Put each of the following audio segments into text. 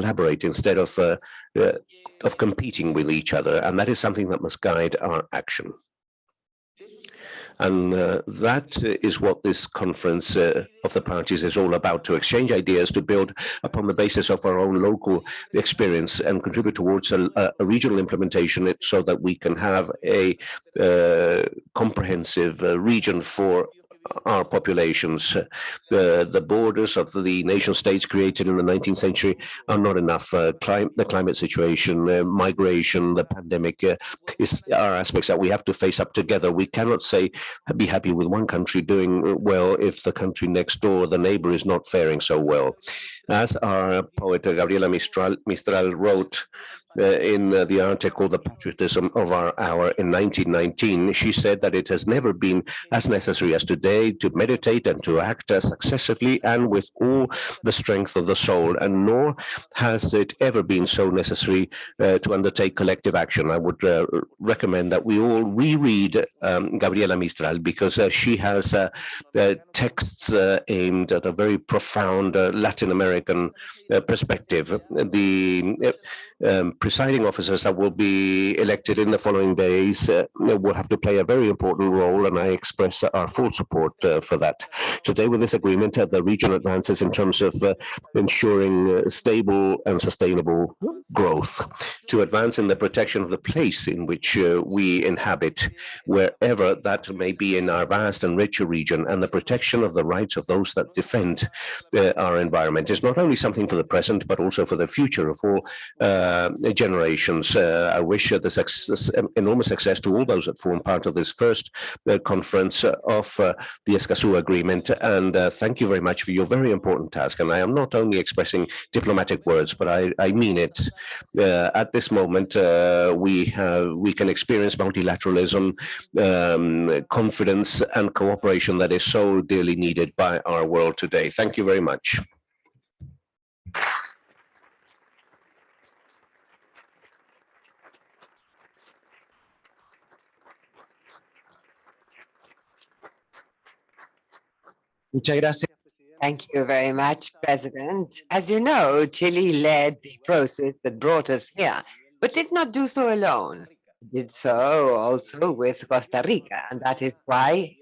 collaborate instead of competing with each other. And that is something that must guide our action. And that is what this conference of the parties is all about, to exchange ideas, to build upon the basis of our own local experience and contribute towards a regional implementation so that we can have a comprehensive region for our populations. The borders of the nation states created in the 19th century are not enough. The climate situation, migration, the pandemic are aspects that we have to face up together. We cannot be happy with one country doing well if the country next door, the neighbor, is not faring so well. As our poet Gabriela Mistral wrote in the article, The Patriotism of Our Hour, in 1919, she said that it has never been as necessary as today to meditate and to act successively and with all the strength of the soul, and nor has it ever been so necessary to undertake collective action. I would recommend that we all reread Gabriela Mistral, because she has texts aimed at a very profound Latin American perspective. The presiding officers that will be elected in the following days will have to play a very important role, and I express our full support for that. Today, with this agreement, the region advances in terms of ensuring stable and sustainable growth, to advance in the protection of the place in which we inhabit, wherever that may be in our vast and richer region, and the protection of the rights of those that defend our environment is not only something for the present, but also for the future of all generations. I wish enormous success to all those that form part of this first conference of the Escazú Agreement, and thank you very much for your very important task. And I am not only expressing diplomatic words, but I mean it. At this moment, we can experience multilateralism, confidence, and cooperation that is so dearly needed by our world today. Thank you very much. Thank you very much, President. As you know, Chile led the process that brought us here, but did not do so alone. It did so also with Costa Rica, and that is why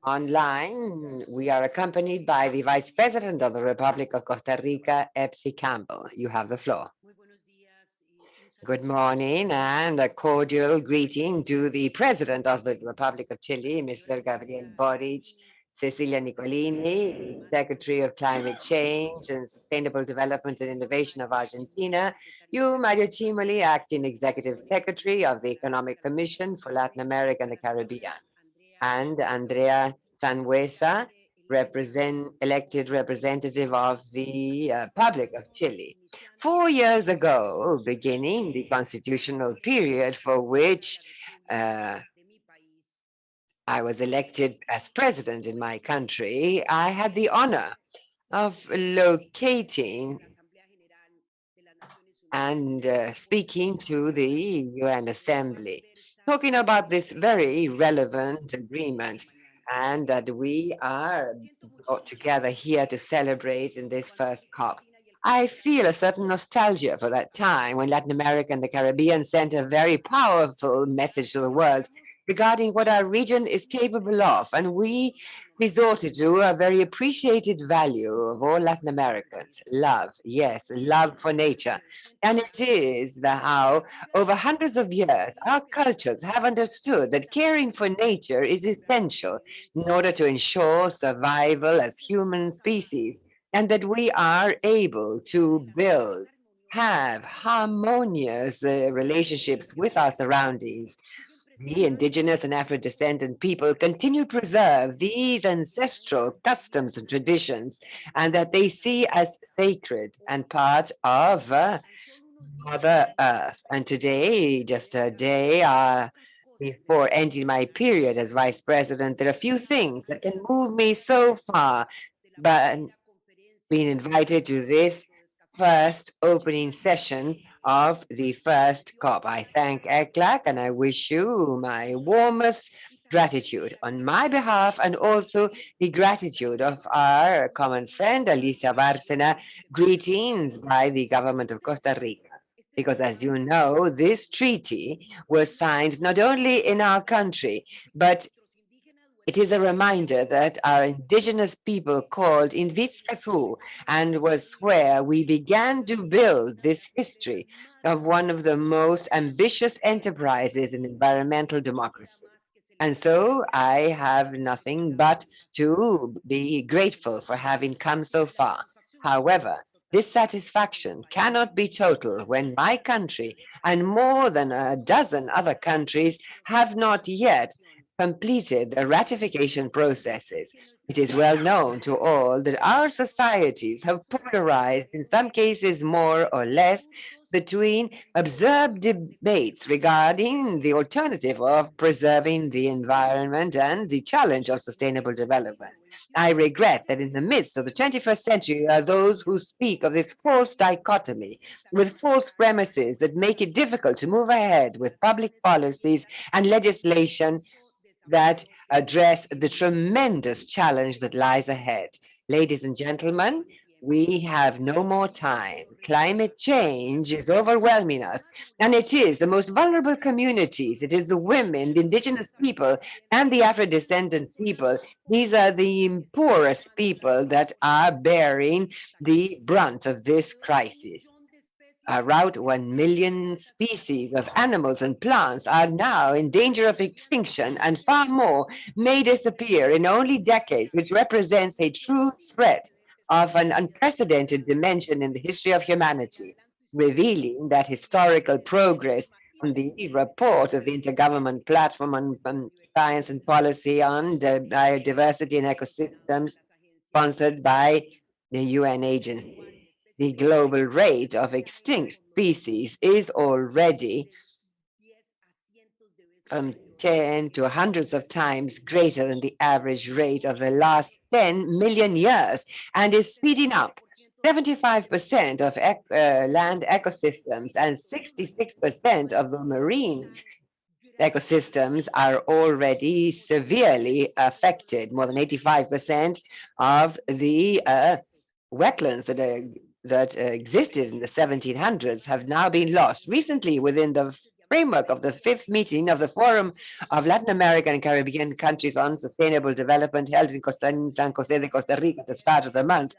online we are accompanied by the Vice President of the Republic of Costa Rica, Epsi Campbell. You have the floor. Good morning and a cordial greeting to the President of the Republic of Chile, Mr. Gabriel Boric, Cecilia Nicolini, Secretary of Climate Change and Sustainable Development and Innovation of Argentina, you, Mario Cimoli, Acting Executive Secretary of the Economic Commission for Latin America and the Caribbean, and Andrea Sanhueza, elected representative of the public of Chile. 4 years ago, beginning the constitutional period for which I was elected as president in my country, I had the honor of locating and speaking to the UN Assembly, talking about this very relevant agreement, and that we are brought together here to celebrate in this first COP. I feel a certain nostalgia for that time when Latin America and the Caribbean sent a very powerful message to the world regarding what our region is capable of. And we resorted to a very appreciated value of all Latin Americans, love, yes, love for nature. And it is how over hundreds of years, our cultures have understood that caring for nature is essential in order to ensure survival as human species, and that we are able to have harmonious relationships with our surroundings. The indigenous and Afro-descendant people continue to preserve these ancestral customs and traditions, and that they see as sacred and part of Mother Earth. And today, just a day before ending my period as vice president, there are a few things that can move me so far, but being invited to this first opening session of the first COP. I thank ECLAC and I wish you my warmest gratitude on my behalf and also the gratitude of our common friend Alicia Bárcena. Greetings by the government of Costa Rica. Because as you know, this treaty was signed not only in our country, but it is a reminder that our indigenous people called in Escazú and was where we began to build this history of one of the most ambitious enterprises in environmental democracy. And so I have nothing but to be grateful for having come so far. However, this satisfaction cannot be total when my country and more than a dozen other countries have not yet completed the ratification processes. It is well known to all that our societies have polarized, in some cases more or less, between absurd debates regarding the alternative of preserving the environment and the challenge of sustainable development. I regret that in the midst of the 21st century are those who speak of this false dichotomy with false premises that make it difficult to move ahead with public policies and legislation that address the tremendous challenge that lies ahead. Ladies and gentlemen, we have no more time. Climate change is overwhelming us, and it is the most vulnerable communities. It is the women, the indigenous people, and the Afro-descendant people. These are the poorest people that are bearing the brunt of this crisis. Around 1 million species of animals and plants are now in danger of extinction, and far more may disappear in only decades, which represents a true threat of an unprecedented dimension in the history of humanity, revealing that historical progress on the report of the Intergovernment Platform on Science and Policy on Biodiversity and Ecosystems, sponsored by the UN agency. The global rate of extinct species is already from 10 to hundreds of times greater than the average rate of the last 10 million years and is speeding up. 75% of land ecosystems and 66% of the marine ecosystems are already severely affected. More than 85% of the wetlands that existed in the 1700s have now been lost. Recently, within the framework of the fifth meeting of the Forum of Latin American and Caribbean Countries on Sustainable Development held in San Jose de Costa Rica at the start of the month,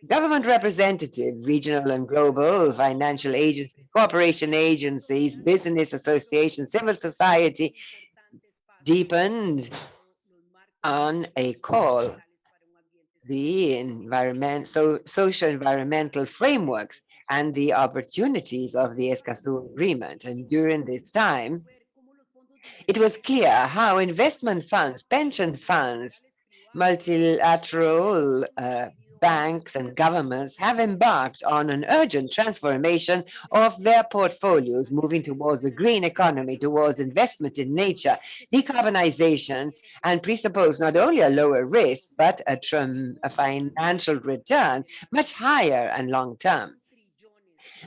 government representative, regional and global, financial agencies, cooperation agencies, business associations, civil society deepened on a call the social environmental frameworks and the opportunities of the Escazú Agreement. And during this time, it was clear how investment funds, pension funds, multilateral banks and governments have embarked on an urgent transformation of their portfolios, moving towards a green economy, towards investment in nature, decarbonization, and presuppose not only a lower risk, but a financial return much higher and long term.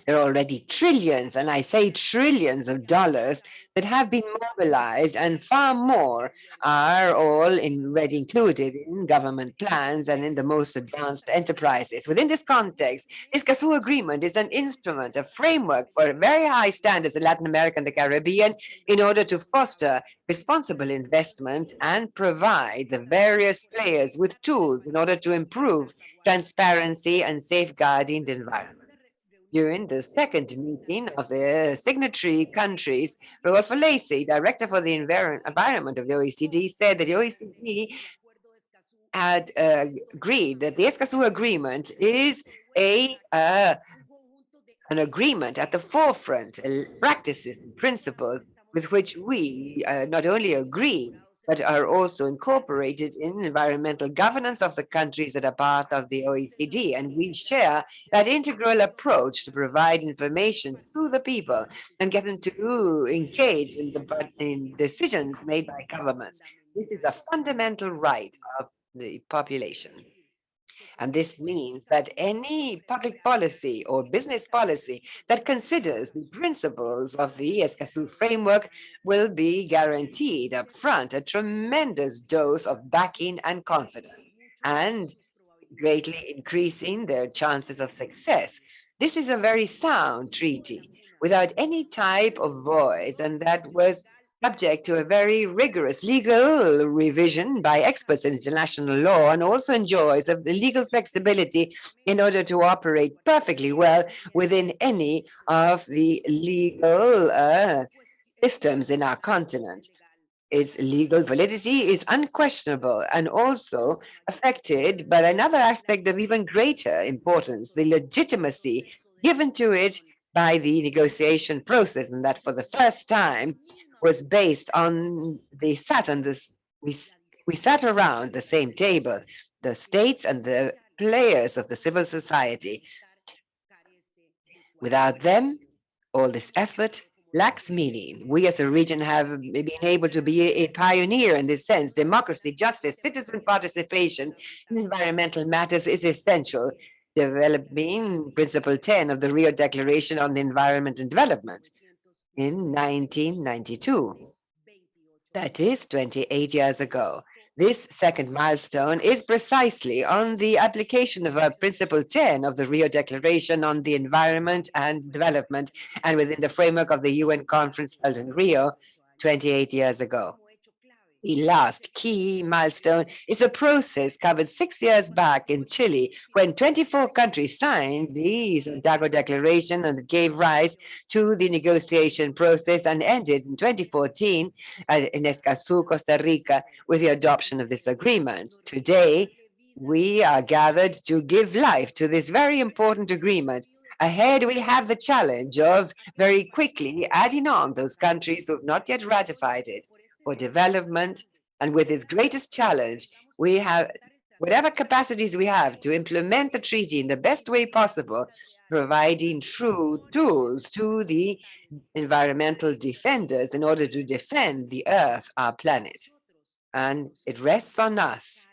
There are already trillions, and I say trillions of dollars that have been mobilized, and far more are all already included in government plans and in the most advanced enterprises. Within this context, Escazú Agreement is an instrument, a framework for very high standards in Latin America and the Caribbean in order to foster responsible investment and provide the various players with tools in order to improve transparency and safeguarding the environment. During the second meeting of the signatory countries, Rodolfo Lacey, director for the environment of the OECD, said that the OECD had agreed that the Escazú Agreement is an agreement at the forefront, practices and principles with which we not only agree, but are also incorporated in environmental governance of the countries that are part of the OECD. And we share that integral approach to provide information to the people and get them to engage in decisions made by governments. This is a fundamental right of the population. And this means that any public policy or business policy that considers the principles of the Escazú framework will be guaranteed up front a tremendous dose of backing and confidence, and greatly increasing their chances of success. This is a very sound treaty without any type of voice, and that was subject to a very rigorous legal revision by experts in international law, and also enjoys the legal flexibility in order to operate perfectly well within any of the legal systems in our continent. Its legal validity is unquestionable and also affected by another aspect of even greater importance, the legitimacy given to it by the negotiation process, and that for the first time was based on we sat around the same table, the states and the players of the civil society. Without them, all this effort lacks meaning. We as a region have been able to be a pioneer in this sense. Democracy, justice, citizen participation in environmental matters is essential. Developing Principle 10 of the Rio Declaration on the Environment and Development in 1992. That is 28 years ago. This second milestone is precisely on the application of Principle 10 of the Rio Declaration on the Environment and Development, and within the framework of the UN conference held in Rio 28 years ago. The last key milestone is a process covered 6 years back in Chile, when 24 countries signed the Santiago Declaration, and it gave rise to the negotiation process and ended in 2014 in Escazú, Costa Rica, with the adoption of this agreement. Today, we are gathered to give life to this very important agreement. Ahead, we have the challenge of very quickly adding on those countries who have not yet ratified it for development. And with this greatest challenge, we have whatever capacities we have to implement the treaty in the best way possible, providing true tools to the environmental defenders in order to defend the earth, our planet. And it rests on us,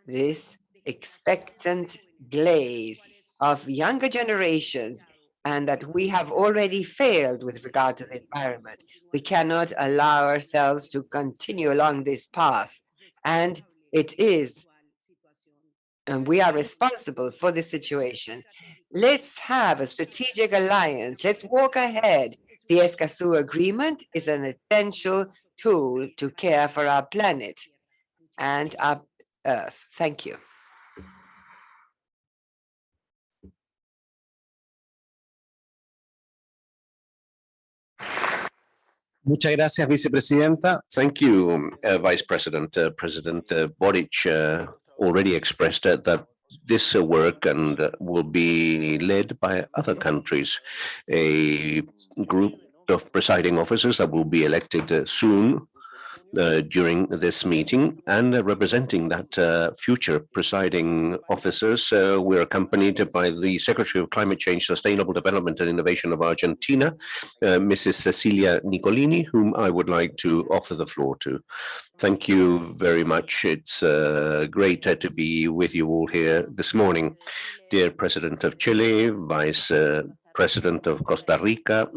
this expectant glaze of younger generations, and that we have already failed with regard to the environment. We cannot allow ourselves to continue along this path. And it is, and we are responsible for this situation. Let's have a strategic alliance. Let's walk ahead. The Escazú Agreement is an essential tool to care for our planet and our earth. Thank you. Muchas gracias, vicepresidenta. Thank you, Vice President. President Boric already expressed that this work and will be led by other countries, a group of presiding officers that will be elected soon during this meeting, and representing that future presiding officers, we're accompanied by the Secretary of Climate Change, Sustainable Development and Innovation of Argentina, Mrs. Cecilia Nicolini, whom I would like to offer the floor to. Thank you very much. It's great to be with you all here this morning. Dear President of Chile, Vice President of Costa Rica,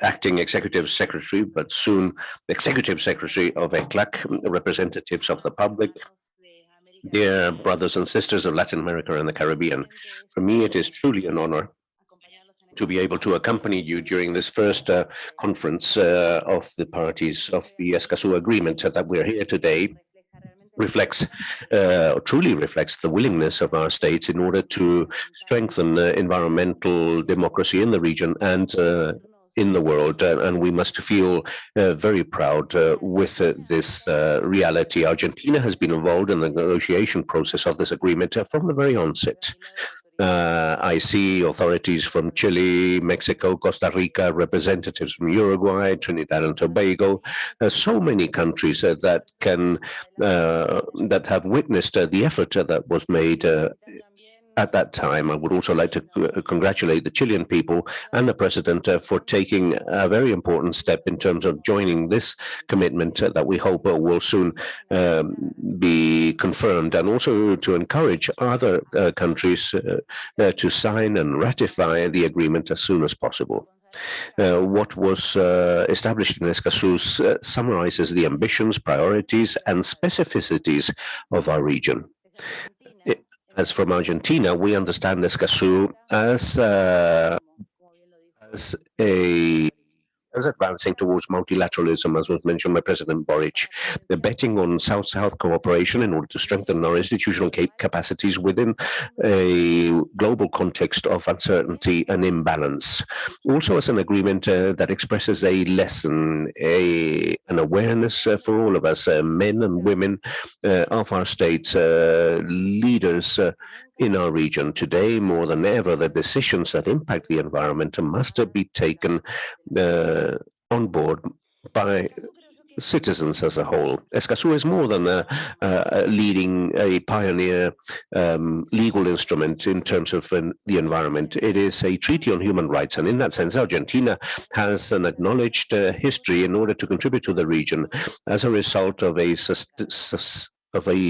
acting Executive Secretary, but soon Executive Secretary of ECLAC, representatives of the public, dear brothers and sisters of Latin America and the Caribbean. For me, it is truly an honor to be able to accompany you during this first conference of the parties of the Escazú Agreement that we're here today. Truly reflects the willingness of our states in order to strengthen environmental democracy in the region and in the world. And we must feel very proud with this reality. Argentina has been involved in the negotiation process of this agreement from the very onset. I see authorities from Chile, Mexico, Costa Rica, representatives from Uruguay, Trinidad and Tobago, so many countries that have witnessed the effort that was made at that time. I would also like to congratulate the Chilean people and the president for taking a very important step in terms of joining this commitment that we hope will soon be confirmed, and also to encourage other countries to sign and ratify the agreement as soon as possible. What was established in Escazú summarizes the ambitions, priorities, and specificities of our region. As from Argentina, we understand Escazú as advancing towards multilateralism, as was mentioned by President Boric, the betting on South-South cooperation in order to strengthen our institutional capacities within a global context of uncertainty and imbalance. Also as an agreement that expresses a lesson, an awareness for all of us, men and women of our states, leaders in our region. Today, more than ever, the decisions that impact the environment must be taken on board by citizens as a whole. Escazú is more than a pioneer legal instrument in terms of the environment. It is a treaty on human rights, and in that sense, Argentina has an acknowledged history in order to contribute to the region as a result of a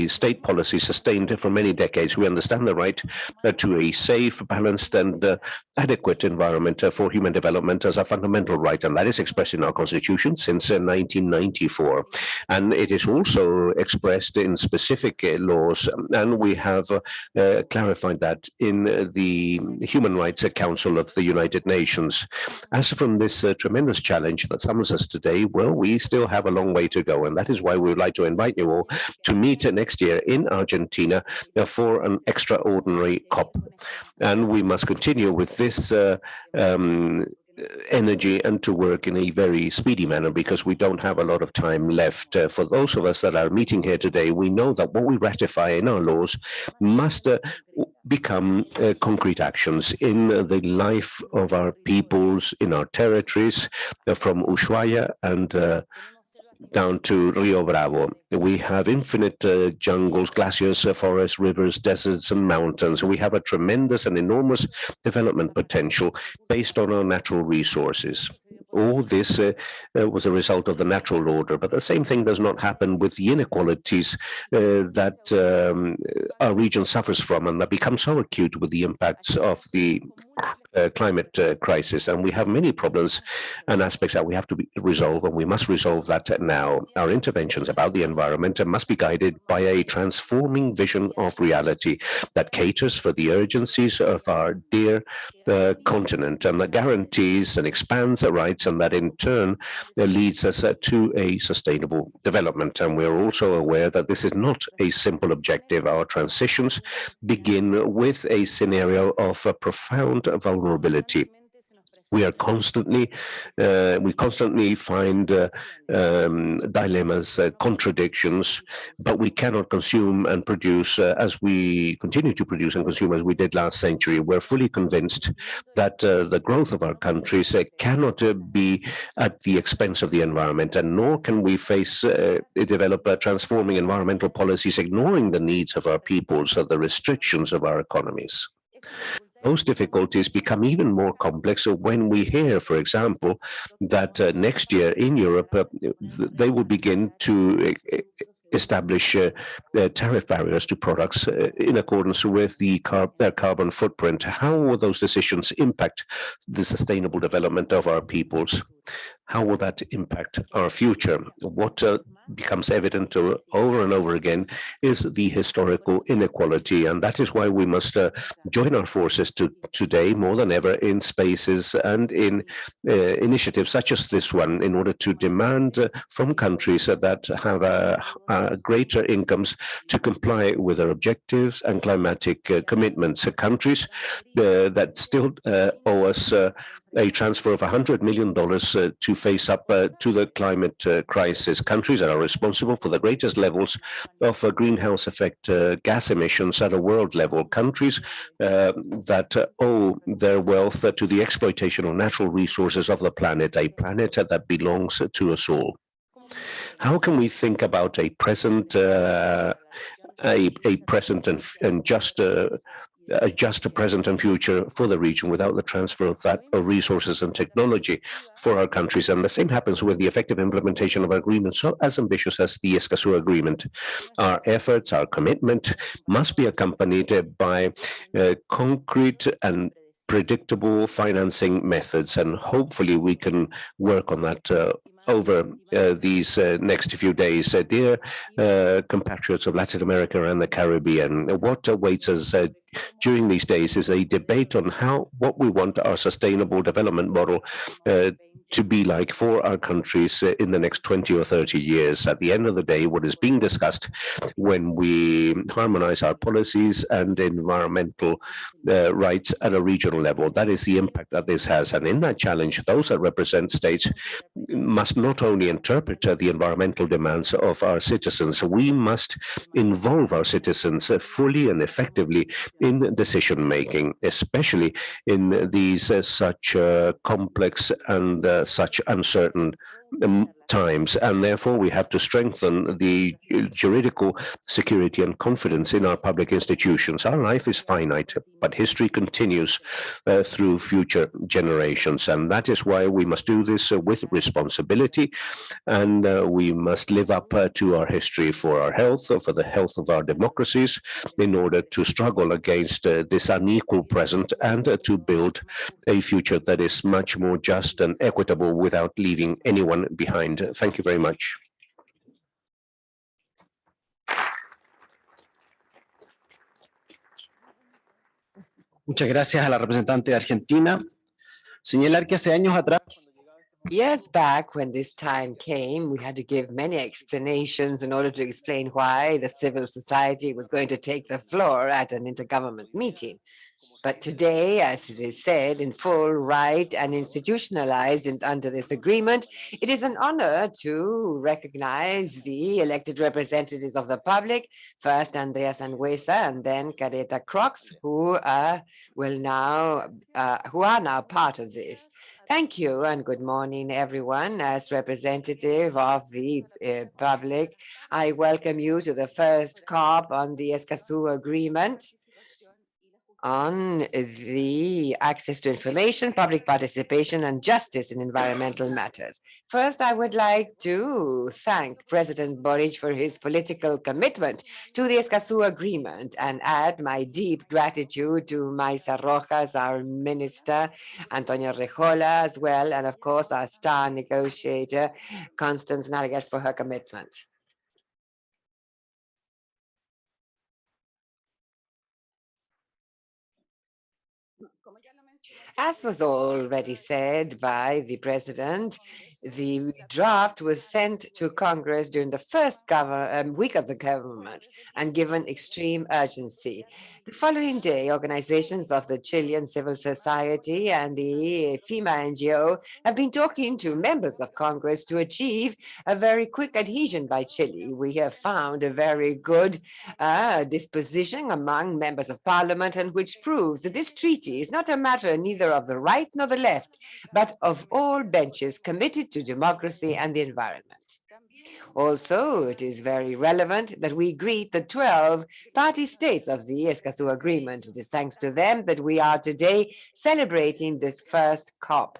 state policy sustained for many decades. We understand the right to a safe, balanced, and adequate environment for human development as a fundamental right, and that is expressed in our constitution since 1994. And it is also expressed in specific laws, and we have clarified that in the Human Rights Council of the United Nations. As from this tremendous challenge that summons us today, well, we still have a long way to go, and that is why we would like to invite you all to meet next year in Argentina for an extraordinary COP. And we must continue with this energy and to work in a very speedy manner, because we don't have a lot of time left. For those of us that are meeting here today, we know that what we ratify in our laws must become concrete actions in the life of our peoples, in our territories, from Ushuaia and down to Rio Bravo. We have infinite jungles, glaciers, forests, rivers, deserts, and mountains. We have a tremendous and enormous development potential based on our natural resources. All this was a result of the natural order, but the same thing does not happen with the inequalities that our region suffers from, and that become so acute with the impacts of the climate crisis. And we have many problems and aspects that we have to resolve, and we must resolve that now. Our interventions about the environment must be guided by a transforming vision of reality that caters for the urgencies of our dear continent, and that guarantees and expands the rights, and that in turn leads us to a sustainable development. And we're also aware that this is not a simple objective. Our transitions begin with a scenario of profound vulnerability. We constantly find dilemmas, contradictions, but we cannot consume and produce as we continue to produce and consume as we did last century. We're fully convinced that the growth of our countries cannot be at the expense of the environment, and nor can we develop transforming environmental policies ignoring the needs of our peoples or the restrictions of our economies. Those difficulties become even more complex when we hear, for example, that next year in Europe, they will begin to establish tariff barriers to products in accordance with their carbon footprint. How will those decisions impact the sustainable development of our peoples? How will that impact our future? What becomes evident over and over again is the historical inequality, and that is why we must join our forces today more than ever in spaces and in initiatives such as this one, in order to demand from countries that have greater incomes to comply with their objectives and climatic commitments. Countries that still owe us a transfer of $100 million to face up to the climate crisis. Countries that are responsible for the greatest levels of greenhouse effect gas emissions at a world level. Countries that owe their wealth to the exploitation of natural resources of the planet, a planet that belongs to us all. How can we think about a present and just a just present and future for the region without the transfer of resources and technology for our countries. And the same happens with the effective implementation of agreements so as ambitious as the Escazú Agreement. Our efforts, our commitment must be accompanied by concrete and predictable financing methods, and hopefully we can work on that over these next few days. Dear compatriots of Latin America and the Caribbean, what awaits us during these days is a debate on what we want our sustainable development model to be like for our countries in the next 20 or 30 years. At the end of the day, what is being discussed when we harmonize our policies and environmental rights at a regional level, that is the impact that this has. And in that challenge, those that represent states must not only interpret the environmental demands of our citizens, we must involve our citizens fully and effectively in decision making, especially in these such complex and such uncertain times. And therefore, we have to strengthen the juridical security and confidence in our public institutions. Our life is finite, but history continues through future generations. And that is why we must do this with responsibility. And we must live up to our history for our health, for the health of our democracies, in order to struggle against this unequal present and to build a future that is much more just and equitable without leaving anyone behind. Thank you very much. Muchas gracias a la representante de Argentina. Señalar que hace años atrás, Years back, when this time came, we had to give many explanations in order to explain why the civil society was going to take the floor at an intergovernment meeting. But today, as it is said, in full right and institutionalized under this agreement, it is an honor to recognize the elected representatives of the public, first Andreas Anguesa and then Careta Crox, who are now part of this. Thank you and good morning, everyone. As representative of the public, I welcome you to the first COP on the Escazú Agreement on the access to information, public participation, and justice in environmental matters. First, I would like to thank President Boric for his political commitment to the Escazú Agreement and add my deep gratitude to Maisa Rojas, our minister, Antonio Rejola as well, and of course our star negotiator, Constance Nalgat, for her commitment. As was already said by the president, the draft was sent to Congress during the first week of the government and given extreme urgency. The following day, organizations of the Chilean civil society and the FEMA NGO have been talking to members of Congress to achieve a very quick adhesion by Chile. We have found a very good disposition among members of parliament, and which proves that this treaty is not a matter neither of the right nor the left, but of all benches committed to democracy and the environment. Also, it is very relevant that we greet the 12 party states of the Escazú Agreement. It is thanks to them that we are today celebrating this first COP.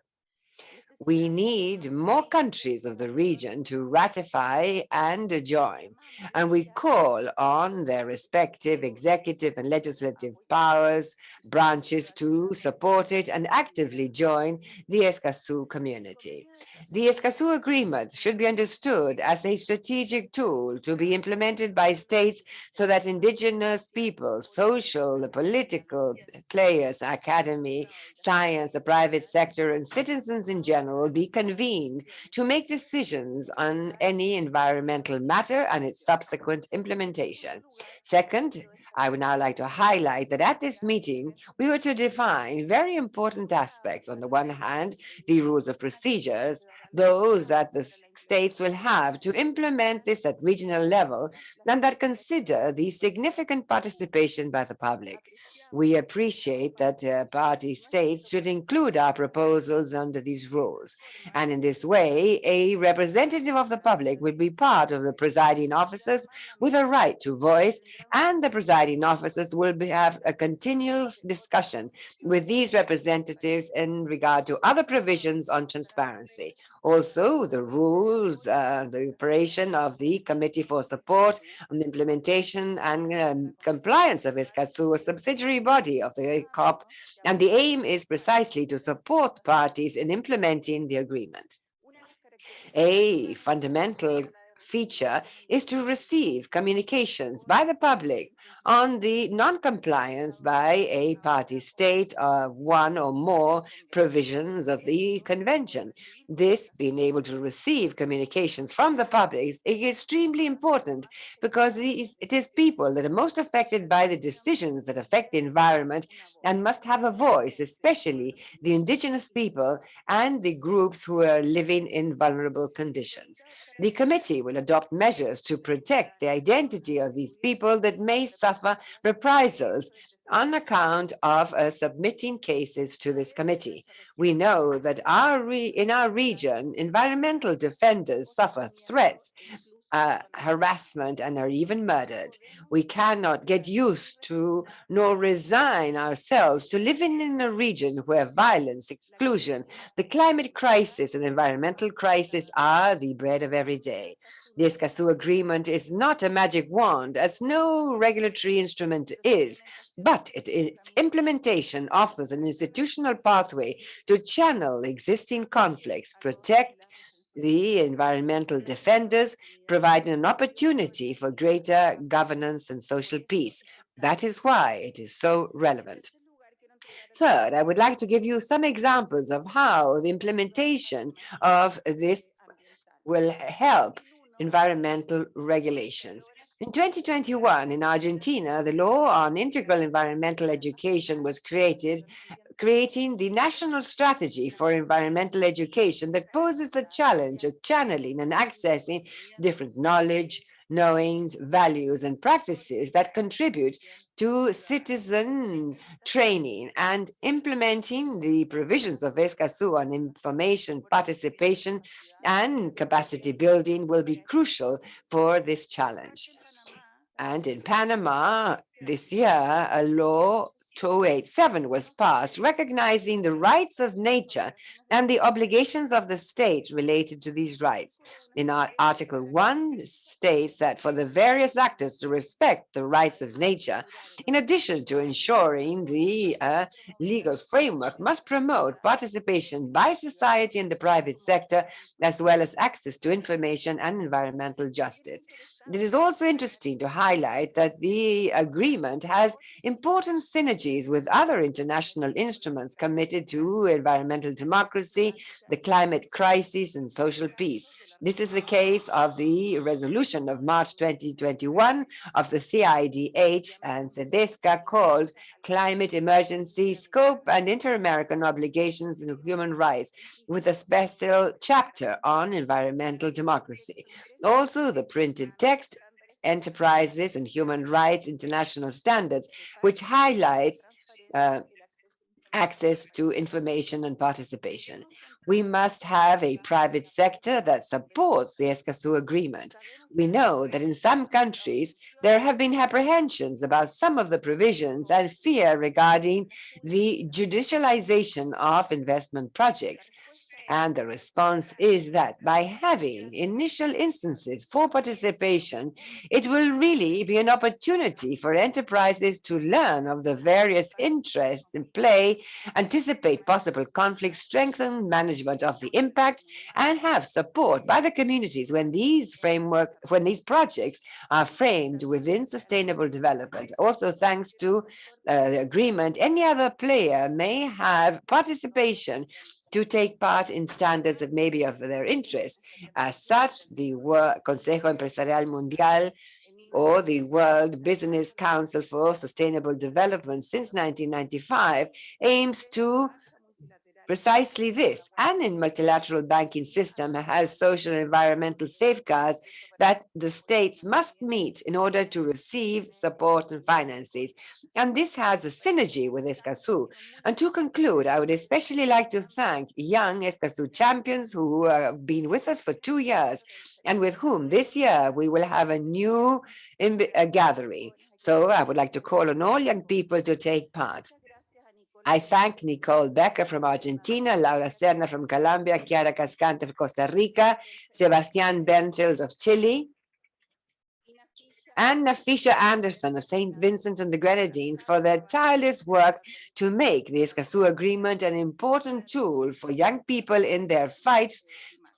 We need more countries of the region to ratify and join, and we call on their respective executive and legislative powers, branches to support it and actively join the Escazú community. The Escazú Agreement should be understood as a strategic tool to be implemented by states so that indigenous people, social, political players, academy, science, the private sector, and citizens in general will be convened to make decisions on any environmental matter and its subsequent implementation. Second, I would now like to highlight that at this meeting, we were to define very important aspects. On the one hand, the rules of procedures those that the states will have to implement this at regional level and that consider the significant participation by the public. We appreciate that party states should include our proposals under these rules. And in this way, a representative of the public will be part of the presiding officers with a right to voice, and the presiding officers will have a continuous discussion with these representatives in regard to other provisions on transparency. Also, the rules, the operation of the Committee for Support on the Implementation and Compliance of Escazú, a subsidiary body of the COP, and the aim is precisely to support parties in implementing the agreement. A fundamental feature is to receive communications by the public on the non-compliance by a party state of one or more provisions of the convention. This, being able to receive communications from the public, is extremely important because it is people that are most affected by the decisions that affect the environment and must have a voice, especially the indigenous people and the groups who are living in vulnerable conditions. The committee will adopt measures to protect the identity of these people that may suffer reprisals on account of submitting cases to this committee. We know that in our region, environmental defenders suffer threats, harassment, and are even murdered. We cannot get used to nor resign ourselves to living in a region where violence, exclusion, the climate crisis, and environmental crisis are the bread of every day. The Escazú Agreement is not a magic wand, as no regulatory instrument is, but its implementation offers an institutional pathway to channel existing conflicts, protect the environmental defenders, providing an opportunity for greater governance and social peace. That is why it is so relevant. Third, I would like to give you some examples of how the implementation of this will help environmental regulations. In 2021, in Argentina, the law on integral environmental education was created, creating the national strategy for environmental education that poses a challenge of channeling and accessing different knowledge, knowings, values, and practices that contribute to citizen training and implementing the provisions of Escazú on information participation and capacity building will be crucial for this challenge. And in Panama, this year, a law 287 was passed recognizing the rights of nature and the obligations of the state related to these rights. In Article 1 states that for the various actors to respect the rights of nature, in addition to ensuring the legal framework, must promote participation by society and the private sector, as well as access to information and environmental justice. It is also interesting to highlight that the agreement has important synergies with other international instruments committed to environmental democracy, the climate crisis, and social peace. This is the case of the resolution of March 2021 of the CIDH and CEDESCA called Climate Emergency Scope and Inter-American Obligations in Human Rights, with a special chapter on environmental democracy. Also, the printed text, Enterprises and Human Rights International Standards, which highlights access to information and participation. We must have a private sector that supports the Escazú Agreement. We know that in some countries, there have been apprehensions about some of the provisions and fear regarding the judicialization of investment projects. And the response is that by having initial instances for participation, it will really be an opportunity for enterprises to learn of the various interests in play, anticipate possible conflicts, strengthen management of the impact, and have support by the communities when these projects are framed within sustainable development. Also, thanks to the agreement, any other player may have participation to take part in standards that may be of their interest. As such, the Consejo Empresarial Mundial or the World Business Council for Sustainable Development since 1995 aims to precisely this, and in multilateral banking system has social and environmental safeguards that the states must meet in order to receive support and finances. And this has a synergy with Escazú. And to conclude, I would especially like to thank young Escazú champions who have been with us for 2 years and with whom this year we will have a new gathering. So I would like to call on all young people to take part. I thank Nicole Becker from Argentina, Laura Serna from Colombia, Chiara Cascante from Costa Rica, Sebastian Benfield of Chile, and Fisher Anderson of St. Vincent and the Grenadines for their tireless work to make the Escazú Agreement an important tool for young people in their fight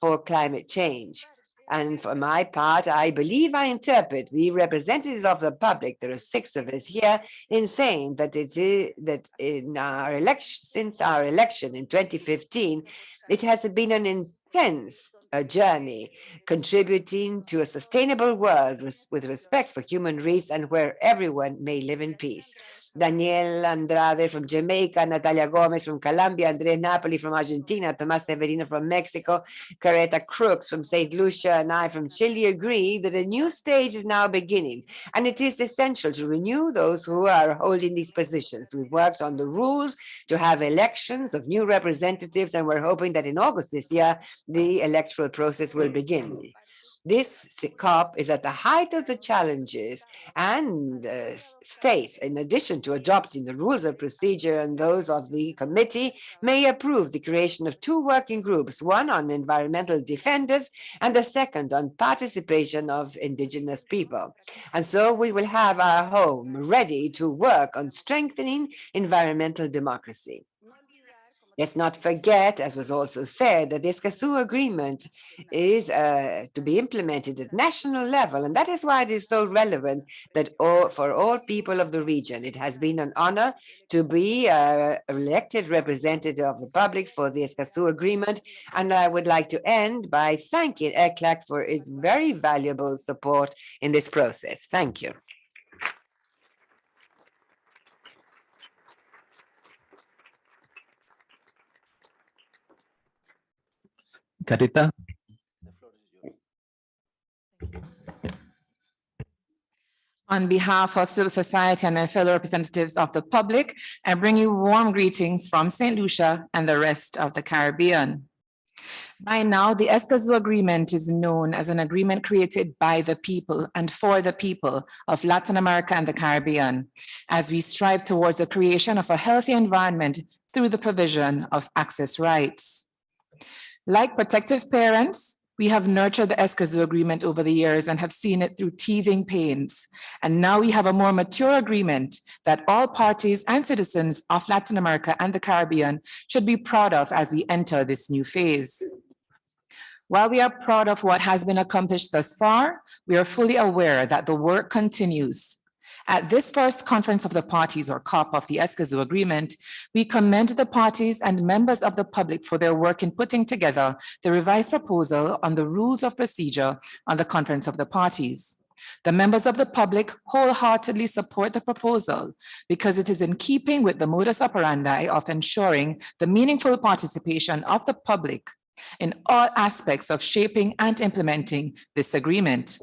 for climate change. And for my part, I believe I interpret the representatives of the public, there are 6 of us here, in saying that in our election, since our election in 2015, it has been an intense journey contributing to a sustainable world with respect for human rights and where everyone may live in peace. Daniel Andrade from Jamaica, Natalia Gomez from Colombia, Andres Napoli from Argentina, Tomás Severino from Mexico, Careta Crooks from St. Lucia, and I from Chile agree that a new stage is now beginning, and it is essential to renew those who are holding these positions. We've worked on the rules to have elections of new representatives, and we're hoping that in August this year, the electoral process will begin. This COP is at the height of the challenges, and states, in addition to adopting the rules of procedure and those of the committee, may approve the creation of 2 working groups, one on environmental defenders and the second on participation of indigenous people. And so we will have our home ready to work on strengthening environmental democracy. Let's not forget, as was also said, that the Escazú Agreement is to be implemented at national level, and that is why it is so relevant that for all people of the region. It has been an honor to be elected representative of the public for the Escazú Agreement, and I would like to end by thanking ECLAC for its very valuable support in this process. Thank you. Carita. On behalf of civil society and my fellow representatives of the public, I bring you warm greetings from St. Lucia and the rest of the Caribbean. By now, the Escazú Agreement is known as an agreement created by the people and for the people of Latin America and the Caribbean, as we strive towards the creation of a healthy environment through the provision of access rights. Like protective parents, we have nurtured the Escazú Agreement over the years and have seen it through teething pains. And now we have a more mature agreement that all parties and citizens of Latin America and the Caribbean should be proud of as we enter this new phase. While we are proud of what has been accomplished thus far, we are fully aware that the work continues. At this first conference of the parties, or COP, of the Escazú Agreement, we commend the parties and members of the public for their work in putting together the revised proposal on the rules of procedure on the Conference of the Parties. The members of the public wholeheartedly support the proposal because it is in keeping with the modus operandi of ensuring the meaningful participation of the public in all aspects of shaping and implementing this agreement.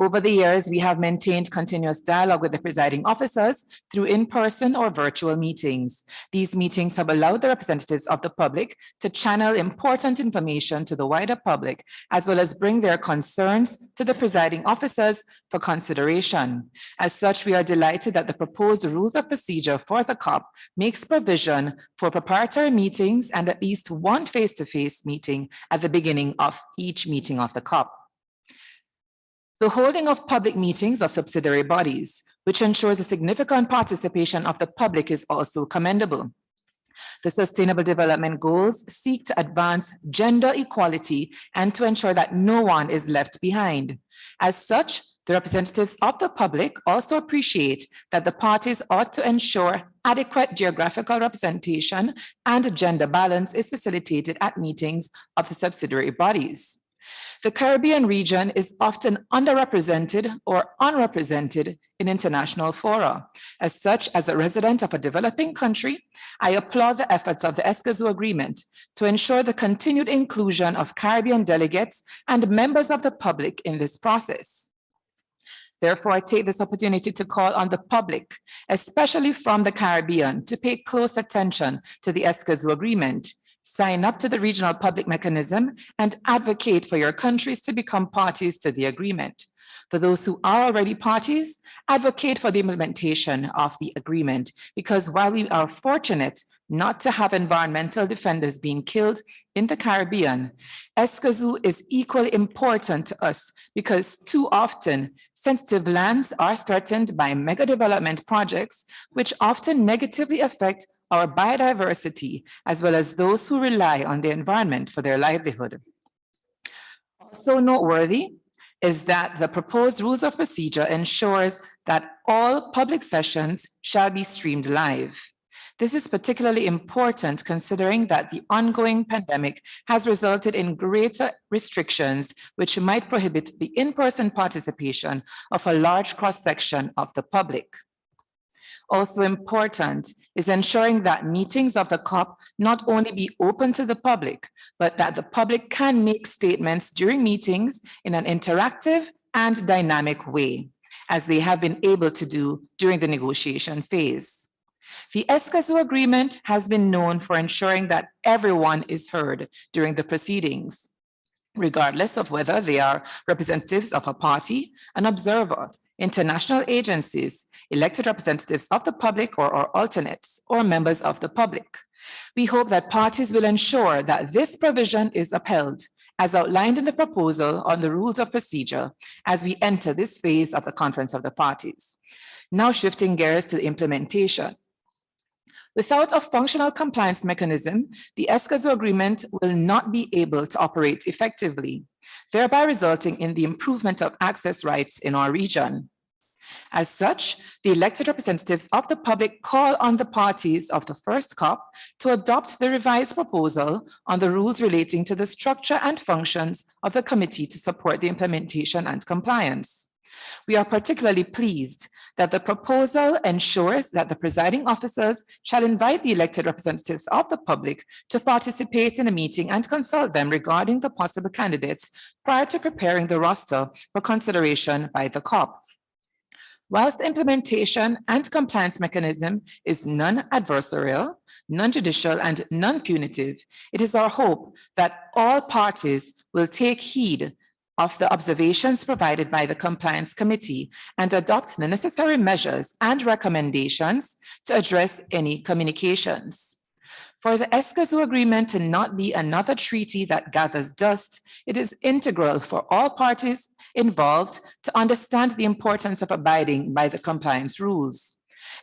Over the years, we have maintained continuous dialogue with the presiding officers through in-person or virtual meetings. These meetings have allowed the representatives of the public to channel important information to the wider public, as well as bring their concerns to the presiding officers for consideration. As such, we are delighted that the proposed rules of procedure for the COP makes provision for preparatory meetings and at least one face-to-face meeting at the beginning of each meeting of the COP. The holding of public meetings of subsidiary bodies, which ensures the significant participation of the public, is also commendable. The Sustainable Development Goals seek to advance gender equality and to ensure that no one is left behind. As such, the representatives of the public also appreciate that the parties ought to ensure adequate geographical representation and gender balance is facilitated at meetings of the subsidiary bodies. The Caribbean region is often underrepresented or unrepresented in international fora. As such, as a resident of a developing country, I applaud the efforts of the Escazú Agreement to ensure the continued inclusion of Caribbean delegates and members of the public in this process. Therefore, I take this opportunity to call on the public, especially from the Caribbean, to pay close attention to the Escazú Agreement, sign up to the regional public mechanism, and advocate for your countries to become parties to the agreement. For those who are already parties, advocate for the implementation of the agreement, because while we are fortunate not to have environmental defenders being killed in the Caribbean, Escazú is equally important to us because too often sensitive lands are threatened by mega development projects, which often negatively affect our biodiversity, as well as those who rely on the environment for their livelihood. Also noteworthy is that the proposed rules of procedure ensures that all public sessions shall be streamed live. This is particularly important considering that the ongoing pandemic has resulted in greater restrictions, which might prohibit the in-person participation of a large cross-section of the public. Also important is ensuring that meetings of the COP not only be open to the public, but that the public can make statements during meetings in an interactive and dynamic way, as they have been able to do during the negotiation phase. The Escazú Agreement has been known for ensuring that everyone is heard during the proceedings, regardless of whether they are representatives of a party, an observer, international agencies, elected representatives of the public or alternates, or members of the public. We hope that parties will ensure that this provision is upheld, as outlined in the proposal on the rules of procedure, as we enter this phase of the Conference of the Parties. Now shifting gears to the implementation. Without a functional compliance mechanism, the Escazú Agreement will not be able to operate effectively, thereby resulting in the improvement of access rights in our region. As such, the elected representatives of the public call on the parties of the first COP to adopt the revised proposal on the rules relating to the structure and functions of the committee to support the implementation and compliance. We are particularly pleased that the proposal ensures that the presiding officers shall invite the elected representatives of the public to participate in a meeting and consult them regarding the possible candidates prior to preparing the roster for consideration by the COP. Whilst the implementation and compliance mechanism is non-adversarial, non-judicial, and non-punitive, it is our hope that all parties will take heed of the observations provided by the Compliance Committee and adopt the necessary measures and recommendations to address any communications. For the Escazú Agreement to not be another treaty that gathers dust, it is integral for all parties involved to understand the importance of abiding by the compliance rules.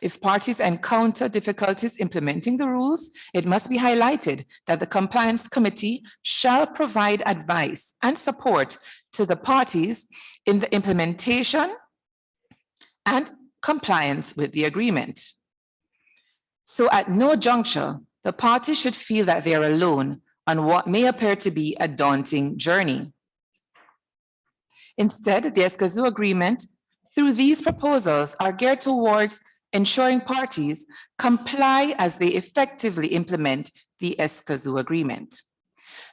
If parties encounter difficulties implementing the rules, it must be highlighted that the Compliance Committee shall provide advice and support to the parties in the implementation and compliance with the agreement. So at no juncture, the parties should feel that they are alone on what may appear to be a daunting journey. Instead, the Escazú Agreement, through these proposals, are geared towards ensuring parties comply as they effectively implement the Escazú Agreement.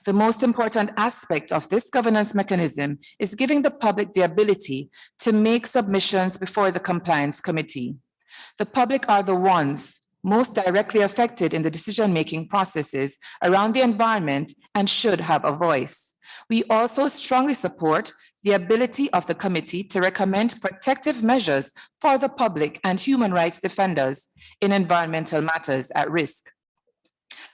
The most important aspect of this governance mechanism is giving the public the ability to make submissions before the Compliance Committee. The public are the ones most directly affected in the decision-making processes around the environment and should have a voice. We also strongly support the ability of the committee to recommend protective measures for the public and human rights defenders in environmental matters at risk.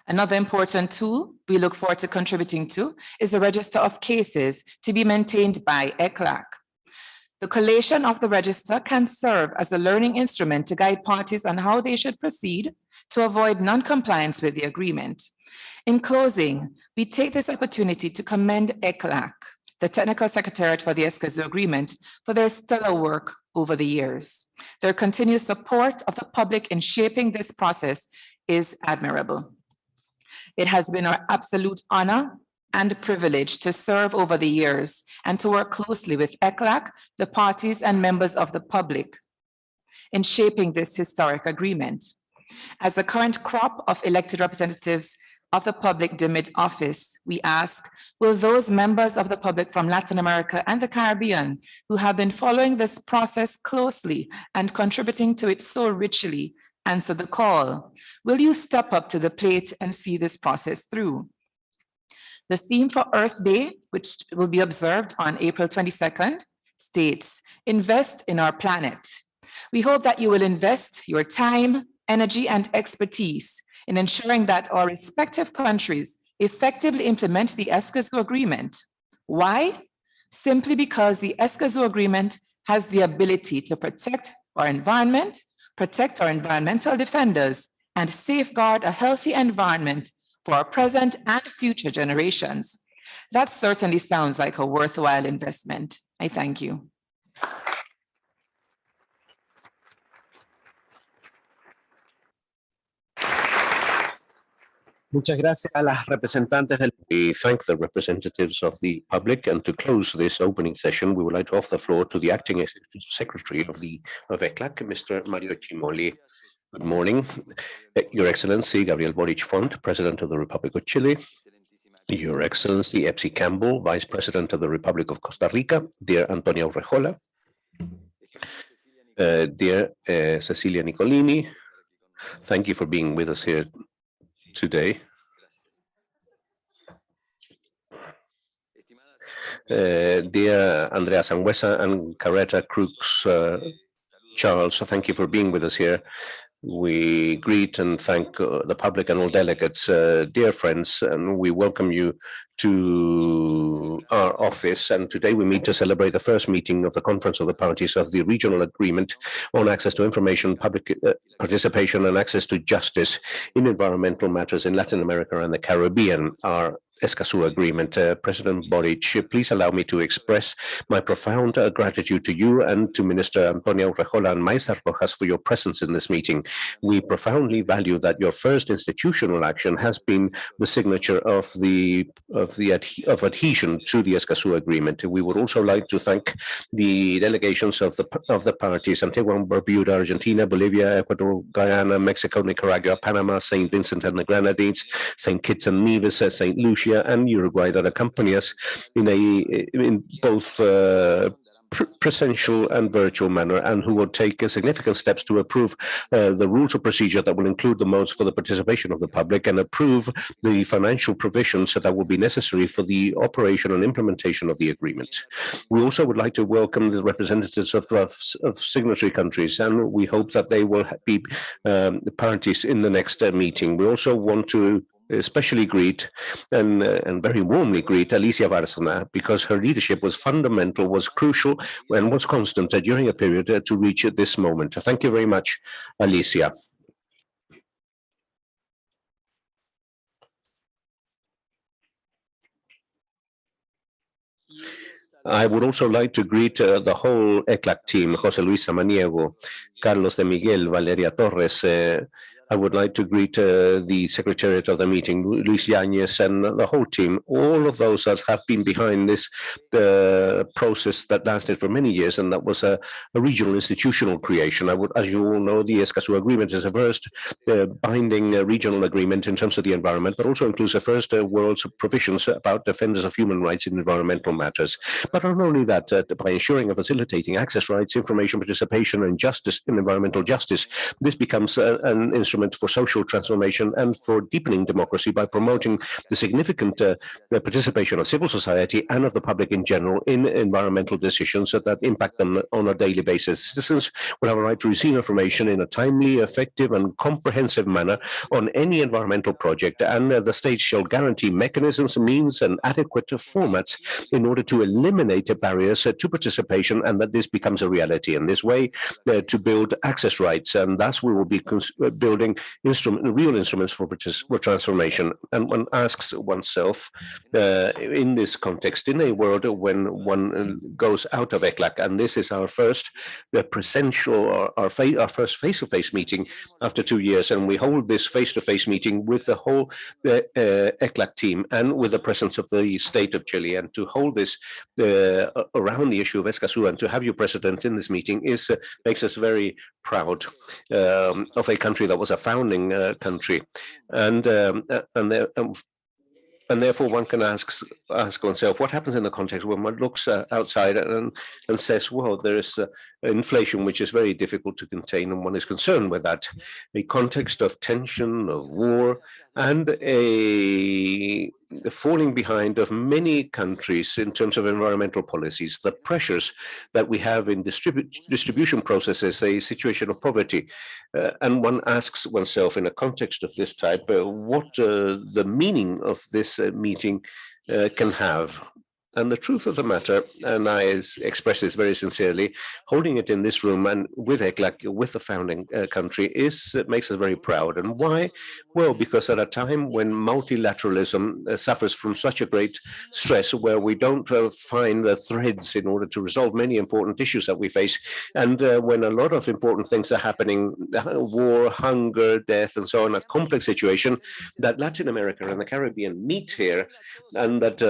Another important tool we look forward to contributing to is the register of cases to be maintained by ECLAC. The collation of the register can serve as a learning instrument to guide parties on how they should proceed to avoid non-compliance with the agreement. In closing, we take this opportunity to commend ECLAC, the Technical Secretariat for the Escazú Agreement, for their stellar work over the years. Their continued support of the public in shaping this process is admirable. It has been our absolute honor and privilege to serve over the years and to work closely with ECLAC, the parties and members of the public in shaping this historic agreement. As the current crop of elected representatives of the public demit office, we ask, will those members of the public from Latin America and the Caribbean who have been following this process closely and contributing to it so richly answer the call? Will you step up to the plate and see this process through? The theme for Earth Day, which will be observed on April 22nd, states, invest in our planet. We hope that you will invest your time, energy, and expertise in ensuring that our respective countries effectively implement the Escazú Agreement. Why? Simply because the Escazú Agreement has the ability to protect our environment, protect our environmental defenders, and safeguard a healthy environment for our present and future generations. That certainly sounds like a worthwhile investment. I thank you. Muchas gracias a las representantes del. We thank the representatives of the public, and to close this opening session, we would like to offer the floor to the acting secretary of ECLAC, Mr. Mario Cimoli. Good morning, Your Excellency Gabriel Boric Font, President of the Republic of Chile, Your Excellency Epsi Campbell, Vice President of the Republic of Costa Rica, dear Antonio Urrejola, dear Cecilia Nicolini, thank you for being with us here today. Dear Andrea Sangüesa and Carreta Cruz Charles, thank you for being with us here. We greet and thank the public and all delegates, dear friends, and we welcome you to our office. And today we meet to celebrate the first meeting of the Conference of the Parties of the Regional Agreement on Access to Information, Public Participation and Access to Justice in Environmental Matters in Latin America and the Caribbean, our Escazú Agreement. President Boric, please allow me to express my profound gratitude to you and to Minister Antonio Urrejola and Maíz Rojas for your presence in this meeting. We profoundly value that your first institutional action has been the signature of adhesion to the Escazú Agreement. We would also like to thank the delegations of the parties: Antigua and Barbuda, Argentina, Bolivia, Ecuador, Guyana, Mexico, Nicaragua, Panama, St. Vincent and the Grenadines, St. Kitts and Nevis, St. Lucia, and Uruguay that accompany us in both presential and virtual manner, and who will take significant steps to approve the rules of procedure that will include the modes for the participation of the public and approve the financial provisions that will be necessary for the operation and implementation of the agreement. We also would like to welcome the representatives of signatory countries, and we hope that they will be parties in the next meeting. We also want to especially greet and very warmly greet Alicia Bárcena, because her leadership was fundamental, was crucial, and was constant during a period to reach this moment. Thank you very much, Alicia. I would also like to greet the whole ECLAC team: José Luis Samaniego, Carlos de Miguel, Valeria Torres. I would like to greet the secretariat of the meeting, Luis Yañez, and the whole team, all of those that have been behind this process that lasted for many years, and that was a regional institutional creation. As you all know, the Escazú Agreement is the first binding regional agreement in terms of the environment, but also includes the first world's provisions about defenders of human rights in environmental matters. But not only that, by ensuring and facilitating access rights, information participation, and justice in environmental justice, this becomes an instrument for social transformation and for deepening democracy by promoting the significant participation of civil society and of the public in general in environmental decisions that impact them on a daily basis. Citizens will have a right to receive information in a timely, effective, and comprehensive manner on any environmental project, and the state shall guarantee mechanisms, means, and adequate formats in order to eliminate barriers to participation, and that this becomes a reality. In this way, to build access rights, and thus we will be building providing real instruments for transformation. And one asks oneself, in this context, in a world when one goes out of ECLAC, and this is our first presential, our first face-to-face meeting after 2 years, and we hold this face-to-face meeting with the whole ECLAC team and with the presence of the state of Chile, and to hold this around the issue of Escazú and to have you, President, in this meeting makes us very proud of a country that was a founding country, and therefore one can ask oneself, what happens in the context when one looks outside and says, well, there is inflation which is very difficult to contain, and one is concerned with that. A context of tension, of war, and the falling behind of many countries in terms of environmental policies, the pressures that we have in distribution processes, a situation of poverty. And one asks oneself in a context of this type, what the meaning of this meeting can have. And the truth of the matter, and I express this very sincerely, holding it in this room and with ECLAC, with the founding country, makes us very proud. And why? Well, because at a time when multilateralism suffers from such a great stress, where we don't find the threads in order to resolve many important issues that we face, and when a lot of important things are happening, war, hunger, death, and so on, a complex situation, that Latin America and the Caribbean meet here, and that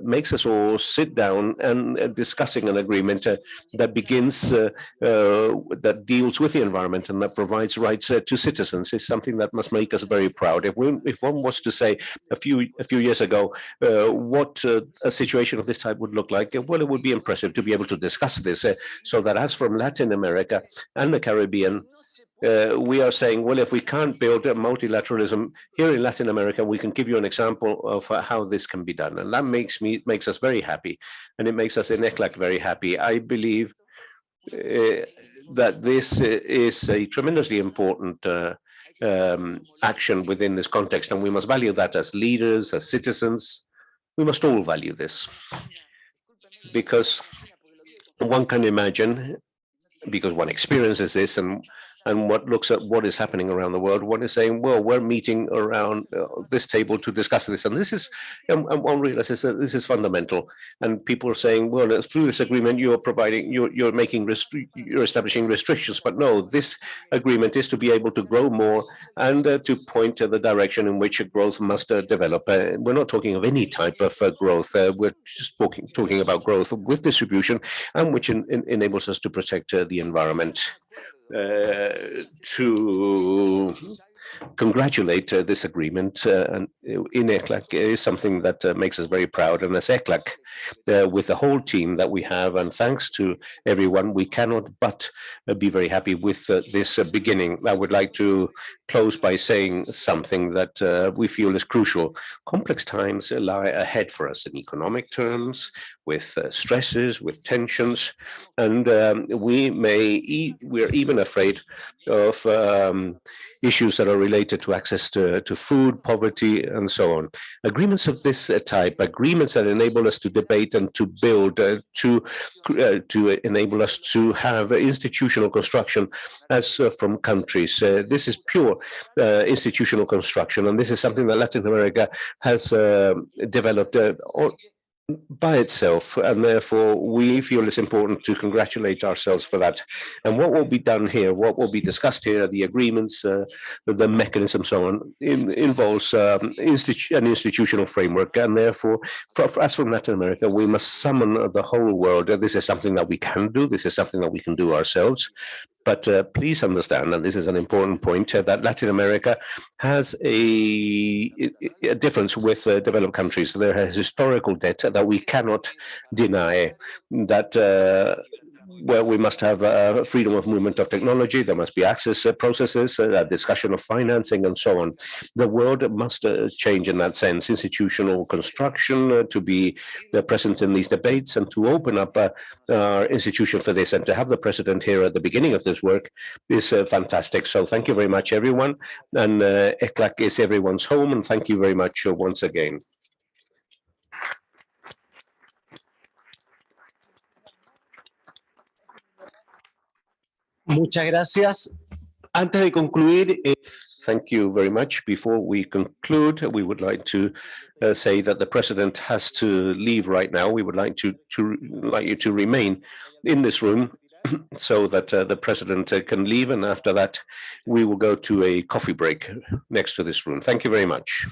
makes us all sit down and discussing an agreement that begins, that deals with the environment and that provides rights to citizens is something that must make us very proud. If one was to say a few years ago what a situation of this type would look like, well, it would be impressive to be able to discuss this, so that as from Latin America and the Caribbean, we are saying, well, if we can't build multilateralism here in Latin America, we can give you an example of how this can be done. And that makes us very happy. And it makes us in ECLAC very happy. I believe that this is a tremendously important action within this context. And we must value that as leaders, as citizens. We must all value this. Because one can imagine, because one experiences this, and what looks at what is happening around the world, one is saying, well, we're meeting around this table to discuss this. And this is, and one realizes that this is fundamental. And people are saying, well, through this agreement, you're establishing restrictions. But no, this agreement is to be able to grow more and to point to the direction in which growth must develop. We're not talking of any type of growth. We're just talking about growth with distribution, and which enables us to protect the environment. To congratulate this agreement in ECLAC is something that makes us very proud. And as ECLAC, with the whole team that we have, and thanks to everyone, we cannot but be very happy with this beginning. I would like to close by saying something that we feel is crucial. Complex times lie ahead for us in economic terms, with stresses, with tensions, and we're even afraid of issues that are related to access to food, poverty, and so on. Agreements of this type, agreements that enable us to debate and to build, to enable us to have institutional construction as from countries. This is pure institutional construction, and this is something that Latin America has developed by itself, and therefore we feel it's important to congratulate ourselves for that. And what will be done here, what will be discussed here, the agreements, the mechanism, so on, involves an institutional framework, and therefore, as from Latin America, we must summon the whole world. This is something that we can do. This is something that we can do ourselves. But please understand, and this is an important point, that Latin America has a difference with developed countries. There is historical debt that we cannot deny, that where we must have freedom of movement of technology, there must be access processes, discussion of financing, and so on. The world must change in that sense. Institutional construction to be present in these debates and to open up our institution for this, and to have the president here at the beginning of this work is fantastic. So thank you very much, everyone. And ECLAC is everyone's home, and thank you very much once again. Muchas gracias Antes de concluir, Thank you very much. Before we conclude, we would like to say that the president has to leave right now. We would like you to remain in this room so that the president can leave, and after that, we will go to a coffee break next to this room. Thank you very much.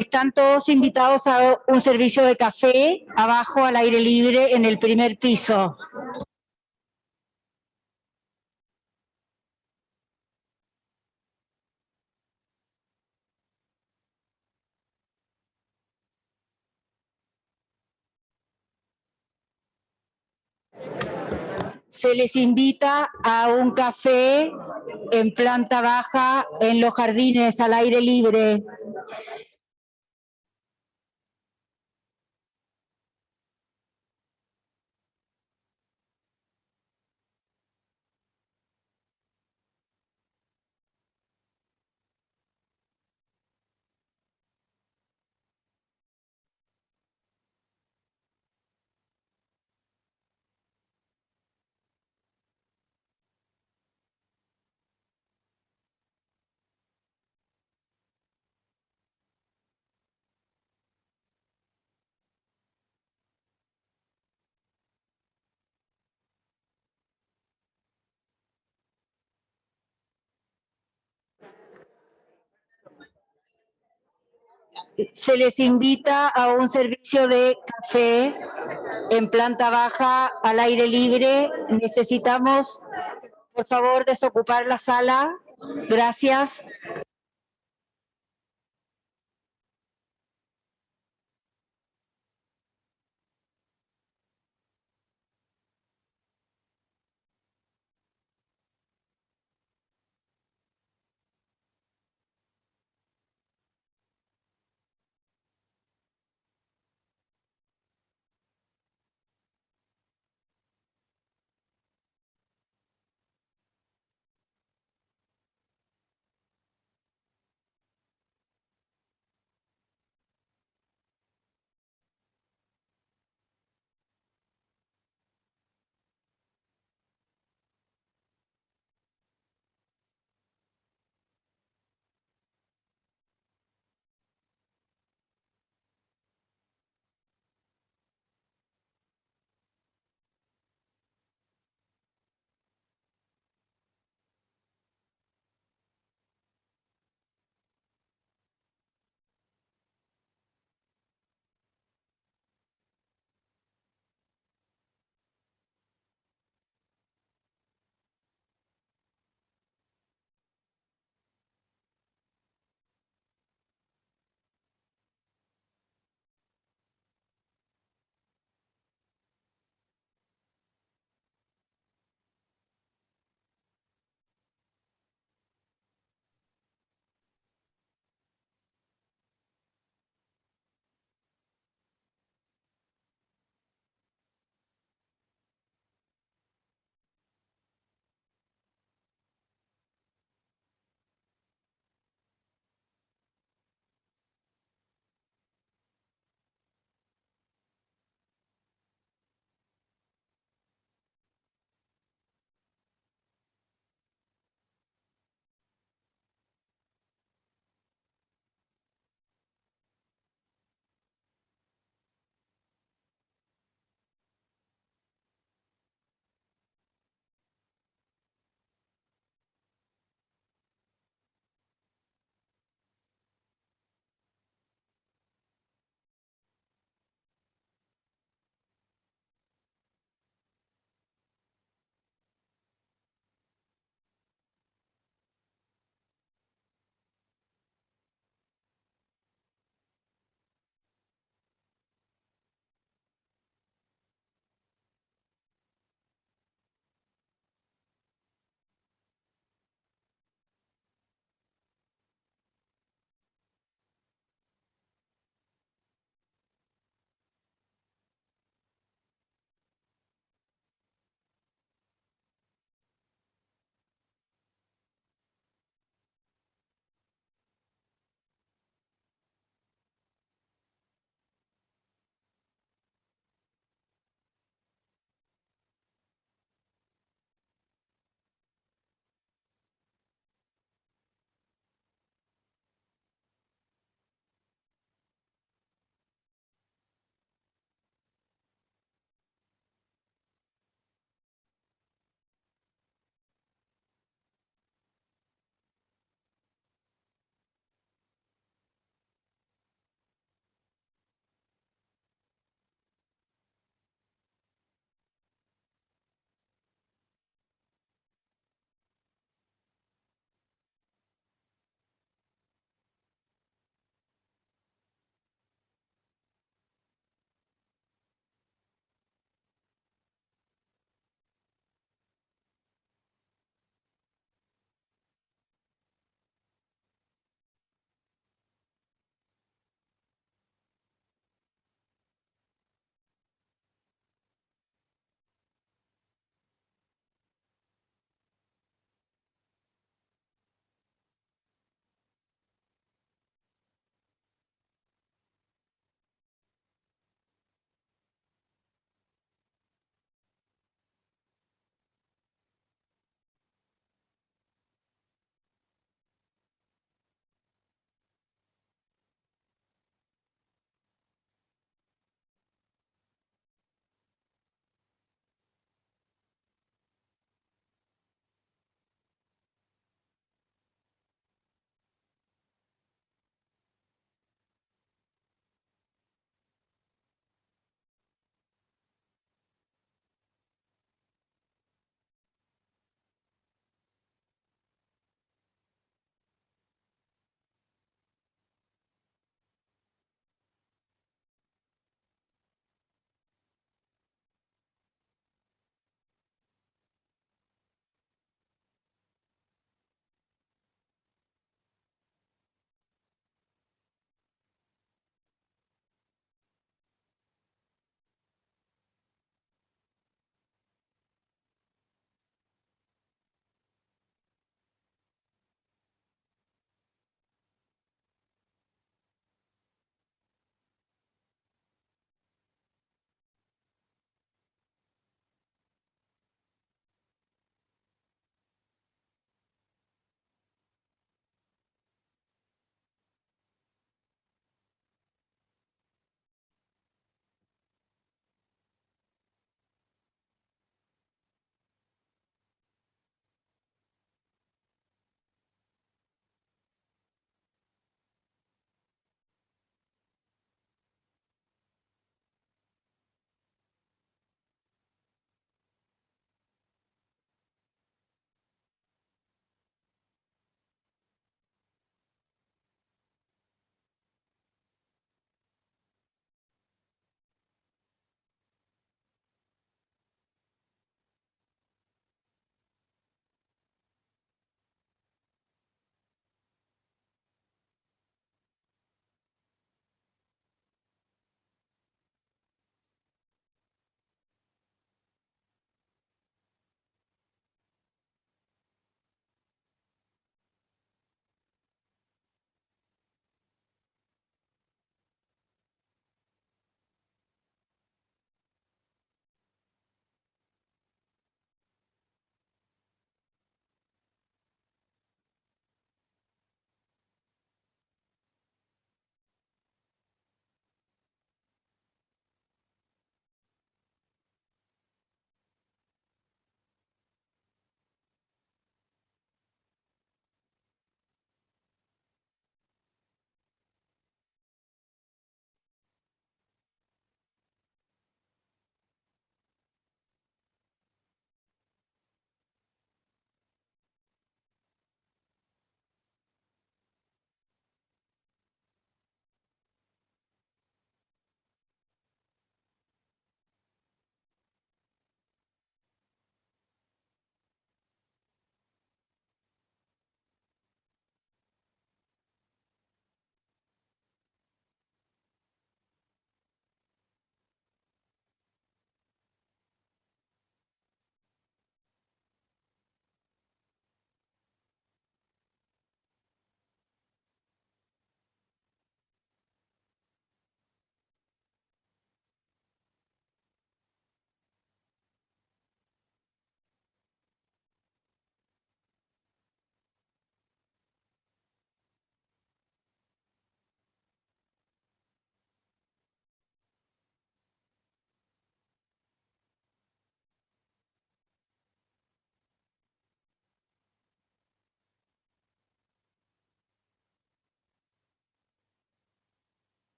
Están todos invitados a un servicio de café abajo al aire libre en el primer piso. Se les invita a un café en planta baja en los jardines al aire libre. Se les invita a un servicio de café en planta baja al aire libre. Necesitamos, por favor, desocupar la sala. Gracias.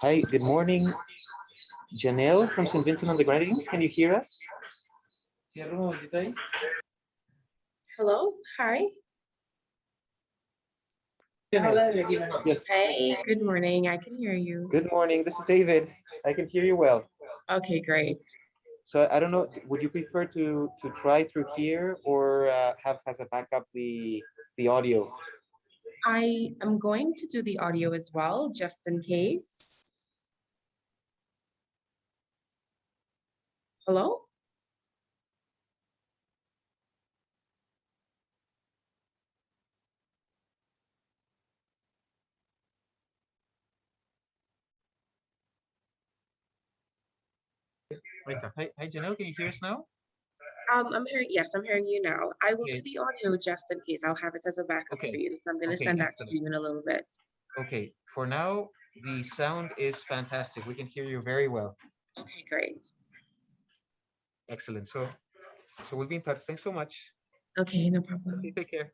Hi, good morning. Janelle from St. Vincent and the Grenadines, can you hear us? Hello, hi. Yes. Hey, good morning. I can hear you. Good morning. This is David. I can hear you well. Okay, great. So I don't know, would you prefer to try through here or have as a backup the audio? I am going to do the audio as well, just in case. Hello? Hi, Janelle, can you hear us now? I'm hearing, yes, I'm hearing you now. I will do Okay. the audio just in case. I'll have it as a backup for Okay. you. So I'm going to Okay, send that to excellent. you in a little bit. Okay, for now, the sound is fantastic. We can hear you very well. Okay, great. Excellent. So we'll be in touch. Thanks so much. Okay, no problem. Okay, take care.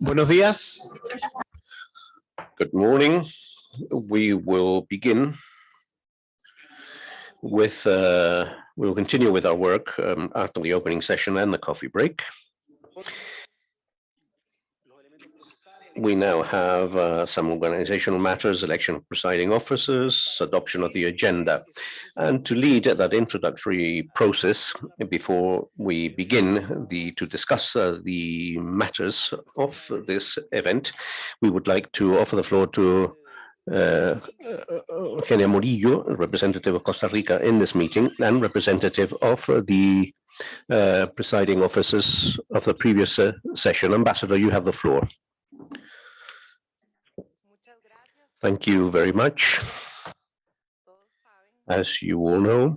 Buenos días. Good morning. We will begin with, we'll continue with our work after the opening session and the coffee break. We now have some organizational matters, election of presiding officers, adoption of the agenda. And to lead that introductory process before we begin to discuss the matters of this event, we would like to offer the floor to Eugenia Murillo, representative of Costa Rica in this meeting and representative of the presiding officers of the previous session. Ambassador, you have the floor. Thank you very much. As you all know,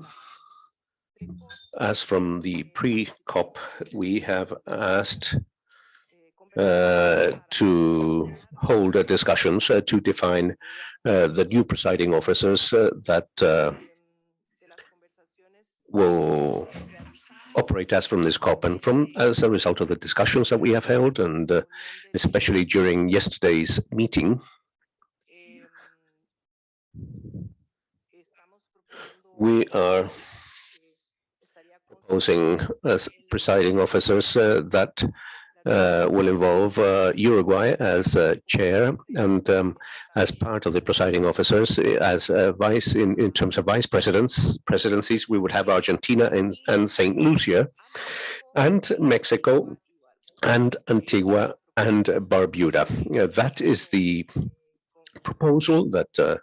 as from the pre-COP, we have asked to hold discussions to define the new presiding officers that will operate as from this COP, and as a result of the discussions that we have held, and especially during yesterday's meeting, we are proposing as presiding officers that will involve Uruguay as chair, and as part of the presiding officers as vice in terms of vice presidencies, we would have Argentina and St. Lucia, and Mexico, and Antigua and Barbuda. That is the proposal that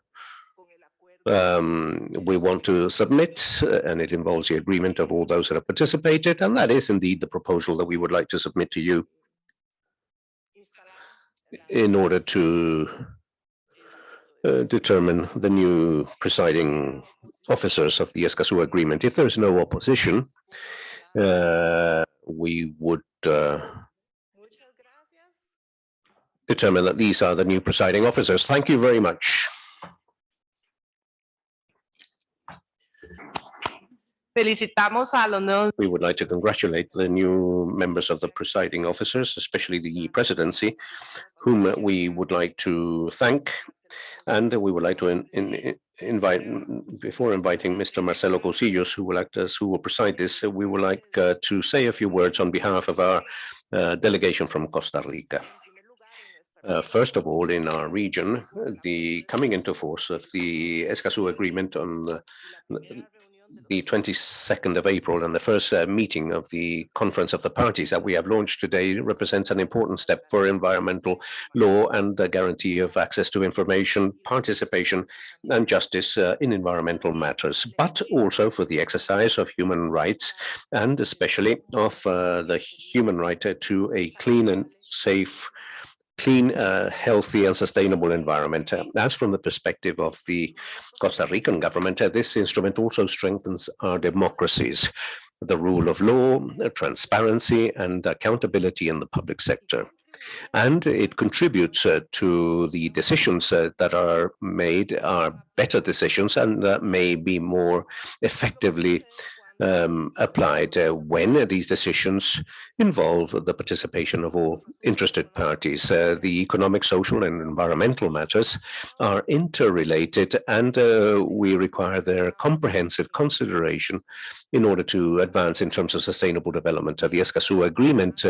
we want to submit, and it involves the agreement of all those that have participated, and that is indeed the proposal that we would like to submit to you in order to determine the new presiding officers of the Escazú Agreement. If there is no opposition, we would determine that these are the new presiding officers. Thank you very much. We would like to congratulate the new members of the presiding officers, especially the presidency, whom we would like to thank. And we would like to invite, before inviting Mr. Marcelo Cosillos, who will act as, who will preside this, we would like to say a few words on behalf of our delegation from Costa Rica. First of all, in our region, the coming into force of the Escazú Agreement on the 22nd of April, and the first meeting of the Conference of the Parties that we have launched today represents an important step for environmental law and the guarantee of access to information, participation, and justice in environmental matters, but also for the exercise of human rights, and especially of the human right to a clean and safe, healthy and sustainable environment. As from the perspective of the Costa Rican government, this instrument also strengthens our democracies, the rule of law, transparency, and accountability in the public sector. And it contributes to the decisions that are made are better decisions and may be more effectively applied when these decisions involve the participation of all interested parties. The economic, social, and environmental matters are interrelated, and we require their comprehensive consideration in order to advance in terms of sustainable development. The Escazú Agreement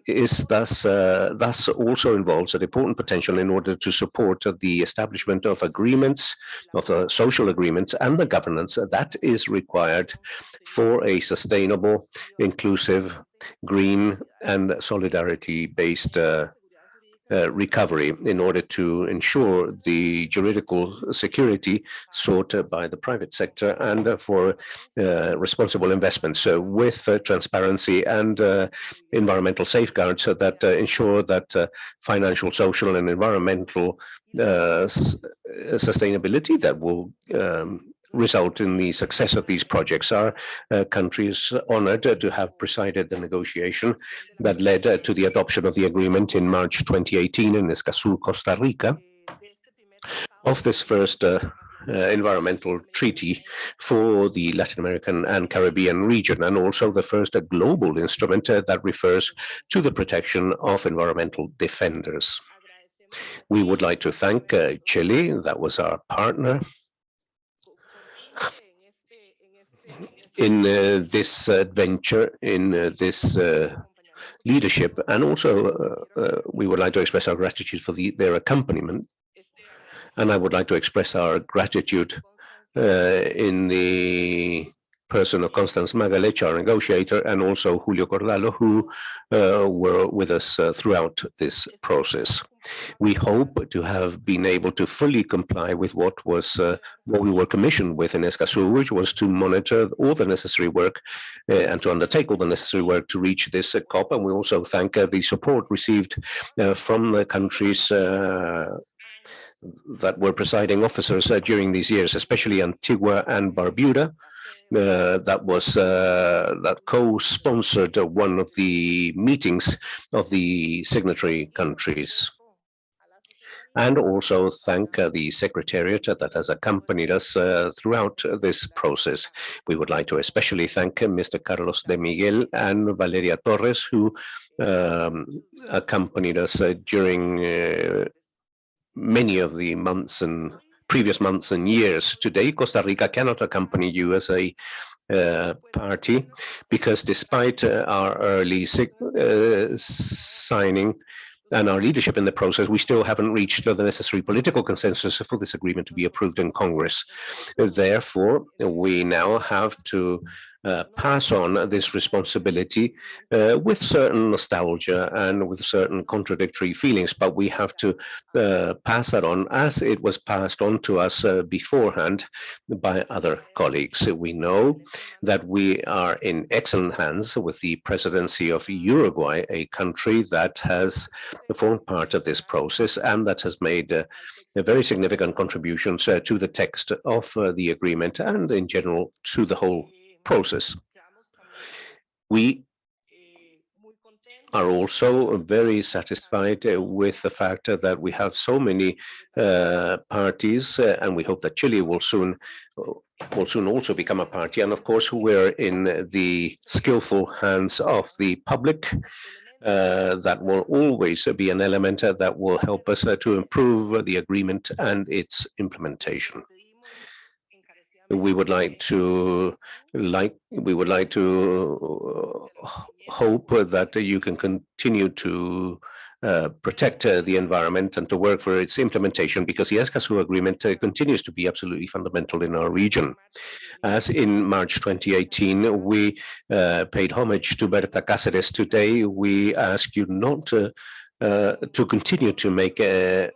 is thus also involves an important potential in order to support the establishment of agreements, of social agreements, and the governance that is required for a sustainable, inclusive, green, and solidarity-based recovery in order to ensure the juridical security sought by the private sector and for responsible investments with transparency and environmental safeguards that ensure that financial, social, and environmental sustainability that will result in the success of these projects. Our country is honored to have presided the negotiation that led to the adoption of the agreement in March 2018 in Escazú, Costa Rica. Of this first environmental treaty for the Latin American and Caribbean region, and also the first global instrument that refers to the protection of environmental defenders. We would like to thank Chile, that was our partner in this adventure, in this leadership, and also we would like to express our gratitude for their accompaniment. And I would like to express our gratitude in the person of Constance Magalech, our negotiator, and also Julio Cordalo, who were with us throughout this process. We hope to have been able to fully comply with what we were commissioned with in Escazú, which was to monitor all the necessary work and to undertake all the necessary work to reach this COP. And we also thank the support received from the countries that were presiding officers during these years, especially Antigua and Barbuda, that co-sponsored one of the meetings of the signatory countries. And also thank the Secretariat that has accompanied us throughout this process. We would like to especially thank Mr. Carlos de Miguel and Valeria Torres, who accompanied us during many of the previous months and years. Today, Costa Rica cannot accompany you as a party because despite our early signing and our leadership in the process, we still haven't reached the necessary political consensus for this agreement to be approved in Congress. Therefore, we now have to pass on this responsibility with certain nostalgia and with certain contradictory feelings, but we have to pass that on as it was passed on to us beforehand by other colleagues. We know that we are in excellent hands with the presidency of Uruguay, a country that has formed part of this process and that has made very significant contributions to the text of the agreement and in general to the whole process. We are also very satisfied with the fact that we have so many parties, and we hope that Chile will soon also become a party. And of course, we're in the skillful hands of the public. That will always be an element that will help us to improve the agreement and its implementation. We would like to hope that you can continue to protect the environment and to work for its implementation, because the Escazú Agreement continues to be absolutely fundamental in our region. As in March 2018, we paid homage to Berta Cáceres. Today, we ask you not to continue to make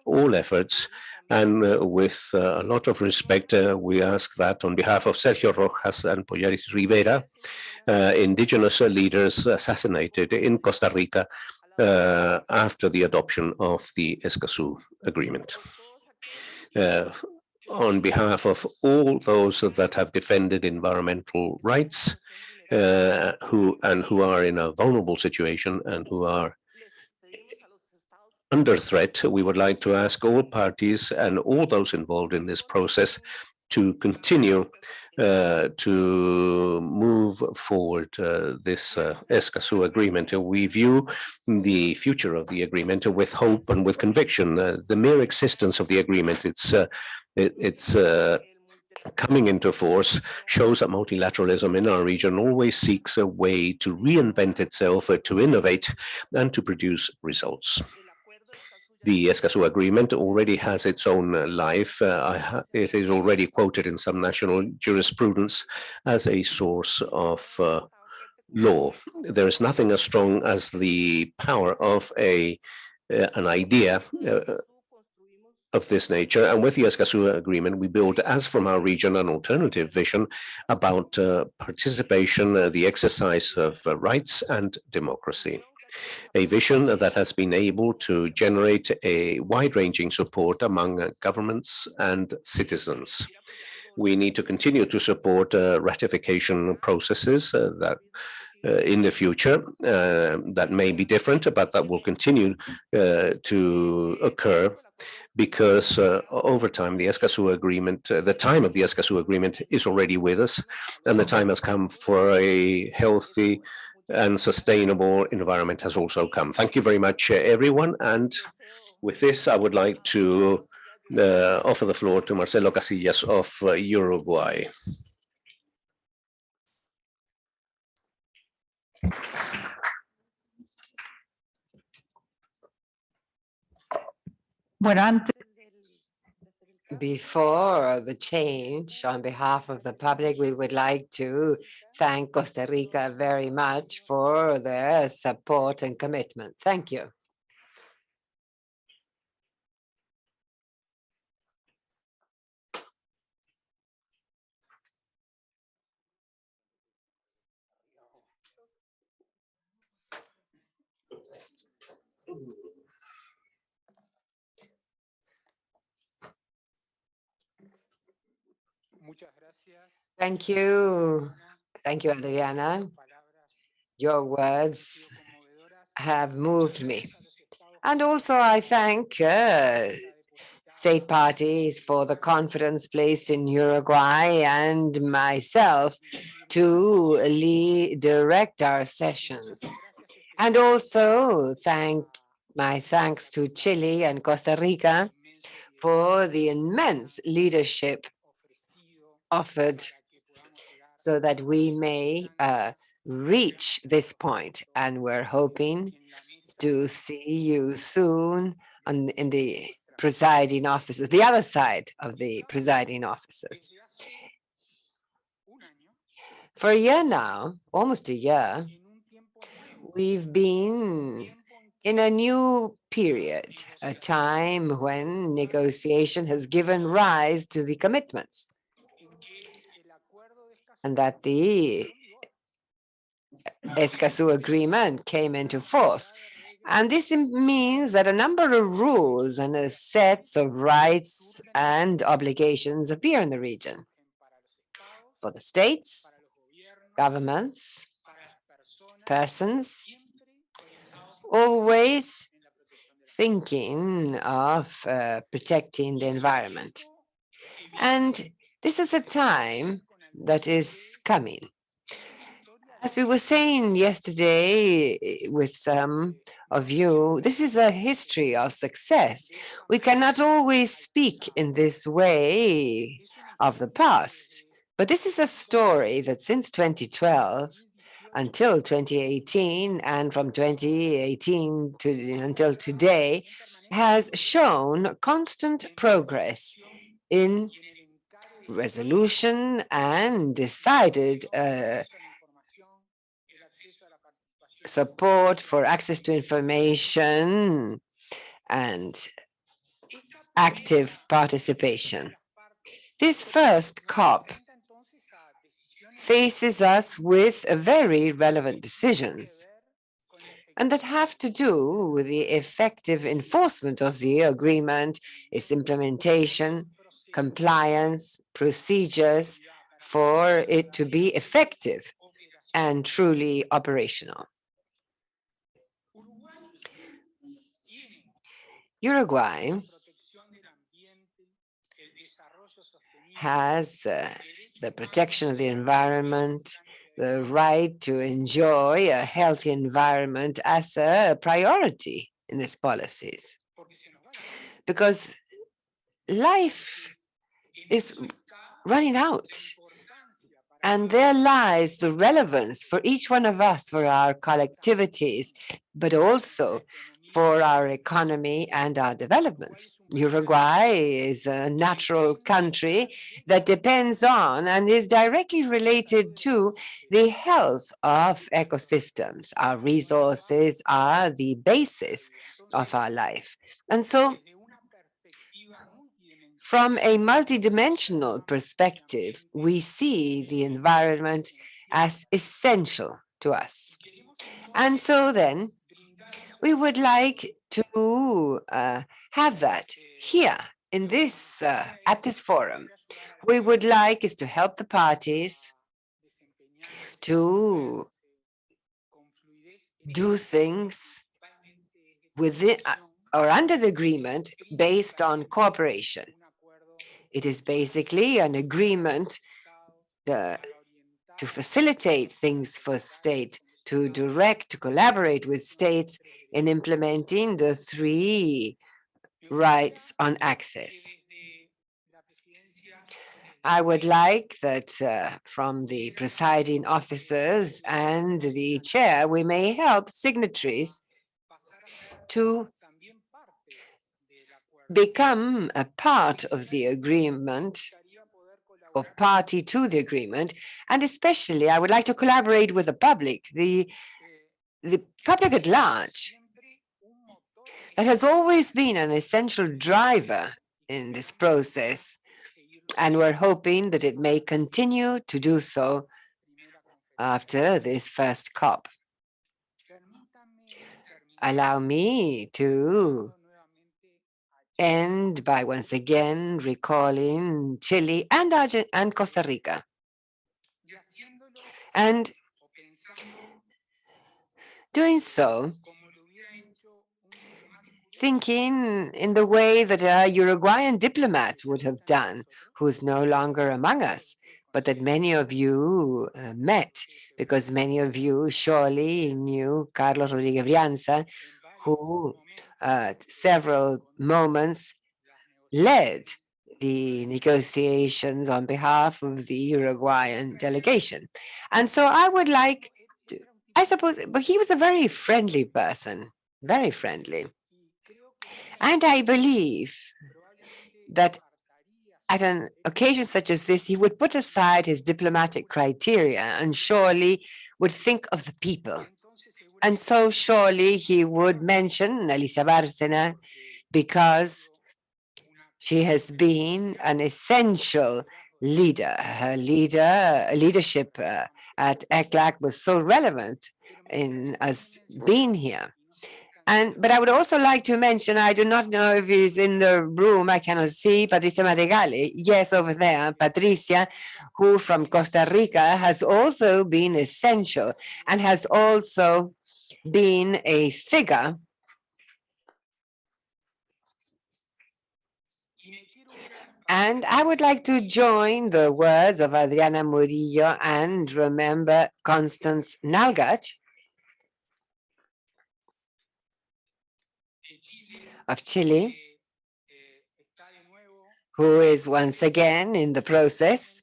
all efforts. And with a lot of respect, we ask that on behalf of Sergio Rojas and Pollaris Rivera, indigenous leaders assassinated in Costa Rica after the adoption of the Escazú Agreement. On behalf of all those that have defended environmental rights, who are in a vulnerable situation and who are under threat, we would like to ask all parties and all those involved in this process to continue to move forward this Escazú Agreement. We view the future of the agreement with hope and with conviction. The mere existence of the agreement, it's coming into force, shows that multilateralism in our region always seeks a way to reinvent itself, to innovate, and to produce results. The Escazú Agreement already has its own life. It is already quoted in some national jurisprudence as a source of law. There is nothing as strong as the power of an idea of this nature. And with the Escazú Agreement, we build, as from our region, an alternative vision about participation, the exercise of rights and democracy. A vision that has been able to generate a wide-ranging support among governments and citizens. We need to continue to support ratification processes that in the future. That may be different, but that will continue to occur because over time, the Escazú Agreement, the time of the Escazú Agreement is already with us, and the time has come for a healthy and sustainable environment has also come. Thank you very much, everyone. And with this, I would like to offer the floor to Marcelo Casillas of Uruguay. Before the change, on behalf of the public, we would like to thank Costa Rica very much for their support and commitment. Thank you. Thank you. Thank you, Adriana. Your words have moved me. And also I thank state parties for the confidence placed in Uruguay and myself to direct our sessions. And also my thanks to Chile and Costa Rica for the immense leadership offered so that we may reach this point. And we're hoping to see you soon in the presiding offices, the other side of the presiding offices. For a year now, almost a year, we've been in a new period, a time when negotiation has given rise to the commitments, and that the Escazú Agreement came into force. And this means that a number of rules and a sets of rights and obligations appear in the region for the states, governments, persons, always thinking of protecting the environment. And this is a time that is coming. As we were saying yesterday with some of you, this is a history of success. We cannot always speak in this way of the past, but this is a story that since 2012 until 2018, and from 2018 until today, has shown constant progress in resolution and decided support for access to information and active participation. This first COP faces us with very relevant decisions, and that have to do with the effective enforcement of the agreement, its implementation, compliance, procedures for it to be effective and truly operational. Uruguay has the protection of the environment, the right to enjoy a healthy environment as a priority in its policies. Because life is running out. And there lies the relevance for each one of us, for our collectivities, but also for our economy and our development. Uruguay is a natural country that depends on and is directly related to the health of ecosystems. Our resources are the basis of our life. And so, from a multidimensional perspective, we see the environment as essential to us. And so then, we would like to have that here in this, at this forum. We would like is to help the parties to do things within or under the agreement based on cooperation. It is basically an agreement to facilitate things for state, to direct, to collaborate with states in implementing the 3 rights on access. I would like that from the presiding officers and the chair, we may help signatories to become a part of the agreement or party to the agreement. And especially, I would like to collaborate with the public, the public at large. That has always been an essential driver in this process. And we're hoping that it may continue to do so after this first COP. Allow me to end by once again recalling Chile and Costa Rica. And doing so, thinking in the way that a Uruguayan diplomat would have done, who's no longer among us, but that many of you met, because many of you surely knew Carlos Rodriguez Brianza, who at several moments led the negotiations on behalf of the Uruguayan delegation. And so I would like to, I suppose, but he was a very friendly person, very friendly. And I believe that at an occasion such as this, he would put aside his diplomatic criteria and surely would think of the people. And so surely he would mention Alicia Bárcena because she has been an essential leader. Her leadership at ECLAC was so relevant in us being here. But I would also like to mention, I do not know if he's in the room, I cannot see, Patricia Madrigali. Yes, over there, Patricia, who from Costa Rica has also been essential and has also been a figure And I would like to join the words of Adriana Murillo and remember Constance Nalgat of Chile, who is once again in the process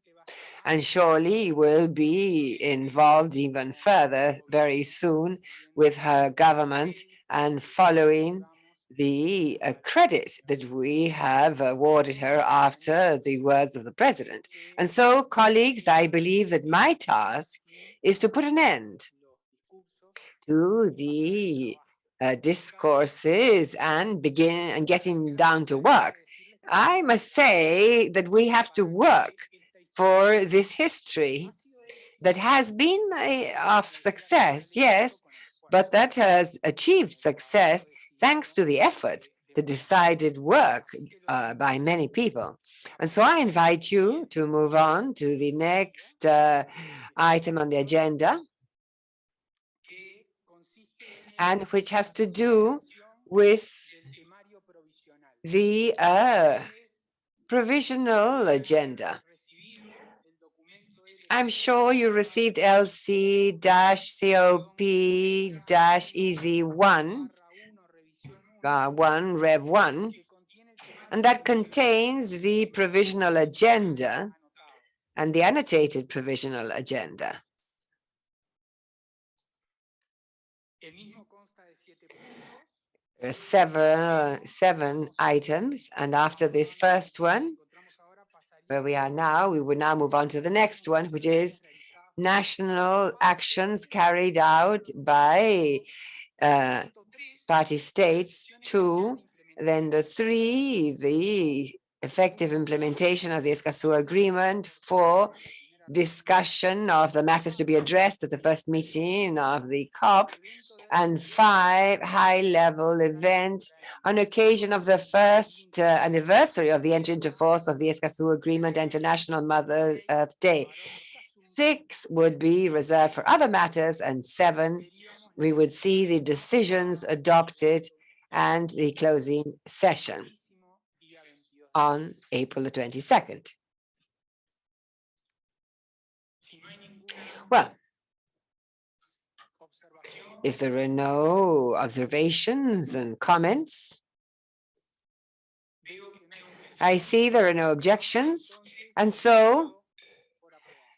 and surely will be involved even further very soon with her government and following the credit that we have awarded her after the words of the president. And so, colleagues, I believe that my task is to put an end to the discourses and begin and getting down to work. I must say that we have to work for this history that has been of success, yes, but that has achieved success thanks to the effort, the decided work by many people. And so I invite you to move on to the next item on the agenda, and which has to do with the provisional agenda. I'm sure you received LC-COP-EZ1, Rev 1, and that contains the provisional agenda and the annotated provisional agenda. There are seven items, and after this first one, where we are now, we will now move on to the next one, which is national actions carried out by party states. 2, then the 3, the effective implementation of the Escazú Agreement. 4, discussion of the matters to be addressed at the first meeting of the COP. And 5, high-level event on occasion of the first anniversary of the entry into force of the Escazú Agreement, International Mother Earth Day. 6 would be reserved for other matters, and 7 we would see the decisions adopted and the closing session on April the 22nd. Well, if there are no observations and comments, I see there are no objections, and so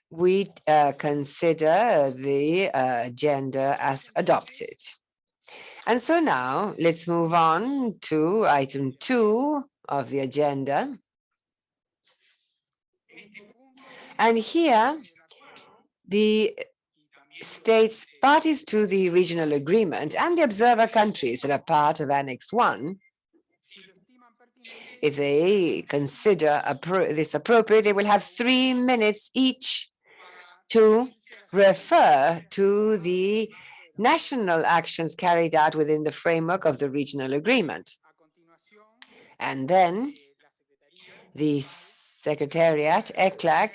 we consider the agenda as adopted. And so now let's move on to item 2 of the agenda. And here, the states parties to the regional agreement and the observer countries that are part of Annex 1, if they consider this appropriate, they will have 3 minutes each to refer to the national actions carried out within the framework of the regional agreement. And then the Secretariat, ECLAC,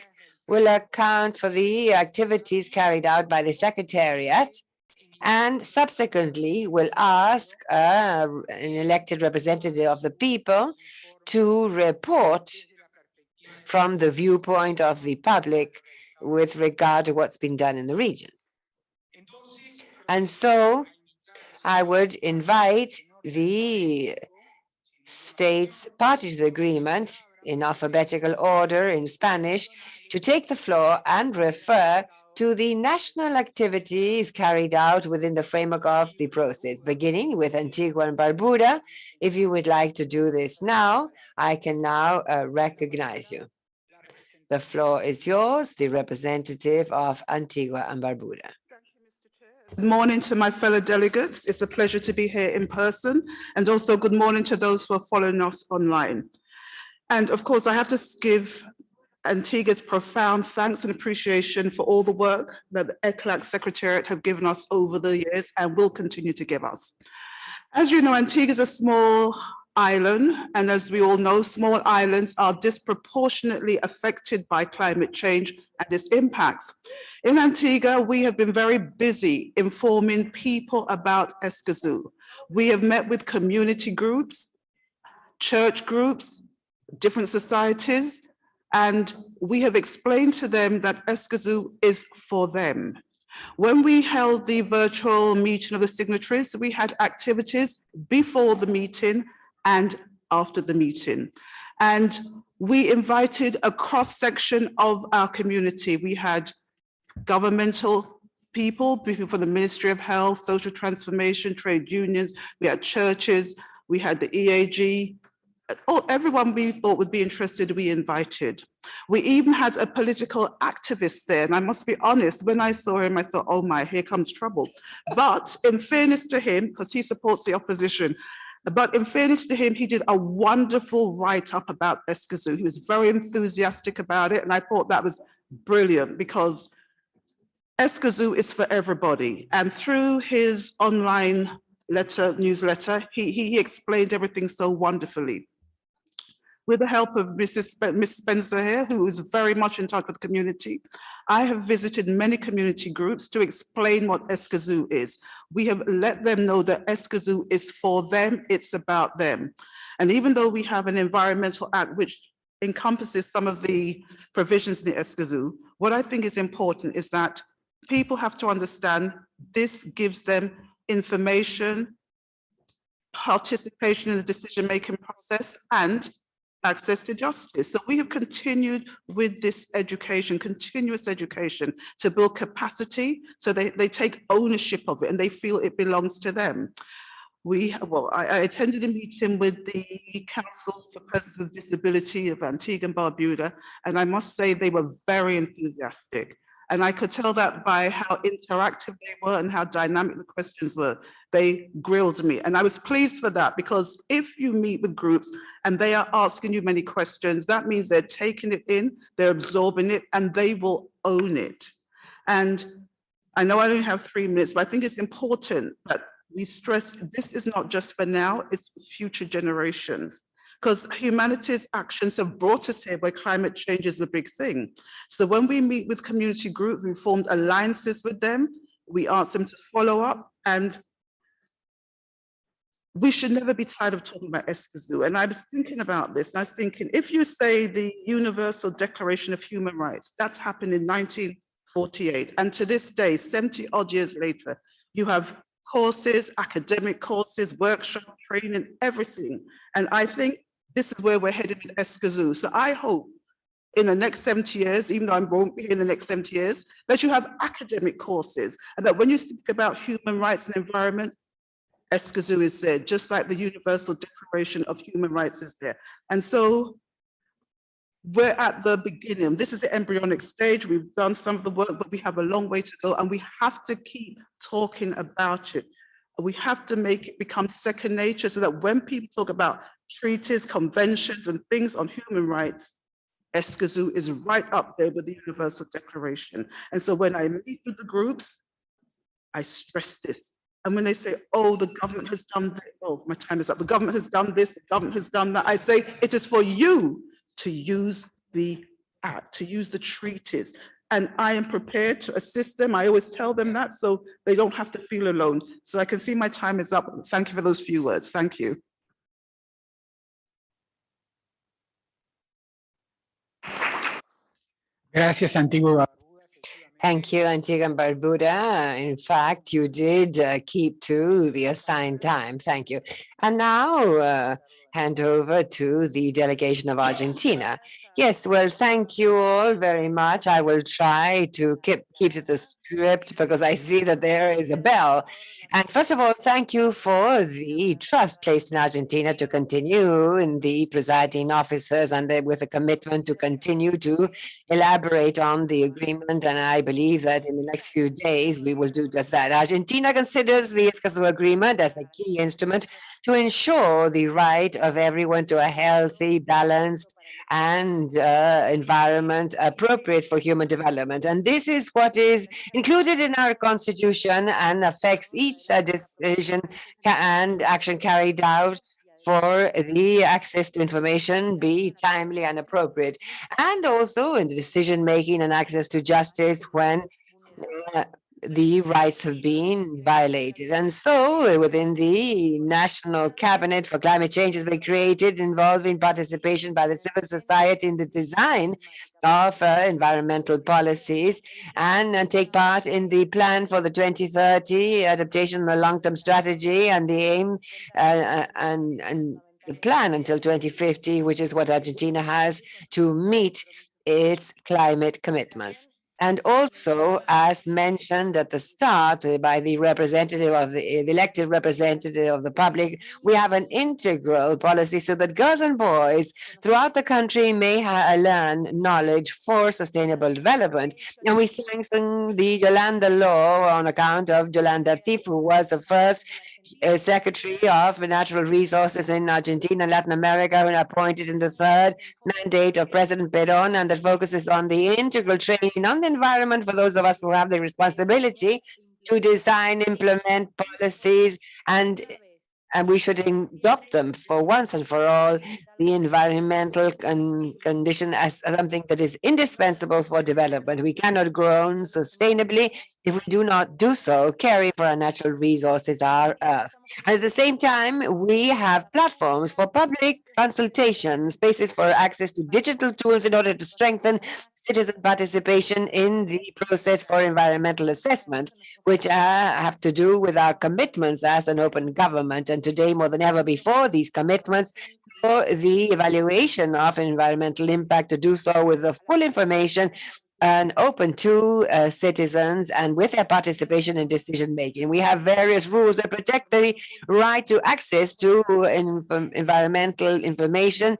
will account for the activities carried out by the Secretariat and subsequently will ask an elected representative of the people to report from the viewpoint of the public with regard to what's been done in the region. And so I would invite the states party to the agreement in alphabetical order in Spanish to take the floor and refer to the national activities carried out within the framework of the process, beginning with Antigua and Barbuda. If you would like to do this now, I can now recognize you. The floor is yours, the representative of Antigua and Barbuda. Good morning to my fellow delegates. It's a pleasure to be here in person, and also good morning to those who are following us online. And of course, I have to give Antigua's profound thanks and appreciation for all the work that the ECLAC Secretariat have given us over the years and will continue to give us. As you know, Antigua is a small island, and as we all know, small islands are disproportionately affected by climate change and its impacts. In Antigua, we have been very busy informing people about Escazú. We have met with community groups, church groups, different societies, and we have explained to them that Escazú is for them. When we held the virtual meeting of the signatories, we had activities before the meeting and after the meeting. And we invited a cross-section of our community. We had governmental people from the Ministry of Health, Social Transformation, trade unions, we had churches, we had the EAG, everyone we thought would be interested, we invited. We even had a political activist there, and I must be honest, when I saw him, I thought, oh my, here comes trouble. But in fairness to him, because he supports the opposition, but in fairness to him, he did a wonderful write-up about Escazú. He was very enthusiastic about it, and I thought that was brilliant because Escazú is for everybody. And through his online newsletter, he explained everything so wonderfully. With the help of Miss Spencer here, who is very much in touch with the community, I have visited many community groups to explain what Escazú is. We have let them know that Escazú is for them, it's about them. And even though we have an environmental act which encompasses some of the provisions in the Escazú, what I think is important is that people have to understand this gives them information, participation in the decision-making process, and access to justice. So we have continued with this education, continuous education, to build capacity so they take ownership of it and they feel it belongs to them. I attended a meeting with the Council for Persons with Disability of Antigua and Barbuda, and I must say they were very enthusiastic. And I could tell that by how interactive they were and how dynamic the questions were. They grilled me. And I was pleased for that, because if you meet with groups and they are asking you many questions, that means they're taking it in, they're absorbing it, and they will own it. And I know I only have 3 minutes, but I think it's important that we stress this is not just for now, it's for future generations. Because humanity's actions have brought us here where climate change is a big thing. So when we meet with community groups, we formed alliances with them, We ask them to follow up, and we should never be tired of talking about Escazú. And I was thinking about this, and I was thinking, if you say the Universal Declaration of Human Rights, that's happened in 1948. And to this day, 70 odd years later, you have courses, academic courses, workshop, training, everything. And I think this is where we're headed with Escazú. So I hope in the next 70 years, even though I won't be here in the next 70 years, that you have academic courses, and that when you think about human rights and environment, Escazú is there, just like the Universal Declaration of Human Rights is there. And so we're at the beginning. This is the embryonic stage. We've done some of the work, but we have a long way to go, and we have to keep talking about it. We have to make it become second nature, so that when people talk about treaties, conventions, and things on human rights, Escazú is right up there with the Universal Declaration. And so when I meet with the groups, I stress this. And when they say, oh, the government has done this, oh, my time is up, the government has done this, the government has done that, I say, it is for you to use the act, to use the treaties. And I am prepared to assist them. I always tell them that, so they don't have to feel alone. So I can see my time is up. Thank you for those few words. Thank you. Gracias, Antigua. Thank you, Antigua and Barbuda. In fact, you did keep to the assigned time. Thank you. And now hand over to the delegation of Argentina. Yes, well, thank you all very much. I will try to keep to the script because I see that there is a bell. And first of all, thank you for the trust placed in Argentina to continue in the presiding officers and with a commitment to continue to elaborate on the agreement. And I believe that in the next few days, we will do just that. Argentina considers the Escazú Agreement as a key instrument to ensure the right of everyone to a healthy, balanced, and environment appropriate for human development. And this is what is included in our constitution and affects each decision and action carried out for the access to information be timely and appropriate. And also in the decision-making and access to justice when the rights have been violated. And so within the National Cabinet for Climate Change has been created involving participation by the civil society in the design of environmental policies and take part in the plan for the 2030 adaptation of the long-term strategy and the aim and the plan until 2050, which is what Argentina has to meet its climate commitments. And also, as mentioned at the start by the representative of the elected representative of the public, we have an integral policy so that girls and boys throughout the country may learn knowledge for sustainable development. And we sanctioned the Yolanda law on account of Yolanda Tiff, who was the first Secretary of Natural Resources in Argentina and Latin America, and appointed in the third mandate of President Perón, and that focuses on the integral training on the environment for those of us who have the responsibility to design, implement policies, and we should adopt them for once and for all, the environmental condition as something that is indispensable for development. We cannot grow sustainably if we do not do so, caring for our natural resources, our earth. And at the same time, we have platforms for public consultation, spaces for access to digital tools in order to strengthen citizen participation in the process for environmental assessment, which have to do with our commitments as an open government. And today, more than ever before, these commitments for the evaluation of environmental impact, to do so with the full information and open to citizens and with their participation in decision making. We have various rules that protect the right to access to environmental information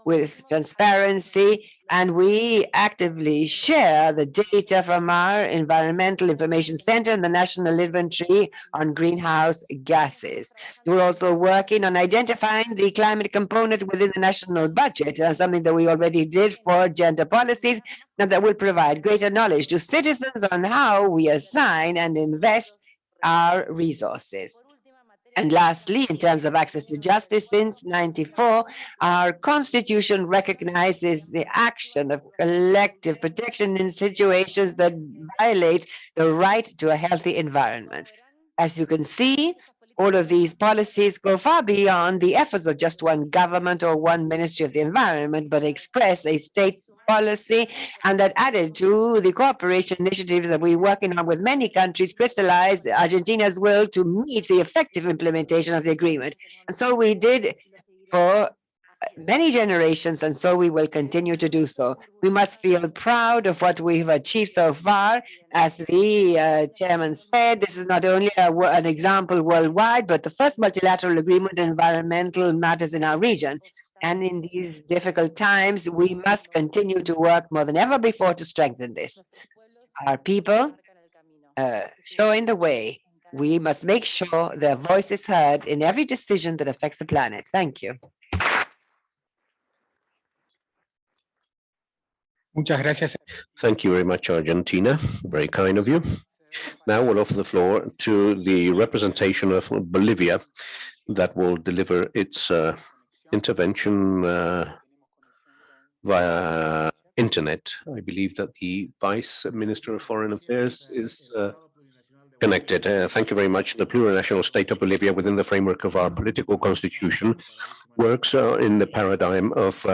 with transparency, and we actively share the data from our Environmental Information Center and the National Inventory on Greenhouse Gases. We're also working on identifying the climate component within the national budget, something that we already did for gender policies, and that will provide greater knowledge to citizens on how we assign and invest our resources. And lastly, in terms of access to justice, since 94, our constitution recognizes the action of collective protection in situations that violate the right to a healthy environment. As you can see, all of these policies go far beyond the efforts of just one government or one ministry of the environment, but express a state policy, and that added to the cooperation initiatives that we're working on with many countries, crystallize Argentina's will to meet the effective implementation of the agreement. And so we did for many generations, and so we will continue to do so. We must feel proud of what we've achieved so far. As the chairman said, this is not only an example worldwide, but the first multilateral agreement on environmental matters in our region. And in these difficult times, we must continue to work more than ever before to strengthen this. Our people showing the way. We must make sure their voice is heard in every decision that affects the planet. Thank you. Muchas gracias. Thank you very much, Argentina. Very kind of you. Now we'll offer the floor to the representation of Bolivia that will deliver its intervention via internet. I believe that the Vice Minister of Foreign Affairs is connected. Thank you very much. The plurinational state of Bolivia, within the framework of our political constitution, works in the paradigm of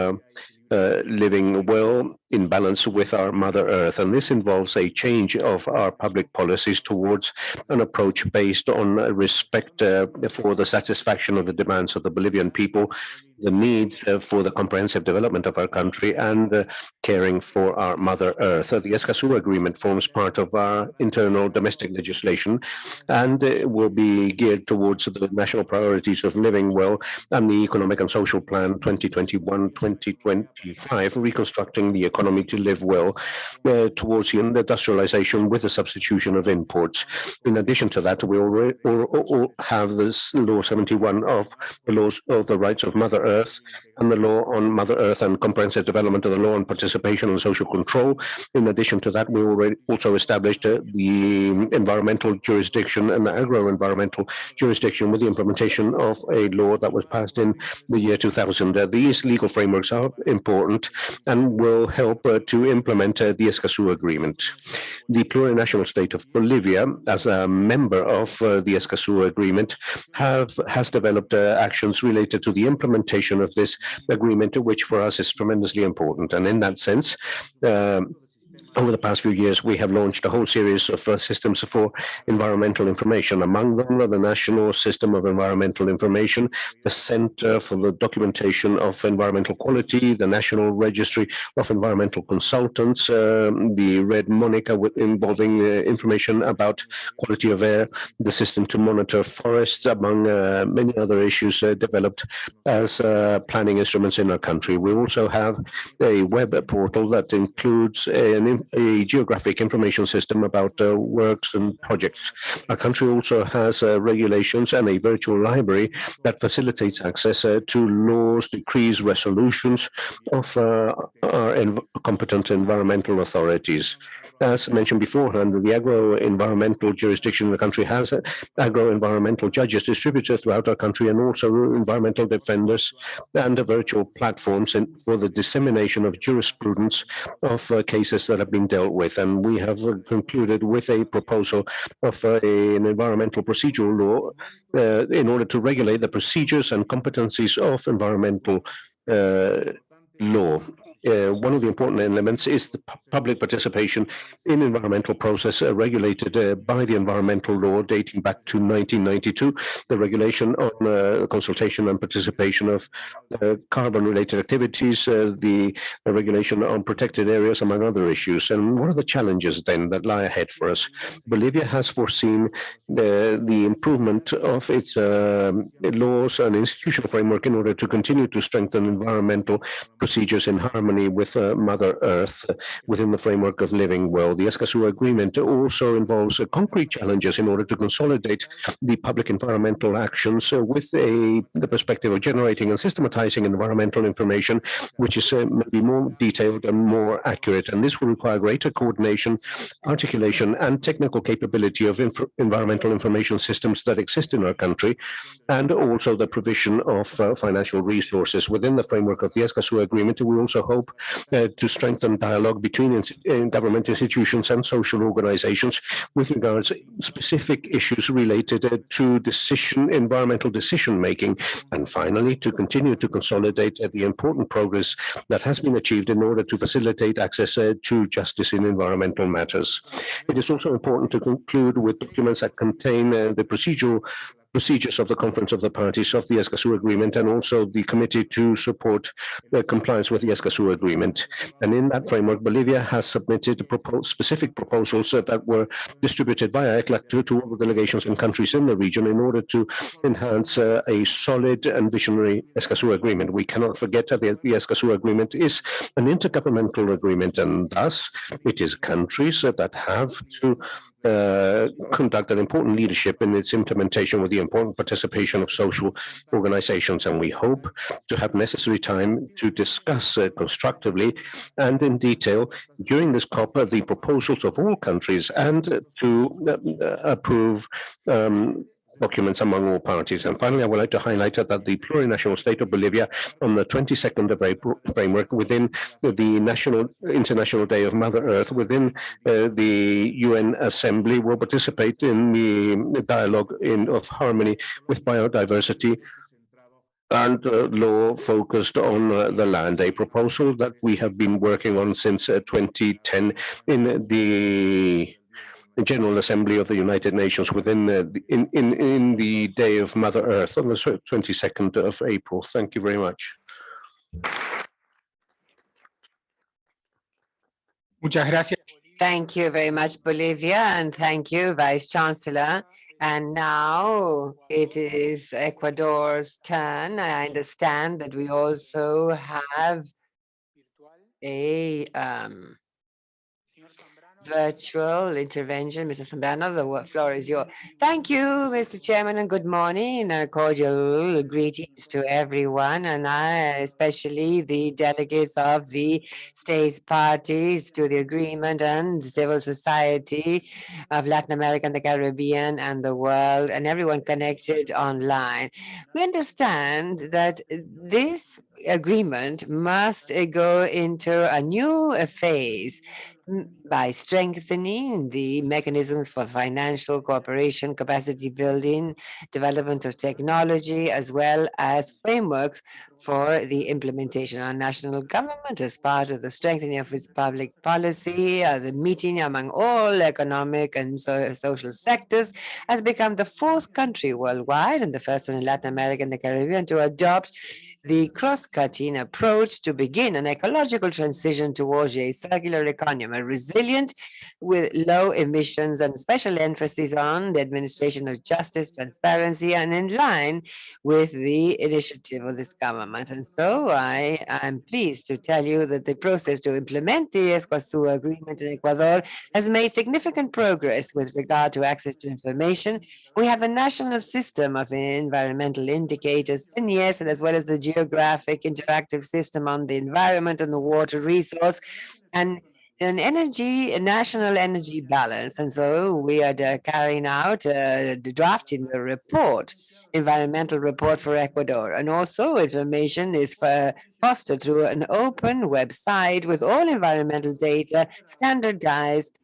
living well in balance with our Mother Earth. And this involves a change of our public policies towards an approach based on respect for the satisfaction of the demands of the Bolivian people, the need for the comprehensive development of our country, and caring for our Mother Earth. The Escazú Agreement forms part of our internal domestic legislation and will be geared towards the national priorities of living well and the Economic and Social Plan 2021-2025, reconstructing the economy to live well towards the industrialization with the substitution of imports. In addition to that, we already have this Law 71 of the laws of the rights of Mother Earth and the law on Mother Earth and comprehensive development of the law on participation and social control. In addition to that, we already also established the environmental jurisdiction and the agro-environmental jurisdiction with the implementation of a law that was passed in the year 2000. These legal frameworks are important and will help to implement the Escazú Agreement. The plurinational state of Bolivia, as a member of the Escazú Agreement, has developed actions related to the implementation of this agreement, which for us is tremendously important. And in that sense, over the past few years, we have launched a whole series of systems for environmental information. Among them, the National System of Environmental Information, the Center for the Documentation of Environmental Quality, the National Registry of Environmental Consultants, the Red Monica involving information about quality of air, the system to monitor forests, among many other issues developed as planning instruments in our country. We also have a web portal that includes a geographic information system about works and projects. Our country also has regulations and a virtual library that facilitates access to laws, decrees, resolutions of our competent environmental authorities. As mentioned beforehand, the agro-environmental jurisdiction of the country has agro-environmental judges distributed throughout our country, and also environmental defenders and virtual platforms for the dissemination of jurisprudence of cases that have been dealt with. And we have concluded with a proposal of an environmental procedural law in order to regulate the procedures and competencies of environmental law. One of the important elements is the public participation in environmental process regulated by the environmental law dating back to 1992, the regulation on consultation and participation of carbon-related activities, the regulation on protected areas, among other issues. And what are the challenges then that lie ahead for us? Bolivia has foreseen the improvement of its laws and institutional framework in order to continue to strengthen environmental procedures procedures in harmony with Mother Earth within the framework of living well. The Escazú Agreement also involves concrete challenges in order to consolidate the public environmental actions with the perspective of generating and systematizing environmental information, which is maybe more detailed and more accurate. And this will require greater coordination, articulation, and technical capability of environmental information systems that exist in our country, and also the provision of financial resources. Within the framework of the Escazú Agreement, we also hope to strengthen dialogue between government institutions and social organizations with regards to specific issues related to environmental decision-making, and finally, to continue to consolidate the important progress that has been achieved in order to facilitate access to justice in environmental matters. It is also important to conclude with documents that contain the procedures of the Conference of the Parties of the Escazú Agreement, and also the Committee to support compliance with the Escazú Agreement. And in that framework, Bolivia has submitted specific proposals that were distributed via ECLAC to all the delegations and countries in the region in order to enhance a solid and visionary Escazú Agreement. We cannot forget that the Escazú Agreement is an intergovernmental agreement, and thus it is countries that have to conduct an important leadership in its implementation with the important participation of social organizations. And we hope to have necessary time to discuss constructively and in detail during this COP the proposals of all countries and to approve documents among all parties. And finally, I would like to highlight that the plurinational state of Bolivia on the 22nd of April framework within the International Day of Mother Earth within the UN Assembly will participate in the dialogue of harmony with biodiversity and law focused on the land, a proposal that we have been working on since 2010 in the General Assembly of the United Nations within in the Day of Mother Earth on the 22nd of April. Thank you very much. Muchas gracias. Thank you very much, Bolivia, and thank you, Vice Chancellor. And now it is Ecuador's turn. I understand that we also have a virtual intervention. Mr. Zambrano, the floor is yours. Thank you, Mr. Chairman, and good morning. Cordial greetings to everyone, and especially the delegates of the states parties to the agreement and civil society of Latin America and the Caribbean and the world, and everyone connected online. We understand that this agreement must go into a new phase by strengthening the mechanisms for financial cooperation, capacity building, development of technology, as well as frameworks for the implementation. Our national government, as part of the strengthening of its public policy, the meeting among all economic and social sectors, has become the fourth country worldwide and the first one in Latin America and the Caribbean to adopt the cross-cutting approach to begin an ecological transition towards a circular economy, resilient with low emissions and special emphasis on the administration of justice, transparency, and in line with the initiative of this government. And so I am pleased to tell you that the process to implement the Escazú Agreement in Ecuador has made significant progress with regard to access to information. We have a national system of environmental indicators, CNES, and as well as the geographic interactive system on the environment and the water resource, and an national energy balance. And so we are carrying out, drafting the report, environmental report for Ecuador. And also information is fostered through an open website with all environmental data standardized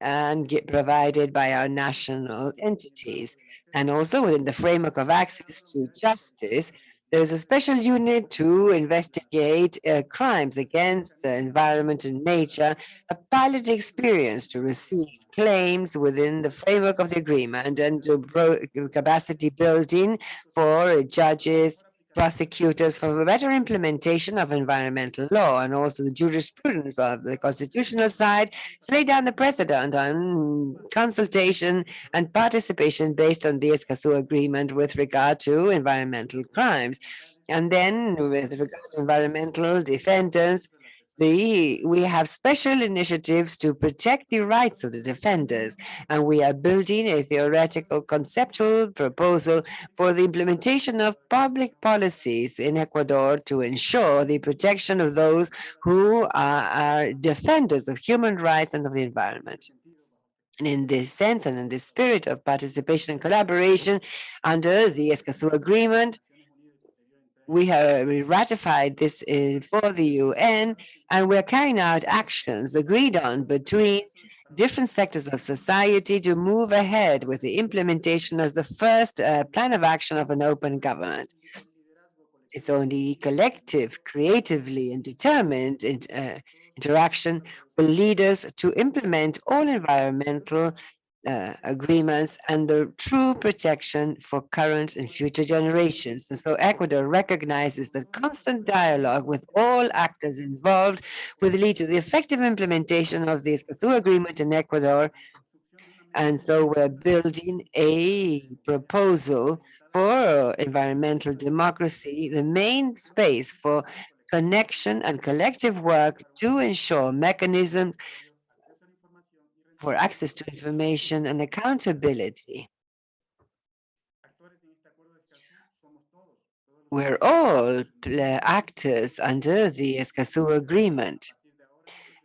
and provided by our national entities. And also within the framework of access to justice, there's a special unit to investigate crimes against the environment and nature, a pilot experience to receive claims within the framework of the agreement, and to capacity building for judges, prosecutors for better implementation of environmental law, and also the jurisprudence of the constitutional side to lay down the precedent on consultation and participation based on the Escazú Agreement with regard to environmental crimes. And then with regard to environmental defenders, we have special initiatives to protect the rights of the defenders, and we are building a theoretical conceptual proposal for the implementation of public policies in Ecuador to ensure the protection of those who are defenders of human rights and of the environment. And in this sense and in the spirit of participation and collaboration under the Escazú Agreement, we have ratified this for the UN, and we're carrying out actions agreed on between different sectors of society to move ahead with the implementation of the first plan of action of an open government. It's only collective, creatively, and determined interaction will lead us to implement all environmental agreements and the true protection for current and future generations. And so Ecuador recognizes that constant dialogue with all actors involved will lead to the effective implementation of the Escazú Agreement in Ecuador. And so we're building a proposal for environmental democracy, the main space for connection and collective work to ensure mechanisms for access to information and accountability. We're all actors under the Escazú Agreement.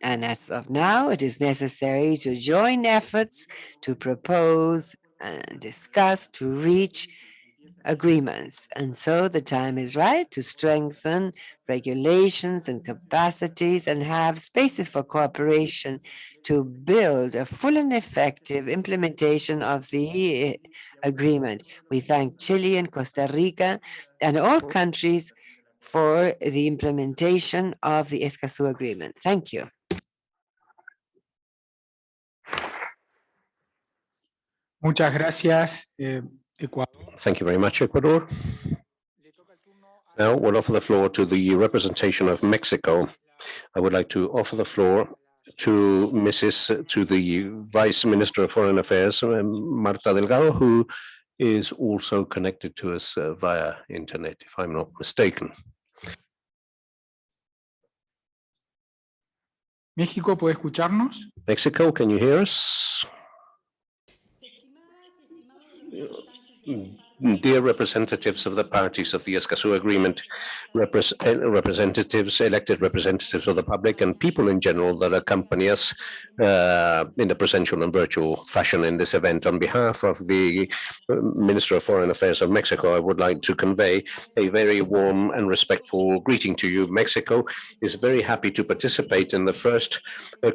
And as of now, it is necessary to join efforts to propose and discuss to reach agreements. And so the time is right to strengthen regulations and capacities and have spaces for cooperation to build a full and effective implementation of the agreement. We thank Chile and Costa Rica and all countries for the implementation of the Escazú Agreement. Thank you. Muchas gracias, Ecuador. Thank you very much, Ecuador. Now we'll offer the floor to the representation of Mexico. I would like to offer the floor to the Vice Minister of Foreign Affairs, Marta Delgado, who is also connected to us via internet, if I'm not mistaken. México, ¿puede escucharnos? Mexico, can you hear us? Dear representatives of the parties of the Escazú Agreement, representatives, elected representatives of the public, and people in general that accompany us in the presential and virtual fashion in this event. On behalf of the Minister of Foreign Affairs of Mexico, I would like to convey a very warm and respectful greeting to you. Mexico is very happy to participate in the first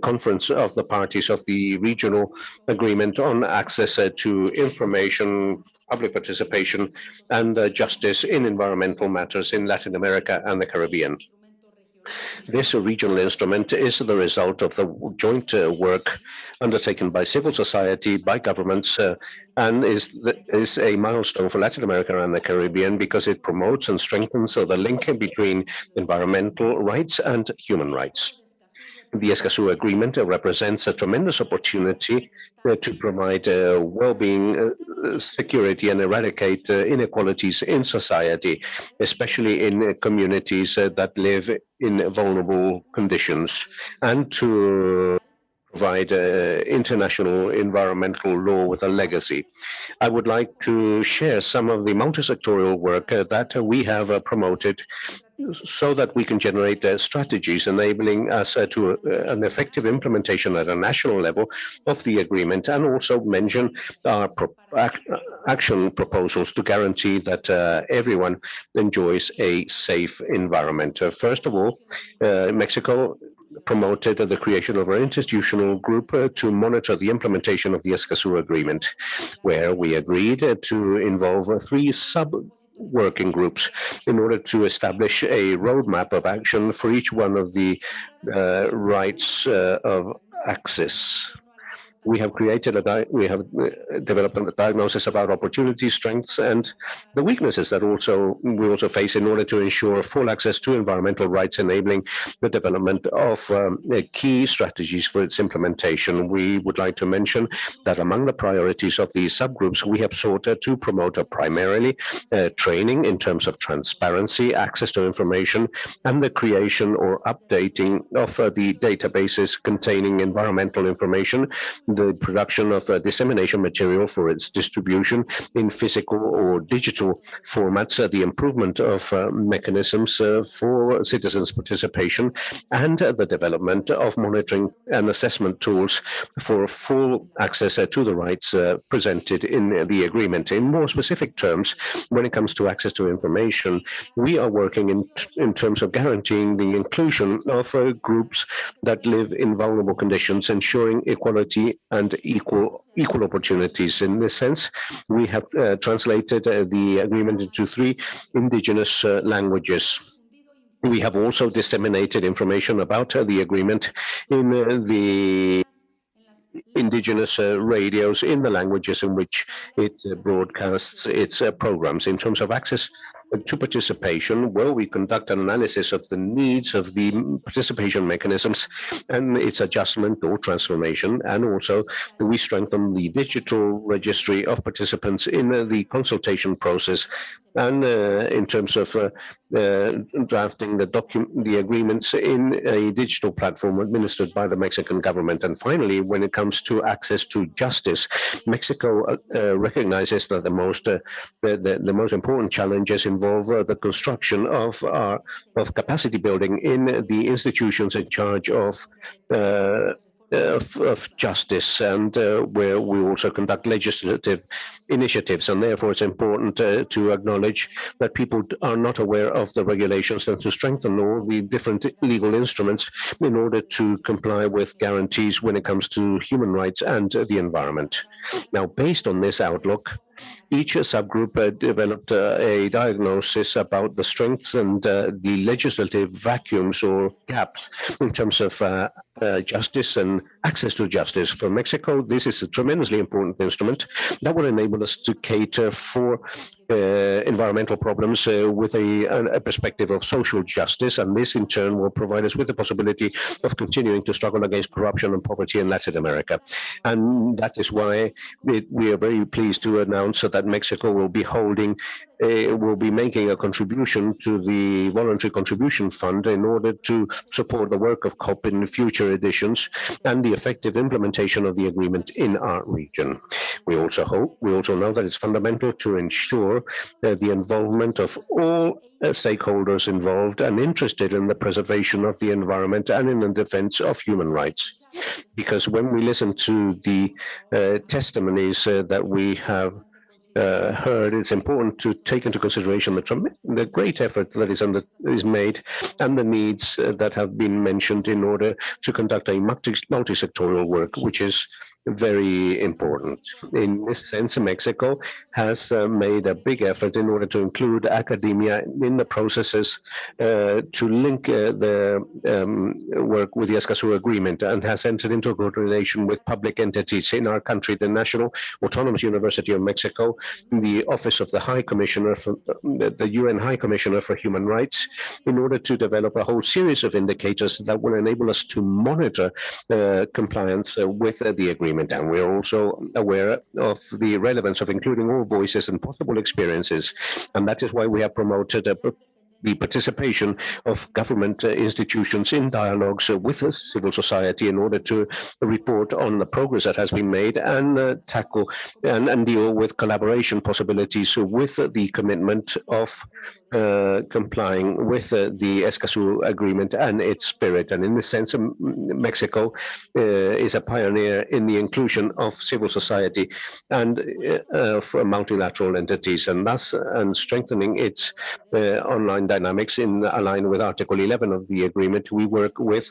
conference of the parties of the regional agreement on access to information, public participation, and justice in environmental matters in Latin America and the Caribbean. This regional instrument is the result of the joint work undertaken by civil society, by governments, and is a milestone for Latin America and the Caribbean because it promotes and strengthens the link between environmental rights and human rights. The Escazú Agreement represents a tremendous opportunity to provide well-being, security, and eradicate inequalities in society, especially in communities that live in vulnerable conditions, and to provide international environmental law with a legacy. I would like to share some of the multi-sectorial work that we have promoted so that we can generate strategies enabling us to an effective implementation at a national level of the agreement, and also mention our action proposals to guarantee that everyone enjoys a safe environment. First of all, Mexico promoted the creation of an institutional group to monitor the implementation of the Escazú Agreement, where we agreed to involve 3 working groups in order to establish a roadmap of action for each one of the rights of access. We have developed a diagnosis about opportunities, strengths, and the weaknesses that we also face in order to ensure full access to environmental rights, enabling the development of key strategies for its implementation. We would like to mention that among the priorities of these subgroups, we have sought to promote primarily training in terms of transparency, access to information, and the creation or updating of the databases containing environmental information, the production of dissemination material for its distribution in physical or digital formats, the improvement of mechanisms for citizens' participation, and the development of monitoring and assessment tools for full access to the rights presented in the agreement. In more specific terms, when it comes to access to information, we are working in terms of guaranteeing the inclusion of groups that live in vulnerable conditions, ensuring equality and equal opportunities. In this sense, we have translated the agreement into 3 indigenous languages. We have also disseminated information about the agreement in the indigenous radios in the languages in which it broadcasts its programs. In terms of access to participation, well, we conduct an analysis of the needs of the participation mechanisms and its adjustment or transformation, and also we strengthen the digital registry of participants in the consultation process, and in terms of drafting the agreements in a digital platform administered by the Mexican government. And finally, when it comes to access to justice, Mexico recognizes that the most important challenges involve the construction of capacity building in the institutions in charge of justice, and where we also conduct legislative initiatives, and therefore it's important to acknowledge that people are not aware of the regulations and to strengthen all the different legal instruments in order to comply with guarantees when it comes to human rights and the environment. Now, based on this outlook, each subgroup developed a diagnosis about the strengths and the legislative vacuums or gaps in terms of justice and access to justice. For Mexico, this is a tremendously important instrument that will enable us to cater for environmental problems with a perspective of social justice, and this in turn will provide us with the possibility of continuing to struggle against corruption and poverty in Latin America. And that is why we are very pleased to announce that Mexico will be making a contribution to the voluntary contribution fund in order to support the work of COP in future editions and the effective implementation of the agreement in our region. We also know that it's fundamental to ensure the involvement of all stakeholders involved and interested in the preservation of the environment and in the defense of human rights. Because when we listen to the testimonies that we have heard, it's important to take into consideration the great effort that is made and the needs that have been mentioned in order to conduct a multi-sectoral work, which is very important. In this sense, Mexico has made a big effort in order to include academia in the processes to link the work with the Escazú Agreement, and has entered into a coordination with public entities in our country, the National Autonomous University of Mexico, the Office of the High Commissioner, the UN High Commissioner for Human Rights, in order to develop a whole series of indicators that will enable us to monitor compliance with the agreement. And we're also aware of the relevance of including all voices and possible experiences. And that is why we have promoted the participation of government institutions in dialogues with civil society in order to report on the progress that has been made and tackle and deal with collaboration possibilities with the commitment of complying with the Escazú Agreement and its spirit. And in this sense, Mexico is a pioneer in the inclusion of civil society and for multilateral entities, and thus strengthening its online dynamics in align with Article 11 of the agreement. We work with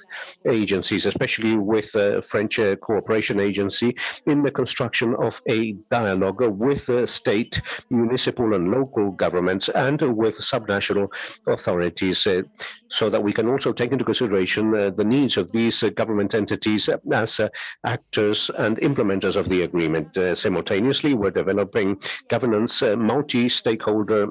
agencies, especially with French Cooperation Agency, in the construction of a dialogue with state, municipal and local governments and with subnational authorities so that we can also take into consideration the needs of these government entities as actors and implementers of the agreement. Simultaneously, we're developing governance, multi-stakeholder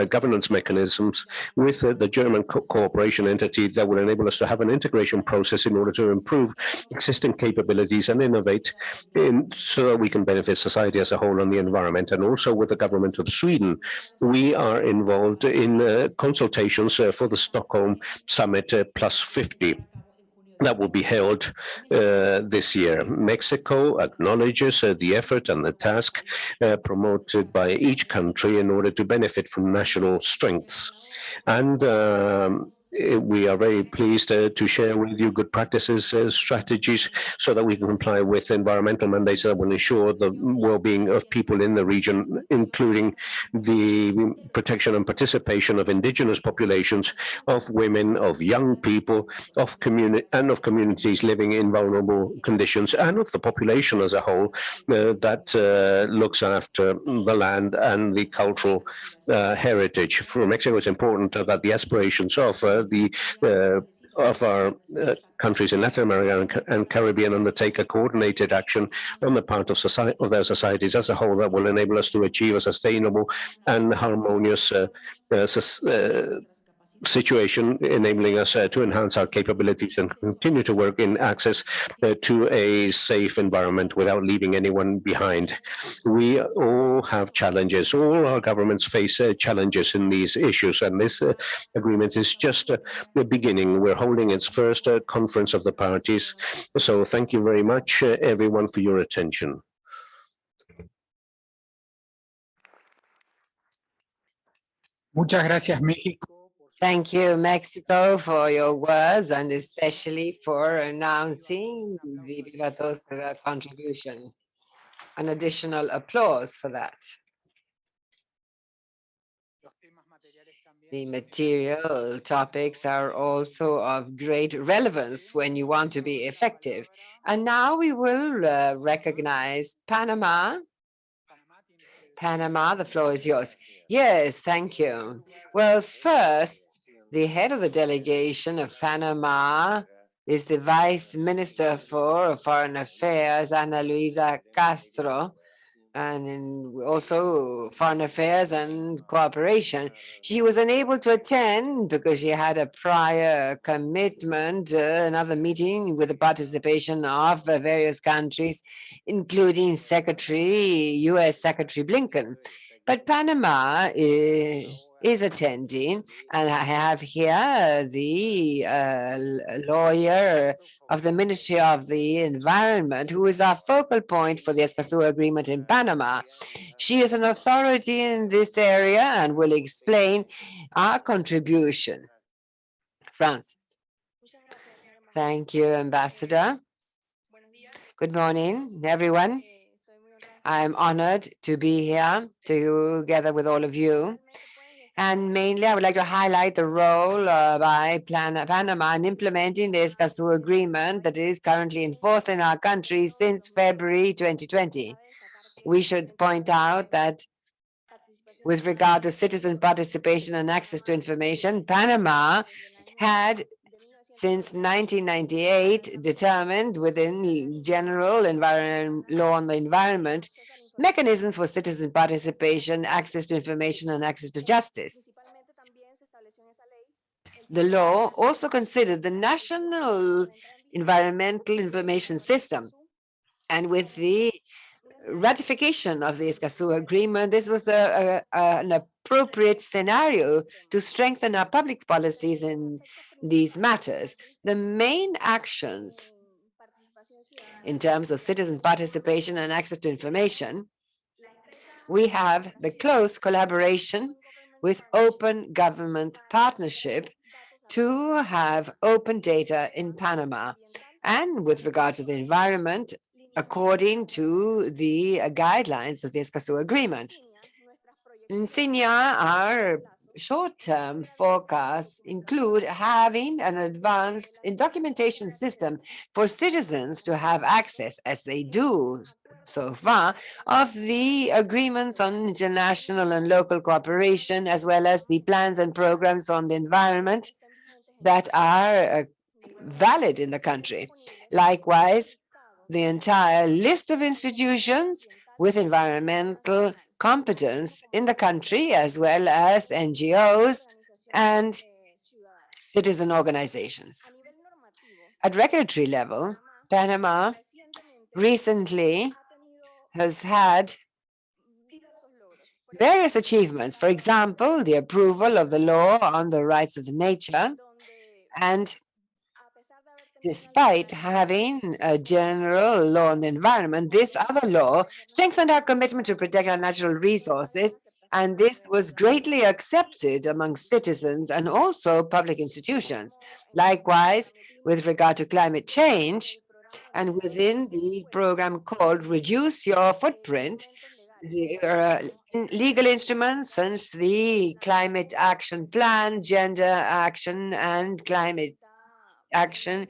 governance mechanisms with the German cooperation entity that will enable us to have an integration process in order to improve existing capabilities and innovate so that we can benefit society as a whole and the environment. And also with the government of Sweden, we are involved in consultations for the Stockholm Summit +50 that will be held this year. Mexico acknowledges the effort and the task promoted by each country in order to benefit from national strengths. And we are very pleased to share with you good practices, strategies, so that we can comply with environmental mandates that will ensure the well-being of people in the region, including the protection and participation of indigenous populations, of women, of young people, of communities living in vulnerable conditions, and of the population as a whole that looks after the land and the cultural heritage. For Mexico, it's important that the aspirations of our countries in Latin America and Caribbean undertake a coordinated action on the part of their societies as a whole that will enable us to achieve a sustainable and harmonious situation, enabling us to enhance our capabilities and continue to work in access to a safe environment without leaving anyone behind. We all have challenges. All our governments face challenges in these issues, and this agreement is just the beginning. We're holding its first conference of the parties. So thank you very much, everyone, for your attention. Muchas gracias, México. Thank you, Mexico, for your words and especially for announcing the Viva Todos contribution. An additional applause for that. The material topics are also of great relevance when you want to be effective. And now we will recognize Panama. Panama, the floor is yours. Yes, thank you. Well, first, the head of the delegation of Panama is the Vice Minister for Foreign Affairs, Ana Luisa Castro, and also Foreign Affairs and Cooperation. She was unable to attend because she had a prior commitment, another meeting with the participation of various countries, including U.S. Secretary Blinken. But Panama is attending, and I have here the lawyer of the Ministry of the Environment, who is our focal point for the Escazú Agreement in Panama. She is an authority in this area and will explain our contribution. Francis. Thank you, Ambassador. Good morning, everyone. I'm honored to be here together with all of you. And mainly, I would like to highlight the role by Panama in implementing the Escazú Agreement that is currently in force in our country since February 2020. We should point out that with regard to citizen participation and access to information, Panama had since 1998 determined within general law on the environment mechanisms for citizen participation, access to information, and access to justice. The law also considered the National Environmental Information System. And with the ratification of the Escazú Agreement, this was an appropriate scenario to strengthen our public policies in these matters. The main actions in terms of citizen participation and access to information, we have the close collaboration with open government partnership to have open data in Panama. And with regard to the environment, according to the guidelines of the Escazú Agreement. In Sinia, our short-term forecasts include having an advanced documentation system for citizens to have access, as they do so far, of the agreements on international and local cooperation, as well as the plans and programs on the environment, that are valid in the country. Likewise, the entire list of institutions with environmental competence in the country, as well as NGOs and citizen organizations. At regulatory level, Panama recently has had various achievements. For example, the approval of the law on the rights of nature, and despite having a general law on the environment, this other law strengthened our commitment to protect our natural resources, and this was greatly accepted among citizens and also public institutions. Likewise, with regard to climate change, and within the program called Reduce Your Footprint, the legal instruments since the Climate Action Plan, Gender Action, and Climate Action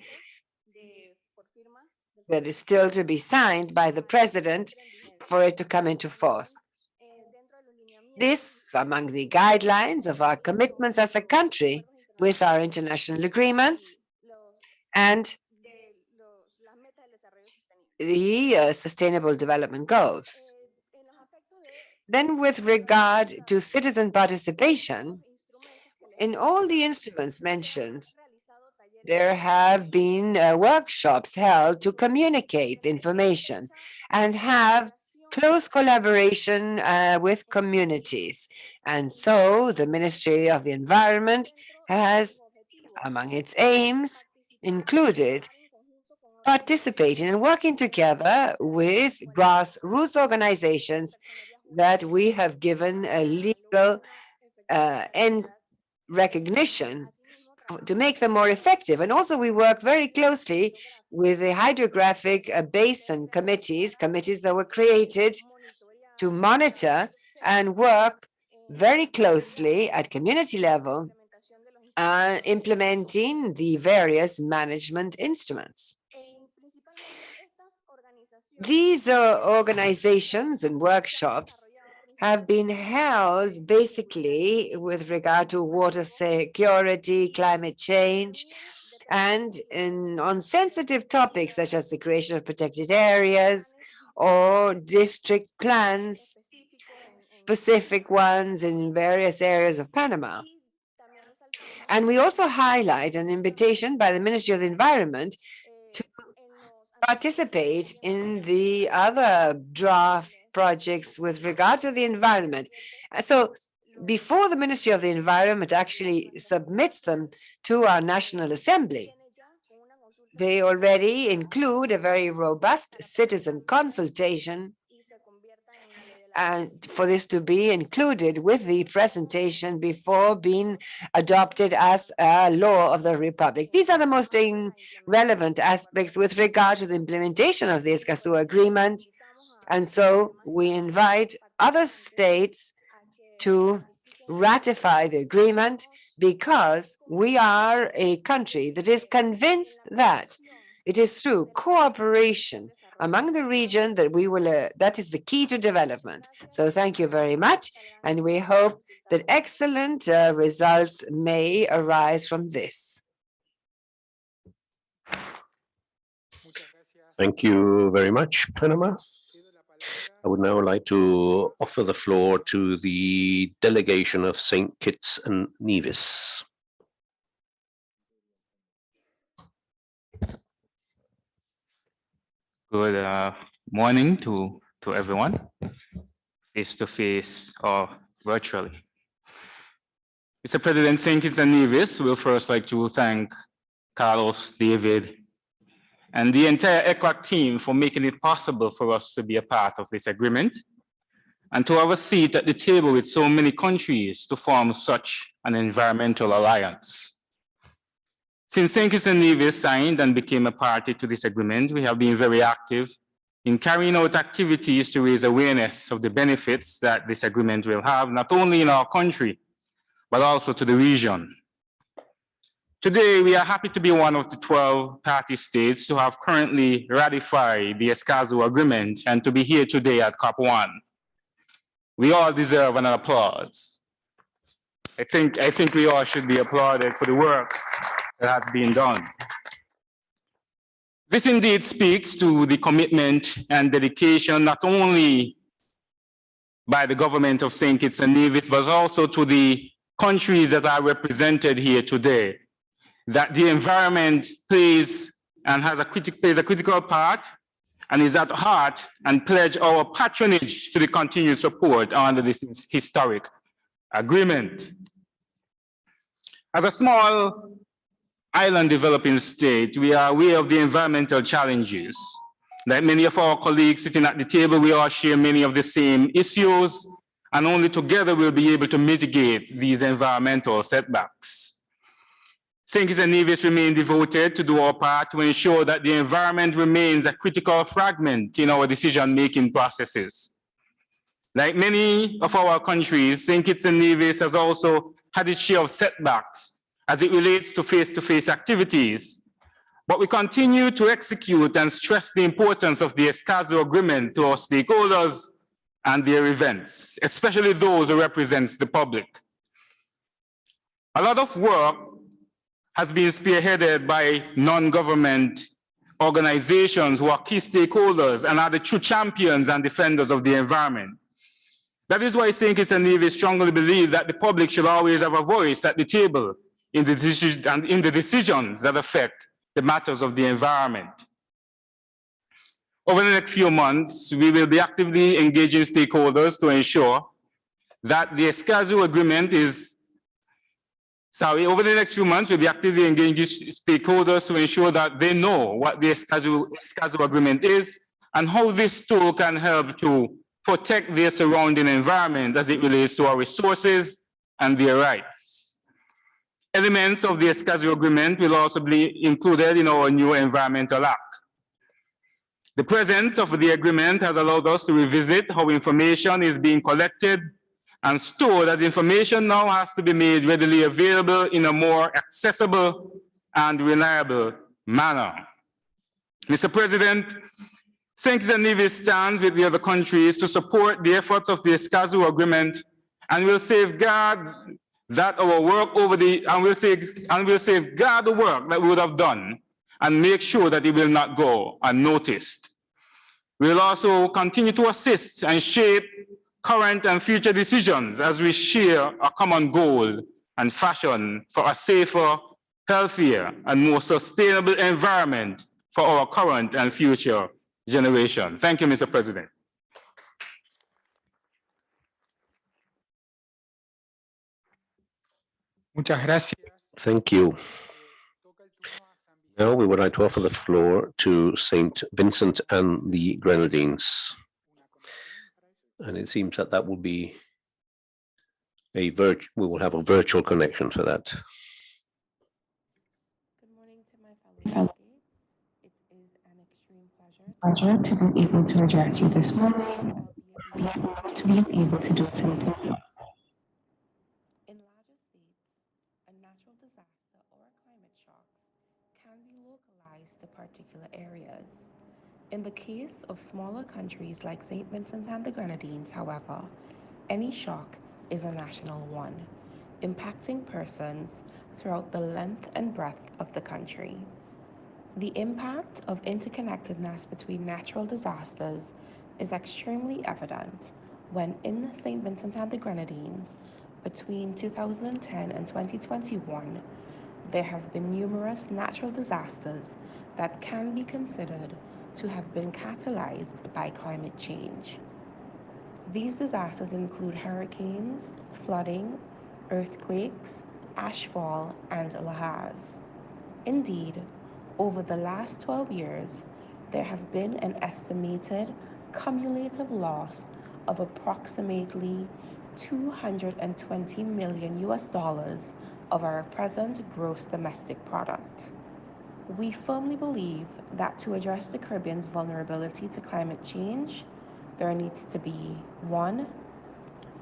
that is still to be signed by the president for it to come into force. This among the guidelines of our commitments as a country with our international agreements and the Sustainable Development Goals. Then with regard to citizen participation, in all the instruments mentioned, there have been workshops held to communicate the information and have close collaboration with communities. And so the Ministry of the Environment has, among its aims, included participating and working together with grassroots organizations that we have given a legal and recognition to make them more effective. And also we work very closely with the hydrographic basin committees that were created to monitor and work very closely at community level implementing the various management instruments. These organizations and workshops have been held basically with regard to water security, climate change, and on sensitive topics such as the creation of protected areas or district plans, specific ones in various areas of Panama. And we also highlight an invitation by the Ministry of the Environment to participate in the other draft projects with regard to the environment. So before the Ministry of the Environment actually submits them to our National Assembly, they already include a very robust citizen consultation and for this to be included with the presentation before being adopted as a law of the Republic. These are the most relevant aspects with regard to the implementation of the Escazú Agreement. And so we invite other states to ratify the agreement because we are a country that is convinced that it is through cooperation among the region that we will, that is the key to development. So thank you very much. And we hope that excellent results may arise from this. Thank you very much, Panama. I would now like to offer the floor to the delegation of St. Kitts and Nevis. Good morning to everyone, face-to-face or virtually. Mr. President, St. Kitts and Nevis will first like to thank Carlos, David, and the entire ECLAC team for making it possible for us to be a part of this agreement and to have a seat at the table with so many countries to form such an environmental alliance. Since St. Kitts and Nevis signed and became a party to this agreement, we have been very active in carrying out activities to raise awareness of the benefits that this agreement will have, not only in our country, but also to the region. Today, we are happy to be one of the 12 party states to have currently ratified the Escazú Agreement and to be here today at COP1. We all deserve an applause. I think we all should be applauded for the work that has been done. This indeed speaks to the commitment and dedication not only by the government of St. Kitts and Nevis, but also to the countries that are represented here today, that the environment plays a critical part and is at heart, and pledge our patronage to the continued support under this historic agreement. As a small island developing state, we are aware of the environmental challenges. Like many of our colleagues sitting at the table, we all share many of the same issues, and only together we'll be able to mitigate these environmental setbacks. St. Kitts and Nevis remain devoted to do our part to ensure that the environment remains a critical fragment in our decision-making processes. Like many of our countries, St. Kitts and Nevis has also had its share of setbacks as it relates to face-to-face activities. But we continue to execute and stress the importance of the Escazú Agreement to our stakeholders and their events, especially those who represent the public. A lot of work has been spearheaded by non-government organizations who are key stakeholders and are the true champions and defenders of the environment. That is why St. Kitts and Nevis strongly believe that the public should always have a voice at the table in the decisions that affect the matters of the environment. Over the next few months, we will be actively engaging stakeholders to ensure that the Escazú Agreement over the next few months, we'll be actively engaging stakeholders to ensure that they know what the Escazú Agreement is and how this tool can help to protect their surrounding environment as it relates to our resources and their rights. Elements of the Escazú Agreement will also be included in our new Environmental Act. The presence of the agreement has allowed us to revisit how information is being collected and stored, as information now has to be made readily available in a more accessible and reliable manner. Mr. President, St. Kitts and Nevis stands with the other countries to support the efforts of the Escazú Agreement, and will safeguard that our work will safeguard the work that we would have done and make sure that it will not go unnoticed. We will also continue to assist and shape current and future decisions as we share a common goal and fashion for a safer, healthier, and more sustainable environment for our current and future generation. Thank you, Mr. President. Muchas gracias. Thank you. Now we would like to offer the floor to St. Vincent and the Grenadines. And it seems that that will be we will have a virtual connection for that. Good morning to my fellow delegates. It is an extreme pleasure to be able to address you this morning, to be able to do it in person. In larger states, a natural disaster or a climate shock can be localized to particular areas. In the case of smaller countries like St. Vincent and the Grenadines, however, any shock is a national one, impacting persons throughout the length and breadth of the country. The impact of interconnectedness between natural disasters is extremely evident when in St. Vincent and the Grenadines, between 2010 and 2021, there have been numerous natural disasters that can be considered to have been catalyzed by climate change. These disasters include hurricanes, flooding, earthquakes, ashfall, and lahars. Indeed, over the last 12 years, there have been an estimated cumulative loss of approximately $220 million of our present gross domestic product. We firmly believe that to address the Caribbean's vulnerability to climate change, there needs to be 1,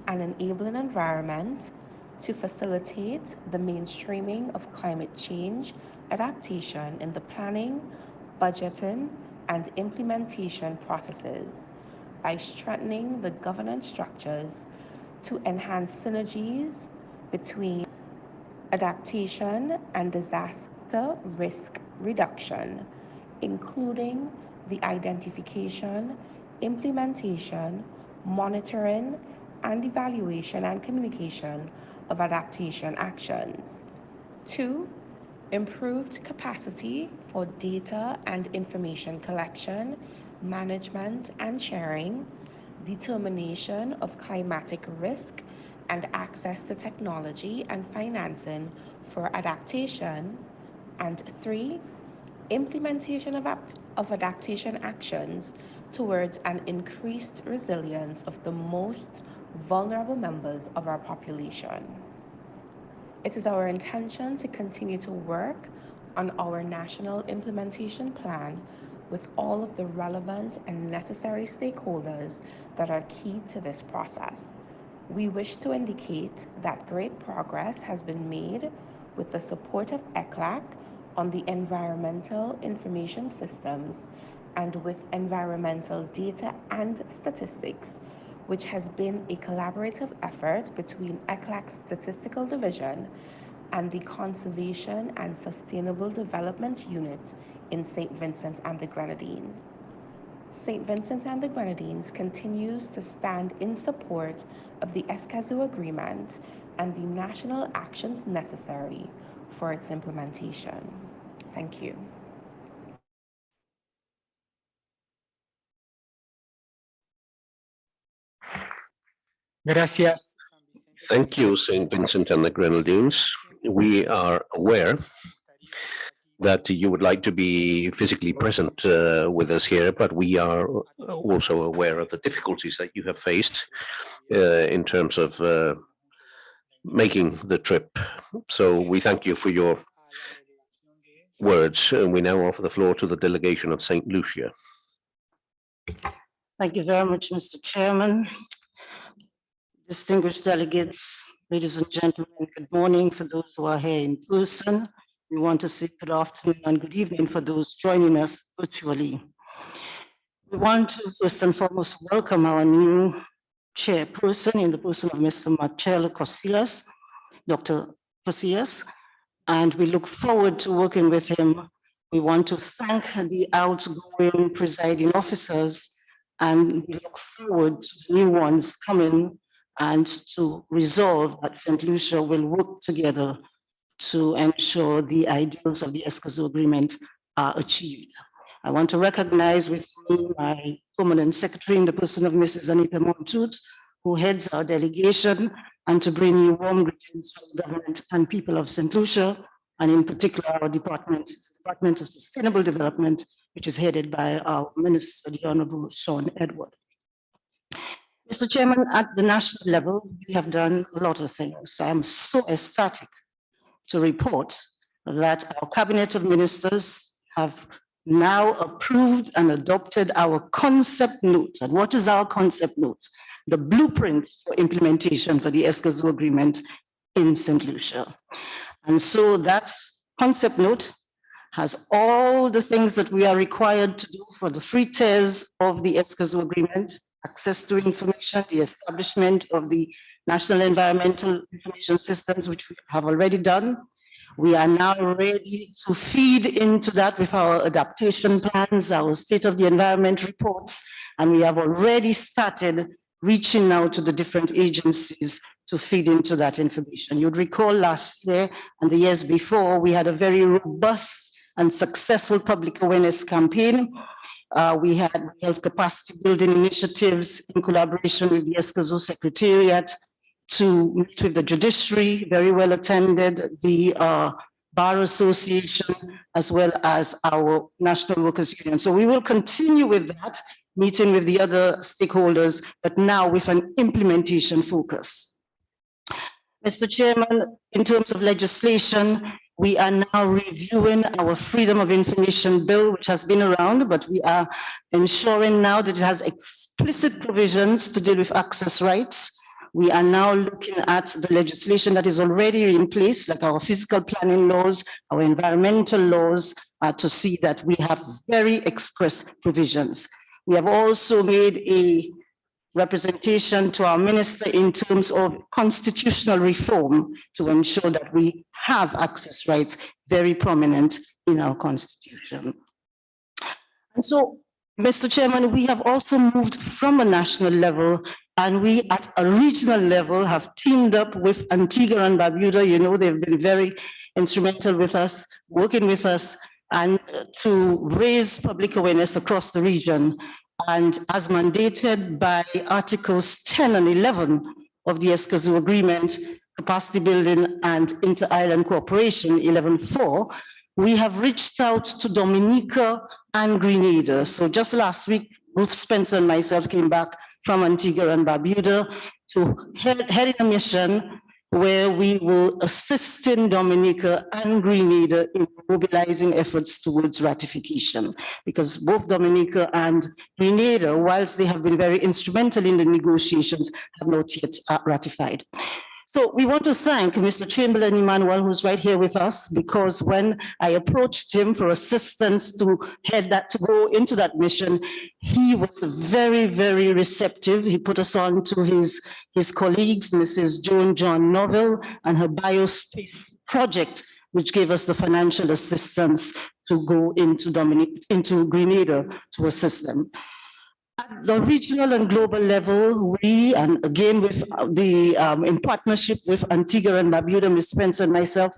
an enabling environment to facilitate the mainstreaming of climate change adaptation in the planning, budgeting, and implementation processes by strengthening the governance structures to enhance synergies between adaptation and factor risk reduction, including the identification, implementation, monitoring, and evaluation and communication of adaptation actions. 2, improved capacity for data and information collection, management and sharing, determination of climatic risk, and access to technology and financing for adaptation. And 3, implementation of adaptation actions towards an increased resilience of the most vulnerable members of our population. It is our intention to continue to work on our national implementation plan with all of the relevant and necessary stakeholders that are key to this process. We wish to indicate that great progress has been made with the support of ECLAC on the environmental information systems and with environmental data and statistics, which has been a collaborative effort between ECLAC's Statistical Division and the Conservation and Sustainable Development Unit in St. Vincent and the Grenadines. St. Vincent and the Grenadines continues to stand in support of the Escazú Agreement and the national actions necessary for its implementation. Thank you. Gracias. Thank you, St. Vincent and the Grenadines. We are aware that you would like to be physically present with us here, but we are also aware of the difficulties that you have faced in terms of making the trip. So we thank you for your words. And we now offer the floor to the delegation of St. Lucia. Thank you very much, Mr. Chairman. Distinguished delegates, ladies and gentlemen, good morning for those who are here in person. We want to say good afternoon and good evening for those joining us virtually. We want to first and foremost welcome our new chairperson in the person of Mr. Marcelo Cosillas, Dr. Cosillas, and we look forward to working with him. We want to thank the outgoing presiding officers, and we look forward to the new ones coming and to resolve that St. Lucia will work together to ensure the ideals of the Escazú Agreement are achieved. I want to recognize with me my permanent secretary in the person of Mrs. Anita Montut, who heads our delegation, and to bring you warm greetings from the government and people of St. Lucia, and in particular our Department of Sustainable Development, which is headed by our Minister, the Honorable Sean Edward. Mr. Chairman, at the national level, we have done a lot of things. I am so ecstatic to report that our Cabinet of Ministers have now approved and adopted our concept note. And what is our concept note? The blueprint for implementation for the Escazú Agreement in St. Lucia. And so that concept note has all the things that we are required to do for the 3 tiers of the Escazú Agreement: access to information, the establishment of the National Environmental Information Systems, which we have already done. We are now ready to feed into that with our adaptation plans, our state of the environment reports, and we have already started reaching out to the different agencies to feed into that information. You'd recall last year and the years before, we had a very robust and successful public awareness campaign. We had health capacity building initiatives in collaboration with the Escazú Secretariat to meet with the judiciary, very well attended, the Bar Association, as well as our National Workers Union. So we will continue with that, meeting with the other stakeholders, but now with an implementation focus. Mr. Chairman, in terms of legislation, we are now reviewing our Freedom of Information Bill, which has been around, but we are ensuring now that it has explicit provisions to deal with access rights. We are now looking at the legislation that is already in place, like our physical planning laws, our environmental laws, to see that we have very express provisions. We have also made a representation to our minister in terms of constitutional reform to ensure that we have access rights very prominent in our constitution. And so, Mr. Chairman, we have also moved from a national level, and we at a regional level have teamed up with Antigua and Barbuda. You know, they've been very instrumental with us, working with us, and to raise public awareness across the region. And as mandated by Articles 10 and 11 of the Escazú Agreement, Capacity Building and Inter-Island Cooperation 11.4, we have reached out to Dominica and Grenada. So just last week, Ruth Spencer and myself came back from Antigua and Barbuda to head a mission where we will assist in Dominica and Grenada in mobilizing efforts towards ratification, because both Dominica and Grenada, whilst they have been very instrumental in the negotiations, have not yet ratified. So we want to thank Mr. Chamberlain Emmanuel, who's right here with us, because when I approached him for assistance to go into that mission, he was very, very receptive. He put us on to his colleagues, Mrs. Joan John Novell and her Biospace project, which gave us the financial assistance to go into Grenada to assist them. At the regional and global level, we, and again with in partnership with Antigua and Barbuda, Ms. Spencer and myself,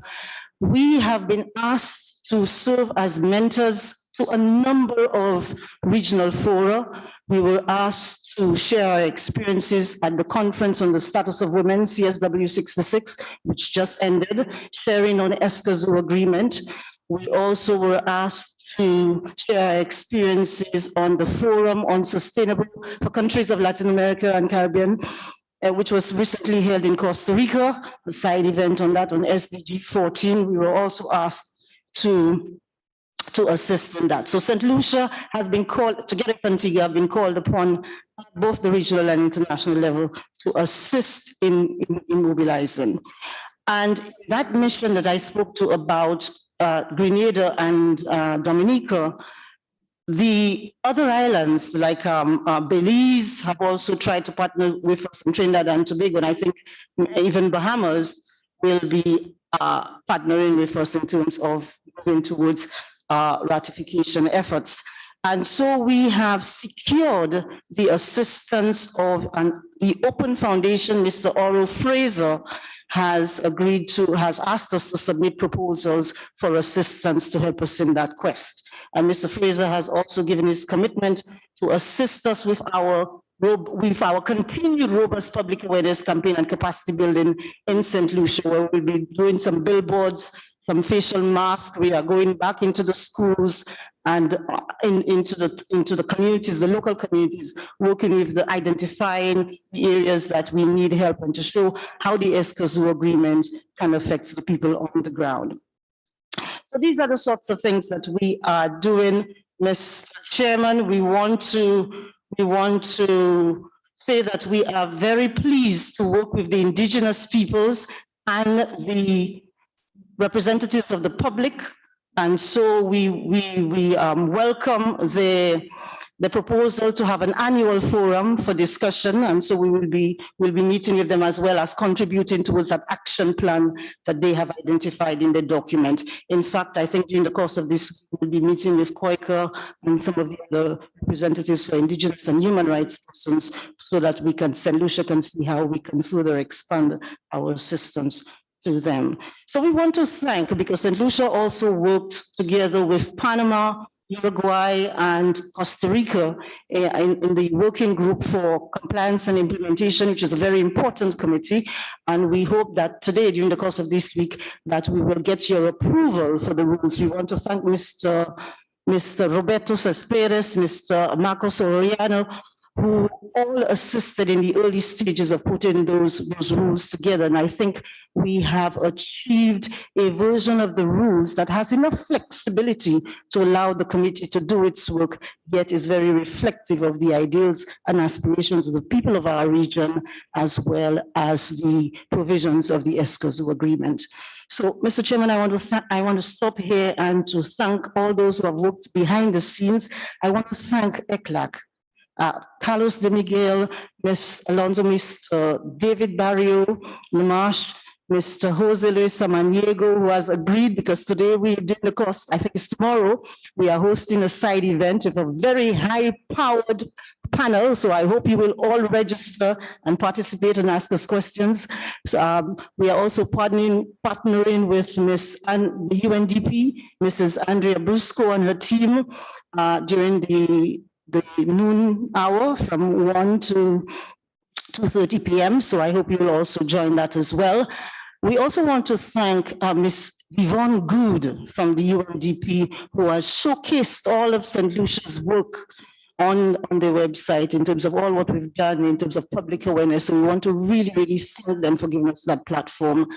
we have been asked to serve as mentors to a number of regional fora. We were asked to share our experiences at the Conference on the Status of Women, CSW 66, which just ended, sharing on Escazú Agreement. We also were asked to share our experiences on the Forum on Sustainable for Countries of Latin America and Caribbean, which was recently held in Costa Rica, a side event on that on SDG 14. We were also asked to assist in that. So St. Lucia has been called, together with Antigua, have been called upon at both the regional and international level to assist in mobilizing. And that mission that I spoke to about Grenada and Dominica, the other islands like Belize have also tried to partner with us in Trinidad and Tobago, and I think even Bahamas will be partnering with us in terms of moving towards ratification efforts. And so we have secured the assistance of the Open Foundation. Mr. Oro Fraser has asked us to submit proposals for assistance to help us in that quest. And Mr. Fraser has also given his commitment to assist us with our continued robust public awareness campaign and capacity building in St. Lucia, where we'll be doing some billboards, some facial masks. We are going back into the schools and into the communities, the local communities, working with identifying the areas that we need help and to show how the Escazú Agreement can affect the people on the ground. So these are the sorts of things that we are doing, Mr. Chairman. We want to say that we are very pleased to work with the indigenous peoples and the representatives of the public. And so we welcome the proposal to have an annual forum for discussion. And so we'll be meeting with them as well as contributing towards that action plan that they have identified in the document. In fact, I think during the course of this, we'll be meeting with Quaker and some of the other representatives for indigenous and human rights persons so that St. Lucia can see how we can further expand our assistance to them. So we want to thank, because St. Lucia also worked together with Panama, Uruguay, and Costa Rica in the working group for compliance and implementation, which is a very important committee. And we hope that today, during the course of this week, that we will get your approval for the rules. We want to thank Mr. Roberto Cespedes, Mr. Marcos Oriano, who all assisted in the early stages of putting those rules together. And I think we have achieved a version of the rules that has enough flexibility to allow the committee to do its work, yet is very reflective of the ideals and aspirations of the people of our region, as well as the provisions of the Escazú Agreement. So, Mr. Chairman, I want to stop here and to thank all those who have worked behind the scenes. I want to thank ECLAC, Carlos de Miguel, Ms. Alonso, Mr. David Barrio, Namash, Mr. Jose Luis Samaniego, who has agreed, because today we did the cost, I think it's tomorrow, we are hosting a side event with a very high-powered panel, so I hope you will all register and participate and ask us questions. So, we are also partnering with Ms. the UNDP, Mrs. Andrea Brusco and her team during the noon hour from 1 to 2:30 p.m. So I hope you will also join that as well. We also want to thank Ms. Yvonne Good from the UNDP, who has showcased all of St. Lucia's work on their website in terms of all what we've done in terms of public awareness. So we want to really, really thank them for giving us that platform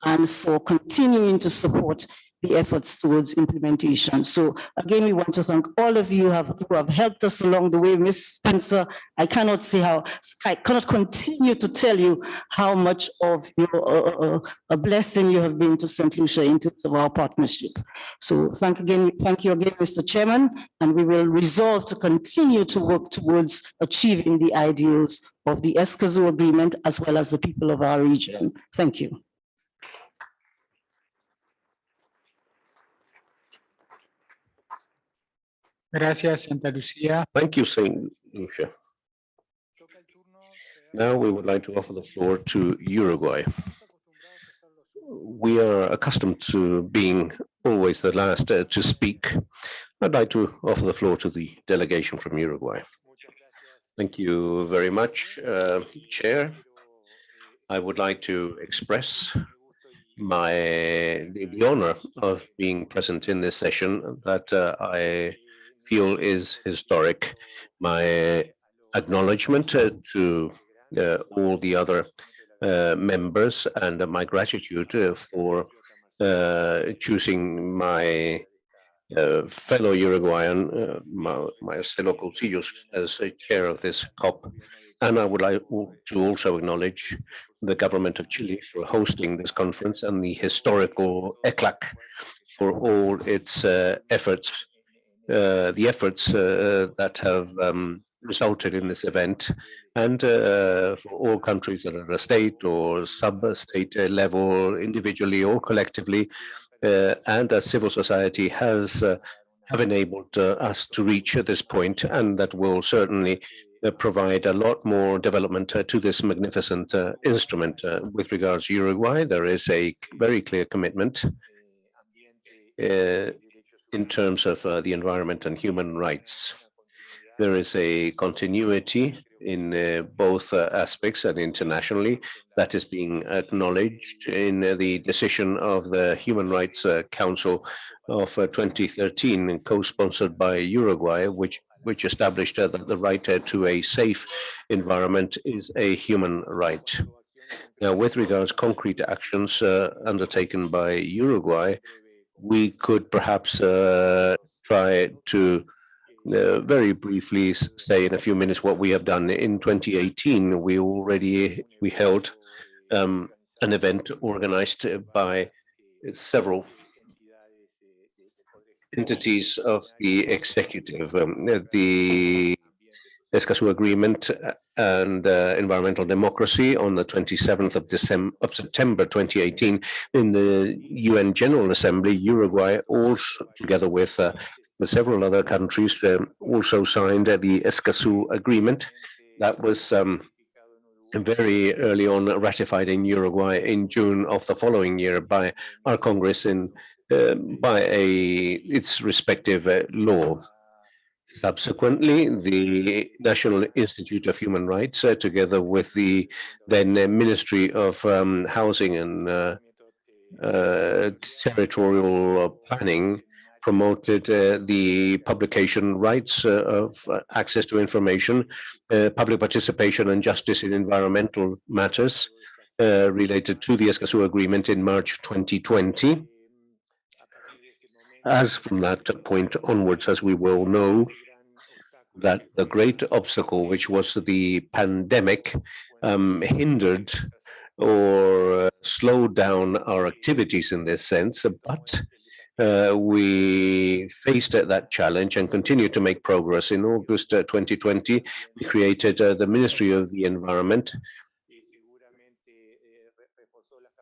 and for continuing to support the efforts towards implementation. So again, we want to thank all of you who have helped us along the way. Ms. Spencer, I cannot continue to tell you how much of your a blessing you have been to St. Lucia in terms of our partnership. So thank you again, Mr. Chairman, and we will resolve to continue to work towards achieving the ideals of the Escazú Agreement as well as the people of our region. Thank you. Gracias, Santa Lucía. Thank you, St. Lucia. Now we would like to offer the floor to Uruguay. We are accustomed to being always the last to speak. I'd like to offer the floor to the delegation from Uruguay. Thank you very much, Chair. I would like to express the honor of being present in this session that I feel is historic. My acknowledgement to all the other members and my gratitude for choosing my fellow Uruguayan, Marcelo Cousillos, as a chair of this COP. And I would like to also acknowledge the government of Chile for hosting this conference and the historical ECLAC for all its efforts. The efforts that have resulted in this event, and for all countries that are at a state or sub-state level, individually or collectively, and as civil society have enabled us to reach this point, and that will certainly provide a lot more development to this magnificent instrument. With regards to Uruguay, there is a very clear commitment in terms of the environment and human rights. There is a continuity in both aspects and internationally that is being acknowledged in the decision of the Human Rights Council of 2013 and co-sponsored by Uruguay, which established that the right to a safe environment is a human right. Now, with regards to concrete actions undertaken by Uruguay, we could perhaps try to very briefly say in a few minutes what we have done. In 2018, we held an event organized by several entities of the executive, the Escazú Agreement and Environmental Democracy on the 27th of September 2018 in the UN General Assembly. Uruguay, also together with several other countries, also signed the Escazú Agreement. That was very early on ratified in Uruguay in June of the following year by our Congress by its respective law. Subsequently, the National Institute of Human Rights, together with the then Ministry of Housing and Territorial Planning, promoted the publication rights of access to information, public participation and justice in environmental matters related to the Escazú Agreement in March 2020. As from that point onwards, as we well know, that the great obstacle, which was the pandemic, hindered or slowed down our activities in this sense, but We faced that challenge and continue to make progress. In August 2020, we created the Ministry of the Environment,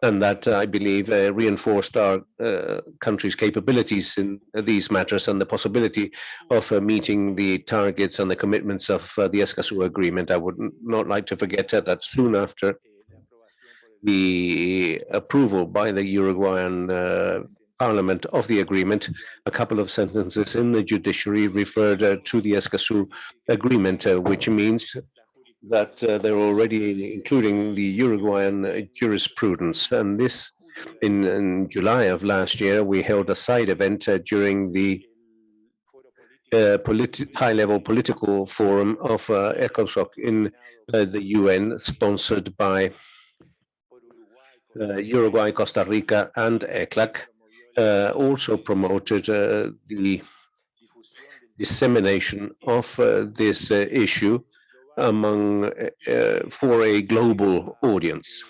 and that, I believe, reinforced our country's capabilities in these matters and the possibility of meeting the targets and the commitments of the Escazú Agreement. I would not like to forget that soon after the approval by the Uruguayan Parliament of the agreement, a couple of sentences in the judiciary referred to the Escazú Agreement, which means that they're already including the Uruguayan jurisprudence. And this, in July of last year, we held a side event during the high-level political forum of ECOSOC in the UN, sponsored by Uruguay, Costa Rica, and ECLAC, also promoted the dissemination of this issue among for a global audience.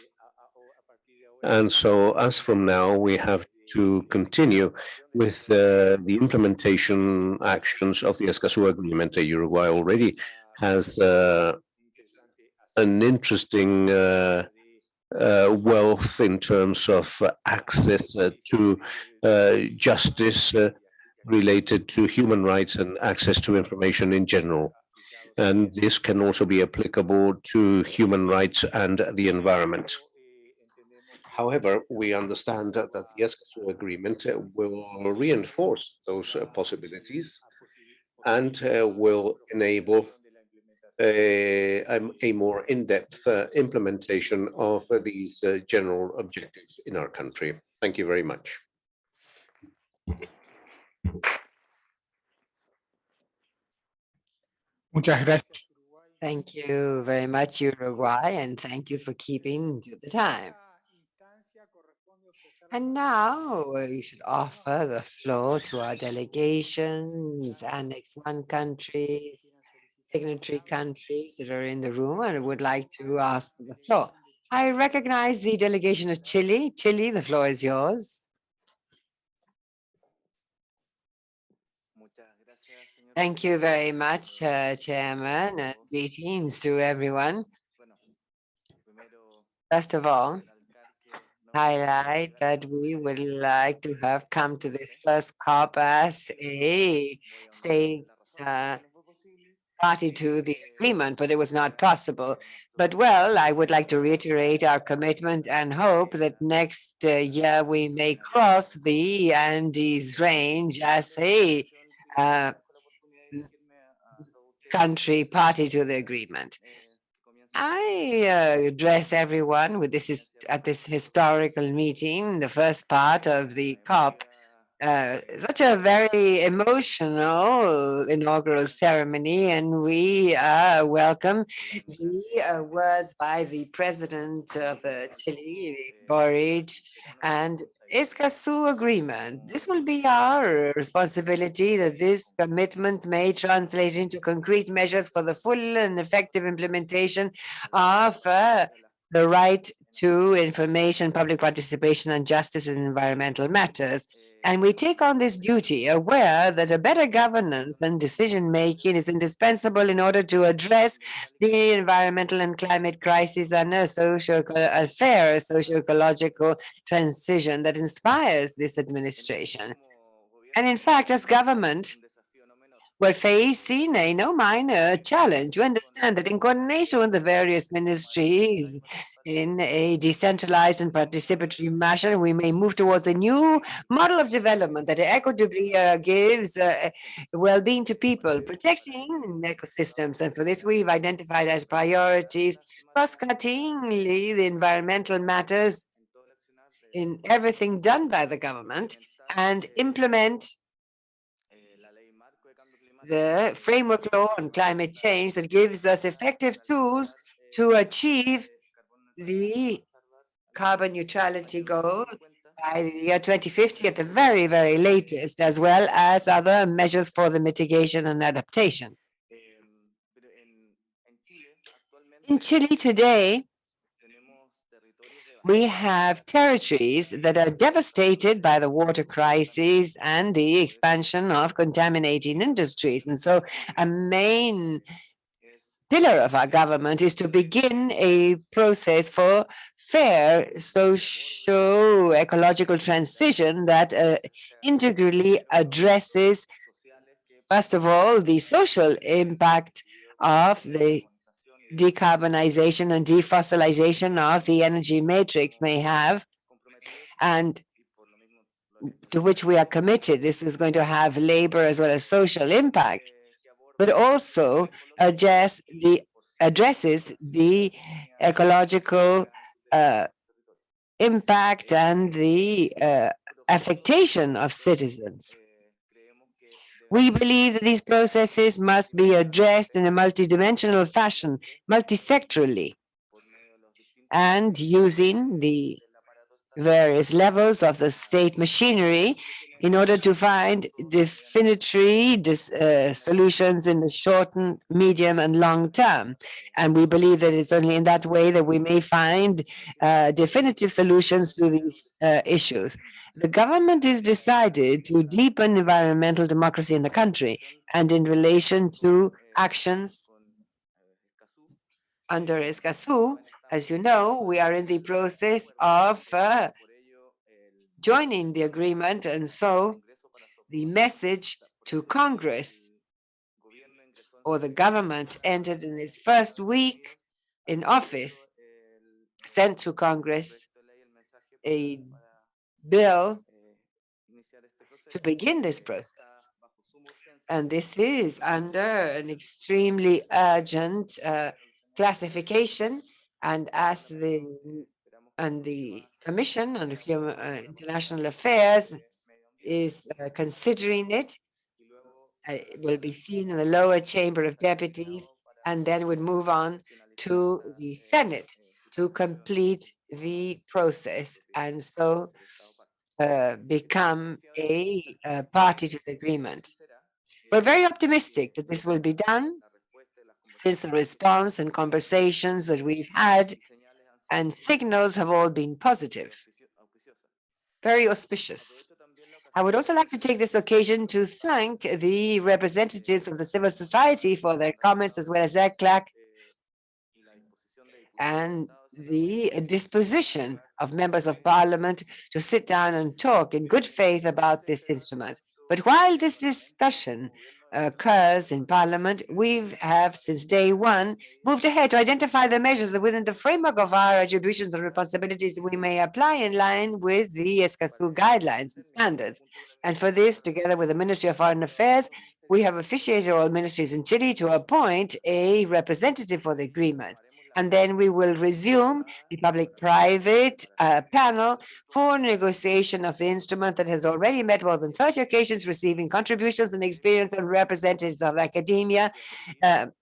And so as from now, we have to continue with the implementation actions of the Escazú Agreement. Uruguay already has an interesting wealth in terms of access to justice related to human rights and access to information in general. And this can also be applicable to human rights and the environment. However, we understand that the Escazú Agreement will reinforce those possibilities and will enable a more in-depth implementation of these general objectives in our country. Thank you very much. Muchas gracias. Thank you very much, Uruguay, and thank you for keeping to the time. And now we should offer the floor to our delegations, Annex 1 countries, signatory countries that are in the room and would like to ask for the floor. I recognize the delegation of Chile. Chile, the floor is yours. Thank you very much, Chairman, and greetings to everyone. First of all, highlight that we would like to have come to this first COP as a state party to the agreement, but it was not possible. But well, I would like to reiterate our commitment and hope that next year we may cross the Andes range as a country party to the agreement. I address everyone with this at this historical meeting, the first part of the COP. Such a very emotional inaugural ceremony, and we welcome the words by the president of Chile, Boric, and Escazú Agreement. This will be our responsibility that this commitment may translate into concrete measures for the full and effective implementation of the right to information, public participation, and justice in environmental matters. And we take on this duty aware that a better governance and decision-making is indispensable in order to address the environmental and climate crisis and a fair socio-ecological transition that inspires this administration. And in fact, as government, we're facing a no minor challenge. You understand that in coordination with the various ministries in a decentralized and participatory manner, we may move towards a new model of development that equitably gives well-being to people, protecting ecosystems. And for this, we've identified as priorities cross-cuttingly the environmental matters in everything done by the government and implement the framework law on climate change that gives us effective tools to achieve the carbon neutrality goal by the year 2050 at the very, very latest, as well as other measures for the mitigation and adaptation. In Chile today, we have territories that are devastated by the water crisis and the expansion of contaminating industries. And so a main pillar of our government is to begin a process for fair socio-ecological transition that integrally addresses, first of all, the social impact of the decarbonization and defossilization of the energy matrix may have, and to which we are committed. This is going to have labor as well as social impact, but also addresses the ecological impact and the affectation of citizens. We believe that these processes must be addressed in a multidimensional fashion, multisectorally, and using the various levels of the state machinery in order to find definitory solutions in the short, medium, and long term. And we believe that it's only in that way that we may find definitive solutions to these issues. The government has decided to deepen environmental democracy in the country, and in relation to actions under Escazú, as you know, we are in the process of joining the agreement, and so the message to Congress or the government entered in its first week in office, sent to Congress a bill to begin this process. And this is under an extremely urgent classification, and as the Commission on International Affairs is considering it, it will be seen in the lower chamber of deputies, and then would move on to the Senate to complete the process, and so become a party to the agreement. We're very optimistic that this will be done, since the response and conversations that we've had and signals have all been positive, very auspicious. I would also like to take this occasion to thank the representatives of the civil society for their comments, as well as ECLAC, and the disposition of members of parliament to sit down and talk in good faith about this instrument. But while this discussion occurs in parliament, we have since day one moved ahead to identify the measures that within the framework of our attributions and responsibilities we may apply in line with the Escazú guidelines and standards. And for this, together with the Ministry of Foreign Affairs, we have officiated all ministries in Chile to appoint a representative for the agreement. And then we will resume the public-private panel for negotiation of the instrument that has already met more than 30 occasions, receiving contributions and experience and representatives of academia, the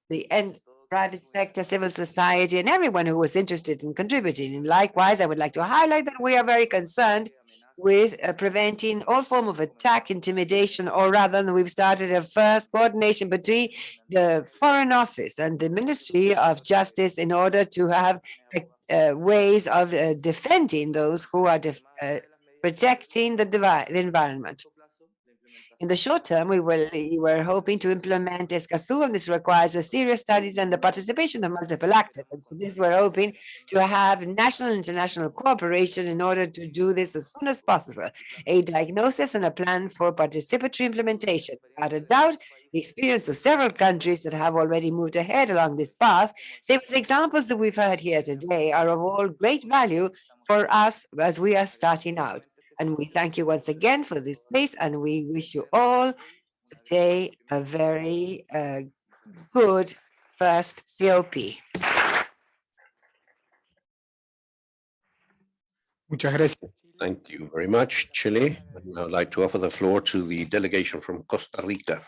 private sector, civil society, and everyone who was interested in contributing. And likewise, I would like to highlight that we are very concerned with preventing all form of attack, intimidation, or rather, we've started a first coordination between the Foreign Office and the Ministry of Justice in order to have ways of defending those who are protecting the environment. In the short term, we were hoping to implement Escazú, and this requires a serious studies and the participation of multiple actors. And for this, we're hoping to have national and international cooperation in order to do this as soon as possible. A diagnosis and a plan for participatory implementation. Without a doubt, the experience of several countries that have already moved ahead along this path, same as the examples that we've heard here today, are of all great value for us as we are starting out. And we thank you once again for this space, and we wish you all today a very good first COP. Muchas gracias. Thank you very much, Chile. And I would like to offer the floor to the delegation from Costa Rica.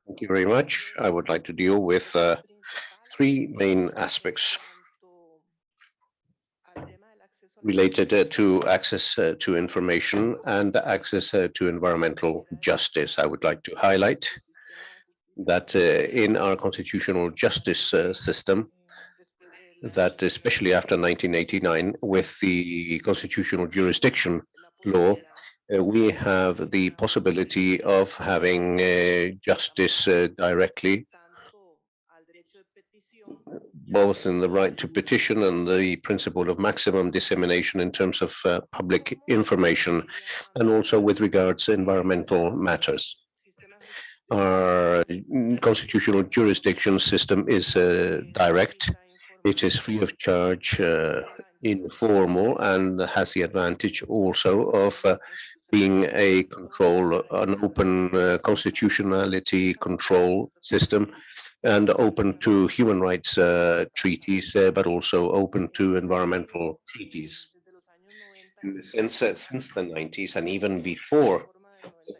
Thank you very much. I would like to deal with three main aspects related to access to information and access to environmental justice. I would like to highlight that in our constitutional justice system, that especially after 1989, with the constitutional jurisdiction law, we have the possibility of having justice directly, both in the right to petition and the principle of maximum dissemination in terms of public information, and also with regards to environmental matters. Our constitutional jurisdiction system is direct. It is free of charge, informal, and has the advantage also of being a control, an open constitutionality control system, and open to human rights treaties, but also open to environmental treaties. In the sense that since the 90s and even before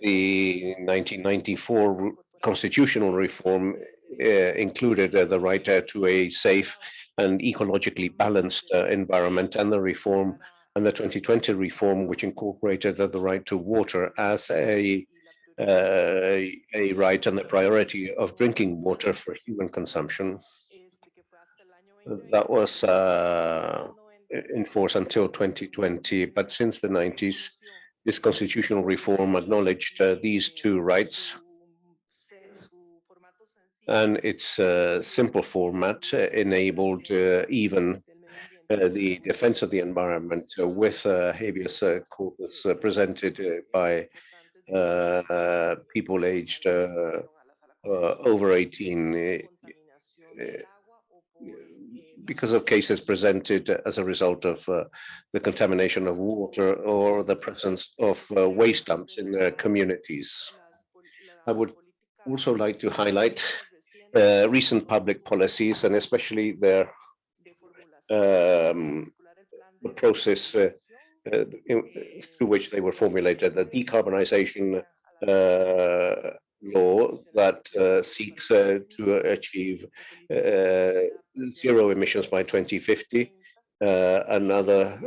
the 1994 constitutional reform included the right to a safe and ecologically balanced environment, and the reform and the 2020 reform, which incorporated the right to water as a right and the priority of drinking water for human consumption. That was in force until 2020, but since the 90s, this constitutional reform acknowledged these two rights, and its simple format enabled even the defense of the environment with habeas corpus presented by people aged over 18 because of cases presented as a result of the contamination of water or the presence of waste dumps in communities. I would also like to highlight recent public policies, and especially their the process through which they were formulated. The decarbonization law that seeks to achieve zero emissions by 2050. Another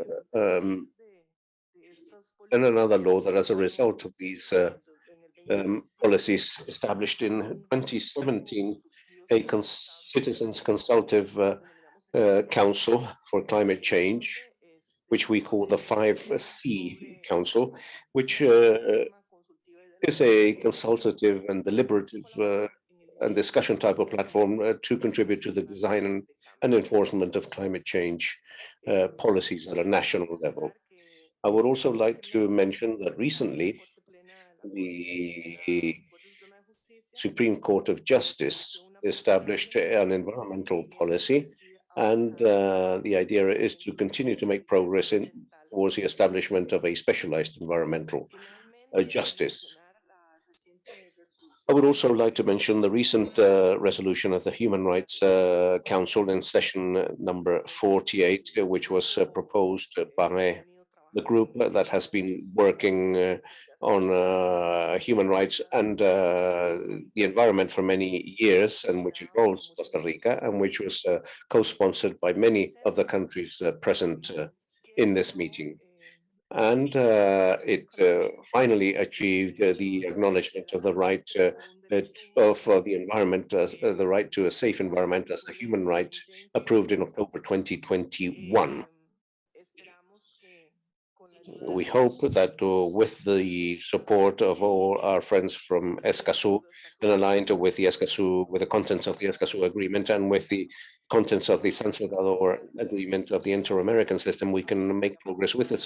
law that, as a result of these policies established in 2017, a citizens consultative council for climate change, which we call the 5C Council, which is a consultative and deliberative and discussion type of platform to contribute to the design and enforcement of climate change policies at a national level. I would also like to mention that recently the Supreme Court of Justice established an environmental policy, and the idea is to continue to make progress towards the establishment of a specialized environmental justice. I would also like to mention the recent resolution of the Human Rights Council in session number 48, which was proposed by the group that has been working on human rights and the environment for many years, and which involves Costa Rica, and which was co-sponsored by many of the countries present in this meeting. And it finally achieved the acknowledgement of the right of the environment, as the right to a safe environment as a human right, approved in October 2021. We hope that with the support of all our friends from Escazú, and aligned with the contents of the Escazú Agreement and with the contents of the San Salvador Agreement of the Inter-American System, we can make progress with this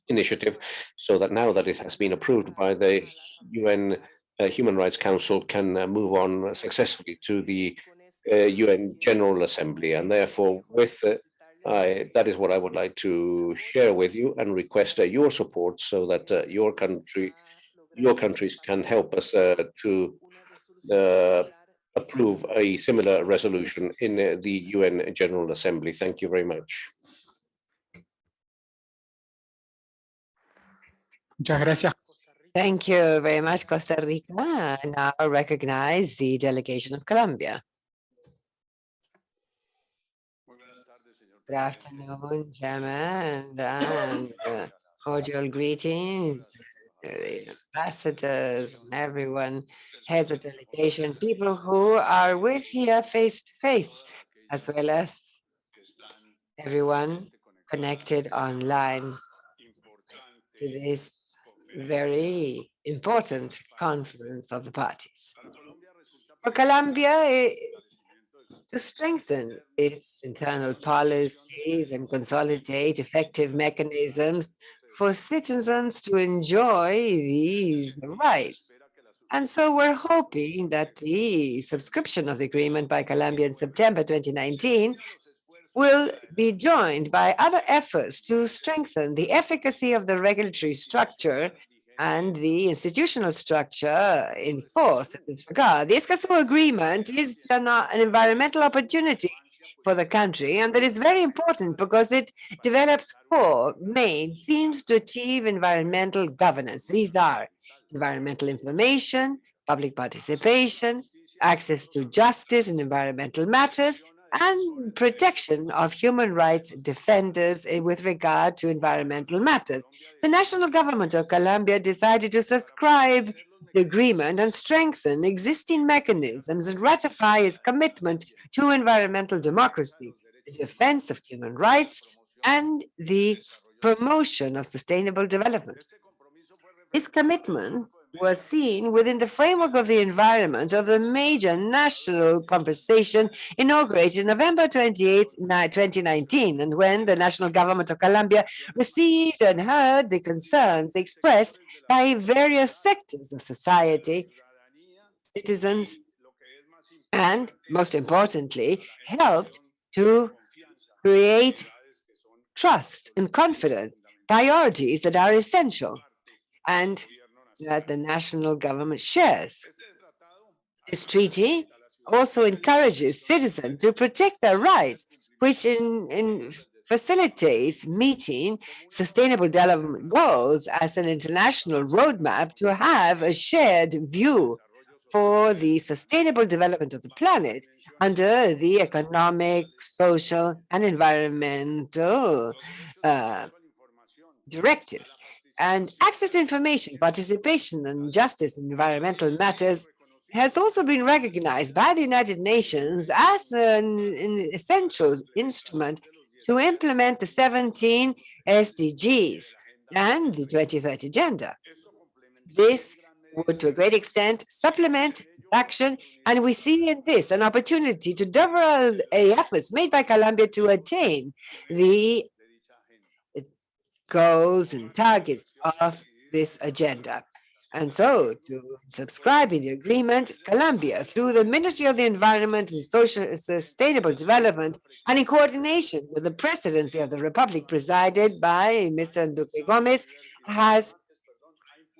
initiative, so that now that it has been approved by the UN Human Rights Council, can move on successfully to the UN General Assembly. And therefore, with that is what I would like to share with you and request your support, so that your countries can help us to approve a similar resolution in the UN General Assembly. Thank you very much. Muchas gracias. Thank you very much, Costa Rica. And now I recognize the delegation of Colombia. Good afternoon, Chairman, and cordial greetings, ambassadors, and everyone, heads of delegation, people who are with here face to face, as well as everyone connected online to this very important conference of the parties. For Colombia, to strengthen its internal policies and consolidate effective mechanisms for citizens to enjoy these rights. And so we're hoping that the subscription of the agreement by Colombia in September 2019 will be joined by other efforts to strengthen the efficacy of the regulatory structure and the institutional structure in force in this regard. The Escazú Agreement is an environmental opportunity for the country, and that is very important because it develops four main themes to achieve environmental governance. These are environmental information, public participation, access to justice in environmental matters, and protection of human rights defenders with regard to environmental matters. The national government of Colombia decided to subscribe the agreement and strengthen existing mechanisms and ratify its commitment to environmental democracy, the defense of human rights, and the promotion of sustainable development. This commitment was seen within the framework of the environment of the major national conversation inaugurated November 28, 2019, and when the national government of Colombia received and heard the concerns expressed by various sectors of society, citizens, and most importantly, helped to create trust and confidence, priorities that are essential and that the national government shares. This treaty also encourages citizens to protect their rights, which facilitates meeting sustainable development goals as an international roadmap to have a shared view for the sustainable development of the planet under the economic, social, and environmental directives. And access to information, participation, and justice in environmental matters has also been recognized by the United Nations as an essential instrument to implement the 17 SDGs and the 2030 Agenda. This would, to a great extent, supplement action, and we see in this an opportunity to double efforts made by Colombia to attain the goals and targets of this agenda. And so, to subscribe in the agreement, Colombia, through the Ministry of the Environment and Social Sustainable Development, and in coordination with the Presidency of the Republic presided by Mr. Duque Gomez, has,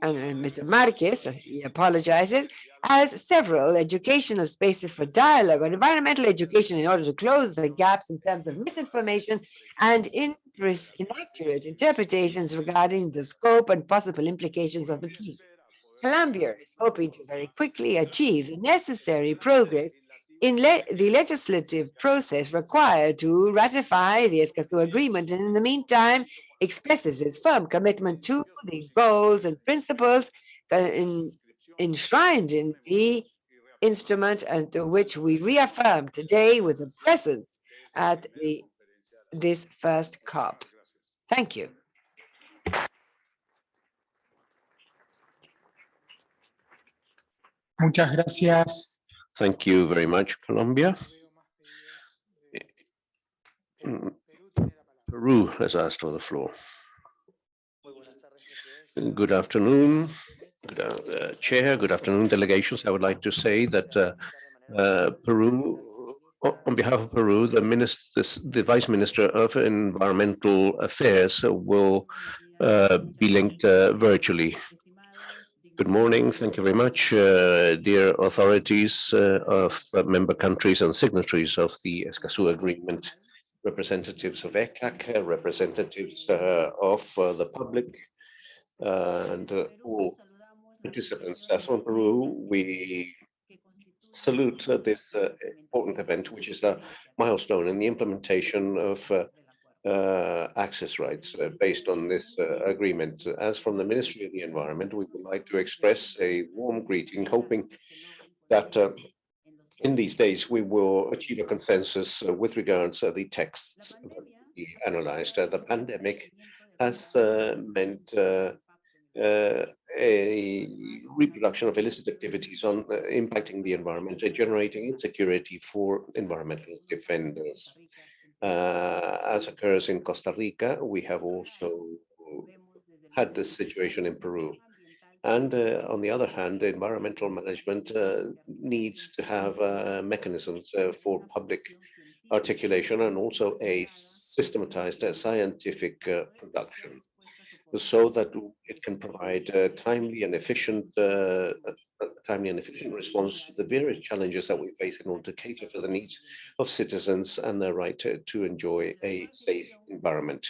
and Mr. Marquez, he apologizes, has several educational spaces for dialogue on environmental education in order to close the gaps in terms of misinformation and inaccurate interpretations regarding the scope and possible implications of the treaty. Colombia is hoping to very quickly achieve the necessary progress in the legislative process required to ratify the Escazú Agreement, and in the meantime expresses its firm commitment to the goals and principles enshrined in the instrument, and to which we reaffirm today with a presence at this first COP. Thank you. Muchas gracias. Thank you very much, Colombia. Peru has asked for the floor. Good afternoon, Chair. Good afternoon, delegations. I would like to say that Peru, on behalf of Peru, the Vice Minister of Environmental Affairs will be linked virtually. Good morning. Thank you very much, dear authorities of member countries and signatories of the Escazú Agreement, representatives of ECAC, representatives of the public, and all participants. From Peru, we salute this important event, which is a milestone in the implementation of access rights based on this agreement. As from the Ministry of the Environment, we would like to express a warm greeting, hoping that in these days we will achieve a consensus with regards to the texts be analyzed. The pandemic has meant a reproduction of illicit activities on impacting the environment, generating insecurity for environmental defenders. As occurs in Costa Rica, we have also had this situation in Peru. And on the other hand, environmental management needs to have mechanisms for public articulation and also a systematized scientific production, so that it can provide timely and efficient response to the various challenges that we face in order to cater for the needs of citizens and their right to enjoy a safe environment.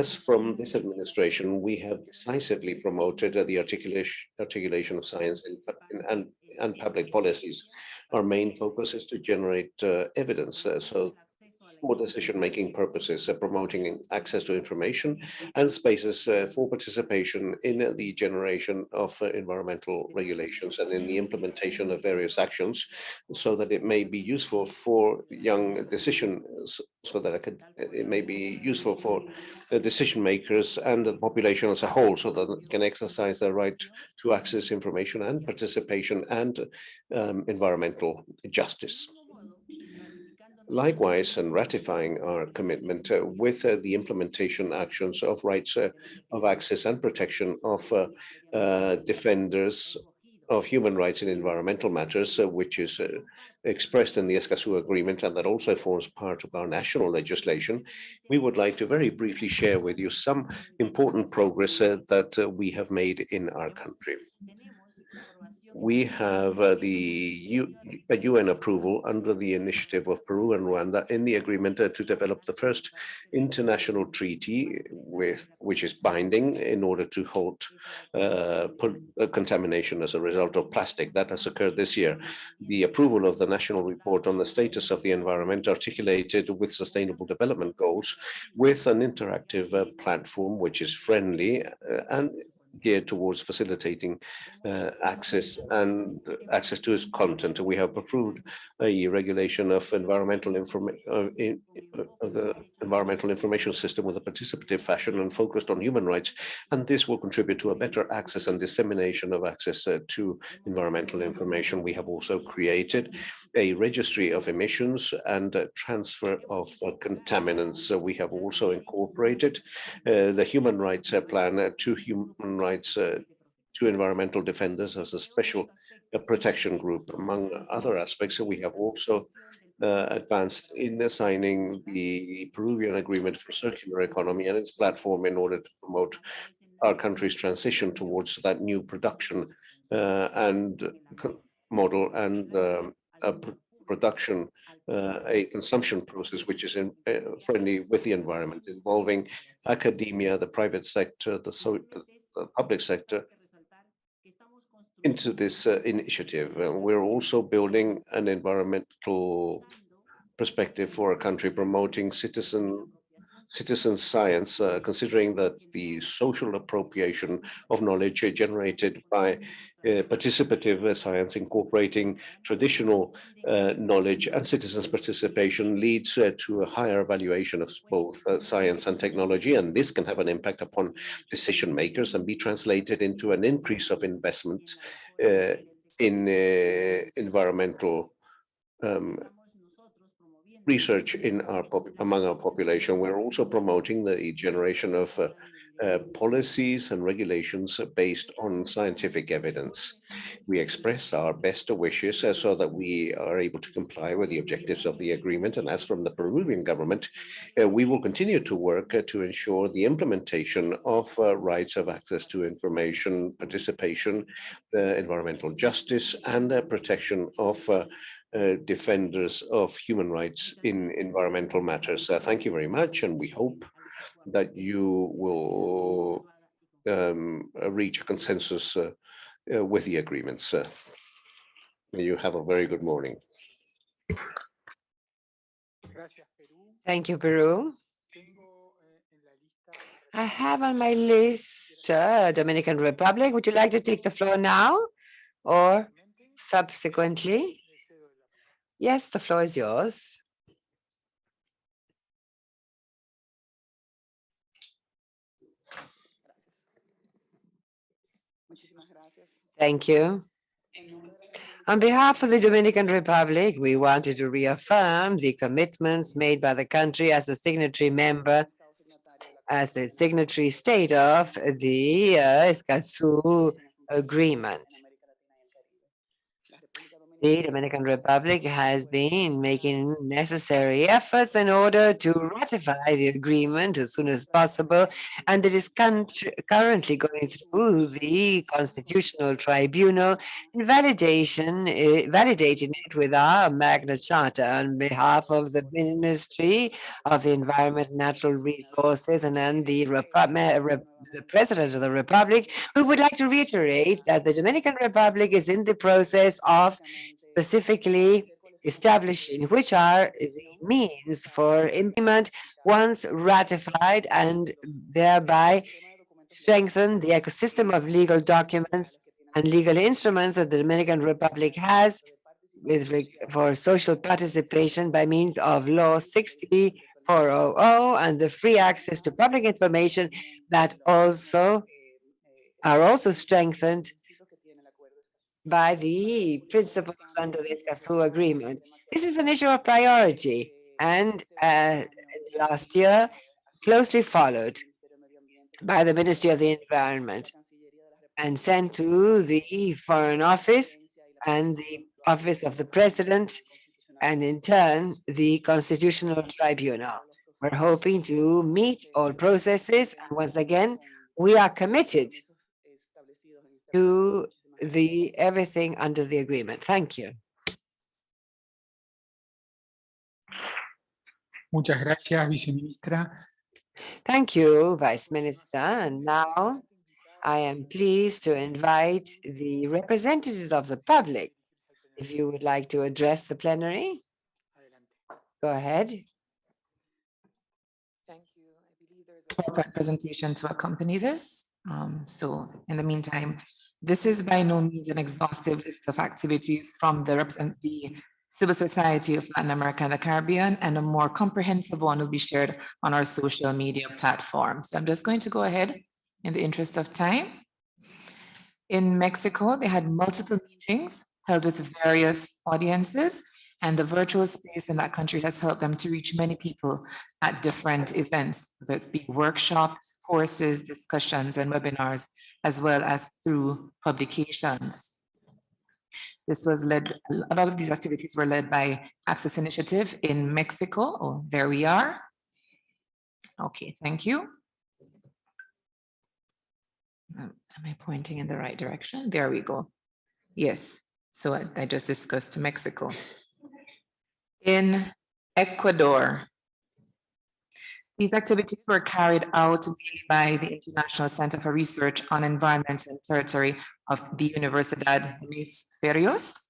As from this administration, we have decisively promoted the articulation of science and public policies. Our main focus is to generate evidence for decision-making purposes, promoting access to information and spaces for participation in the generation of environmental regulations and in the implementation of various actions, so that it may be useful for young decisions, so that it may be useful for the decision makers and the population as a whole, so that it can exercise their right to access information and participation and environmental justice. Likewise, and ratifying our commitment with the implementation actions of rights of access and protection of defenders of human rights in environmental matters, which is expressed in the Escazú Agreement and that also forms part of our national legislation, we would like to very briefly share with you some important progress that we have made in our country. We have the UN approval under the initiative of Peru and Rwanda in the agreement to develop the first international treaty which is binding in order to halt contamination as a result of plastic. That has occurred this year. The approval of the national report on the status of the environment articulated with sustainable development goals with an interactive platform which is friendly and geared towards facilitating access to its content. We have approved a regulation of environmental information of the environmental information system with a participative fashion and focused on human rights, and this will contribute to a better access and dissemination of access to environmental information. We have also created a registry of emissions and transfer of contaminants. So we have also incorporated the human rights plan to human rights to environmental defenders as a special protection group. Among other aspects, we have also advanced in signing the Peruvian Agreement for Circular Economy and its platform in order to promote our country's transition towards that new production and model and production, a consumption process which is friendly with the environment, involving academia, the private sector, the public sector into this initiative. We're also building an environmental perspective for our country, promoting citizen science, considering that the social appropriation of knowledge generated by participative science, incorporating traditional knowledge and citizens' participation, leads to a higher evaluation of both science and technology, and this can have an impact upon decision makers and be translated into an increase of investment in environmental research in among our population. We're also promoting the generation of policies and regulations based on scientific evidence. We express our best wishes so that we are able to comply with the objectives of the agreement. And as from the Peruvian government, we will continue to work to ensure the implementation of rights of access to information, participation, environmental justice, and protection of defenders of human rights in environmental matters. Thank you very much, and we hope that you will reach a consensus with the agreements. You have a very good morning. Thank you, Peru. I have on my list Dominican Republic. Would you like to take the floor now or subsequently? Yes, the floor is yours. Thank you. On behalf of the Dominican Republic, we wanted to reaffirm the commitments made by the country as a signatory member, as a signatory state of the Escazú Agreement. The Dominican Republic has been making necessary efforts in order to ratify the agreement as soon as possible, and it is currently going through the Constitutional Tribunal in validating it with our Magna Charta. On behalf of the Ministry of the Environment and Natural Resources and then the President of the Republic, we would like to reiterate that the Dominican Republic is in the process of specifically establishing which are the means for implement once ratified and thereby strengthen the ecosystem of legal documents and legal instruments that the Dominican Republic has for social participation by means of Law 60400 and the free access to public information that are also strengthened by the principles under the Escazú Agreement. This is an issue of priority and last year closely followed by the Ministry of the Environment and sent to the Foreign Office and the Office of the President and in turn the Constitutional Tribunal. We're hoping to meet all processes and once again we are committed to everything under the agreement. Thank you. Muchas gracias, viceministra. Thank you, Vice Minister. And now I am pleased to invite the representatives of the public. If you would like to address the plenary, go ahead. Thank you. I believe there's a PowerPoint presentation to accompany this. So in the meantime, this is by no means an exhaustive list of activities from the civil society of Latin America and the Caribbean, and a more comprehensive one will be shared on our social media platforms. So I'm just going to go ahead in the interest of time. In Mexico, they had multiple meetings held with various audiences, and the virtual space in that country has helped them to reach many people at different events, whether it be workshops, courses, discussions, and webinars, as well as through publications. This was led, a lot of these activities were led by Access Initiative in Mexico. Oh, there we are. Okay, thank you. Am I pointing in the right direction? There we go. Yes, so I just discussed Mexico. In Ecuador, these activities were carried out by the International Center for Research on Environment and Territory of the Universidad Hemisferios.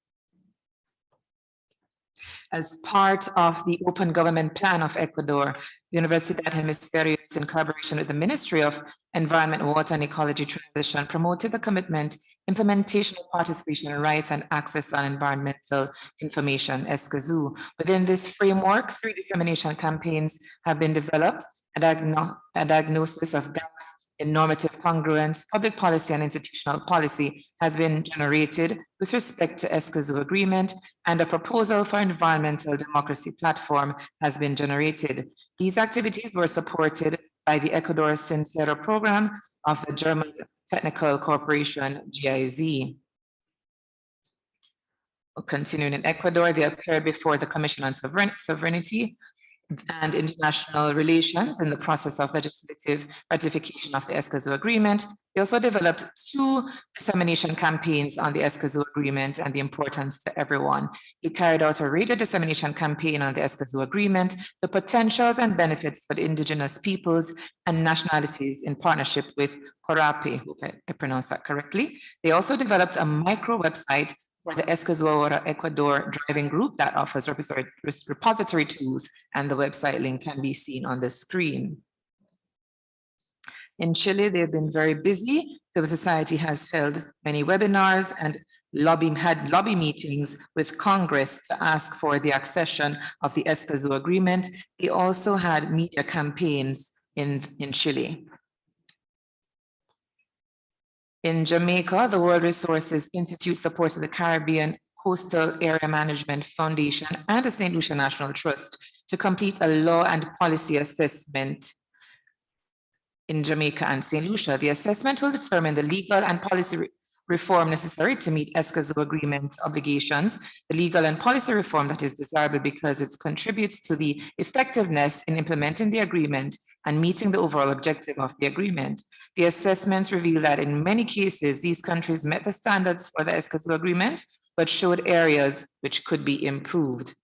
As part of the Open Government Plan of Ecuador, the Universidad Hemisferios, in collaboration with the Ministry of Environment, Water and Ecology Transition, promoted the commitment, implementation of participation rights and access on environmental information, Escazú. Within this framework, 3 dissemination campaigns have been developed, a diagnosis of gaps in normative congruence, public policy and institutional policy has been generated with respect to Escazú Agreement, and a proposal for environmental democracy platform has been generated. These activities were supported by the Ecuador Sincero program of the German Technical Corporation, GIZ. Continuing in Ecuador, they appeared before the Commission on Sovereignty and International Relations in the process of legislative ratification of the Escazú Agreement. They also developed 2 dissemination campaigns on the Escazú Agreement and the importance to everyone. He carried out a radio dissemination campaign on the Escazú Agreement, the potentials and benefits for the indigenous peoples and nationalities in partnership with CORAPE, hope I pronounced that correctly. They also developed a micro website for the Escazú Ecuador driving group that offers repository tools, and the website link can be seen on the screen. In Chile, they've been very busy. Civil society has held many webinars and had lobby meetings with Congress to ask for the accession of the Escazú Agreement. They also had media campaigns in Chile. In Jamaica, the World Resources Institute supported the Caribbean Coastal Area Management Foundation and the St. Lucia National Trust to complete a law and policy assessment in Jamaica and St. Lucia. The assessment will determine the legal and policy reform necessary to meet Escazú Agreement obligations, the legal and policy reform that is desirable because it contributes to the effectiveness in implementing the agreement and meeting the overall objective of the agreement. The assessments reveal that in many cases, these countries met the standards for the Escazú Agreement, but showed areas which could be improved.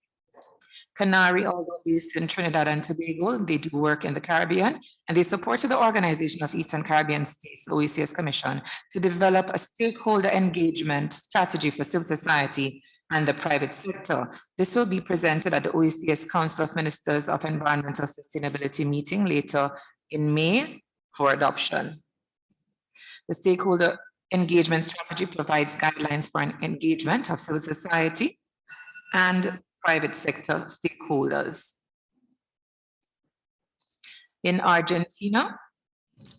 Canary, although based in Trinidad and Tobago, they do work in the Caribbean, and they supported the Organization of Eastern Caribbean States, the OECS Commission, to develop a stakeholder engagement strategy for civil society and the private sector. This will be presented at the OECS Council of Ministers of Environmental Sustainability meeting later in May for adoption. The stakeholder engagement strategy provides guidelines for an engagement of civil society and private sector stakeholders. In Argentina,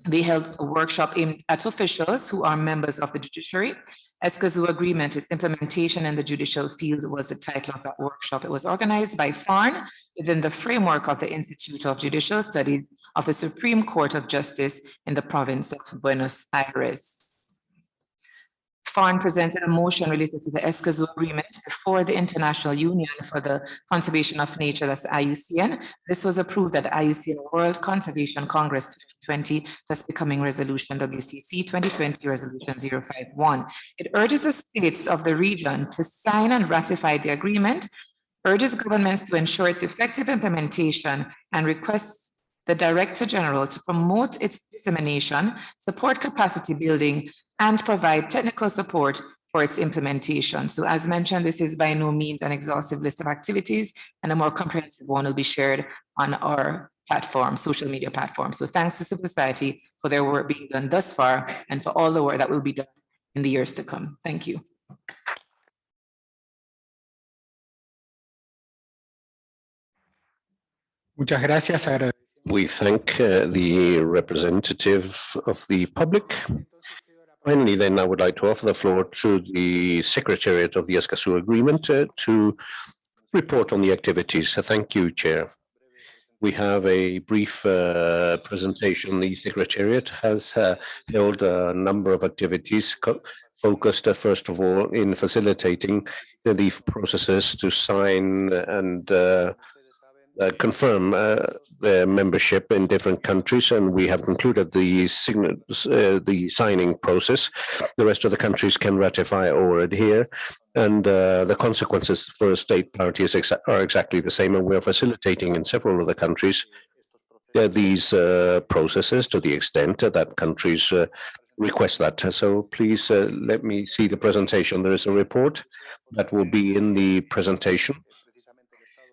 they held a workshop aimed at officials who are members of the judiciary. Escazú Agreement, its implementation in the judicial field was the title of that workshop. It was organized by FARN within the framework of the Institute of Judicial Studies of the Supreme Court of Justice in the province of Buenos Aires. FARN presented a motion related to the Escazú Agreement before the International Union for the Conservation of Nature, that's IUCN. This was approved at the IUCN World Conservation Congress 2020, thus becoming Resolution WCC 2020 Resolution 051. It urges the states of the region to sign and ratify the agreement, urges governments to ensure its effective implementation, and requests the Director General to promote its dissemination, support capacity building, and provide technical support for its implementation. So as mentioned, this is by no means an exhaustive list of activities, and a more comprehensive one will be shared on our platform, social media platform. So thanks to civil society for their work being done thus far and for all the work that will be done in the years to come. Thank you. Muchas gracias. We thank the representative of the public. Finally, then, I would like to offer the floor to the Secretariat of the Escazú Agreement to report on the activities. Thank you, Chair. We have a brief presentation. The Secretariat has held a number of activities focused, first of all, in facilitating the processes to sign and confirm their membership in different countries, and we have concluded the signing process. The rest of the countries can ratify or adhere, and the consequences for a state party are exactly the same, and we are facilitating in several of the countries these processes to the extent that countries request that. So please let me see the presentation. There is a report that will be in the presentation.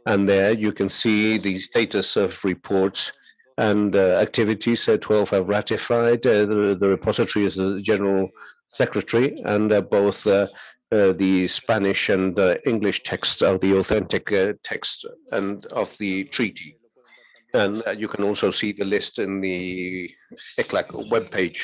And there you can see the status of reports and activities. 12 have ratified. The repository is the General Secretary, and both the Spanish and English texts are the authentic text and of the treaty. And you can also see the list in the ECLAC webpage.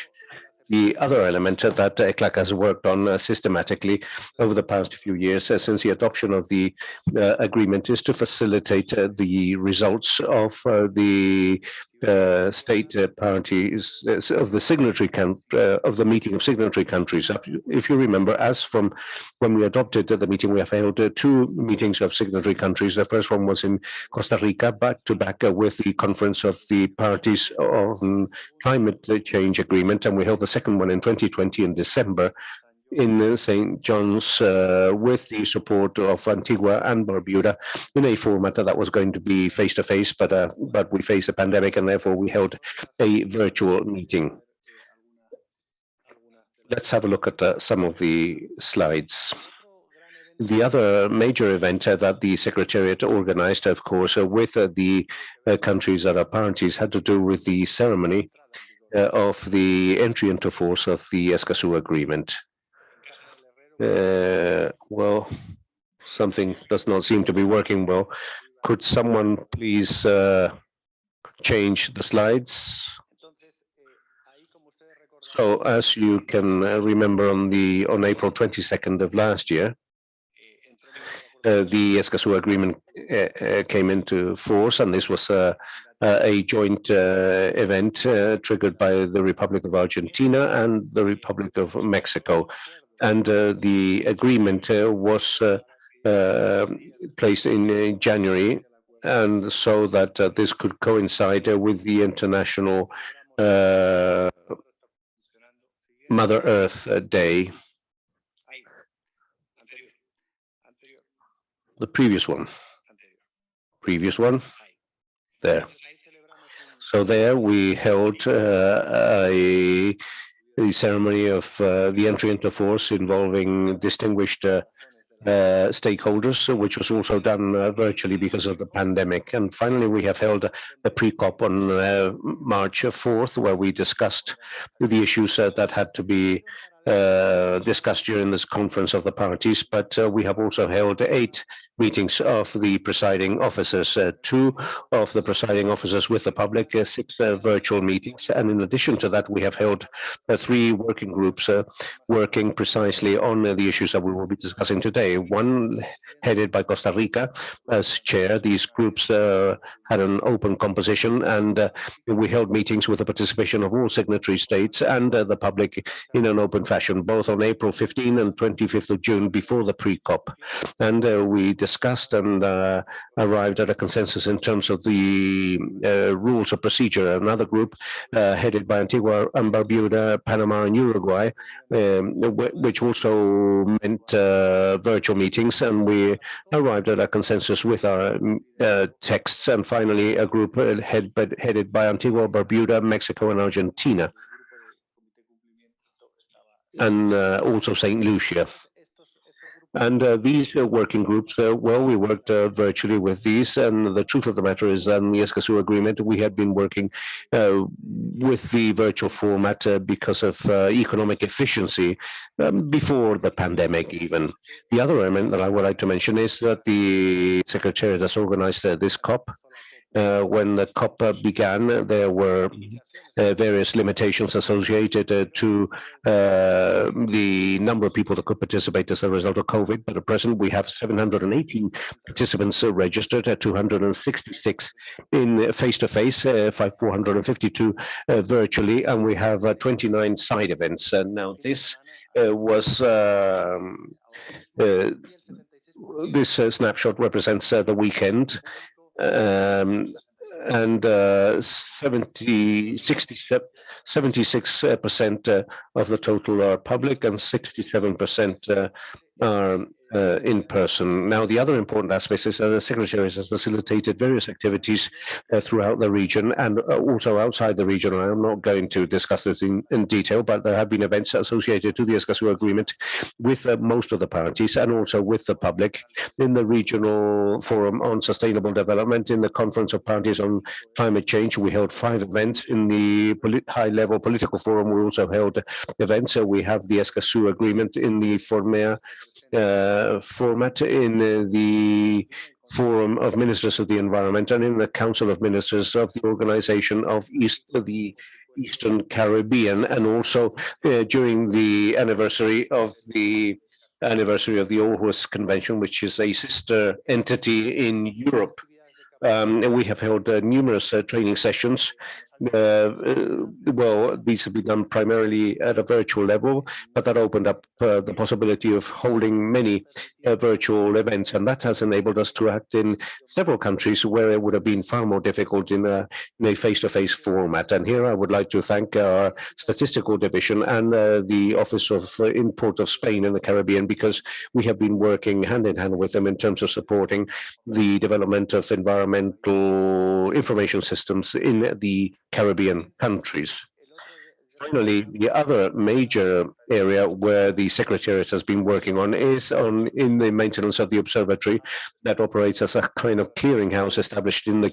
The other element that ECLAC has worked on systematically over the past few years since the adoption of the agreement is to facilitate the results of the state parties of the signatory of the meeting of signatory countries. If you remember, as from when we adopted the meeting, we have held two meetings of signatory countries. The first one was in Costa Rica, back to back with the Conference of the Parties on Climate Change Agreement, and we held the second one in 2020 in December in St. John's with the support of Antigua and Barbuda in a format that was going to be face-to-face, but we faced a pandemic, and therefore we held a virtual meeting. Let's have a look at some of the slides. The other major event that the Secretariat organized, of course, with the countries that are parties, had to do with the ceremony of the entry into force of the Escazú Agreement. Well, something does not seem to be working well. Could someone please change the slides? So as you can remember, on April 22nd of last year, the Escazú Agreement came into force, and this was a joint event triggered by the Republic of Argentina and the Republic of Mexico. And the agreement was placed in January, and so that this could coincide with the International Mother Earth Day. The previous one, there. So there we held a ceremony of the entry into force involving distinguished stakeholders, which was also done virtually because of the pandemic. And finally, we have held a pre-COP on March 4th, where we discussed the issues that had to be discussed during this conference of the parties. But we have also held 8 meetings of the presiding officers, 2 of the presiding officers with the public, 6 virtual meetings. And in addition to that, we have held 3 working groups working precisely on the issues that we will be discussing today. One headed by Costa Rica as chair. These groups had an open composition, and we held meetings with the participation of all signatory states and the public in an open fashion, both on April 15 and 25th of June before the pre-COP. And we discussed and arrived at a consensus in terms of the rules of procedure. Another group headed by Antigua and Barbuda, Panama and Uruguay, which also meant virtual meetings, and we arrived at a consensus with our texts. And finally, a group headed by Antigua, Barbuda, Mexico and Argentina, and also St. Lucia. And these working groups, well, we worked virtually with these, and the truth of the matter is that in the Escazú Agreement, we had been working with the virtual format because of economic efficiency before the pandemic even. The other element that I would like to mention is that the Secretariat has organized this COP. When the COP began, there were various limitations associated to the number of people that could participate as a result of COVID. But at present, we have 718 participants registered, 266 in face-to-face, 452 virtually, and we have 29 side events. And now this was this snapshot represents the weekend. And 76% of the total are public, and 67% are in person. Now, the other important aspect is that the Secretariat has facilitated various activities throughout the region and also outside the region. I am not going to discuss this in detail, but there have been events associated to the Escazú Agreement with most of the parties and also with the public in the Regional Forum on Sustainable Development, in the Conference of Parties on Climate Change. We held 5 events. In the high-level political forum, we also held events. So we have the Escazú Agreement in the format, in the Forum of Ministers of the Environment, and in the Council of Ministers of the Organization of the Eastern Caribbean, and also during the anniversary of the Aarhus Convention, which is a sister entity in Europe. And we have held numerous training sessions. Well, these have been done primarily at a virtual level, but that opened up the possibility of holding many virtual events, and that has enabled us to act in several countries where it would have been far more difficult in a face-to-face format. And here I would like to thank our statistical division and the Office of Import of Spain in the Caribbean, because we have been working hand in hand with them in terms of supporting the development of environmental information systems in the Caribbean countries. Finally, the other major area where the Secretariat has been working on is in the maintenance of the observatory that operates as a kind of clearinghouse established in the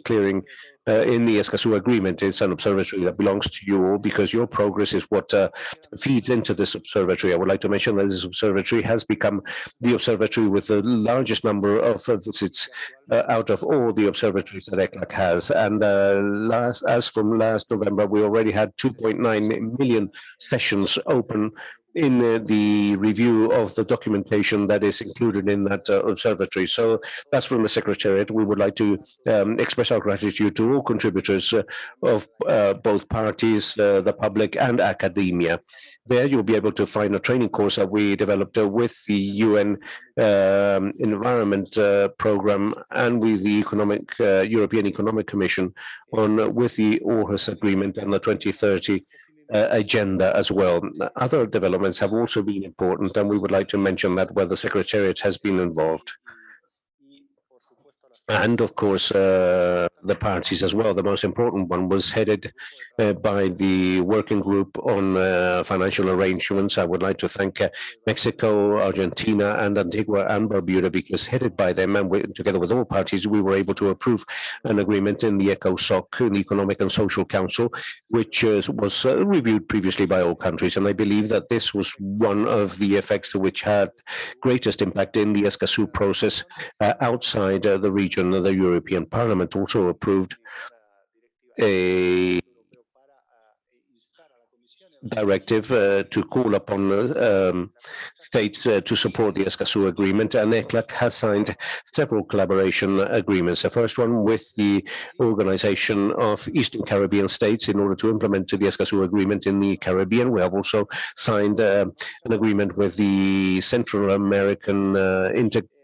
in the Escazú Agreement. It's an observatory that belongs to you all because your progress is what feeds into this observatory. I would like to mention that this observatory has become the observatory with the largest number of visits out of all the observatories that ECLAC has. And as from last November, we already had 2.9 million sessions open in the review of the documentation that is included in that observatory. So that's from the Secretariat. We would like to express our gratitude to all contributors of both parties, the public and academia. There you'll be able to find a training course that we developed with the UN Environment Program and with the European Economic Commission with the Aarhus Agreement and the 2030 agenda as well. Other developments have also been important, and we would like to mention that where the Secretariat has been involved. And of course, the parties as well. The most important one was headed by the working group on financial arrangements. I would like to thank Mexico, Argentina, and Antigua and Barbuda, because headed by them and together with all parties, we were able to approve an agreement in the ECOSOC, in the Economic and Social Council, which was reviewed previously by all countries. And I believe that this was one of the effects which had greatest impact in the Escazú process outside the region. The European Parliament also approved a directive to call upon states to support the Escazú Agreement, and ECLAC has signed several collaboration agreements. The first one with the Organization of Eastern Caribbean States in order to implement the Escazú Agreement in the Caribbean. We have also signed an agreement with the Central American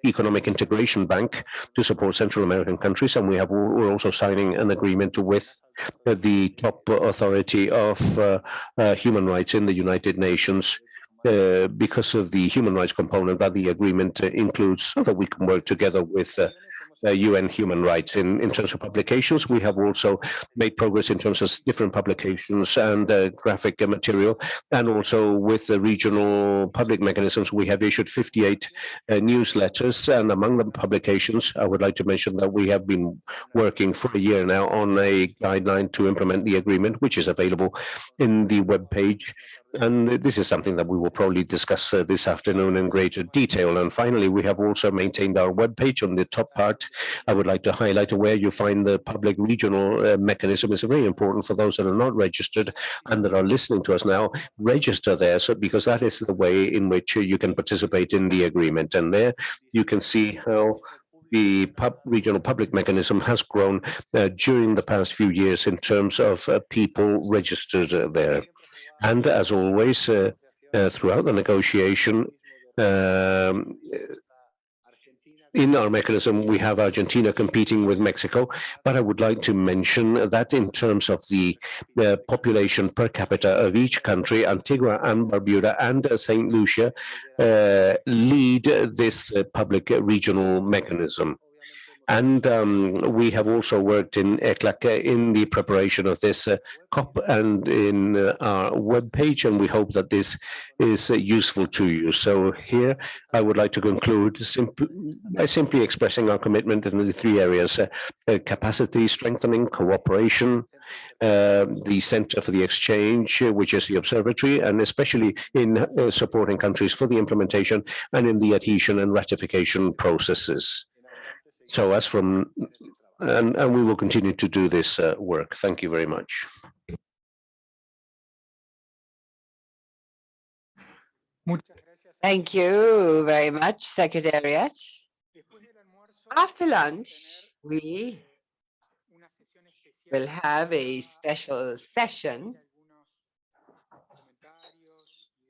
Economic Integration Bank to support Central American countries, and we're also signing an agreement with the top authority of human rights in the United Nations because of the human rights component that the agreement includes, so that we can work together with UN human rights. In terms of publications, we have also made progress in terms of different publications and graphic material, and also with the regional public mechanisms. We have issued 58 newsletters, and among the publications, I would like to mention that we have been working for a year now on a guideline to implement the agreement, which is available in the web page. And this is something that we will probably discuss this afternoon in greater detail. And finally, we have also maintained our webpage. On the top part, I would like to highlight where you find the public regional mechanism. It's very important for those that are not registered and that are listening to us now. Register there, because that is the way in which you can participate in the agreement. And there you can see how the regional public mechanism has grown during the past few years in terms of people registered there. And as always, throughout the negotiation, in our mechanism, we have Argentina competing with Mexico, but I would like to mention that in terms of the population per capita of each country, Antigua and Barbuda and St. Lucia lead this public regional mechanism. And we have also worked in ECLAC in the preparation of this COP and in our webpage, and we hope that this is useful to you. So here I would like to conclude by simply expressing our commitment in the three areas: capacity strengthening, cooperation, the Center for the Exchange, which is the observatory, and especially in supporting countries for the implementation and in the adhesion and ratification processes. So as from, and we will continue to do this work. Thank you very much. Thank you very much, Secretariat. After lunch, we will have a special session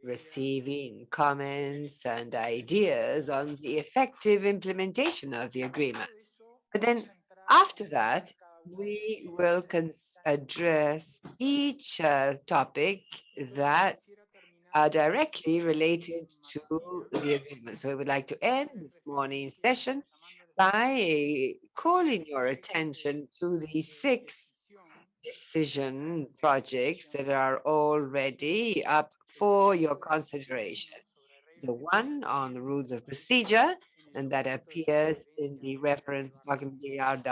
receiving comments and ideas on the effective implementation of the agreement. But then after that, we will address each topic that are directly related to the agreement. So we would like to end this morning's session by calling your attention to the 6 decision projects that are already up for your consideration. The one on the rules of procedure, and that appears in the reference document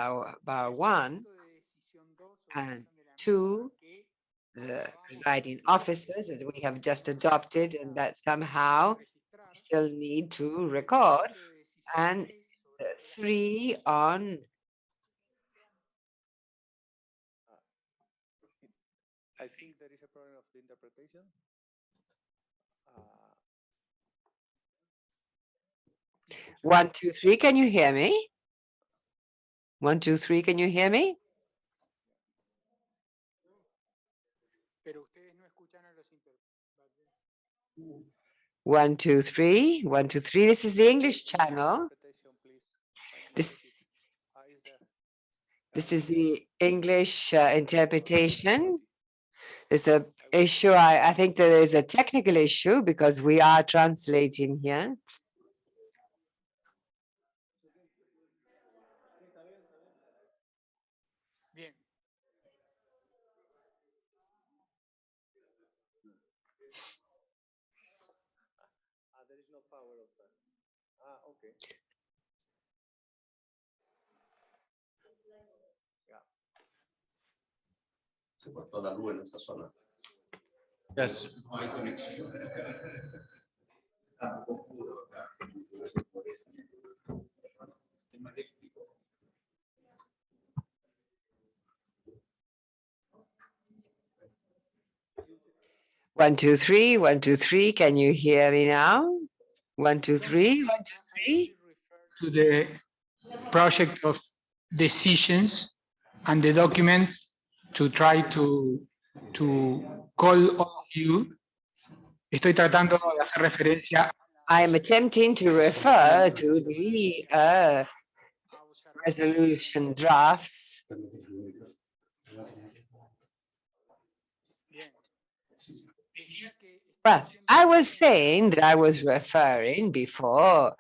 bar 1, and 2, the presiding officers that we have just adopted and that somehow we still need to record, and 3 on I think there is a problem of the interpretation. 1, 2, 3. Can you hear me? 1, 2, 3. Can you hear me? One, two, three. 1, 2, 3. This is the English channel. This is the English interpretation. There's a issue. I think there is a technical issue because we are translating here. There is no power of that. Okay. Se cortó la luz en esa zona. Yes. No hay conexión. One, two, three. 1, 2, 3. Can you hear me now? 1, 2, 3. 1, 2, 3. To the project of decisions and the document to try to call all of you. Estoy tratando de hacer referencia. I am attempting to refer to the resolution drafts. Well, I was saying that I was referring before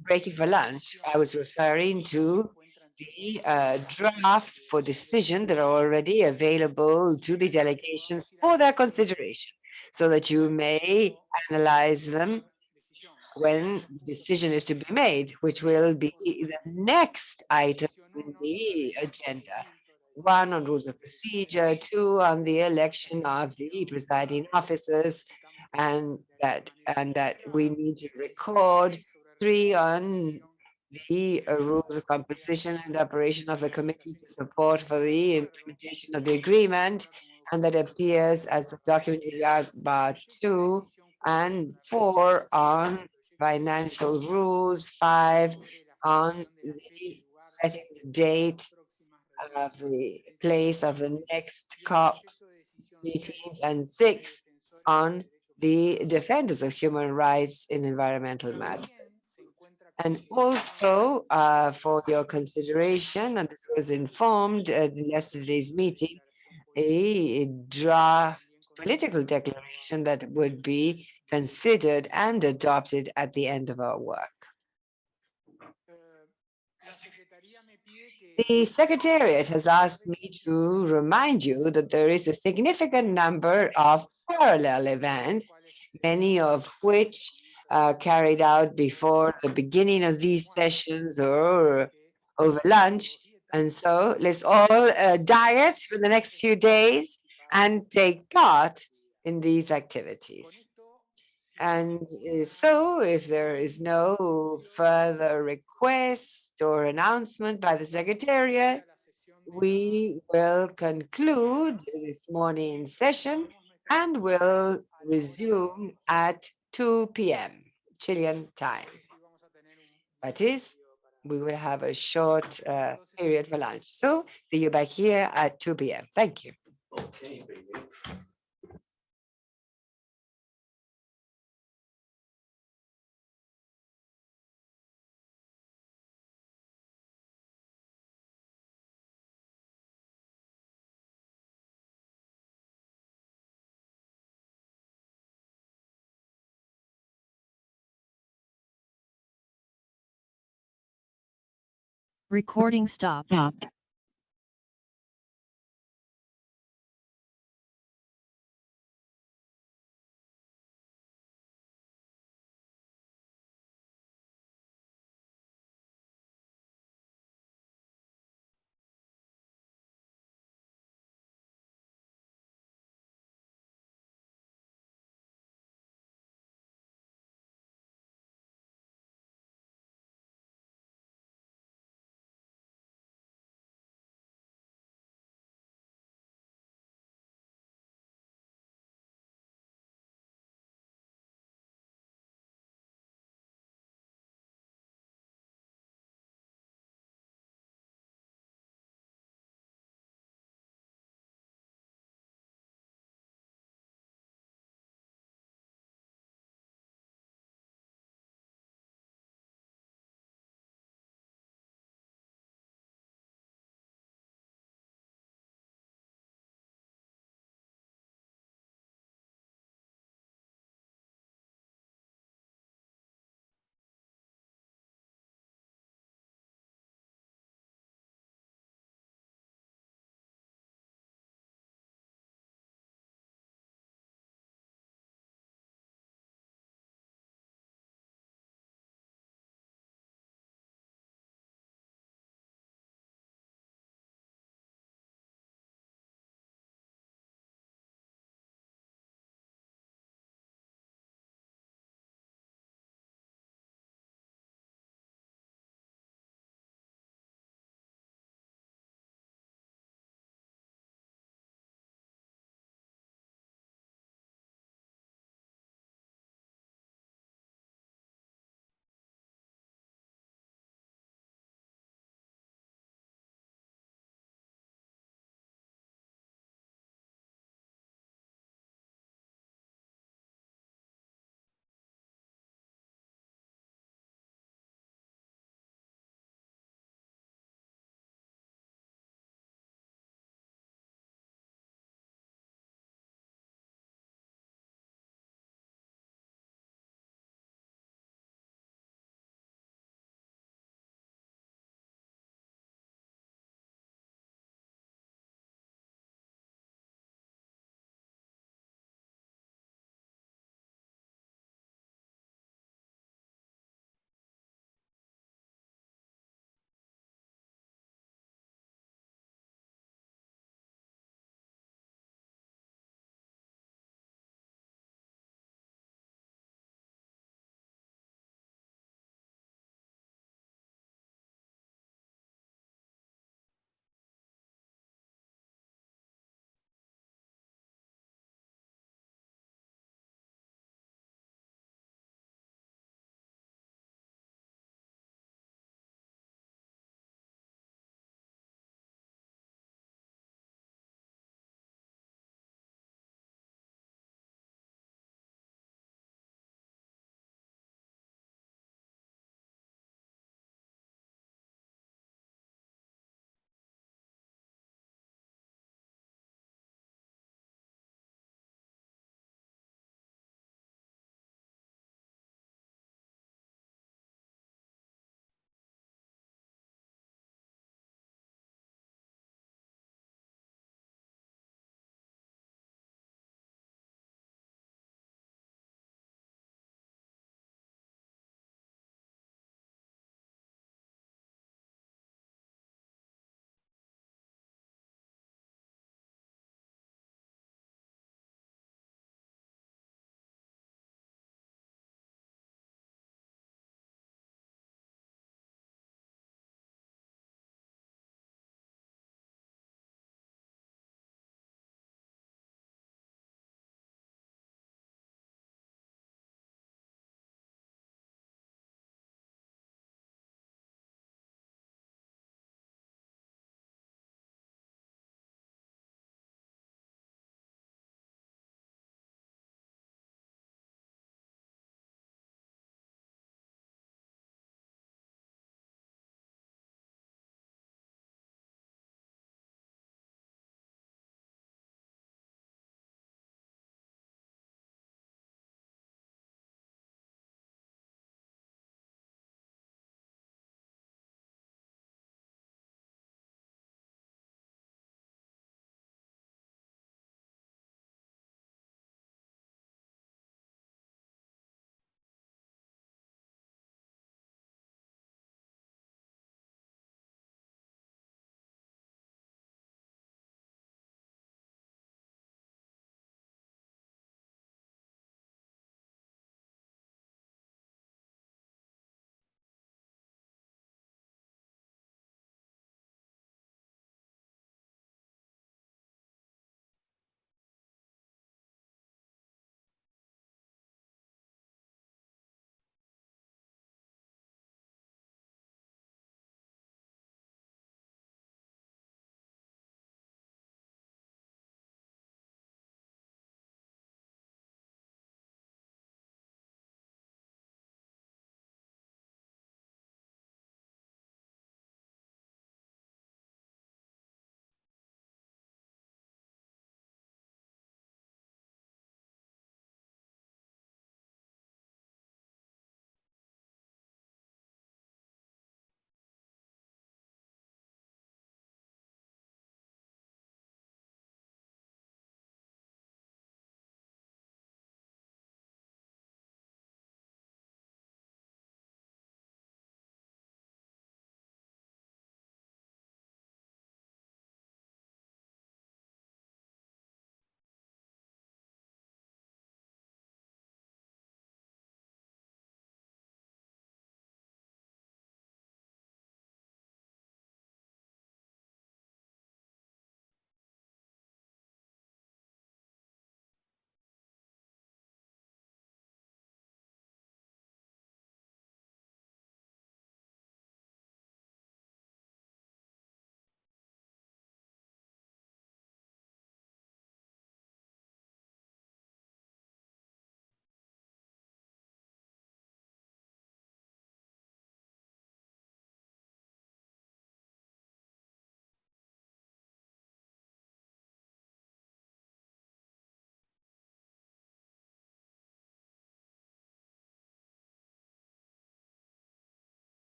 breaking for lunch, I was referring to the drafts for decision that are already available to the delegations for their consideration, so that you may analyze them when decision is to be made, which will be the next item in the agenda. 1 on rules of procedure, 2 on the election of the presiding officers, and that we need to record, 3 on the rules of composition and operation of the committee to support for the implementation of the agreement, and that appears as a document bar 2, and 4 on financial rules, 5 on the setting the date of the place of the next COP meetings, and 6 on the defenders of human rights in environmental matters. And also for your consideration, and this was informed at yesterday's meeting, a draft political declaration that would be considered and adopted at the end of our work. The Secretariat has asked me to remind you that there is a significant number of parallel events, many of which carried out before the beginning of these sessions or over lunch. And so let's all diet for the next few days and take part in these activities. And so if there is no further request or announcement by the Secretariat, we will conclude this morning's session and will resume at 2 p.m. Chilean time. That is, we will have a short period for lunch. So see you back here at 2 p.m. Thank you. Okay, baby. Recording stopped.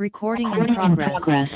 Recording in progress.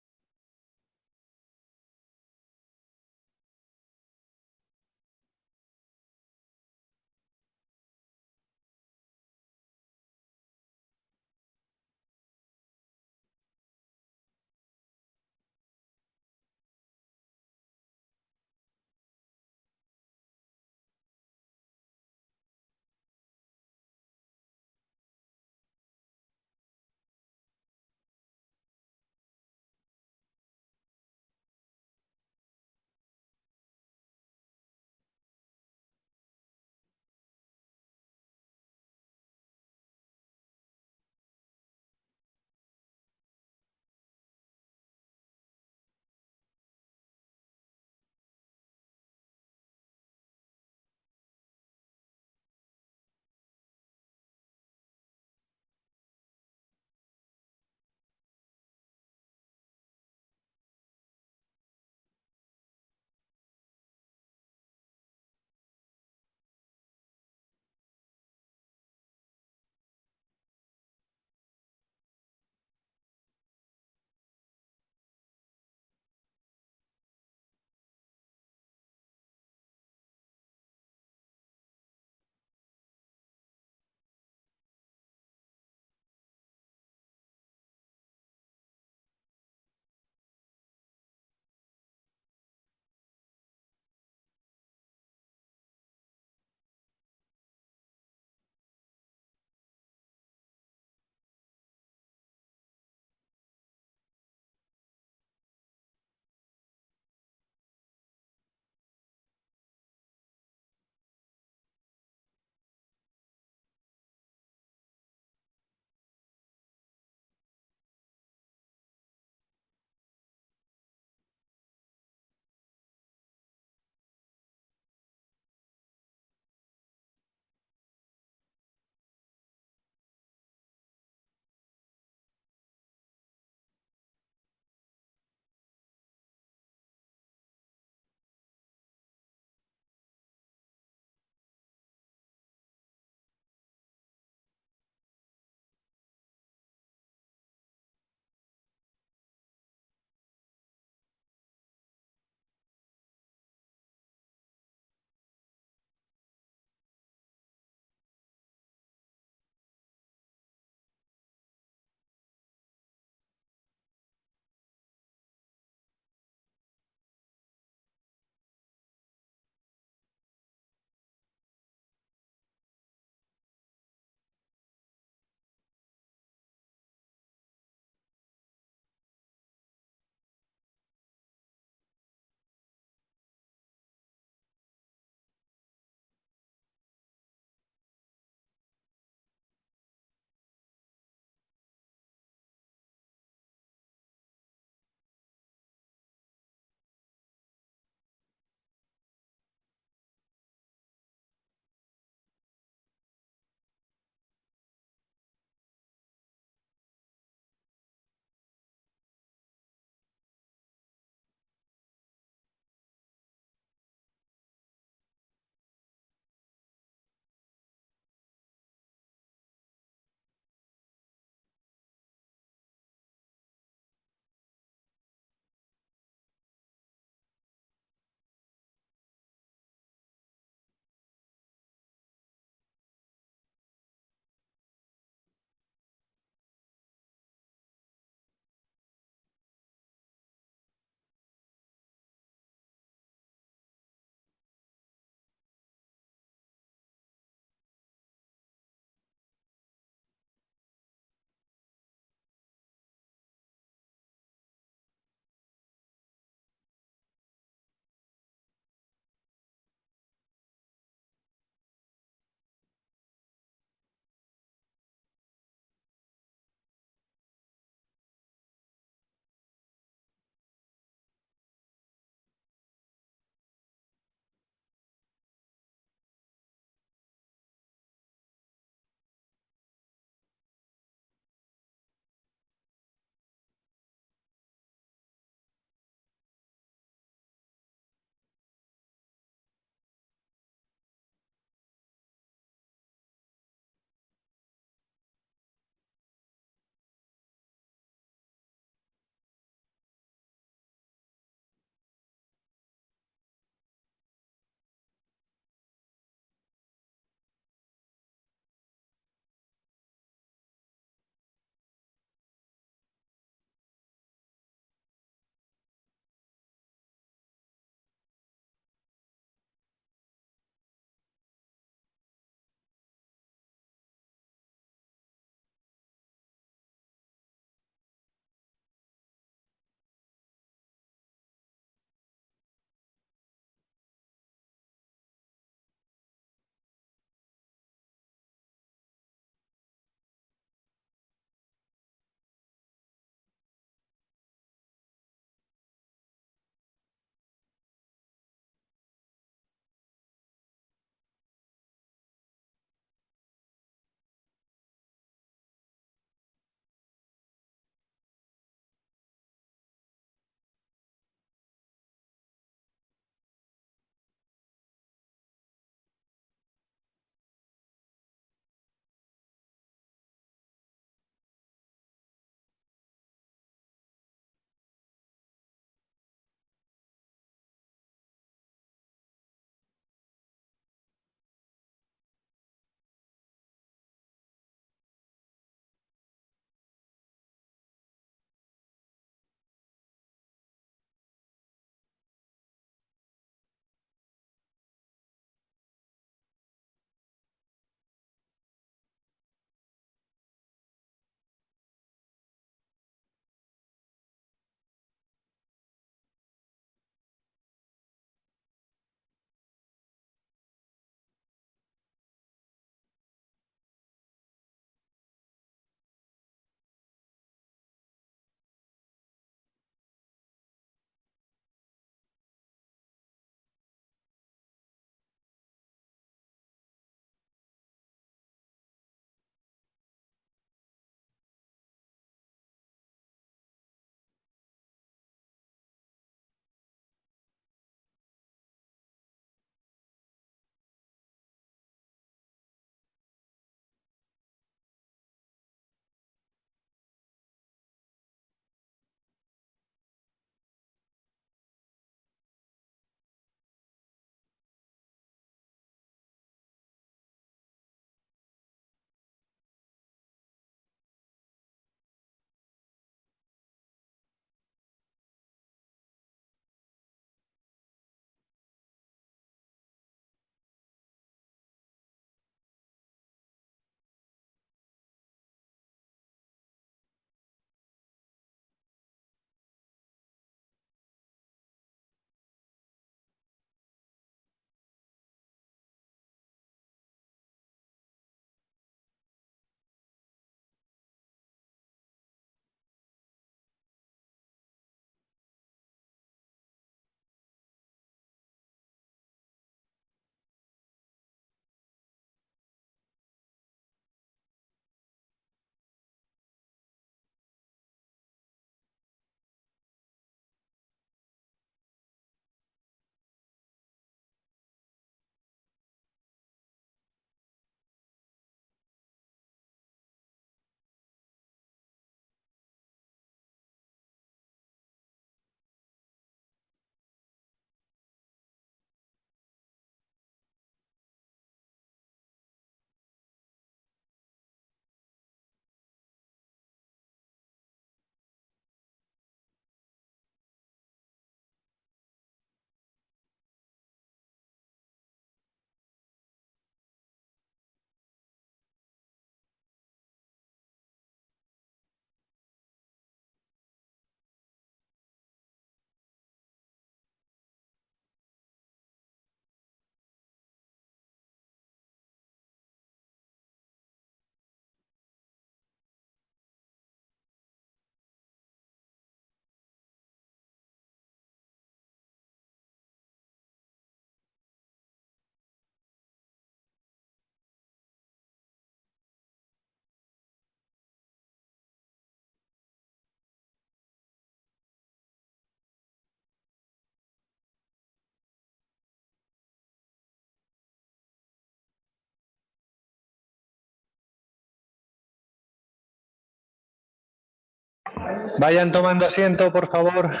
Vayan tomando asiento, por favor.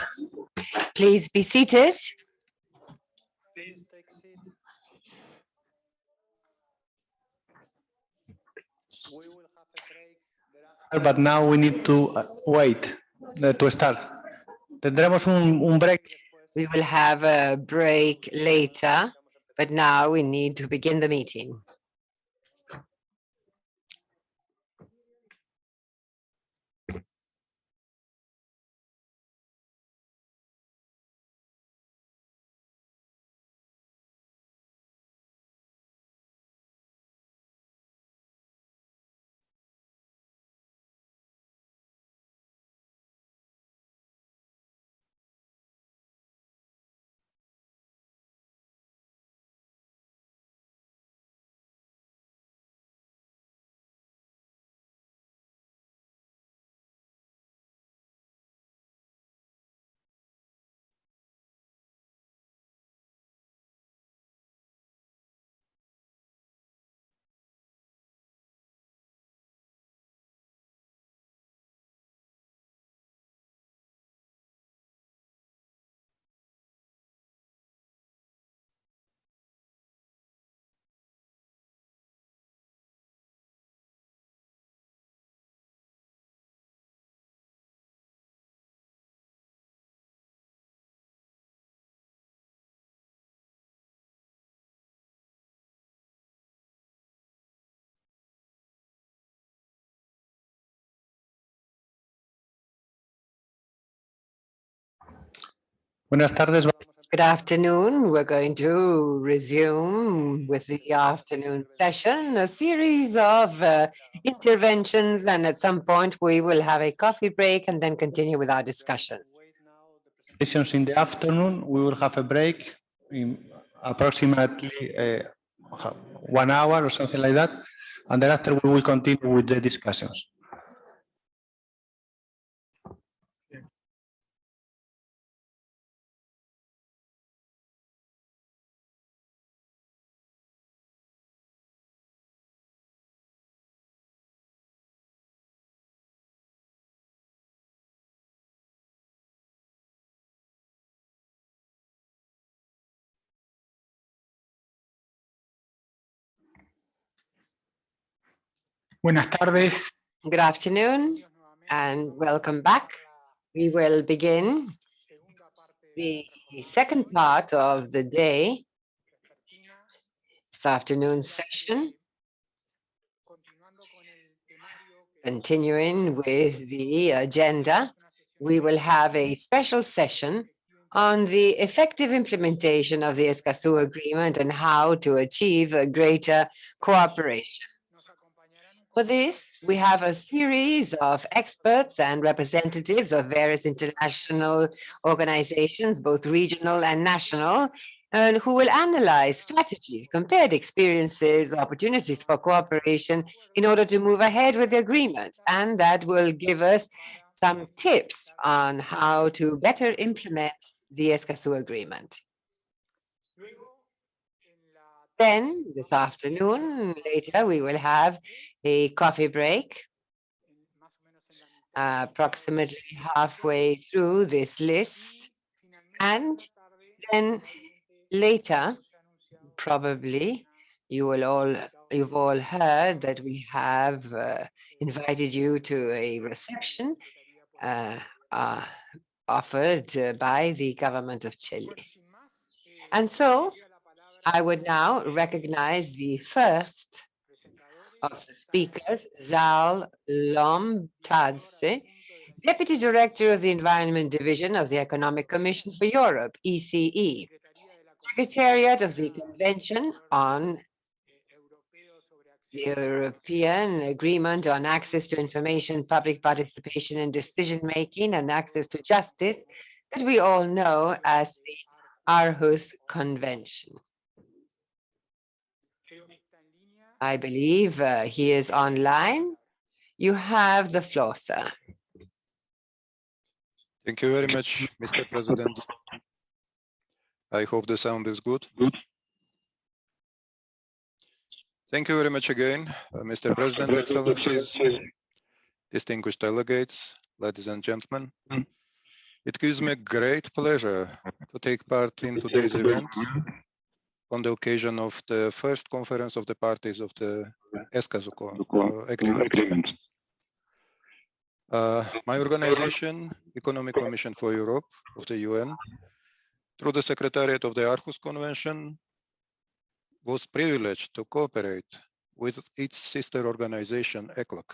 Please be seated. But now we need to wait to start. Tendremos un break. We will have a break later, but now we need to begin the meeting. Buenas tardes. Good afternoon. We're going to resume with the afternoon session, a series of interventions, and at some point we will have a coffee break and then continue with our discussions. In the afternoon, we will have a break in approximately 1 hour or something like that, and thereafter we will continue with the discussions. Buenas tardes. Good afternoon and welcome back. We will begin the second part of the day, this afternoon session, continuing with the agenda. We will have a special session on the effective implementation of the Escazú Agreement and how to achieve a greater cooperation. For this, we have a series of experts and representatives of various international organizations, both regional and national, and who will analyze strategies, compared experiences, opportunities for cooperation in order to move ahead with the agreement. And that will give us some tips on how to better implement the Escazú Agreement. Then, this afternoon, later, we will have a coffee break, approximately halfway through this list. And then later, probably, you've all heard that we have invited you to a reception offered by the government of Chile. And so, I would now recognize the first of the speakers, Zal Lomtadze, Deputy Director of the Environment Division of the Economic Commission for Europe, ECE, Secretariat of the Convention on the European Agreement on Access to Information, Public Participation in Decision-Making and Access to Justice, that we all know as the Aarhus Convention. I believe he is online. You have the floor, sir. Thank you very much, Mr. President. I hope the sound is good. Thank you very much again, Mr. President, Excellencies, distinguished delegates, ladies and gentlemen. It gives me great pleasure to take part in today's event on the occasion of the first conference of the parties of the Escazú Agreement. My organization, Economic Commission for Europe of the UN, through the Secretariat of the Aarhus Convention, was privileged to cooperate with its sister organization, ECLAC,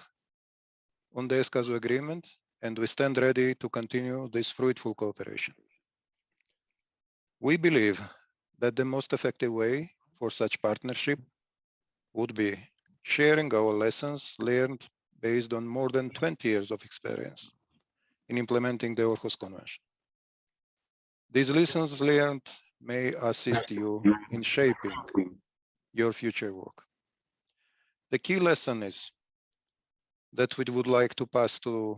on the Escazú Agreement, and we stand ready to continue this fruitful cooperation. We believe that the most effective way for such partnership would be sharing our lessons learned based on more than 20 years of experience in implementing the Aarhus Convention. These lessons learned may assist you in shaping your future work. The key lesson is that we would like to pass to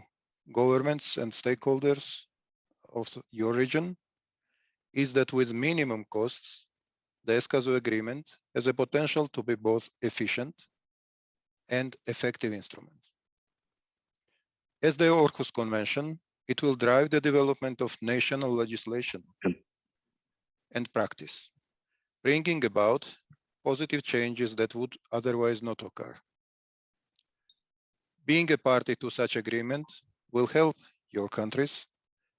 governments and stakeholders of your region is that with minimum costs, the Escazú Agreement has a potential to be both efficient and effective instrument. As the Aarhus Convention, it will drive the development of national legislation and practice, bringing about positive changes that would otherwise not occur. Being a party to such agreement will help your countries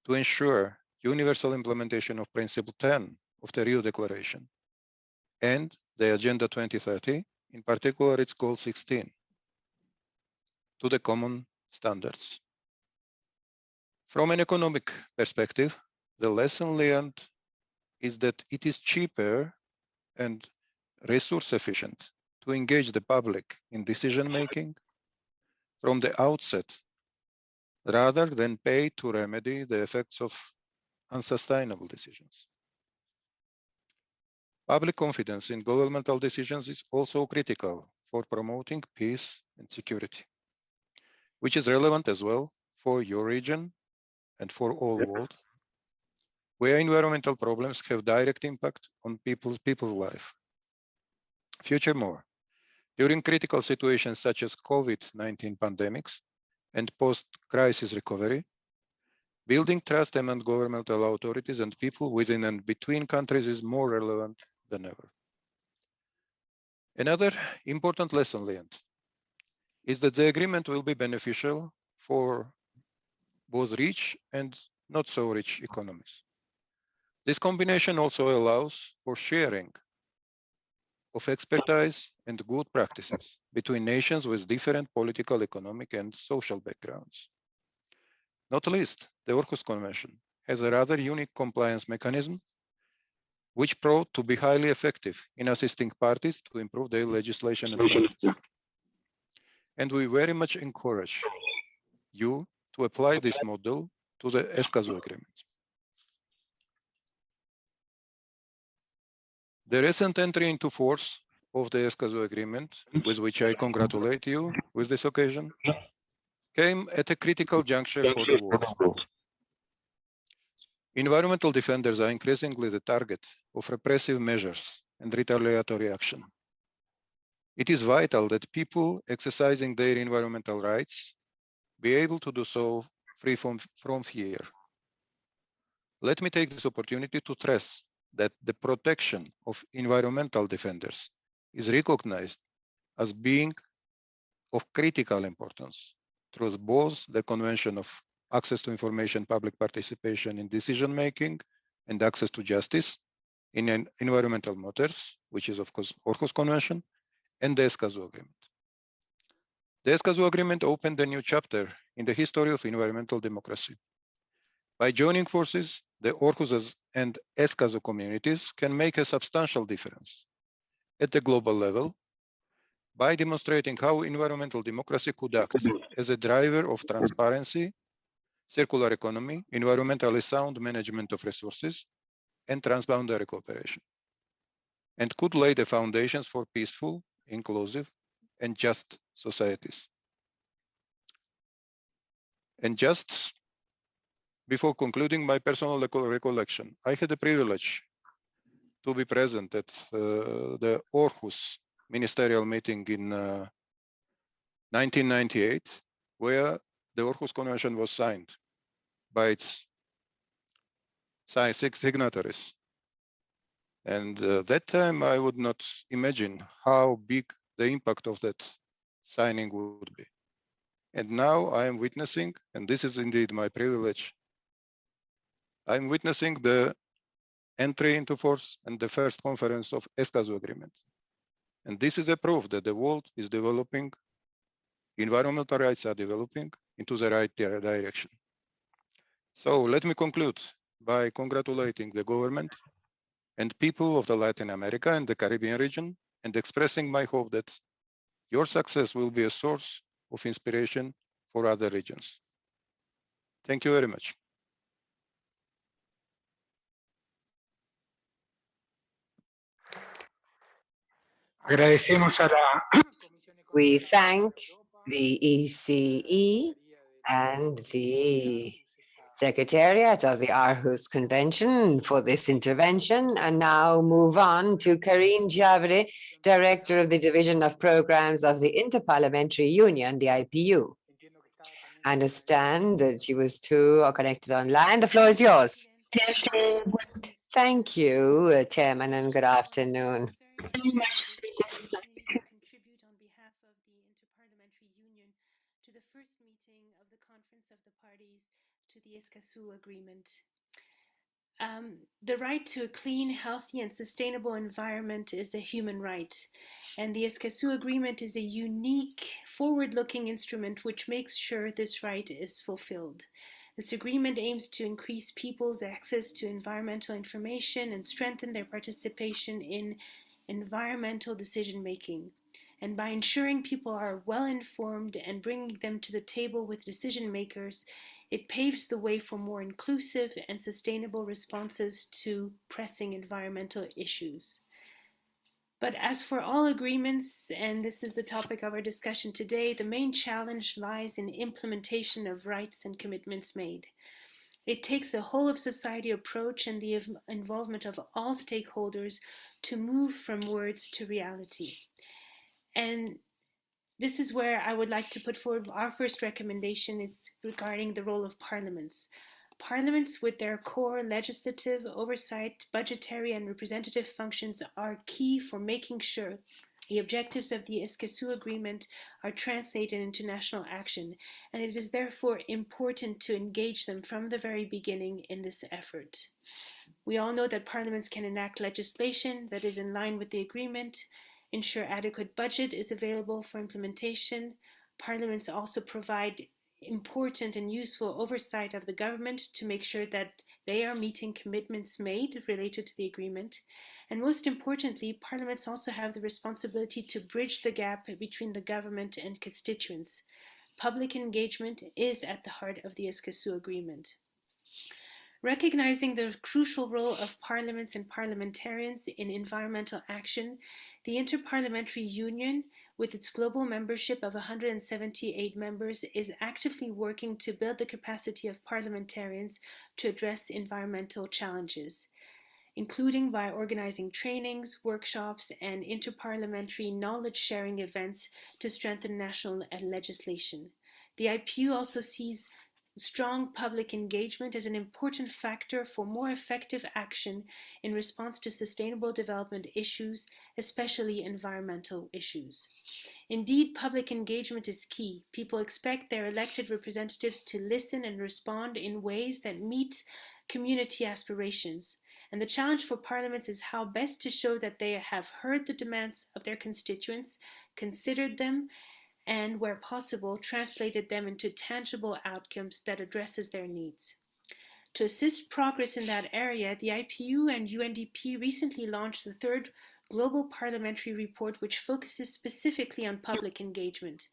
to ensure universal implementation of Principle 10 of the Rio Declaration and the Agenda 2030, in particular its Goal 16, to the common standards. From an economic perspective, the lesson learned is that it is cheaper and resource efficient to engage the public in decision-making from the outset, rather than pay to remedy the effects of unsustainable decisions. Public confidence in governmental decisions is also critical for promoting peace and security, which is relevant as well for your region and for all the world, where environmental problems have direct impact on people's life. Furthermore, during critical situations such as COVID-19 pandemics and post-crisis recovery, building trust among governmental authorities and people within and between countries is more relevant than ever. Another important lesson learned is that the agreement will be beneficial for both rich and not so rich economies. This combination also allows for sharing of expertise and good practices between nations with different political, economic, and social backgrounds. Not least, the Aarhus Convention has a rather unique compliance mechanism, which proved to be highly effective in assisting parties to improve their legislation and practice. And we very much encourage you to apply this model to the Escazú Agreement. The recent entry into force of the Escazú Agreement, with which I congratulate you with this occasion, came at a critical juncture for the world. Environmental defenders are increasingly the target of repressive measures and retaliatory action. It is vital that people exercising their environmental rights be able to do so free from fear. Let me take this opportunity to stress that the protection of environmental defenders is recognized as being of critical importance through both the Convention of Access to Information, Public Participation in Decision-Making, and Access to Justice in environmental matters, which is of course Aarhus Convention, and the Escazú Agreement. The Escazú Agreement opened a new chapter in the history of environmental democracy. By joining forces, the Aarhus and Escazú communities can make a substantial difference at the global level by demonstrating how environmental democracy could act as a driver of transparency, circular economy, environmentally sound management of resources, and transboundary cooperation, and could lay the foundations for peaceful, inclusive, and just societies. And just before concluding my personal recollection, I had the privilege to be present at the Aarhus ministerial meeting in 1998, where the Aarhus Convention was signed by its 6 signatories. And that time I would not imagine how big the impact of that signing would be. And now I am witnessing, and this is indeed my privilege, I'm witnessing the entry into force and the first conference of Escazú Agreement. And this is a proof that the world is developing, environmental rights are developing into the right direction. So let me conclude by congratulating the government and people of the Latin America and the Caribbean region, and expressing my hope that your success will be a source of inspiration for other regions. Thank you very much. Agradecemos a la We thank the ECE and the Secretariat of the Aarhus Convention for this intervention, and now move on to Karine Javre, Director of the Division of Programs of the Interparliamentary Union, the IPU. I understand that you two are connected online. The floor is yours. Thank you, Chairman, and good afternoon. Contribute on behalf of the Interparliamentary Union to the first meeting of the Conference of the Parties to the Escazú Agreement. The right to a clean, healthy, and sustainable environment is a human right, and the Escazú Agreement is a unique, forward-looking instrument which makes sure this right is fulfilled. This agreement aims to increase people's access to environmental information and strengthen their participation in environmental decision-making. And by ensuring people are well informed and bringing them to the table with decision makers, it paves the way for more inclusive and sustainable responses to pressing environmental issues. But as for all agreements, and this is the topic of our discussion today, the main challenge lies in implementation of rights and commitments made. It takes a whole of society approach and the involvement of all stakeholders to move from words to reality. And this is where I would like to put forward our first recommendation is regarding the role of parliaments. Parliaments with their core legislative, oversight, budgetary, and representative functions are key for making sure the objectives of the Escazú Agreement are translated into national action, and it is therefore important to engage them from the very beginning in this effort. We all know that parliaments can enact legislation that is in line with the agreement, ensure adequate budget is available for implementation. Parliaments also provide important and useful oversight of the government to make sure that they are meeting commitments made related to the agreement. And most importantly, parliaments also have the responsibility to bridge the gap between the government and constituents. Public engagement is at the heart of the Escazú Agreement. Recognizing the crucial role of parliaments and parliamentarians in environmental action, the Interparliamentary Union, with its global membership of 178 members, is actively working to build the capacity of parliamentarians to address environmental challenges, including by organizing trainings, workshops, and interparliamentary knowledge-sharing events to strengthen national legislation. The IPU also sees strong public engagement is an important factor for more effective action in response to sustainable development issues, especially environmental issues. Indeed, public engagement is key. People expect their elected representatives to listen and respond in ways that meet community aspirations. And the challenge for parliaments is how best to show that they have heard the demands of their constituents, considered them, and where possible, translated them into tangible outcomes that addresses their needs. To assist progress in that area, the IPU and UNDP recently launched the third Global Parliamentary Report, which focuses specifically on public engagement.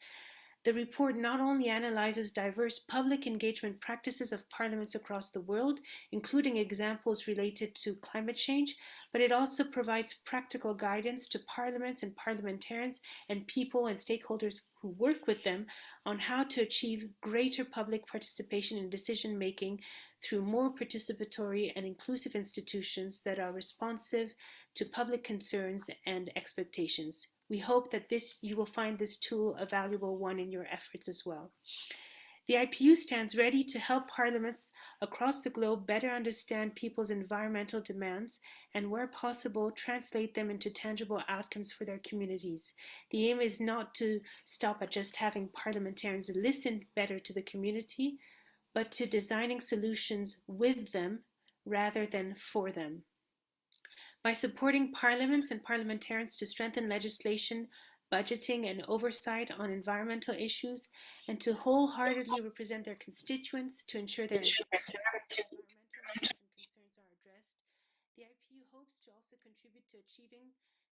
The report not only analyzes diverse public engagement practices of parliaments across the world, including examples related to climate change, but it also provides practical guidance to parliaments and parliamentarians and people and stakeholders who work with them on how to achieve greater public participation in decision-making through more participatory and inclusive institutions that are responsive to public concerns and expectations. We hope that you will find this tool a valuable one in your efforts as well. The IPU stands ready to help parliaments across the globe better understand people's environmental demands and, where possible, translate them into tangible outcomes for their communities. The aim is not to stop at just having parliamentarians listen better to the community, but to designing solutions with them rather than for them. By supporting parliaments and parliamentarians to strengthen legislation, budgeting, and oversight on environmental issues, and to wholeheartedly represent their constituents to ensure their environmental needs and concerns are addressed, the IPU hopes to also contribute to achieving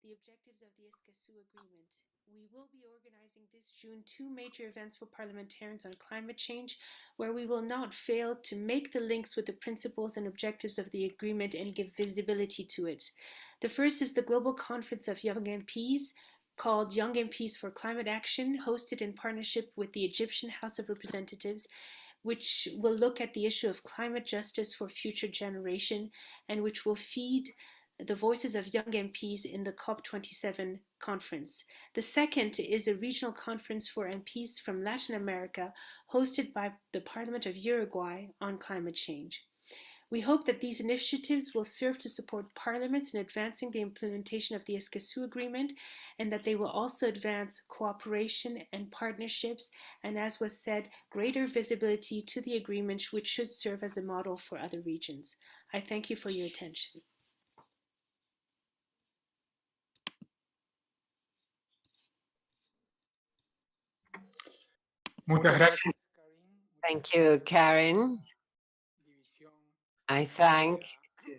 the objectives of the Escazú Agreement. We will be organizing this June 2 major events for parliamentarians on climate change, where we will not fail to make the links with the principles and objectives of the agreement and give visibility to it. The first is the Global Conference of Young MPs, called Young MPs for Climate Action, hosted in partnership with the Egyptian House of Representatives, which will look at the issue of climate justice for future generation and which will feed the voices of young MPs in the COP27 conference. The second is a regional conference for MPs from Latin America, hosted by the Parliament of Uruguay on climate change. We hope that these initiatives will serve to support parliaments in advancing the implementation of the Escazú Agreement, and that they will also advance cooperation and partnerships, and, as was said, greater visibility to the agreement, which should serve as a model for other regions. I thank you for your attention. Muchas gracias. Thank you, Karen. I thank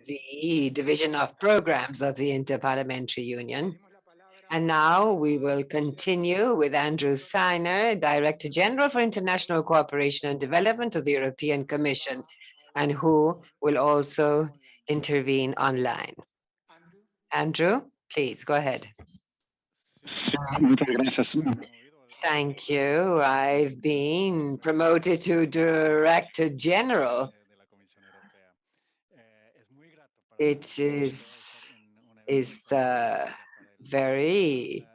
the Division of Programs of the Interparliamentary Union. And now we will continue with Andrew Seiner, Director General for International Cooperation and Development of the European Commission, and who will also intervene online. Andrew, please go ahead. Thank you. I've been promoted to Director General. It is very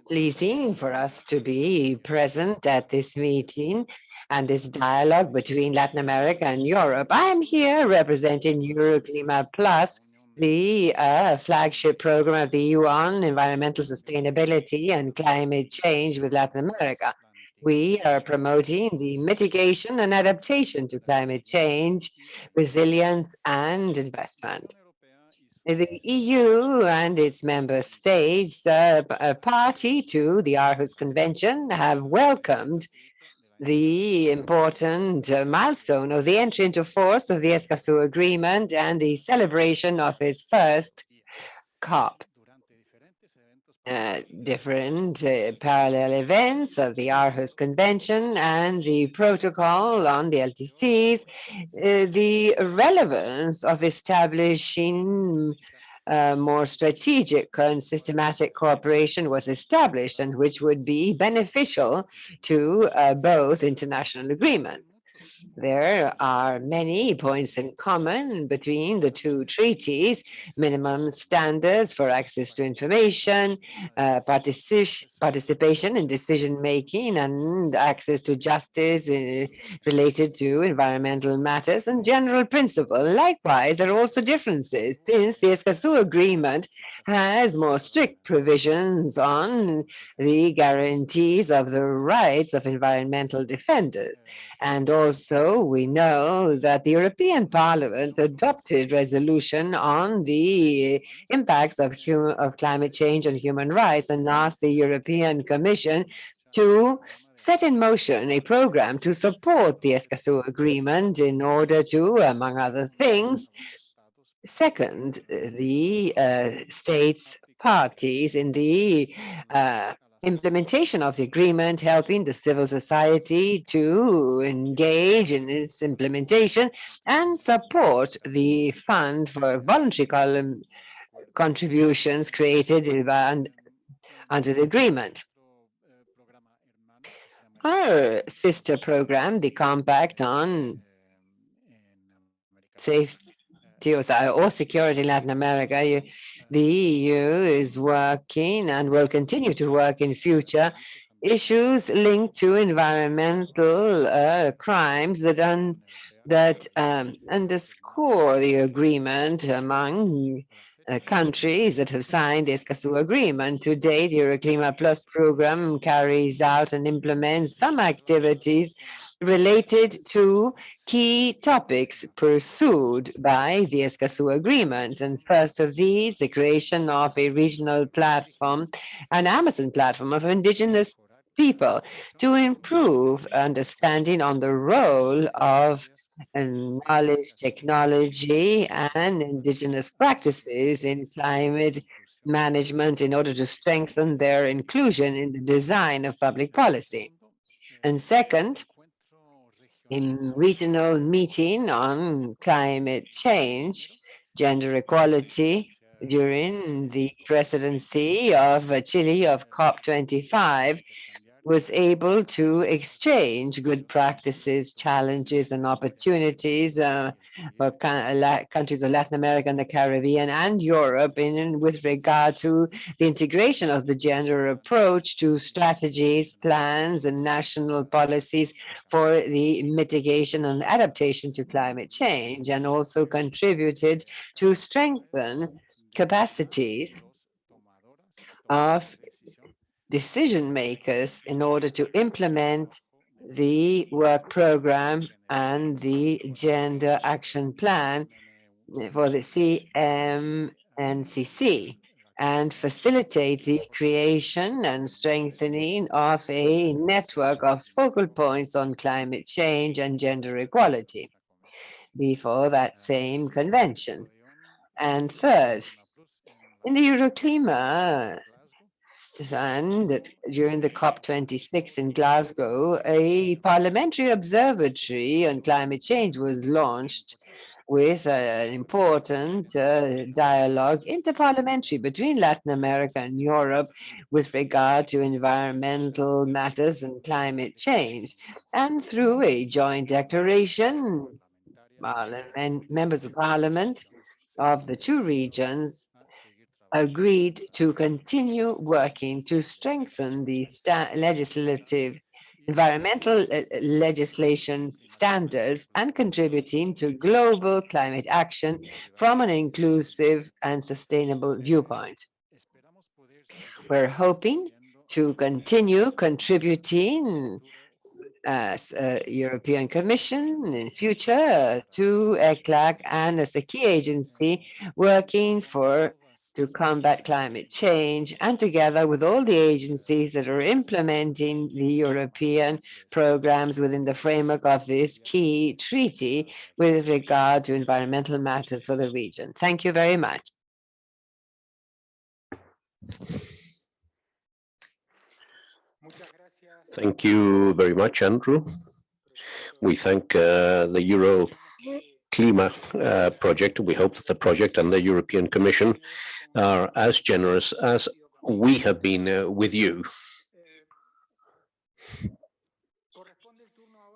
pleasing for us to be present at this meeting and this dialogue between Latin America and Europe. I am here representing Euroclima Plus, the flagship program of the EU on environmental sustainability and climate change with Latin America. We are promoting the mitigation and adaptation to climate change, resilience, and investment. The EU and its member states, a party to the Aarhus Convention, have welcomed the important milestone of the entry into force of the Escazú Agreement and the celebration of its first COP. Different parallel events of the Aarhus Convention and the protocol on the LTCs, the relevance of establishing more strategic and systematic cooperation was established, and which would be beneficial to both international agreements. There are many points in common between the two treaties: minimum standards for access to information, participation in decision-making, and access to justice related to environmental matters, and general principle. Likewise, there are also differences, since the Escazú Agreement has more strict provisions on the guarantees of the rights of environmental defenders. And also, we know that the European Parliament adopted resolution on the impacts of climate change on human rights, and asked the European Commission to set in motion a program to support the Escazú Agreement in order to, among other things, second, the states parties in the implementation of the agreement, helping the civil society to engage in its implementation, and support the fund for voluntary contributions created under the agreement. Our sister program, the Compact on Safety or Security in Latin America, the EU is working and will continue to work in future issues linked to environmental crimes that underscore the agreement among countries that have signed the Escazú Agreement. To date, the Euroclima Plus program carries out and implements some activities related to key topics pursued by the Escazú Agreement. And first of these, the creation of a regional platform, an Amazon platform of indigenous people to improve understanding on the role of knowledge, technology, and indigenous practices in climate management in order to strengthen their inclusion in the design of public policy. And second, in regional meeting on climate change, gender equality during the presidency of Chile of COP25, was able to exchange good practices, challenges, and opportunities for countries of Latin America and the Caribbean and Europe with regard to the integration of the gender approach to strategies, plans, and national policies for the mitigation and adaptation to climate change, and also contributed to strengthen capacities of decision makers in order to implement the work program and the gender action plan for the CMNCC and facilitate the creation and strengthening of a network of focal points on climate change and gender equality before that same convention. And third, in the Euroclima and during the COP26 in Glasgow, a parliamentary observatory on climate change was launched with an important dialogue interparliamentary between Latin America and Europe with regard to environmental matters and climate change. And through a joint declaration, members of parliament of the two regions agreed to continue working to strengthen the environmental legislation standards and contributing to global climate action from an inclusive and sustainable viewpoint. We're hoping to continue contributing as a European Commission in future to ECLAC and as a key agency working to combat climate change, and together with all the agencies that are implementing the European programs within the framework of this key treaty with regard to environmental matters for the region. Thank you very much. Thank you very much, Andrew. We thank the Euroclima project. We hope that the project and the European Commission are as generous as we have been with you.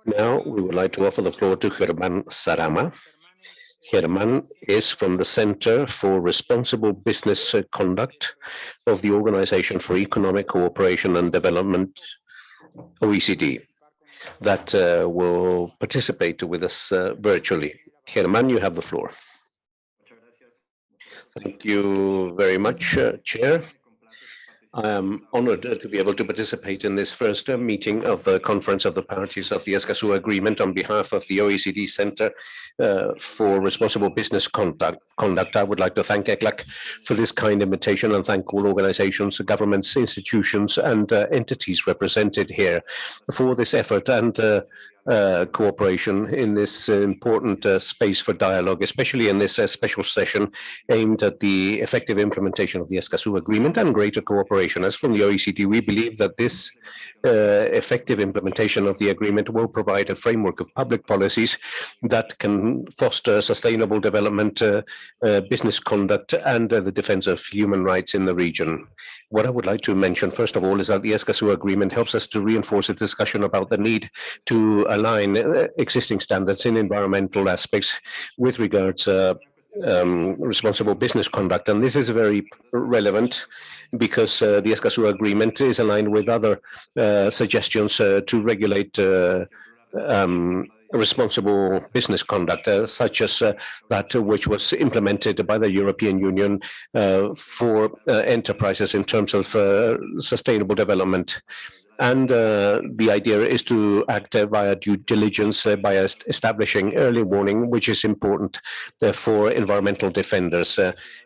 Now, we would like to offer the floor to Germán Sarama. Germán is from the Center for Responsible Business Conduct of the Organization for Economic Cooperation and Development, OECD, that will participate with us virtually. Germán, you have the floor. Thank you very much, Chair. I am honored to be able to participate in this first meeting of the Conference of the Parties of the Escazú Agreement on behalf of the OECD Center for Responsible Business Conduct. I would like to thank ECLAC for this kind invitation and thank all organizations, governments, institutions, and entities represented here for this effort and cooperation in this important space for dialogue, especially in this special session aimed at the effective implementation of the Escazú Agreement and greater cooperation. As from the OECD, we believe that this effective implementation of the agreement will provide a framework of public policies that can foster sustainable development, business conduct, and the defense of human rights in the region. What I would like to mention, first of all, is that the Escazú Agreement helps us to reinforce a discussion about the need to align existing standards in environmental aspects with regards responsible business conduct. And this is very relevant because the Escazú Agreement is aligned with other suggestions to regulate responsible business conduct, such as that which was implemented by the European Union for enterprises in terms of sustainable development. And the idea is to act via due diligence by establishing early warning, which is important for environmental defenders.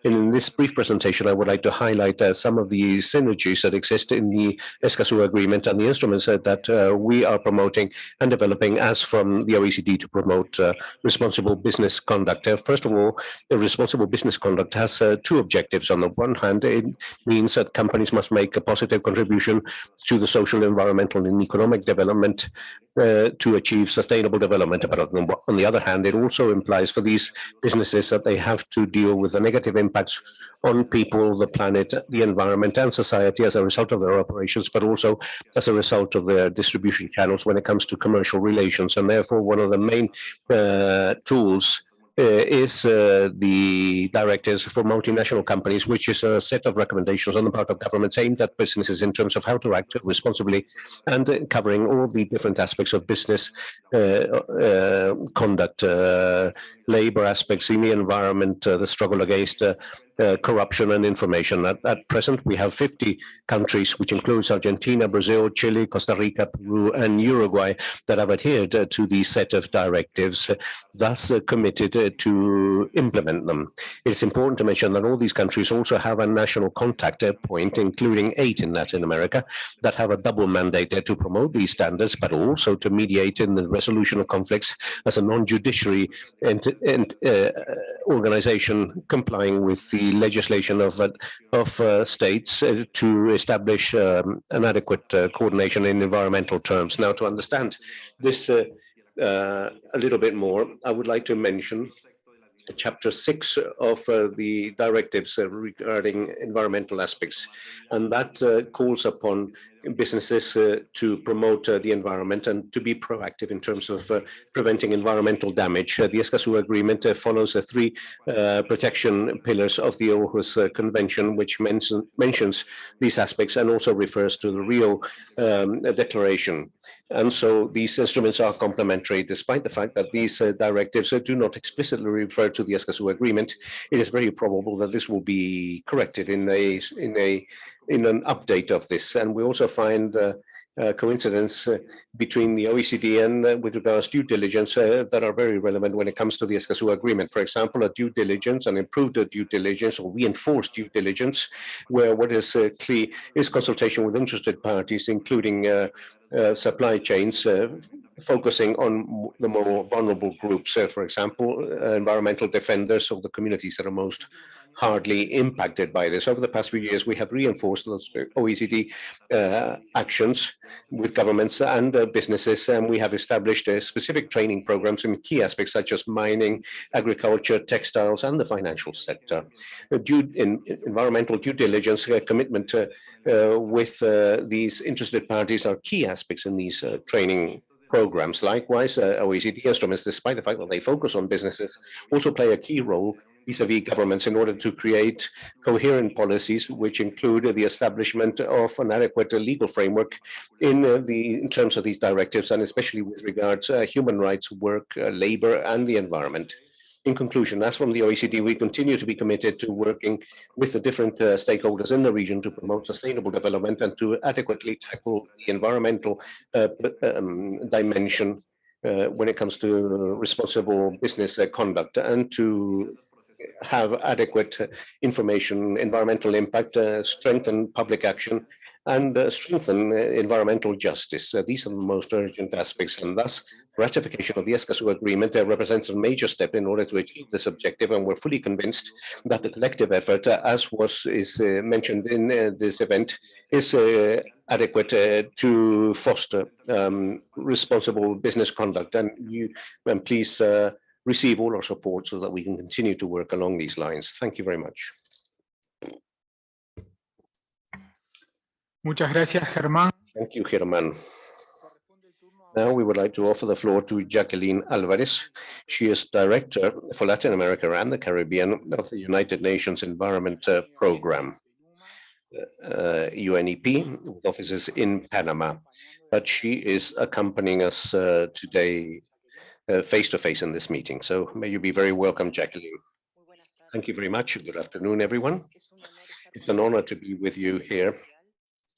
In this brief presentation, I would like to highlight some of the synergies that exist in the Escazú Agreement and the instruments that we are promoting and developing as from the OECD to promote responsible business conduct. First of all, responsible business conduct has two objectives. On the one hand, it means that companies must make a positive contribution to the social, environmental, and economic development to achieve sustainable development. But on the other hand, it also implies for these businesses that they have to deal with the negative impacts on people, the planet, the environment, and society as a result of their operations, but also as a result of their distribution channels when it comes to commercial relations. And therefore, one of the main tools is the directives for multinational companies, which is a set of recommendations on the part of governments aimed at businesses in terms of how to act responsibly and covering all the different aspects of business conduct, labor aspects in the environment, the struggle against corruption and information. At present, we have 50 countries, which includes Argentina, Brazil, Chile, Costa Rica, Peru, and Uruguay, that have adhered to the set of directives, thus committed to implement them. It's important to mention that all these countries also have a national contact point, including 8 in Latin America, that have a double mandate to promote these standards, but also to mediate in the resolution of conflicts as a non-judiciary organization complying with the legislation of states to establish an adequate coordination in environmental terms. Now, to understand this a little bit more, I would like to mention Chapter 6 of the directives regarding environmental aspects, and that calls upon businesses to promote the environment and to be proactive in terms of preventing environmental damage. The Escazú Agreement follows the 3 protection pillars of the Aarhus Convention, which mentions these aspects and also refers to the Rio Declaration. And so these instruments are complementary. Despite the fact that these directives do not explicitly refer to the Escazú Agreement, it is very probable that this will be corrected in an update of this. And we also find coincidence between the OECD and with regards to due diligence that are very relevant when it comes to the Escazú Agreement. For example, a due diligence, an improved due diligence or reinforced due diligence, where what is key is consultation with interested parties, including supply chains, focusing on the more vulnerable groups, for example, environmental defenders or the communities that are most hardly impacted by this. Over the past few years, we have reinforced those OECD actions with governments and businesses, and we have established specific training programs in key aspects such as mining, agriculture, textiles, and the financial sector. Environmental due diligence commitment with these interested parties are key aspects in these training programs. Likewise, OECD instruments, despite the fact that they focus on businesses, also play a key role vis-a-vis governments in order to create coherent policies, which include the establishment of an adequate legal framework in terms of these directives, and especially with regards to human rights, work, labor, and the environment. In conclusion, as from the OECD, we continue to be committed to working with the different stakeholders in the region to promote sustainable development and to adequately tackle the environmental dimension when it comes to responsible business conduct, and to have adequate information, environmental impact, strengthen public action, and strengthen environmental justice. These are the most urgent aspects, and thus ratification of the Escazú Agreement represents a major step in order to achieve this objective, and we're fully convinced that the collective effort, as is mentioned in this event, is adequate to foster responsible business conduct. And please receive all our support so that we can continue to work along these lines. Thank you very much. Muchas gracias, Germán. Thank you, Germán. Now we would like to offer the floor to Jacqueline Alvarez. She is Director for Latin America and the Caribbean of the United Nations Environment Program, UNEP, with offices in Panama. But she is accompanying us today face-to-face in this meeting. So may you be very welcome, Jacqueline. Thank you very much. Good afternoon, everyone. It's an honor to be with you here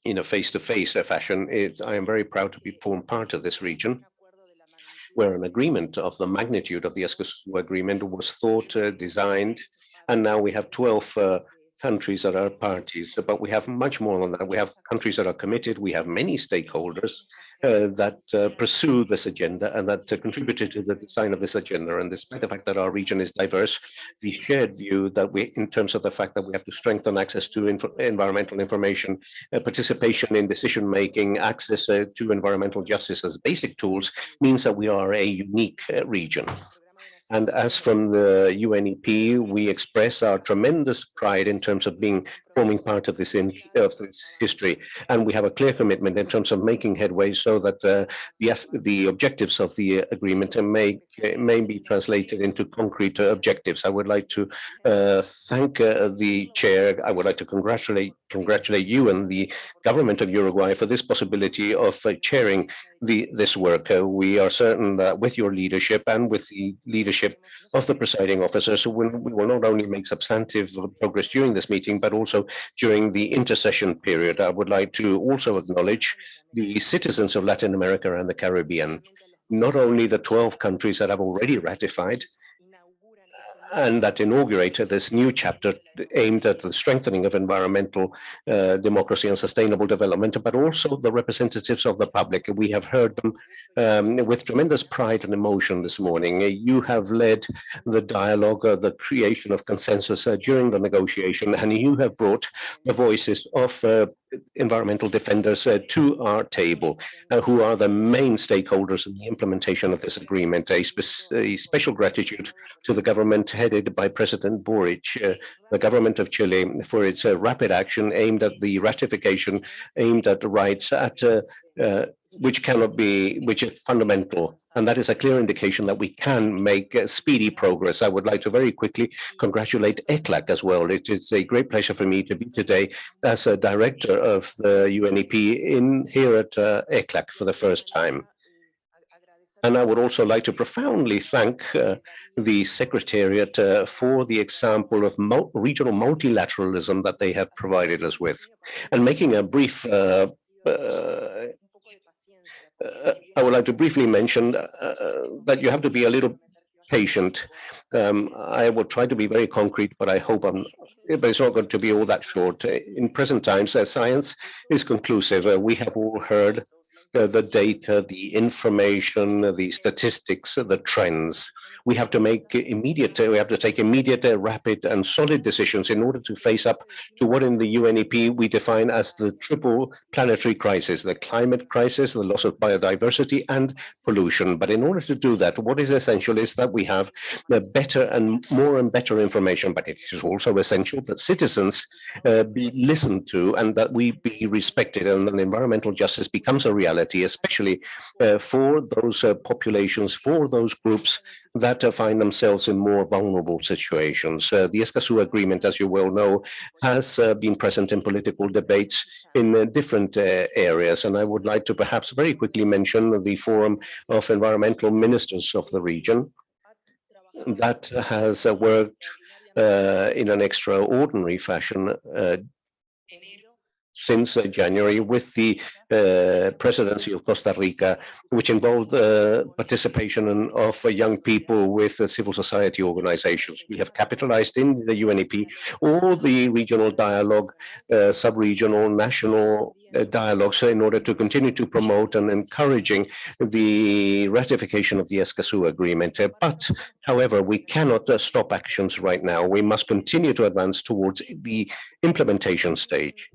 in a face-to-face fashion. I am very proud to be formed part of this region, where an agreement of the magnitude of the Escazú Agreement was thought, designed, and now we have 12 countries that are parties, but we have much more than that. We have countries that are committed. We have many stakeholders that pursue this agenda and that contributed to the design of this agenda. And despite the fact that our region is diverse, the shared view that in terms of the fact that we have to strengthen access to environmental information, participation in decision-making, access to environmental justice as basic tools, means that we are a unique region. And as from the UNEP, we express our tremendous pride in terms of forming part of this history. And we have a clear commitment in terms of making headway so that the objectives of the agreement may be translated into concrete objectives. I would like to thank the chair. I would like to congratulate you and the government of Uruguay for this possibility of chairing this work. We are certain that with your leadership and with the leadership of the presiding officers, we will not only make substantive progress during this meeting, but also during the intercession period. I would like to also acknowledge the citizens of Latin America and the Caribbean, not only the 12 countries that have already ratified and that inaugurated this new chapter aimed at the strengthening of environmental democracy and sustainable development, but also the representatives of the public. We have heard them with tremendous pride and emotion this morning. You have led the dialogue, the creation of consensus during the negotiation, and you have brought the voices of environmental defenders to our table, who are the main stakeholders in the implementation of this agreement. A special gratitude to the government headed by President Boric, the government of Chile, for its rapid action aimed at the ratification, aimed at the rights which is fundamental. And that is a clear indication that we can make speedy progress. I would like to very quickly congratulate ECLAC as well. It is a great pleasure for me to be today as a director of the UNEP here at ECLAC for the first time. And I would also like to profoundly thank the Secretariat for the example of regional multilateralism that they have provided us with. And making a brief I would like to briefly mention that you have to be a little patient. I will try to be very concrete, but I hope but it's not going to be all that short. In present times, science is conclusive. We have all heard the data, the information, the statistics, the trends. We have to take immediate, rapid, and solid decisions in order to face up to what in the UNEP we define as the triple planetary crisis: the climate crisis, the loss of biodiversity, and pollution. But in order to do that, what is essential is that we have better and better information. But it is also essential that citizens be listened to and that we be respected, and that environmental justice becomes a reality, especially for those populations, for those groups that find themselves in more vulnerable situations. The Escazú Agreement, as you well know, has been present in political debates in different areas. And I would like to perhaps very quickly mention the Forum of Environmental Ministers of the region that has worked in an extraordinary fashion since January with the presidency of Costa Rica, which involved participation of young people with civil society organizations. We have capitalized in the UNEP all the regional dialogue, sub-regional, national dialogues in order to continue to promote and encouraging the ratification of the Escazú Agreement. But, however, we cannot stop actions right now. We must continue to advance towards the implementation stage.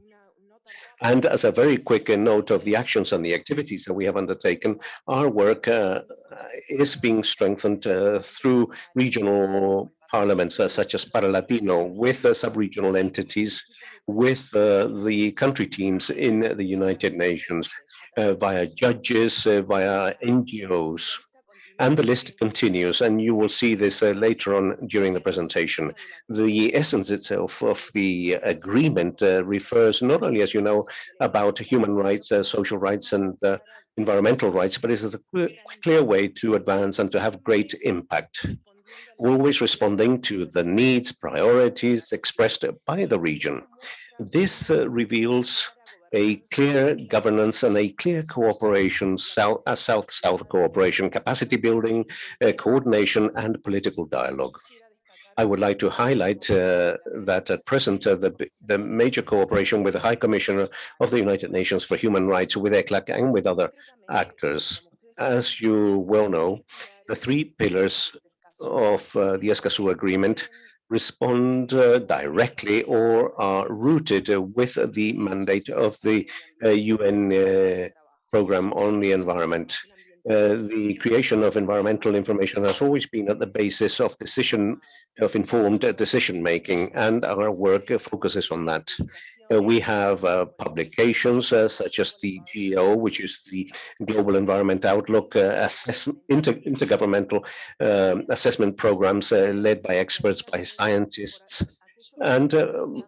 And as a very quick note of the actions and the activities that we have undertaken, our work is being strengthened through regional parliaments such as Paralatino, with sub-regional entities, with the country teams in the United Nations. via judges, via NGOs. And the list continues, and you will see this later on during the presentation. The essence itself of the agreement refers not only, as you know, about human rights, social rights, and environmental rights, but is a clear way to advance and to have great impact, always responding to the needs, priorities expressed by the region. This reveals a clear governance and a clear cooperation, South-South cooperation, capacity building, coordination, and political dialogue. I would like to highlight that at present, the major cooperation with the High Commissioner of the United Nations for Human Rights, with ECLAC and with other actors. As you well know, the three pillars of the Escazú Agreement respond directly or are rooted with the mandate of the UN program on the environment. The creation of environmental information has always been at the basis of informed decision making, and our work focuses on that. We have publications such as the GEO, which is the Global Environment Outlook, intergovernmental assessment programs led by experts, by scientists, and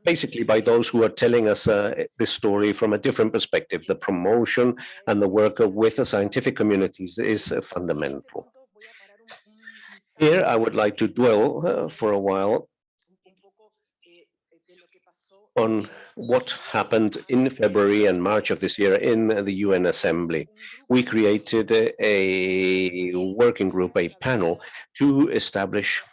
basically by those who are telling us this story from a different perspective. The promotion and the work with the scientific communities is fundamental. Here, I would like to dwell for a while on what happened in February and March of this year in the UN Assembly. We created a working group, a panel, to establish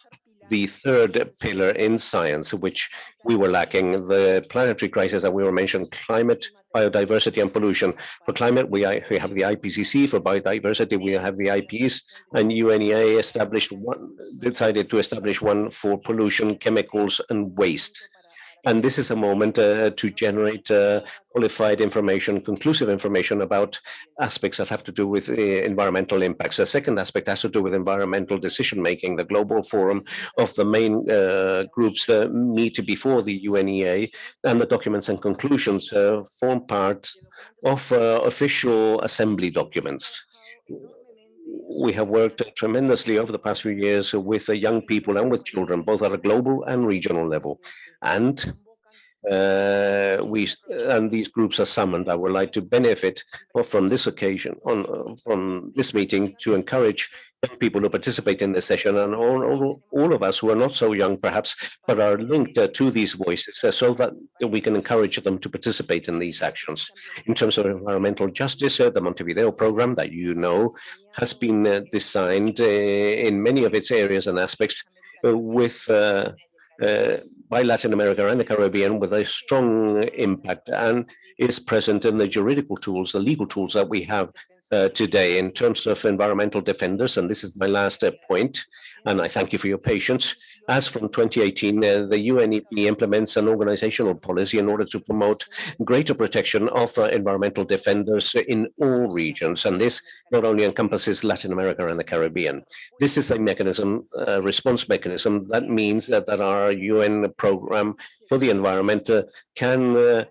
the third pillar in science, which we were lacking, the planetary crisis that we were mentioning, climate, biodiversity, and pollution. For climate, we have the IPCC. For biodiversity, we have the IPs, and UNEA decided to establish one for pollution, chemicals, and waste. And this is a moment to generate qualified information, conclusive information about aspects that have to do with environmental impacts. The second aspect has to do with environmental decision-making. The global forum of the main groups meet before the UNEA, and the documents and conclusions form part of official assembly documents. We have worked tremendously over the past few years with young people and with children, both at a global and regional level. And these groups are summoned. I would like to benefit from this occasion, from this meeting, to encourage young people to participate in this session, and all of us who are not so young perhaps, but are linked to these voices, so that we can encourage them to participate in these actions. In terms of environmental justice, the Montevideo program that you know has been designed in many of its areas and aspects by Latin America and the Caribbean with a strong impact, and is present in the juridical tools, the legal tools that we have today in terms of environmental defenders. And this is my last point, and I thank you for your patience. As from 2018, the UNEP implements an organizational policy in order to promote greater protection of environmental defenders in all regions. And this not only encompasses Latin America and the Caribbean. This is a mechanism, a response mechanism, that means that our UN program for the environment can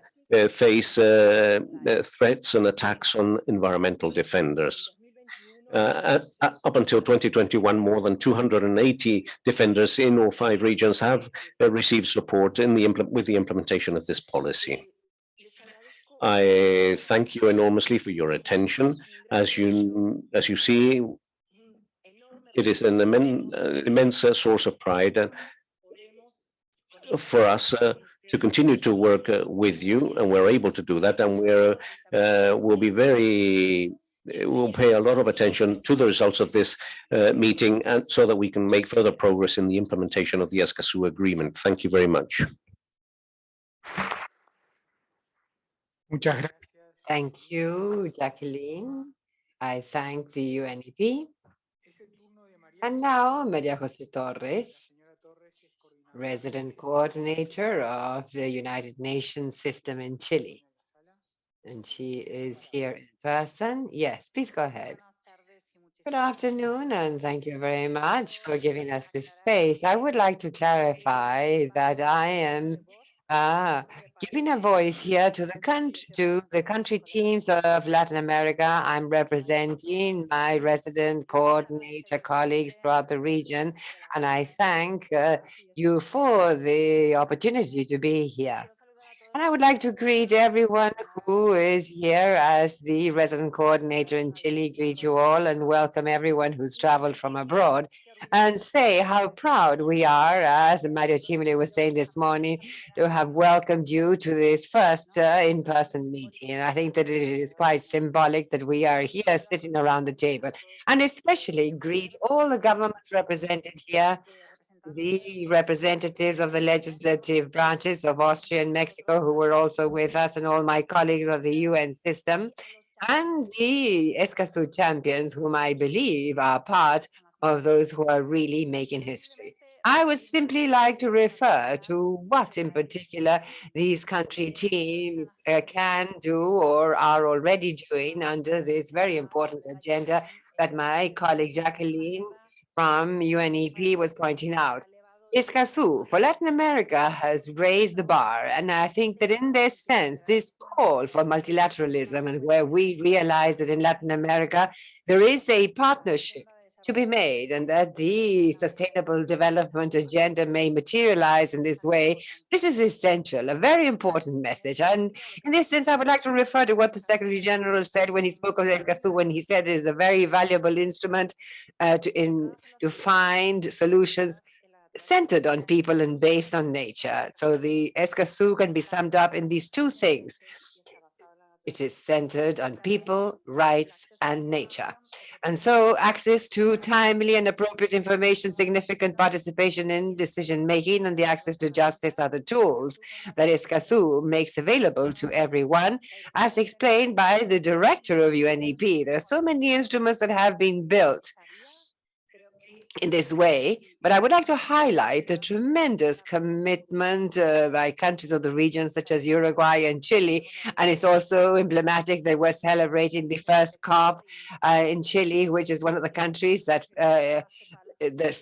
face threats and attacks on environmental defenders. Up until 2021, more than 280 defenders in all 5 regions have received support with the implementation of this policy. I thank you enormously for your attention. As you see, it is an immense source of pride for us to continue to work with you, and we're able to do that, and we'll pay a lot of attention to the results of this meeting, and so that we can make further progress in the implementation of the Escazú Agreement. Thank you very much. Thank you, Jacqueline. I thank the UNEP. And now, Maria Jose Torres, Resident Coordinator of the United Nations System in Chile. And she is here in person. Yes, please go ahead. Good afternoon, and thank you very much for giving us this space. I would like to clarify that I am giving a voice here to the country teams of Latin America. I'm representing my resident coordinator colleagues throughout the region, and I thank you for the opportunity to be here. And I would like to greet everyone who is here as the resident coordinator in Chile, greet you all and welcome everyone who's traveled from abroad and say how proud we are, as Mario Chimile was saying this morning, to have welcomed you to this first in-person meeting. And I think that it is quite symbolic that we are here sitting around the table, and especially greet all the governments represented here, the representatives of the legislative branches of Austria and Mexico who were also with us, and all my colleagues of the UN system, and the Escazú champions, whom I believe are part of those who are really making history. I would simply like to refer to what in particular these country teams can do or are already doing under this very important agenda that my colleague Jacqueline from UNEP was pointing out. Escazú for Latin America has raised the bar, and I think that in this sense, this call for multilateralism, and where we realize that in Latin America there is a partnership to be made, and that the sustainable development agenda may materialize in this way, this is essential, a very important message. And in this sense, I would like to refer to what the Secretary General said when he spoke of Escazú, when he said it is a very valuable instrument to find solutions centered on people and based on nature. So the Escazú can be summed up in these two things. It is centered on people, rights, and nature. And so access to timely and appropriate information, significant participation in decision-making, and the access to justice are the tools that Escazú makes available to everyone, as explained by the director of UNEP. There are so many instruments that have been built in this way, but I would like to highlight the tremendous commitment by countries of the region such as Uruguay and Chile, and it's also emblematic that we're celebrating the first COP in Chile, which is one of the countries that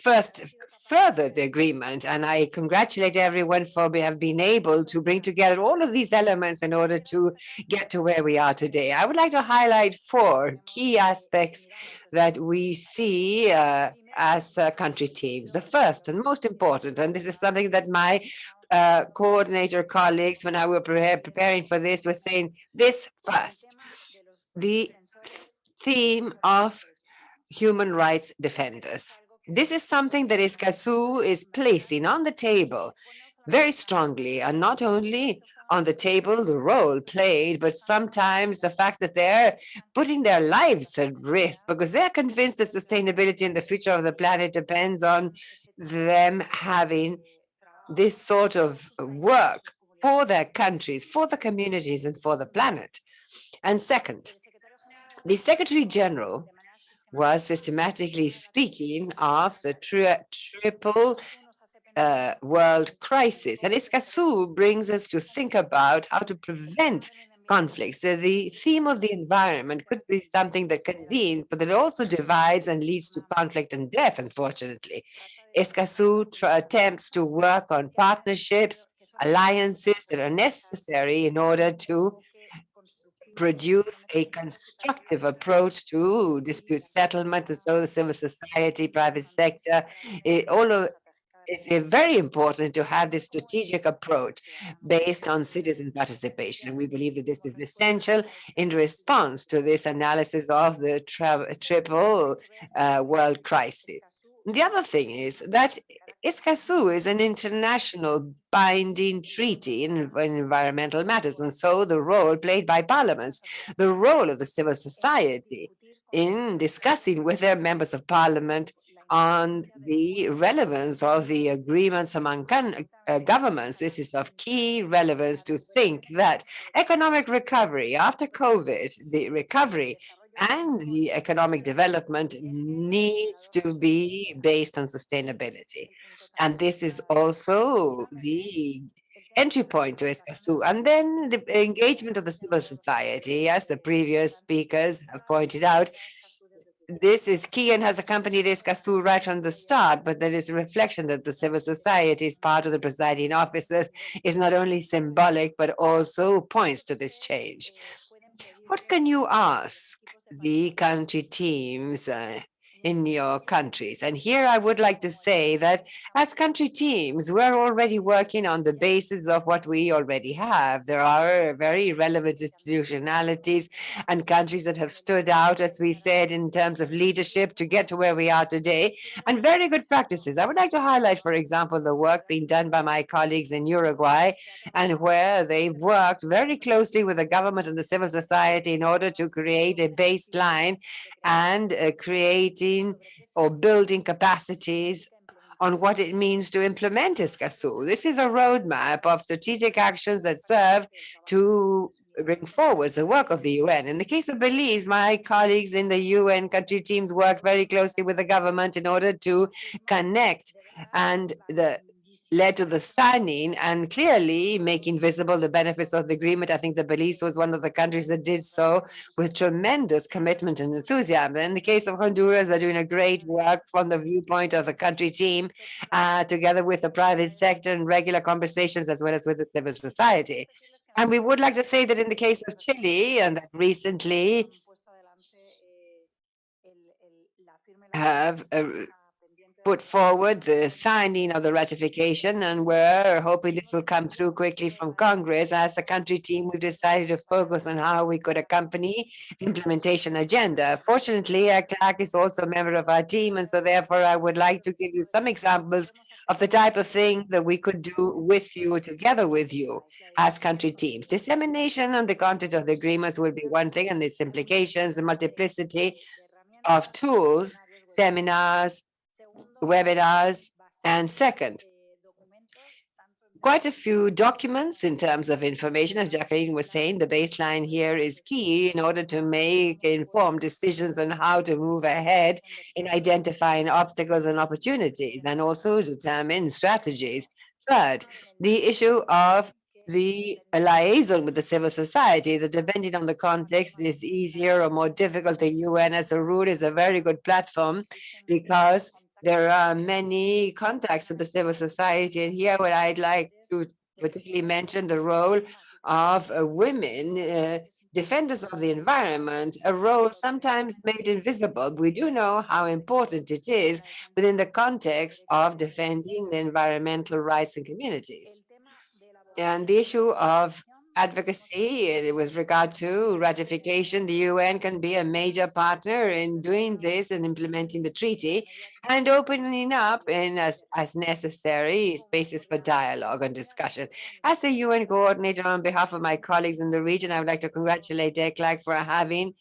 first furthered the agreement, and I congratulate everyone for have been able to bring together all of these elements in order to get to where we are today. I would like to highlight 4 key aspects that we see as country teams. The first and most important, and this is something that my coordinator colleagues, when I were preparing for this, was saying this first, the theme of human rights defenders. This is something that Escazú is placing on the table very strongly, and not only on the table, the role played, but sometimes the fact that they're putting their lives at risk because they're convinced that sustainability and the future of the planet depends on them having this sort of work for their countries, for the communities, and for the planet. And second, the Secretary General was systematically speaking of the triple world crisis. And Escazú brings us to think about how to prevent conflicts. So the theme of the environment could be something that convenes, but it also divides and leads to conflict and death, unfortunately. Escazú attempts to work on partnerships, alliances that are necessary in order to produce a constructive approach to dispute settlement, and so the civil society, private sector, it's very important to have this strategic approach based on citizen participation. And we believe that this is essential in response to this analysis of the triple world crisis. The other thing is that Escazú is an international binding treaty in environmental matters, and so the role played by parliaments, the role of the civil society in discussing with their members of parliament on the relevance of the agreements among governments. This is of key relevance to think that economic recovery after COVID, the recovery and the economic development needs to be based on sustainability. And this is also the entry point to Escazú. And then the engagement of the civil society, as the previous speakers have pointed out, this is key and has accompanied Escazú right from the start, but there is a reflection that the civil society is part of the presiding officers is not only symbolic, but also points to this change. What can you ask the country teams in your countries? And here I would like to say that as country teams, we're already working on the basis of what we already have. There are very relevant institutionalities and countries that have stood out, as we said, in terms of leadership to get to where we are today, and very good practices. I would like to highlight, for example, the work being done by my colleagues in Uruguay, and where they've worked very closely with the government and the civil society in order to create a baseline and creating or building capacities on what it means to implement Escazú. This is a roadmap of strategic actions that serve to bring forward the work of the UN. In the case of Belize, my colleagues in the UN country teams worked very closely with the government in order to connect, and led to the signing and clearly making visible the benefits of the agreement. I think that Belize was one of the countries that did so with tremendous commitment and enthusiasm. In the case of Honduras, they're doing a great work from the viewpoint of the country team, together with the private sector and regular conversations, as well as with the civil society. And we would like to say that in the case of Chile, and that recently have put forward the signing of the ratification, and we're hoping this will come through quickly from Congress. As a country team, we decided to focus on how we could accompany the implementation agenda. Fortunately, Clark is also a member of our team, and so therefore I would like to give you some examples of the type of thing that we could do with you, together with you, as country teams. Dissemination on the content of the agreements will be one thing, and its implications, the multiplicity of tools, seminars, webinars, and second, quite a few documents in terms of information. As Jacqueline was saying, the baseline here is key in order to make informed decisions on how to move ahead in identifying obstacles and opportunities, and also determine strategies. Third, the issue of the liaison with the civil society, that depending on the context is easier or more difficult. The UN as a rule is a very good platform because there are many contacts with the civil society. And here what I'd like to particularly mention the role of women defenders of the environment, a role sometimes made invisible. We do know how important it is within the context of defending the environmental rights in communities. And the issue of advocacy with regard to ratification, the UN can be a major partner in doing this and implementing the treaty and opening up in as necessary spaces for dialogue and discussion. As the UN coordinator on behalf of my colleagues in the region, I would like to congratulate ECLAC for having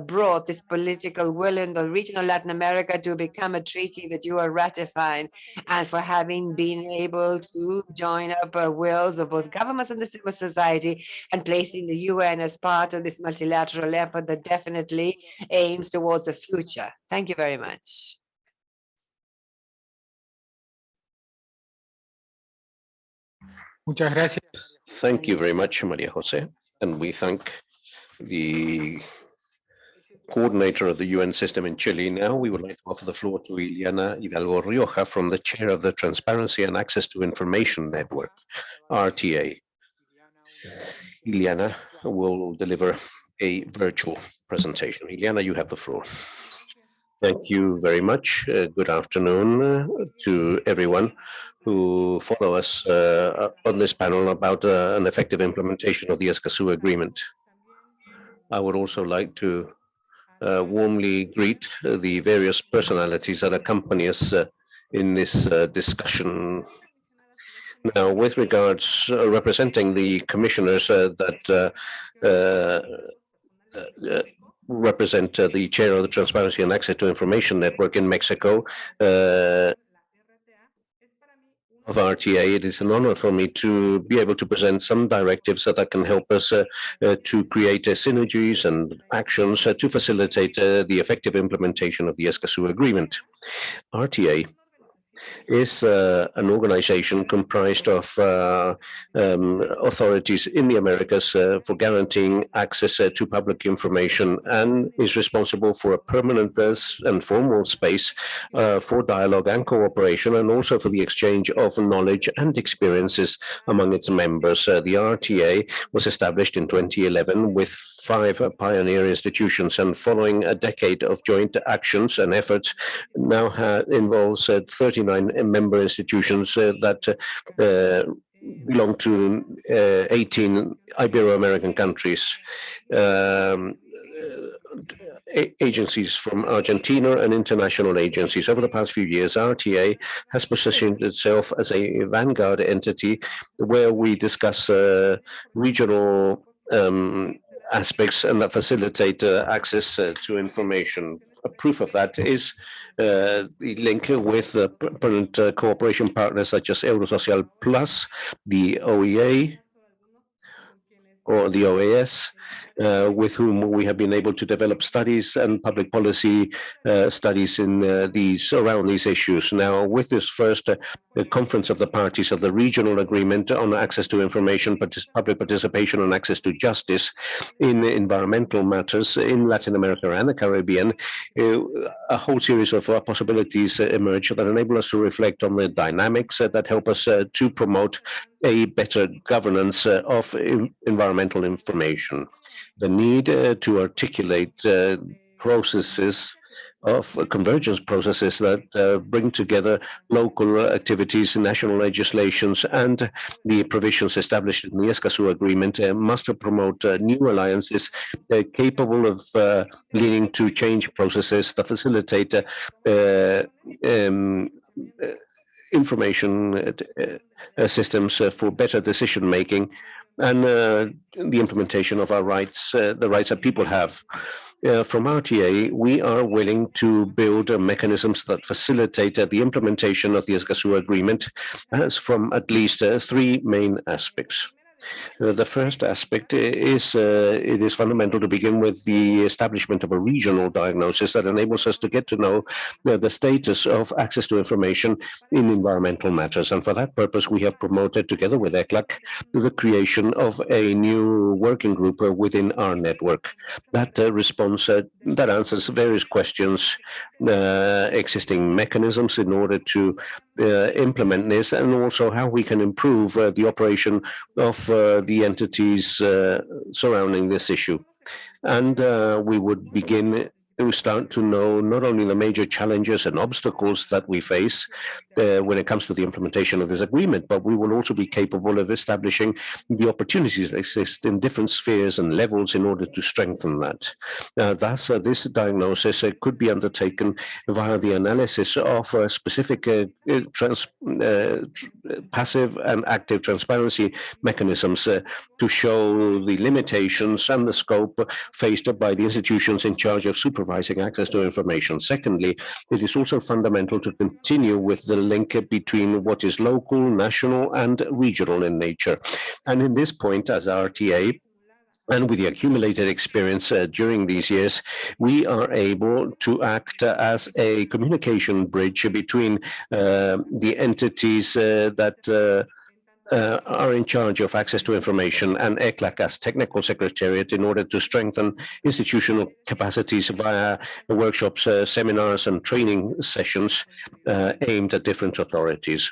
brought this political will in the region of Latin America to become a treaty that you are ratifying, and for having been able to join up wills of both governments and the civil society, and placing the UN as part of this multilateral effort that definitely aims towards the future. Thank you very much. Muchas gracias. Thank you very much, Maria Jose. And we thank the coordinator of the UN system in Chile. Now we would like to offer the floor to Ileana Hidalgo Rioja from the chair of the Transparency and Access to Information Network, RTA. Ileana will deliver a virtual presentation. Ileana, you have the floor. Thank you very much. Good afternoon to everyone who follow us on this panel about an effective implementation of the Escazú Agreement. I would also like to warmly greet the various personalities that accompany us in this discussion. Now, with regards representing the commissioners that represent the chair of the Transparency and Access to Information Network in Mexico of RTA, it is an honor for me to be able to present some directives that can help us to create synergies and actions to facilitate the effective implementation of the Escazú Agreement. RTA is an organization comprised of authorities in the Americas for guaranteeing access to public information, and is responsible for a permanent and formal space for dialogue and cooperation, and also for the exchange of knowledge and experiences among its members. The RTA was established in 2011 with 5 pioneer institutions, and following a decade of joint actions and efforts, now involves 39 member institutions that belong to 18 Ibero-American countries. Agencies from Argentina and international agencies. Over the past few years, RTA has positioned itself as a vanguard entity where we discuss regional aspects and that facilitate access to information. A proof of that is the link with permanent cooperation partners such as Eurosocial Plus, the OEA, or the OAS, with whom we have been able to develop studies and public policy studies in around these issues. Now, with this first conference of the parties of the regional agreement on access to information, public participation and access to justice in environmental matters in Latin America and the Caribbean, a whole series of possibilities emerge that enable us to reflect on the dynamics that help us to promote a better governance of environmental information. The need to articulate processes of convergence processes that bring together local activities, national legislations, and the provisions established in the Escazú Agreement must promote new alliances capable of leading to change processes that facilitate information systems for better decision making and the implementation of our rights, the rights that people have. From RTA, we are willing to build mechanisms that facilitate the implementation of the Escazú Agreement as from at least 3 main aspects. The first aspect is it is fundamental to begin with the establishment of a regional diagnosis that enables us to get to know the status of access to information in environmental matters. And for that purpose, we have promoted, together with ECLAC, the creation of a new working group within our network that responds, that answers various questions, existing mechanisms in order to implement this, and also how we can improve the operation of the entities surrounding this issue. And we would begin to start to know not only the major challenges and obstacles that we face when it comes to the implementation of this agreement, but we will also be capable of establishing the opportunities that exist in different spheres and levels in order to strengthen that. Thus, this diagnosis could be undertaken via the analysis of specific passive and active transparency mechanisms to show the limitations and the scope faced by the institutions in charge of supervising access to information. Secondly, it is also fundamental to continue with the link between what is local, national, and regional in nature. And in this point, as RTA, and with the accumulated experience during these years, we are able to act as a communication bridge between the entities that are in charge of access to information and ECLAC as technical secretariat in order to strengthen institutional capacities via workshops, seminars, and training sessions aimed at different authorities.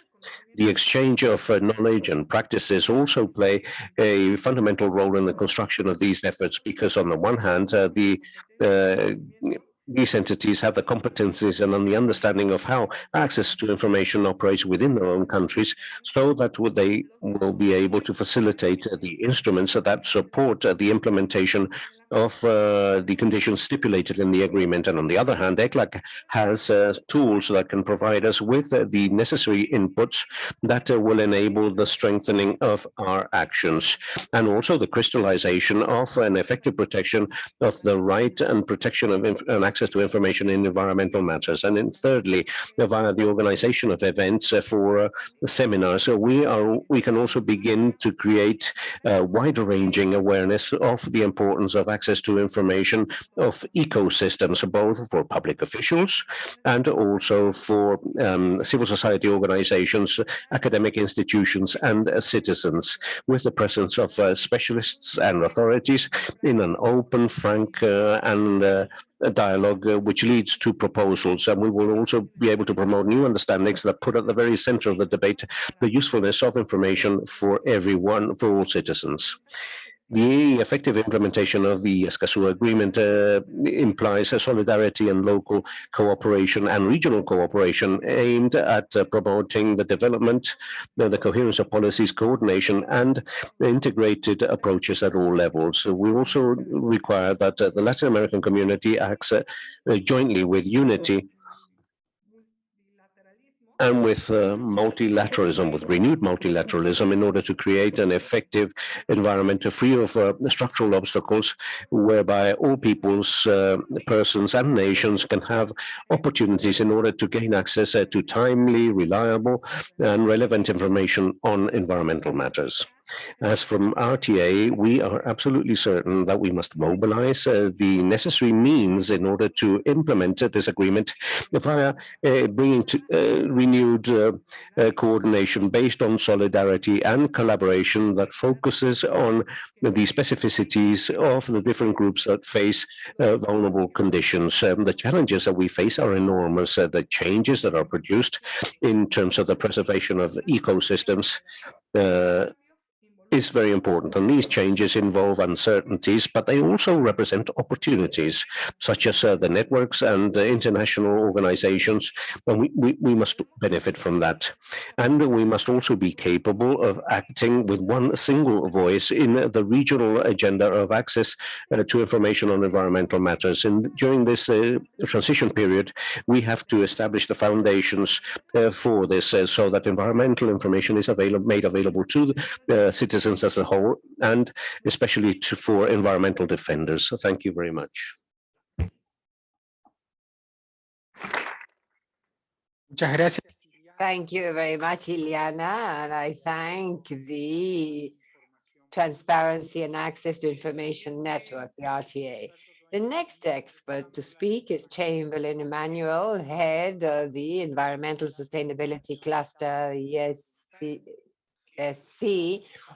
The exchange of knowledge and practices also play a fundamental role in the construction of these efforts, because on the one hand, these entities have the competencies and the understanding of how access to information operates within their own countries, so that they will be able to facilitate the instruments that support the implementation of the conditions stipulated in the agreement. And on the other hand, ECLAC has tools that can provide us with the necessary inputs that will enable the strengthening of our actions, and also the crystallization of an effective protection of the right and protection of access to information in environmental matters. And then thirdly, via the organization of events for seminars, we can also begin to create wider ranging awareness of the importance of access to information of ecosystems, both for public officials and also for civil society organizations, academic institutions, and citizens, with the presence of specialists and authorities in an open, frank, and a dialogue which leads to proposals. And we will also be able to promote new understandings that put at the very center of the debate the usefulness of information for everyone, for all citizens. The effective implementation of the Escazú Agreement implies a solidarity and local cooperation and regional cooperation aimed at promoting the development, the coherence of policies, coordination, and integrated approaches at all levels. We also require that the Latin American community acts jointly with unity and with multilateralism, with renewed multilateralism, in order to create an effective environment free of structural obstacles, whereby all peoples, persons, and nations can have opportunities in order to gain access to timely, reliable, and relevant information on environmental matters. As from RTA, we are absolutely certain that we must mobilize the necessary means in order to implement this agreement via bringing to renewed coordination based on solidarity and collaboration that focuses on the specificities of the different groups that face vulnerable conditions. The challenges that we face are enormous. The changes that are produced in terms of the preservation of ecosystems is very important, and these changes involve uncertainties, but they also represent opportunities, such as the networks and international organizations, and we must benefit from that. And we must also be capable of acting with one single voice in the regional agenda of access to information on environmental matters. And during this transition period, we have to establish the foundations for this so that environmental information is made available to the citizens as a whole, and especially for environmental defenders. So thank you very much. Thank you very much, Ileana, and I thank the Transparency and Access to Information Network, the RTA. The next expert to speak is Chamberlain Emmanuel, head of the Environmental Sustainability Cluster, ESC,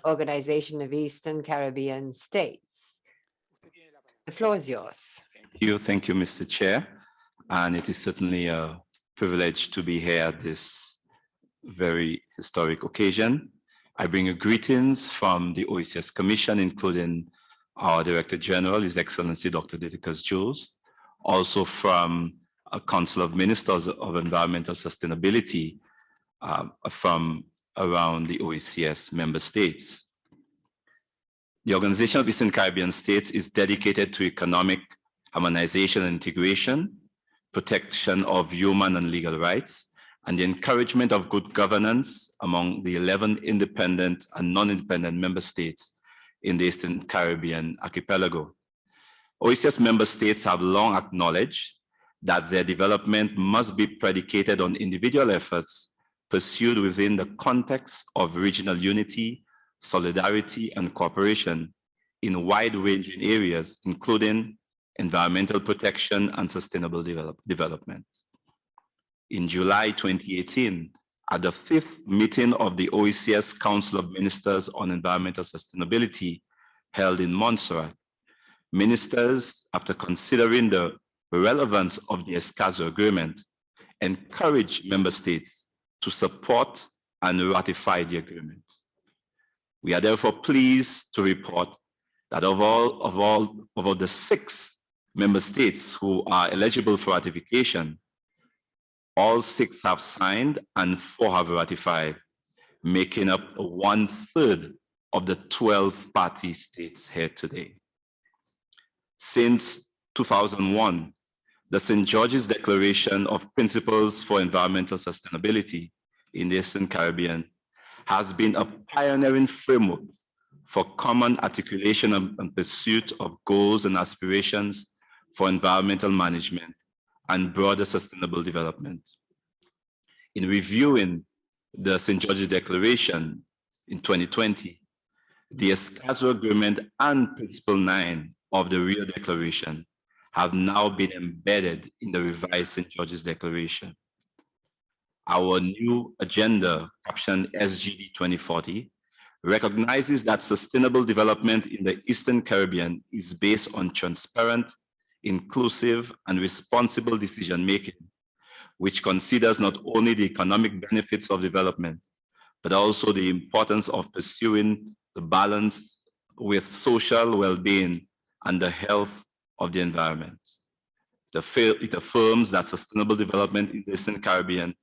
Organization of Eastern Caribbean States. The floor is yours. Thank you, Mr. Chair. And it is certainly a privilege to be here at this very historic occasion. I bring you greetings from the OECS Commission, including our Director General, His Excellency Dr. Didicus Jules, also from a Council of Ministers of Environmental Sustainability from around the OECS member states. The Organization of Eastern Caribbean States is dedicated to economic harmonization and integration, protection of human and legal rights, and the encouragement of good governance among the 11 independent and non-independent member states in the Eastern Caribbean archipelago. OECS member states have long acknowledged that their development must be predicated on individual efforts pursued within the context of regional unity, solidarity, and cooperation in wide-ranging areas, including environmental protection and sustainable development. In July 2018, at the 5th meeting of the OECS Council of Ministers on Environmental Sustainability held in Montserrat, ministers, after considering the relevance of the Escazú Agreement, encouraged member states to support and ratify the agreement. We are therefore pleased to report that of the 6 member states who are eligible for ratification, all 6 have signed and 4 have ratified, making up 1/3 of the 12 party states here today. Since 2001, the St. George's Declaration of Principles for Environmental Sustainability in the Eastern Caribbean has been a pioneering framework for common articulation and pursuit of goals and aspirations for environmental management and broader sustainable development. In reviewing the St. George's Declaration in 2020, the Escazú Agreement and Principle 9 of the Rio Declaration have now been embedded in the revised St. George's Declaration. Our new agenda, captioned SGD 2040, recognizes that sustainable development in the Eastern Caribbean is based on transparent, inclusive, and responsible decision-making, which considers not only the economic benefits of development, but also the importance of pursuing the balance with social well-being and the health of the environment. It affirms that sustainable development in the Eastern Caribbean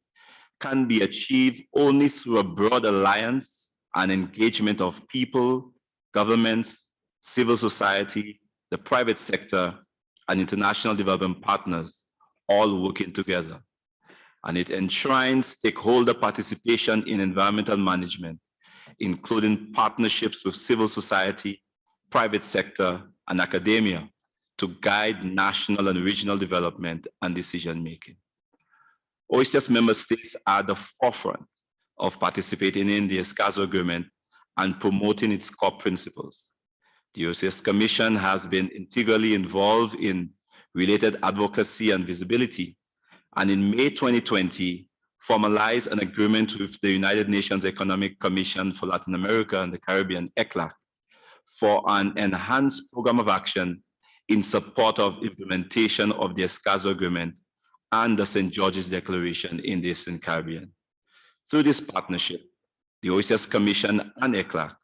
can be achieved only through a broad alliance and engagement of people, governments, civil society, the private sector, and international development partners, all working together. And it enshrines stakeholder participation in environmental management, including partnerships with civil society, private sector, and academia to guide national and regional development and decision-making. OECS member states are at the forefront of participating in the Escazú Agreement and promoting its core principles. The OECS Commission has been integrally involved in related advocacy and visibility, and in May 2020, formalized an agreement with the United Nations Economic Commission for Latin America and the Caribbean, ECLAC, for an enhanced program of action in support of implementation of the Escazú Agreement and the St. George's Declaration in the Eastern Caribbean. Through this partnership, the OECS Commission and ECLAC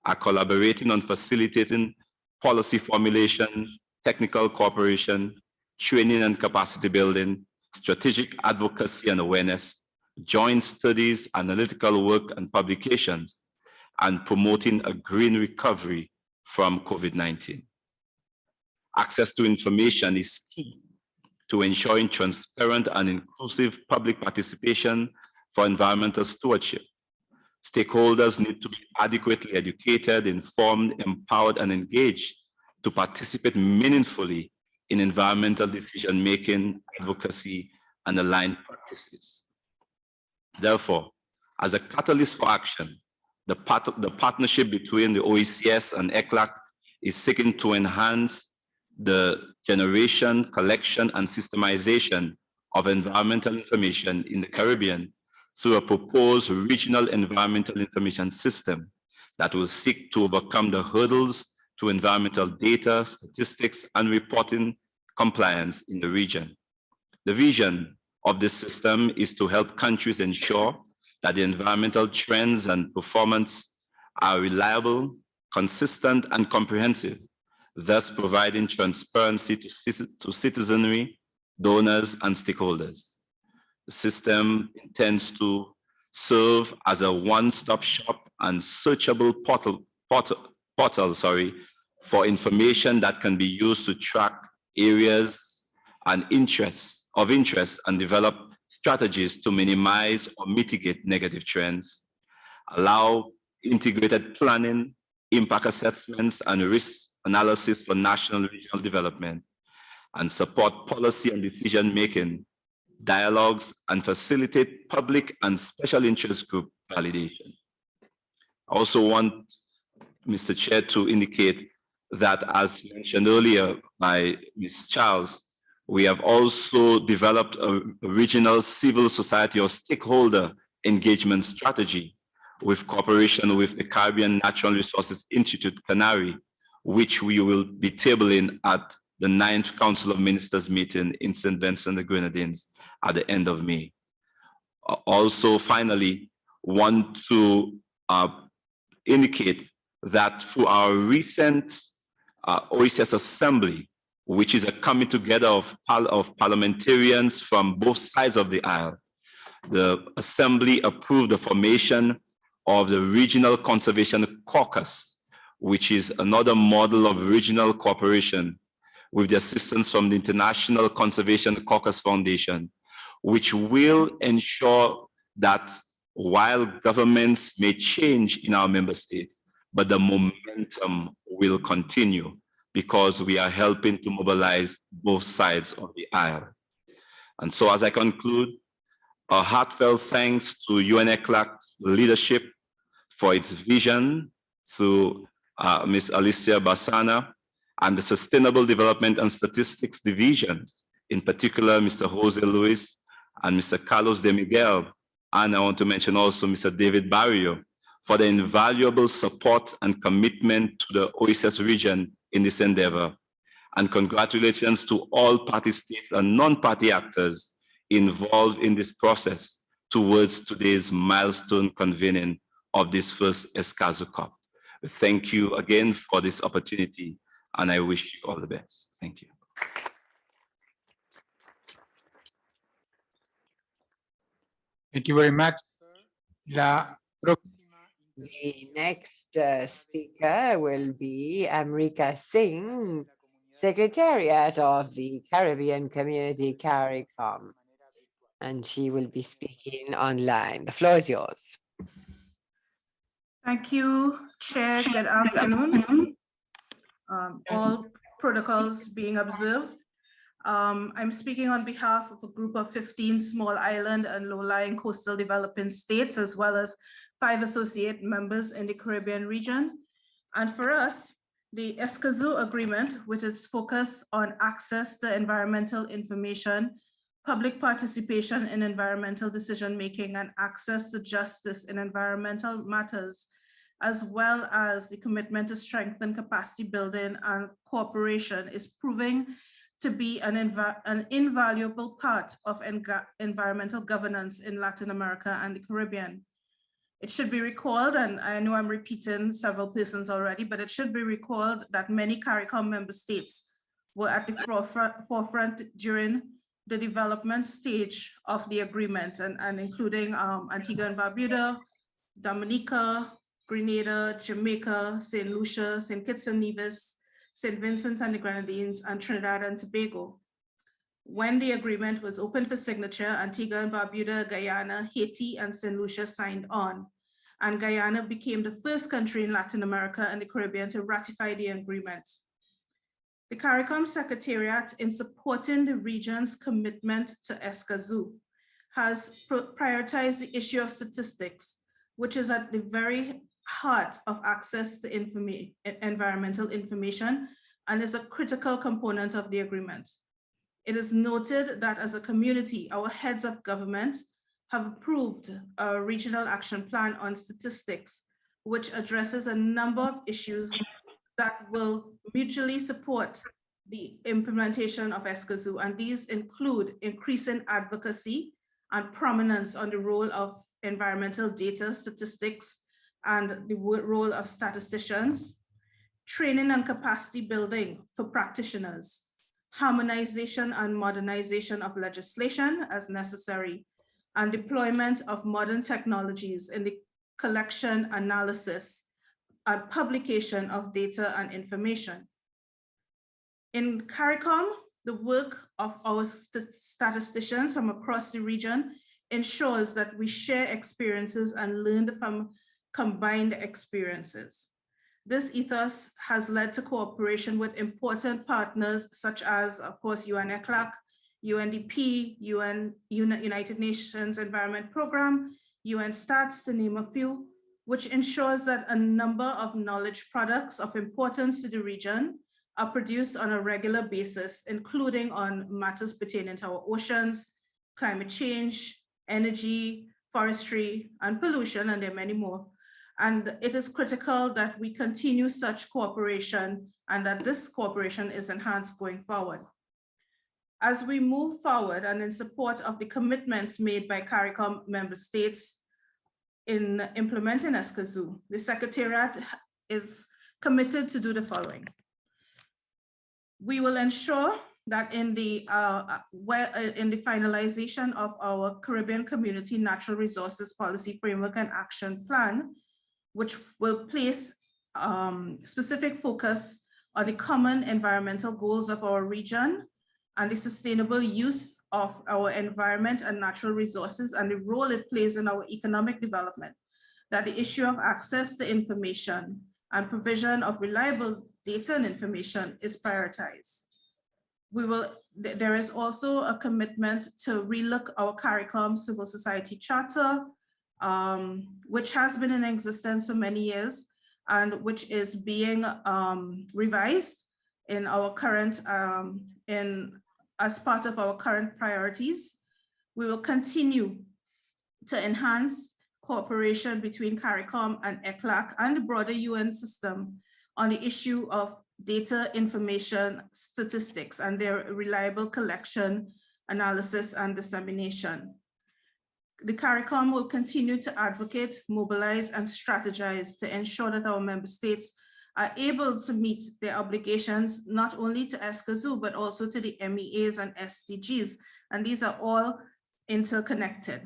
are collaborating on facilitating policy formulation, technical cooperation, training and capacity building, strategic advocacy and awareness, joint studies, analytical work and publications, and promoting a green recovery from COVID-19. Access to information is key to ensuring transparent and inclusive public participation for environmental stewardship. Stakeholders need to be adequately educated, informed, empowered, and engaged to participate meaningfully in environmental decision-making, advocacy, and aligned practices. Therefore, as a catalyst for action, the partnership between the OECS and ECLAC is seeking to enhance the generation, collection, and systemization of environmental information in the Caribbean through a proposed regional environmental information system that will seek to overcome the hurdles to environmental data, statistics, and reporting compliance in the region. The vision of this system is to help countries ensure that the environmental trends and performance are reliable, consistent, and comprehensive, thus providing transparency to citizenry, donors, and stakeholders. The system intends to serve as a one-stop shop and searchable portal for information that can be used to track areas and of interest and develop strategies to minimize or mitigate negative trends, allow integrated planning, impact assessments, and risk analysis for national and regional development, and support policy and decision-making, dialogues, and facilitate public and special interest group validation. I also want, Mr. Chair, to indicate that, as mentioned earlier by Ms. Charles, we have also developed a regional civil society or stakeholder engagement strategy with cooperation with the Caribbean Natural Resources Institute, Canary, which we will be tabling at the 9th Council of Ministers meeting in St. Vincent and the Grenadines at the end of May. Also, finally, want to indicate that through our recent OECS Assembly, which is a coming together of parliamentarians from both sides of the aisle, the Assembly approved the formation of the Regional Conservation Caucus, which is another model of regional cooperation with the assistance from the International Conservation Caucus Foundation, which will ensure that while governments may change in our member state, but the momentum will continue because we are helping to mobilize both sides of the aisle. And so as I conclude, a heartfelt thanks to UNECLAC's leadership for its vision, to Ms. Alicia Bassana, and the Sustainable Development and Statistics Divisions, in particular, Mr. Jose Luis and Mr. Carlos de Miguel, and I want to mention also Mr. David Barrio, for the invaluable support and commitment to the OECS region in this endeavor. And congratulations to all party states and non-party actors involved in this process towards today's milestone convening of this first Escazú COP. Thank you again for this opportunity, and I wish you all the best. Thank you. Thank you very much. The next speaker will be Amrika Singh, Secretariat of the Caribbean Community CARICOM, and she will be speaking online. The floor is yours. Thank you, Chair. Good afternoon. All protocols being observed. I'm speaking on behalf of a group of 15 small island and low-lying coastal developing states, as well as 5 associate members in the Caribbean region. And for us, the Escazú Agreement, with its focus on access to environmental information, public participation in environmental decision-making, and access to justice in environmental matters, as well as the commitment to strengthen capacity building and cooperation, is proving to be an invaluable part of environmental governance in Latin America and the Caribbean. It should be recalled, and I know I'm repeating several persons already, but it should be recalled that many CARICOM member states were at the forefront during the development stage of the agreement, and including Antigua and Barbuda, Dominica, Grenada, Jamaica, St. Lucia, St. Kitts and Nevis, St. Vincent and the Grenadines, and Trinidad and Tobago. When the agreement was open for signature, Antigua and Barbuda, Guyana, Haiti, and St. Lucia signed on, and Guyana became the first country in Latin America and the Caribbean to ratify the agreement. The CARICOM Secretariat, in supporting the region's commitment to Escazú, has prioritized the issue of statistics, which is at the very heart of access to environmental information and is a critical component of the agreement. It is noted that as a community, our heads of government have approved a regional action plan on statistics, which addresses a number of issues that will mutually support the implementation of Escazú, and these include increasing advocacy and prominence on the role of environmental data statistics and the role of statisticians, training and capacity building for practitioners, harmonization and modernization of legislation as necessary, and deployment of modern technologies in the collection, analysis, and publication of data and information. In CARICOM, the work of our statisticians from across the region ensures that we share experiences and learn from combined experiences. This ethos has led to cooperation with important partners such as, of course, UN-ECLAC, UNDP, United Nations Environment Programme, UN Stats, to name a few, which ensures that a number of knowledge products of importance to the region are produced on a regular basis, including on matters pertaining to our oceans, climate change, energy, forestry, and pollution, and there are many more. And it is critical that we continue such cooperation and that this cooperation is enhanced going forward. As we move forward and in support of the commitments made by CARICOM member states in implementing Escazú, the Secretariat is committed to do the following. We will ensure that in the finalization of our Caribbean Community Natural Resources Policy Framework and Action Plan, which will place specific focus on the common environmental goals of our region and the sustainable use of our environment and natural resources and the role it plays in our economic development, that the issue of access to information and provision of reliable data and information is prioritized. There is also a commitment to relook our CARICOM Civil Society Charter, which has been in existence for many years and which is being revised in our current, as part of our current priorities. We will continue to enhance cooperation between CARICOM and ECLAC and the broader UN system on the issue of data, information, statistics, and their reliable collection, analysis, and dissemination. The CARICOM will continue to advocate, mobilize, and strategize to ensure that our member states are able to meet their obligations, not only to Escazú, but also to the MEAs and SDGs. And these are all interconnected.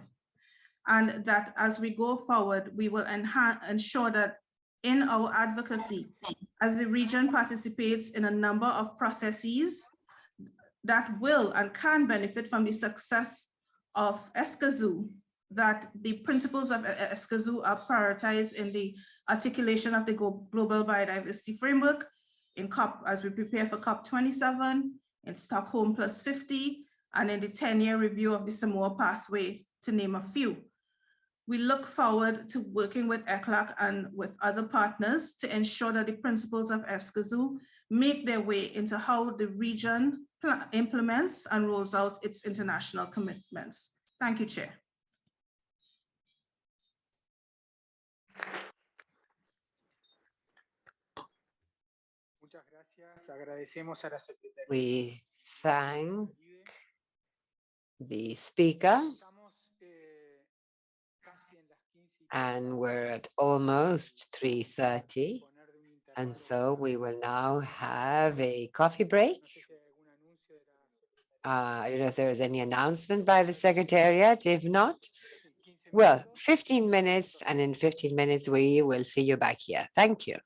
And that as we go forward, we will ensure that in our advocacy, as the region participates in a number of processes that will and can benefit from the success of Escazú, that the principles of Escazú are prioritized in the articulation of the Global Biodiversity Framework, in COP, as we prepare for COP27, in Stockholm +50, and in the 10-year review of the Samoa Pathway, to name a few. We look forward to working with ECLAC and with other partners to ensure that the principles of Escazú make their way into how the region implements and rolls out its international commitments. Thank you, Chair. We thank the speaker, and we're at almost 3:30, and so we will now have a coffee break. I don't know if there is any announcement by the Secretariat. If not, well, 15 minutes, and in 15 minutes we will see you back here. Thank you.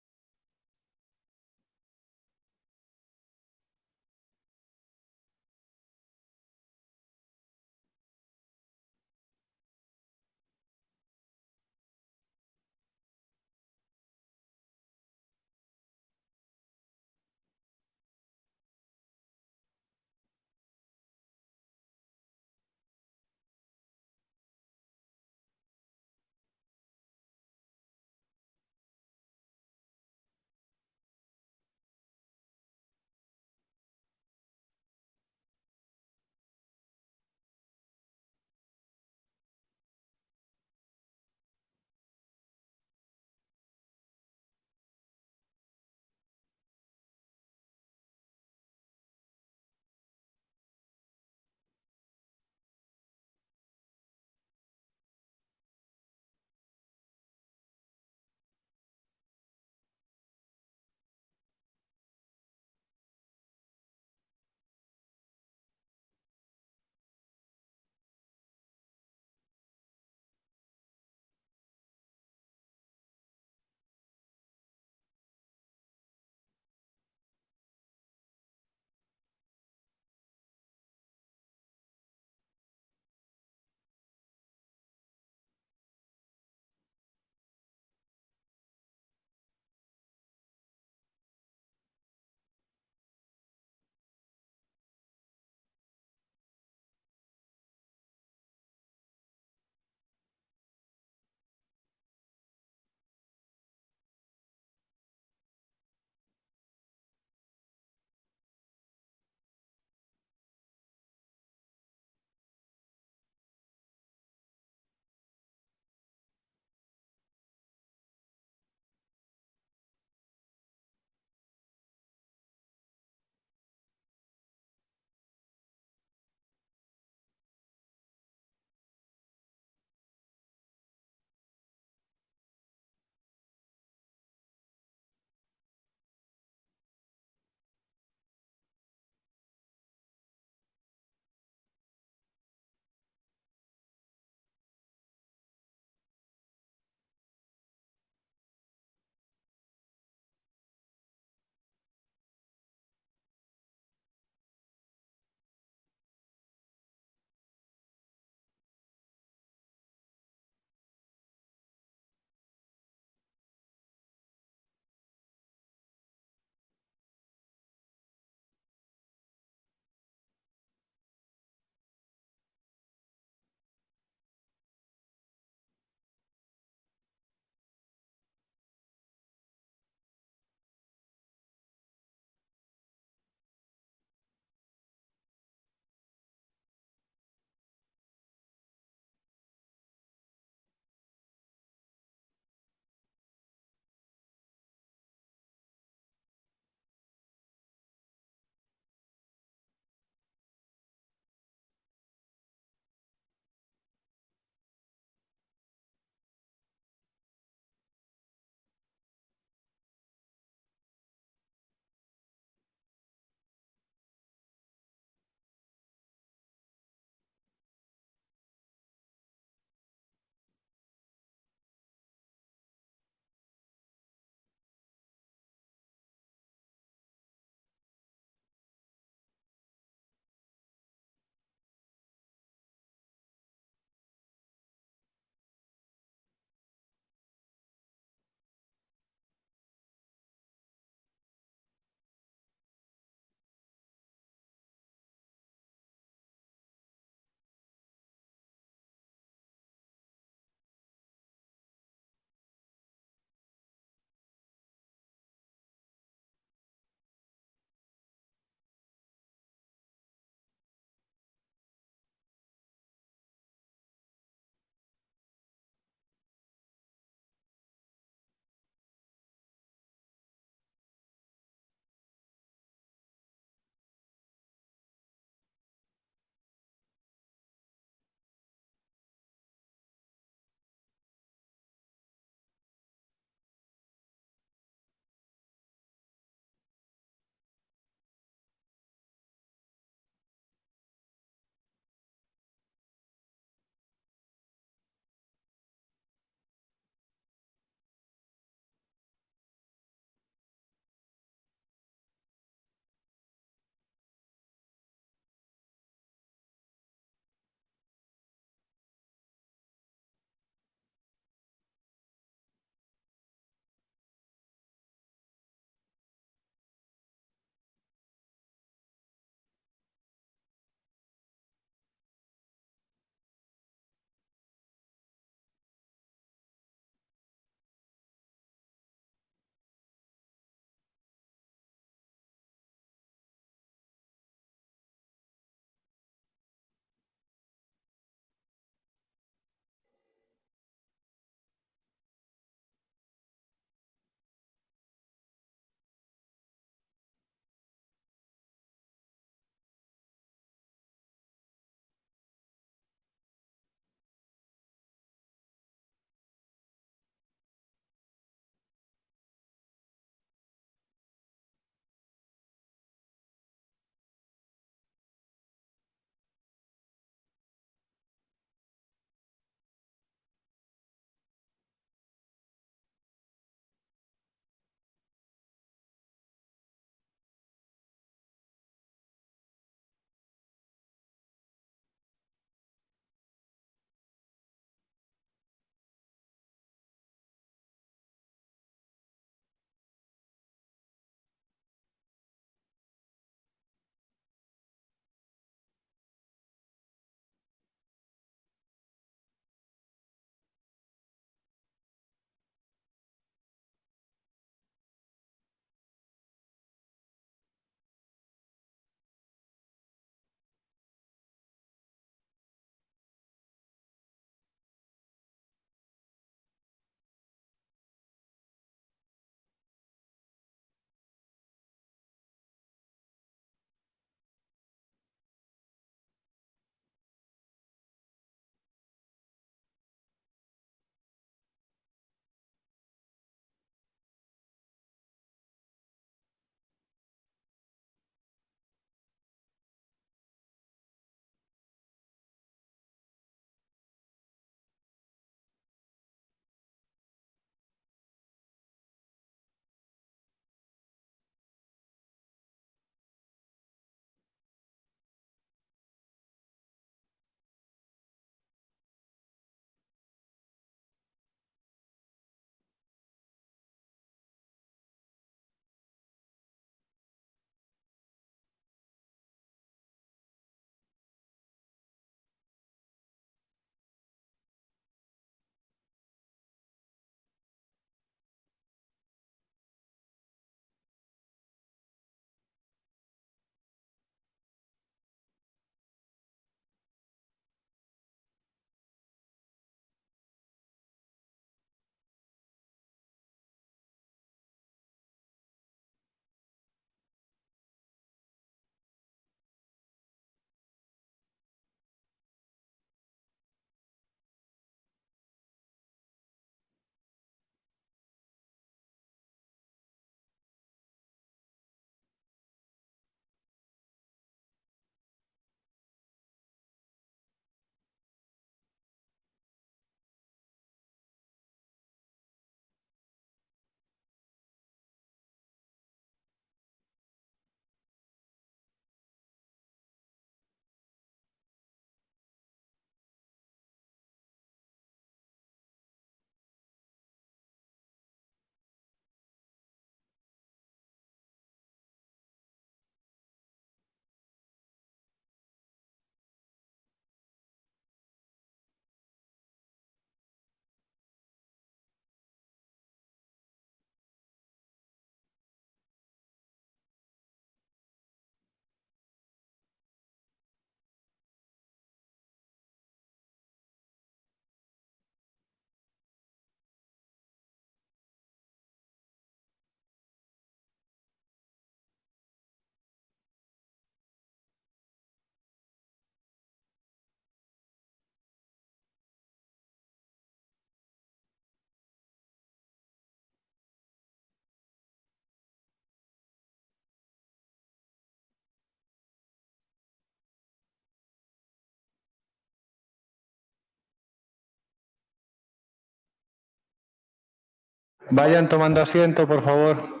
Vayan tomando asiento, por favor.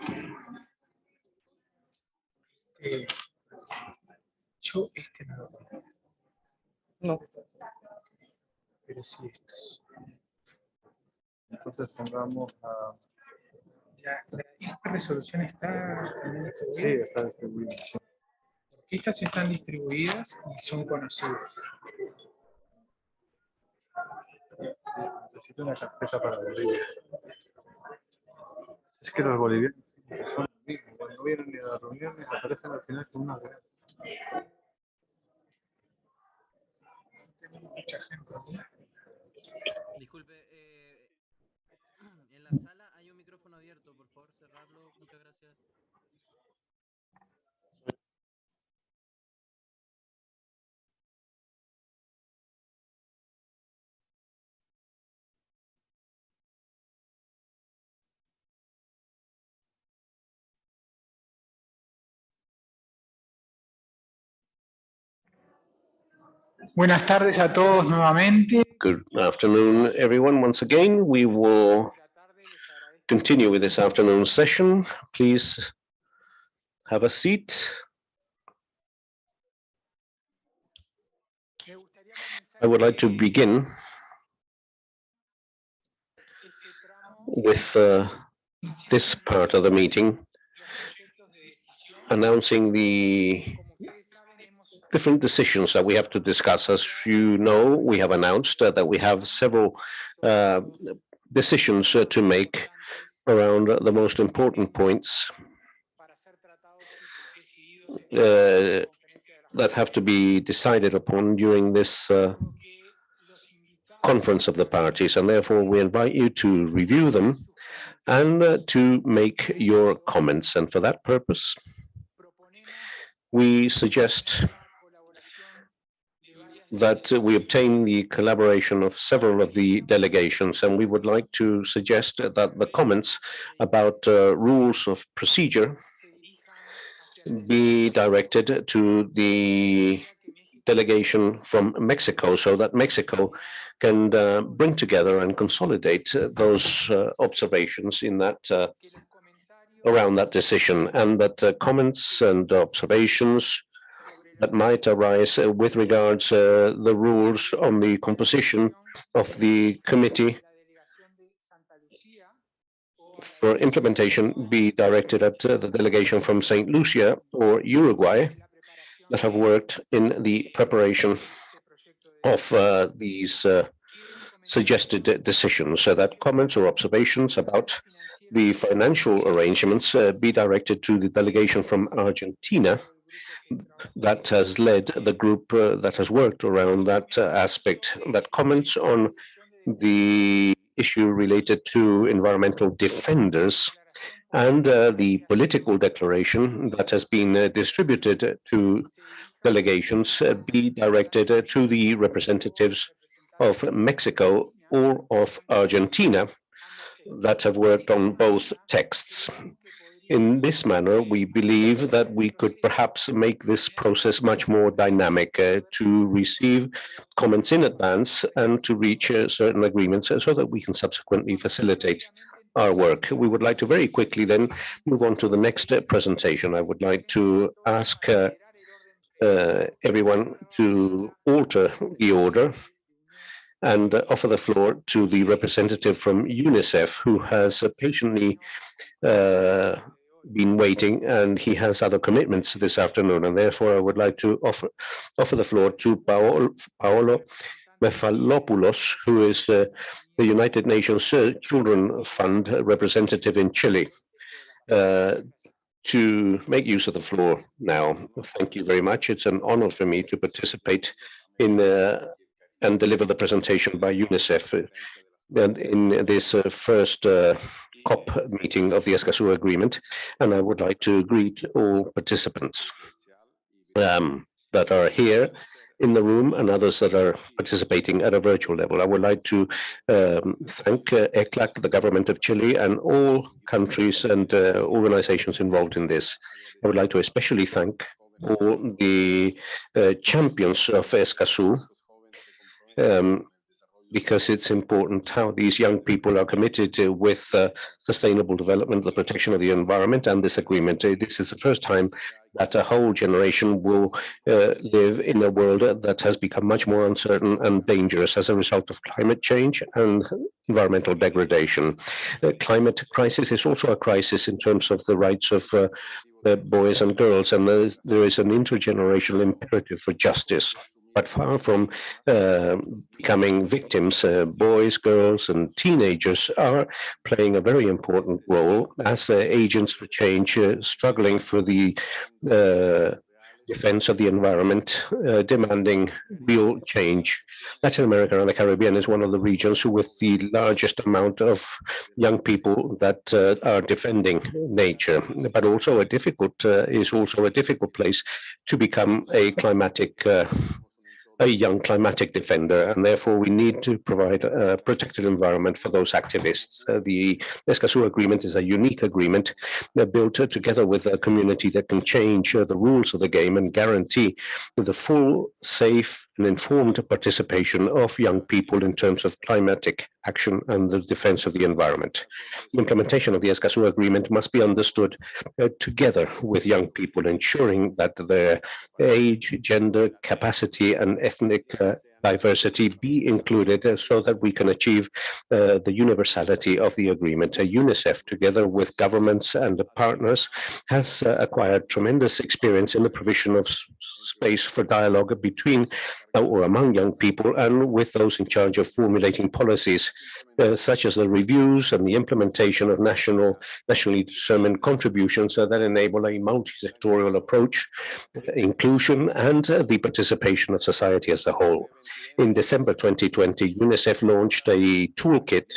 Yo no lo tengo. No. Pero sí estos. Entonces pongamos a... Esta resolución está también distribuida. Sí, está distribuida. Porque estas están distribuidas y son conocidas. Necesito una carpeta para Bolivia. Es que los bolivianos son lo mismo. Cuando vienen a las reuniones aparecen al final con una guerra. Tengo mucha gente aquí. Disculpe, en la sala hay un micrófono abierto, por favor cerrarlo, muchas gracias. Buenas tardes a todos nuevamente. Good afternoon, everyone. Once again, we will continue with this afternoon session. Please have a seat. I would like to begin with this part of the meeting, announcing the different decisions that we have to discuss. As you know, we have announced that we have several decisions to make around the most important points that have to be decided upon during this conference of the parties, and therefore we invite you to review them and to make your comments. And for that purpose, we suggest that we obtain the collaboration of several of the delegations, and we would like to suggest that the comments about rules of procedure be directed to the delegation from Mexico, so that Mexico can bring together and consolidate those observations in that around that decision, and that comments and observations that might arise with regards the rules on the composition of the committee for implementation be directed at the delegation from St. Lucia or Uruguay that have worked in the preparation of these suggested decisions, so that comments or observations about the financial arrangements be directed to the delegation from Argentina that has led the group that has worked around that aspect, that comments on the issue related to environmental defenders and the political declaration that has been distributed to delegations be directed to the representatives of Mexico or of Argentina that have worked on both texts. In this manner, we believe that we could perhaps make this process much more dynamic to receive comments in advance and to reach certain agreements so that we can subsequently facilitate our work. We would like to very quickly then move on to the next presentation. I would like to ask everyone to alter the order and offer the floor to the representative from UNICEF, who has patiently been waiting, and he has other commitments this afternoon, and therefore I would like to offer the floor to Paolo Mefalopoulos, who is the United Nations Children Fund representative in Chile, to make use of the floor now. Thank you very much. It's an honor for me to participate in and deliver the presentation by UNICEF and in this first COP meeting of the Escazú Agreement, and I would like to greet all participants that are here in the room and others that are participating at a virtual level. I would like to thank ECLAC, the government of Chile, and all countries and organizations involved in this. I would like to especially thank all the champions of Escazú, because it's important how these young people are committed with sustainable development, the protection of the environment, and this agreement. This is the first time that a whole generation will live in a world that has become much more uncertain and dangerous as a result of climate change and environmental degradation. The climate crisis is also a crisis in terms of the rights of boys and girls, and there is an intergenerational imperative for justice. But far from becoming victims, boys, girls, and teenagers are playing a very important role as agents for change, struggling for the defense of the environment, demanding real change. Latin America and the Caribbean is one of the regions with the largest amount of young people that are defending nature, but also is also a difficult place to become a young climatic defender, and therefore we need to provide a protected environment for those activists. The Escazú Agreement is a unique agreement built together with a community that can change the rules of the game and guarantee the full, safe, and informed participation of young people in terms of climatic action and the defense of the environment. The implementation of the Escazú Agreement must be understood together with young people, ensuring that their age, gender, capacity, and ethnic diversity be included so that we can achieve the universality of the agreement. UNICEF, together with governments and partners, has acquired tremendous experience in the provision of space for dialogue between or among young people and with those in charge of formulating policies, such as the reviews and the implementation of nationally determined contributions that enable a multi-sectorial approach, inclusion, and the participation of society as a whole. In December 2020, UNICEF launched a toolkit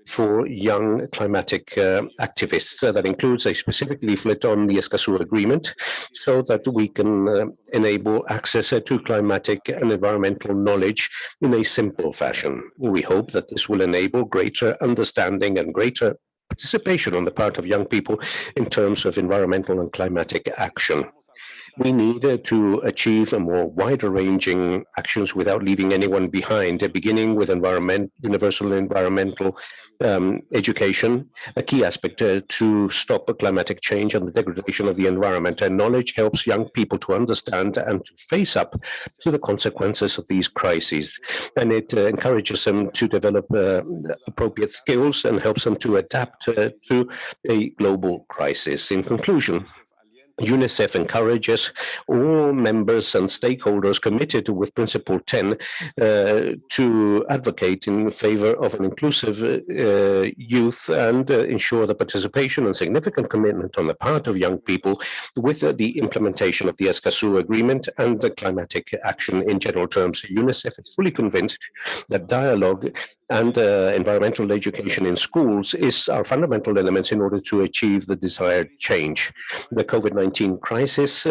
for young climatic activists that includes a specific leaflet on the Escazú Agreement so that we can enable access to climatic and environmental knowledge in a simple fashion. We hope that this will enable greater understanding and greater participation on the part of young people in terms of environmental and climatic action. We need to achieve a more wider-ranging actions without leaving anyone behind, beginning with universal environmental education, a key aspect to stop climatic change and the degradation of the environment. And knowledge helps young people to understand and to face up to the consequences of these crises. And it encourages them to develop appropriate skills and helps them to adapt to a global crisis. In conclusion, UNICEF encourages all members and stakeholders committed with Principle 10 to advocate in favor of an inclusive youth and ensure the participation and significant commitment on the part of young people with the implementation of the Escazú Agreement and the climatic action in general terms. UNICEF is fully convinced that dialogue and environmental education in schools are fundamental elements in order to achieve the desired change. The COVID-19 crisis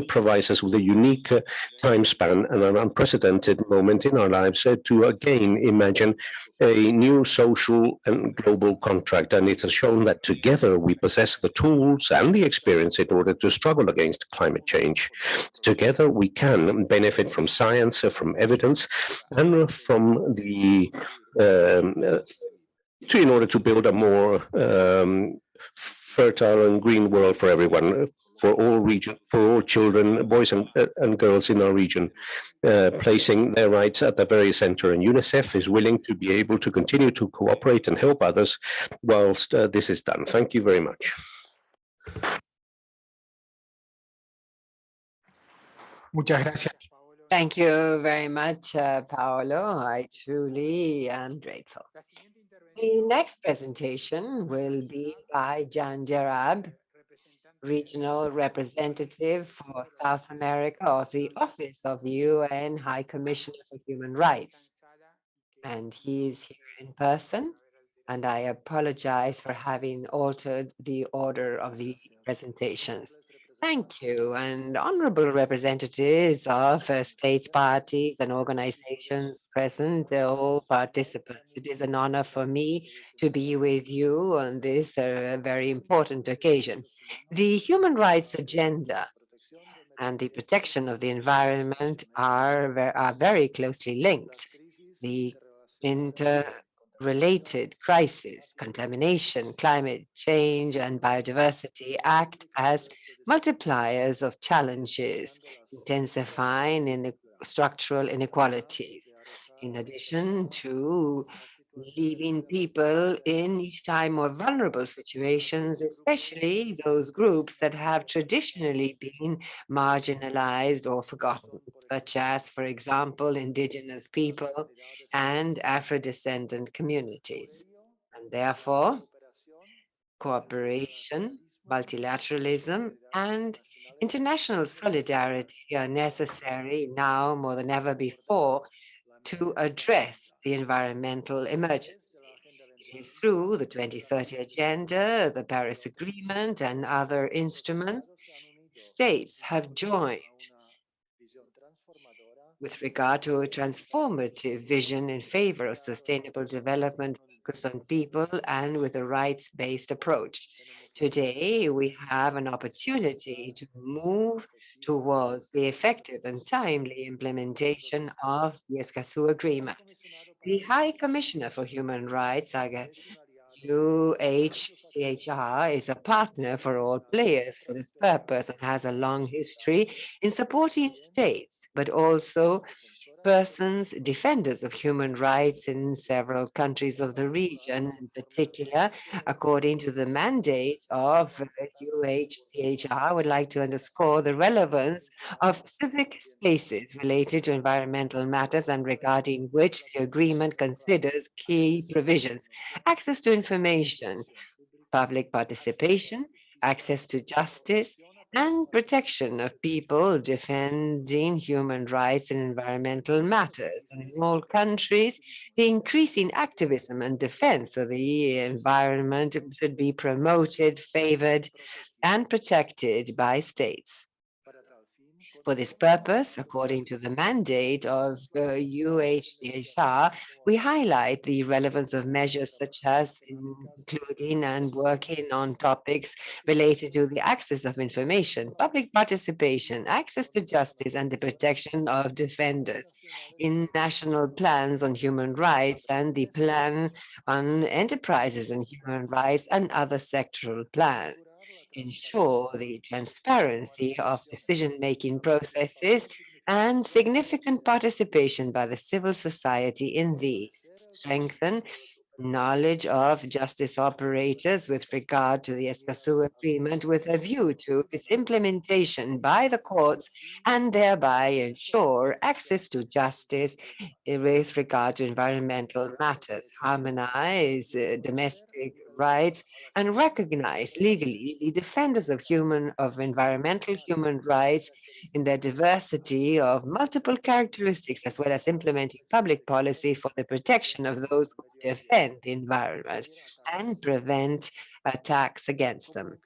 provides us with a unique time span and an unprecedented moment in our lives to again imagine a new social and global contract. And it has shown that together we possess the tools and the experience in order to struggle against climate change. Together we can benefit from science, from evidence, and from the in order to build a more fertile and green world for everyone, for all children, boys and girls in our region, placing their rights at the very center. And UNICEF is willing to be able to continue to cooperate and help others whilst this is done. Thank you very much. Muchas gracias. Thank you very much, Paolo. I truly am grateful. The next presentation will be by Jan Jarab, Regional Representative for South America of the Office of the UN High Commissioner for Human Rights. And he is here in person, and I apologize for having altered the order of the presentations. Thank you, and honorable representatives of states, parties, and organizations present, all participants. It is an honor for me to be with you on this very important occasion. The human rights agenda and the protection of the environment are very closely linked. The interrelated crises, contamination, climate change, and biodiversity act as multipliers of challenges, intensifying structural inequalities. In addition to leaving people in each time more vulnerable situations, especially those groups that have traditionally been marginalized or forgotten, such as, for example, indigenous people and Afro-descendant communities. And therefore, cooperation, multilateralism, and international solidarity are necessary now more than ever before to address the environmental emergency. It is through the 2030 Agenda, the Paris Agreement, and other instruments, states have joined with regard to a transformative vision in favor of sustainable development focused on people and with a rights-based approach. Today, we have an opportunity to move towards the effective and timely implementation of the Escazú Agreement. The High Commissioner for Human Rights, UHCHR, is a partner for all players for this purpose and has a long history in supporting states, but also persons, defenders of human rights in several countries of the region, in particular, according to the mandate of UHCHR. I would like to underscore the relevance of civic spaces related to environmental matters and regarding which the agreement considers key provisions: access to information, public participation, access to justice, and protection of people defending human rights in environmental matters. And in all countries, the increasing activism and defense of the environment should be promoted, favored, and protected by states. For this purpose, according to the mandate of UHCHR, we highlight the relevance of measures such as including and working on topics related to the access of information, public participation, access to justice, and the protection of defenders in national plans on human rights and the plan on enterprises and human rights and other sectoral plans. Ensure the transparency of decision-making processes and significant participation by the civil society in these. Strengthen knowledge of justice operators with regard to the Escazú Agreement with a view to its implementation by the courts and thereby ensure access to justice with regard to environmental matters, harmonize domestic rights, and recognize legally the defenders of environmental human rights in their diversity of multiple characteristics, as well as implementing public policy for the protection of those who defend the environment and prevent attacks against them.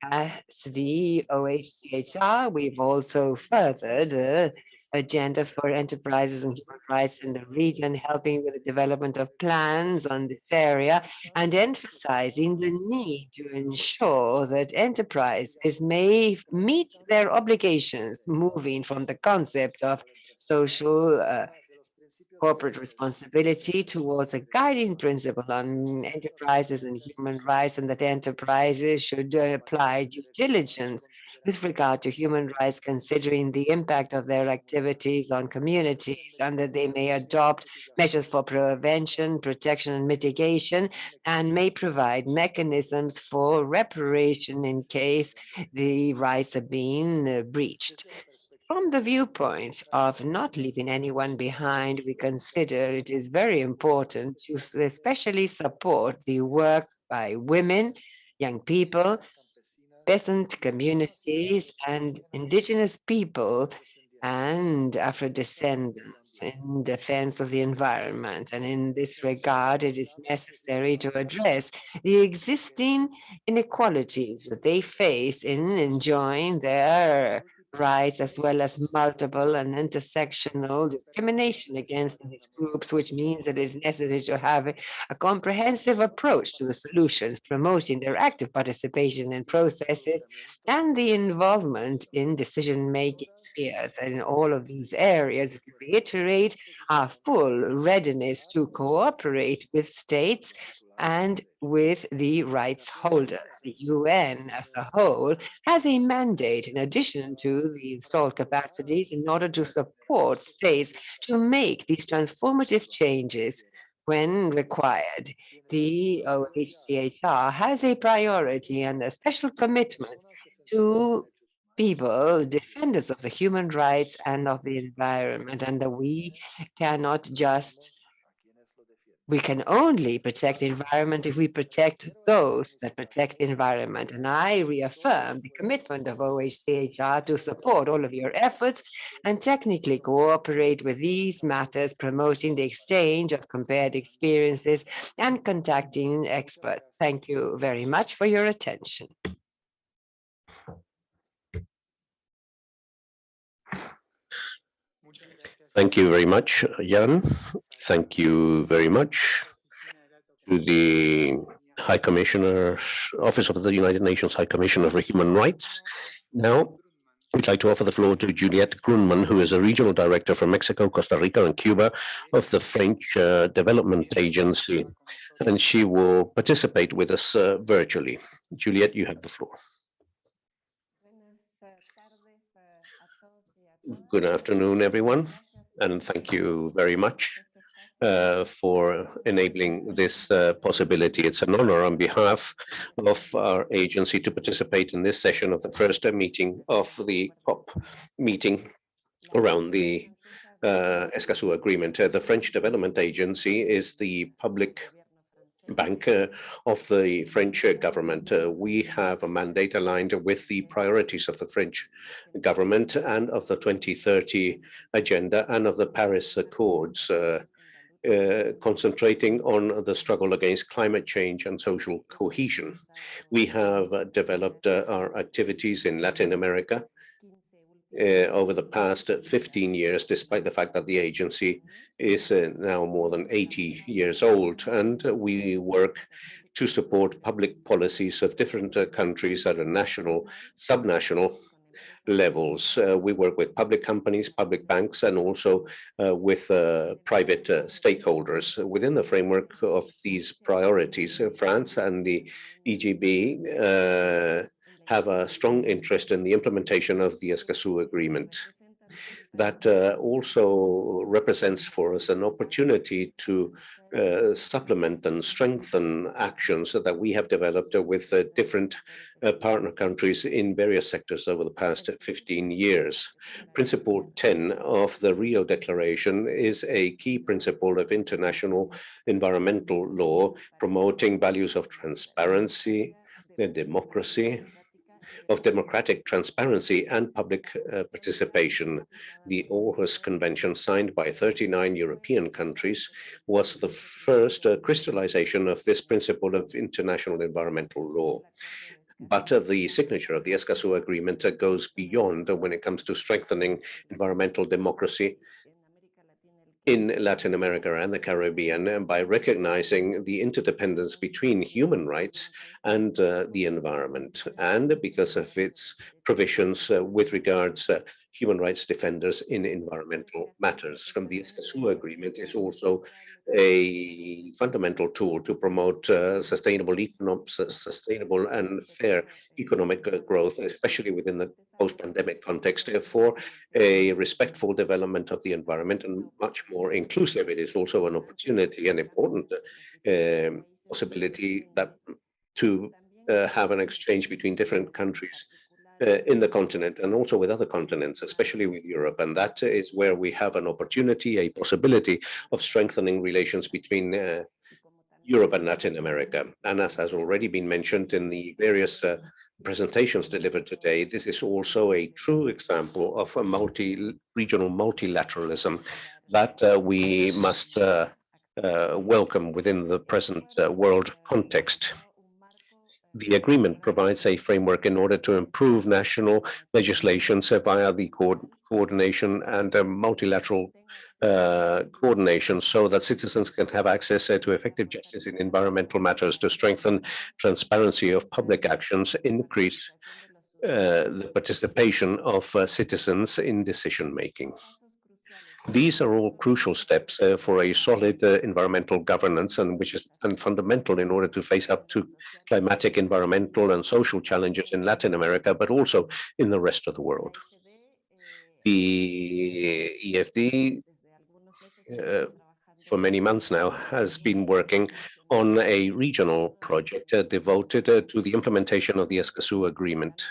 As the OHCHR, we've also furthered the agenda for enterprises and human rights in the region, helping with the development of plans on this area and emphasizing the need to ensure that enterprises may meet their obligations, moving from the concept of social corporate responsibility towards a guiding principle on enterprises and human rights, and that enterprises should apply due diligence with regard to human rights, considering the impact of their activities on communities, and that they may adopt measures for prevention, protection, and mitigation, and may provide mechanisms for reparation in case the rights are being breached. From the viewpoint of not leaving anyone behind, we consider it is very important to especially support the work by women, young people, peasant communities, and indigenous people and Afro-descendants in defense of the environment. And in this regard, it is necessary to address the existing inequalities that they face in enjoying their rights, as well as multiple and intersectional discrimination against these groups, which means that it is necessary to have a comprehensive approach to the solutions, promoting their active participation in processes and the involvement in decision-making spheres. And in all of these areas, we reiterate our full readiness to cooperate with states and with the rights holders. The UN as a whole has a mandate in addition to the installed capacities in order to support states to make these transformative changes when required. The OHCHR has a priority and a special commitment to people, defenders of the human rights and of the environment, and that we can only protect the environment if we protect those that protect the environment. And I reaffirm the commitment of OHCHR to support all of your efforts and technically cooperate with these matters, promoting the exchange of compared experiences and contacting experts. Thank you very much for your attention. Thank you very much, Jan. Thank you very much to the High Commissioner, Office of the United Nations High Commissioner for Human Rights. Now, we'd like to offer the floor to Juliette Grunman, who is a regional director for Mexico, Costa Rica, and Cuba of the French Development Agency, and she will participate with us virtually. Juliette, you have the floor. Good afternoon, everyone, and thank you very much for enabling this possibility. It's an honor on behalf of our agency to participate in this session of the first meeting of the COP meeting around the Escazú Agreement. The French Development Agency is the public bank of the French government. We have a mandate aligned with the priorities of the French government and of the 2030 agenda and of the Paris Accords, concentrating on the struggle against climate change and social cohesion. We have developed our activities in Latin America over the past 15 years, despite the fact that the agency is now more than 80 years old, and we work to support public policies of different countries at a national, subnational levels. We work with public companies, public banks, and also with private stakeholders. Within the framework of these priorities, France and the EGB have a strong interest in the implementation of the Escazú Agreement. That also represents for us an opportunity to supplement and strengthen actions that we have developed with different partner countries in various sectors over the past 15 years. Principle 10 of the Rio Declaration is a key principle of international environmental law, promoting values of transparency, democracy, of democratic transparency and public participation. The Aarhus Convention, signed by 39 European countries, was the first crystallization of this principle of international environmental law. But the signature of the Escazú Agreement goes beyond when it comes to strengthening environmental democracy in Latin America and the Caribbean by recognizing the interdependence between human rights and the environment, and because of its provisions with regards human rights defenders in environmental matters. And the Escazú Agreement is also a fundamental tool to promote sustainable and fair economic growth, especially within the post-pandemic context, for a respectful development of the environment and much more inclusive. It is also an opportunity, an important possibility that to have an exchange between different countries in the continent and also with other continents, especially with Europe. And that is where we have an opportunity, a possibility of strengthening relations between Europe and Latin America. And as has already been mentioned in the various presentations delivered today, this is also a true example of a regional multilateralism that we must welcome within the present world context. The agreement provides a framework in order to improve national legislation via the coordination and multilateral coordination so that citizens can have access to effective justice in environmental matters, to strengthen transparency of public actions, increase the participation of citizens in decision-making. These are all crucial steps for a solid environmental governance, and which is fundamental in order to face up to climatic, environmental, and social challenges in Latin America, but also in the rest of the world. The EFD, for many months now, has been working on a regional project devoted to the implementation of the Escazú Agreement.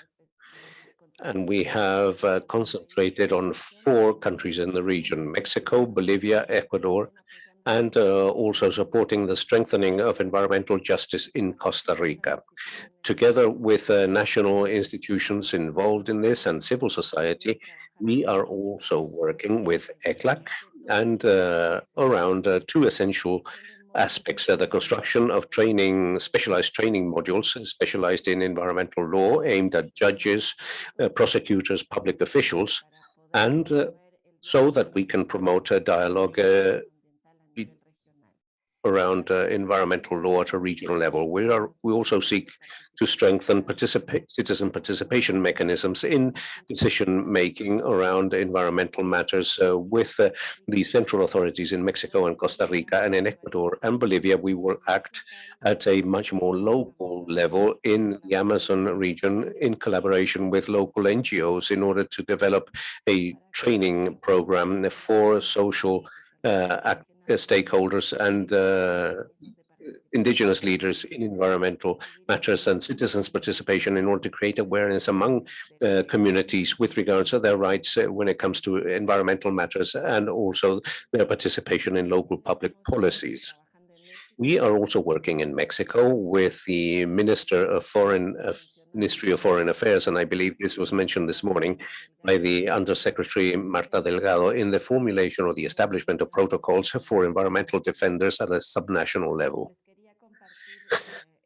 And we have concentrated on 4 countries in the region: Mexico, Bolivia, Ecuador, and also supporting the strengthening of environmental justice in Costa Rica. Together with national institutions involved in this and civil society, we are also working with ECLAC and around 2 essential aspects: the construction of specialized training modules specialized in environmental law aimed at judges, prosecutors, public officials, and so that we can promote a dialogue around environmental law at a regional level. We also seek to strengthen citizen participation mechanisms in decision-making around environmental matters with the central authorities in Mexico and Costa Rica, and in Ecuador and Bolivia. We will act at a much more local level in the Amazon region in collaboration with local NGOs in order to develop a training program for social stakeholders and indigenous leaders in environmental matters and citizens' participation in order to create awareness among communities with regards to their rights when it comes to environmental matters and also their participation in local public policies. We are also working in Mexico with the Ministry of Foreign Affairs, and I believe this was mentioned this morning by the Undersecretary Marta Delgado, in the formulation or the establishment of protocols for environmental defenders at a subnational level.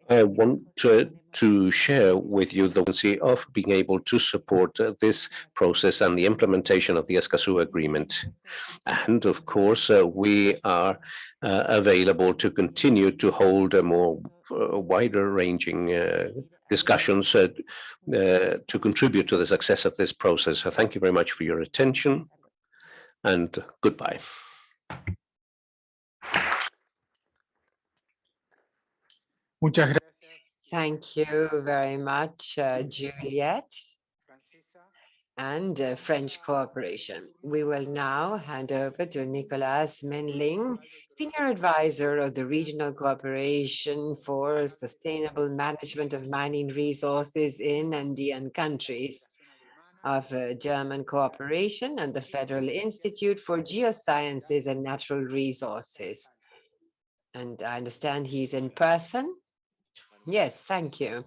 I want to share with you the urgency of being able to support this process and the implementation of the Escazú Agreement. And of course, we are available to continue to hold a more wider-ranging discussions to contribute to the success of this process. So thank you very much for your attention, and goodbye. Muchas gracias. Thank you very much, Juliet and French Cooperation. We will now hand over to Nicolas Menling, Senior Advisor of the Regional Cooperation for Sustainable Management of Mining Resources in Andean Countries of German Cooperation and the Federal Institute for Geosciences and Natural Resources. And I understand he's in person. Yes, thank you.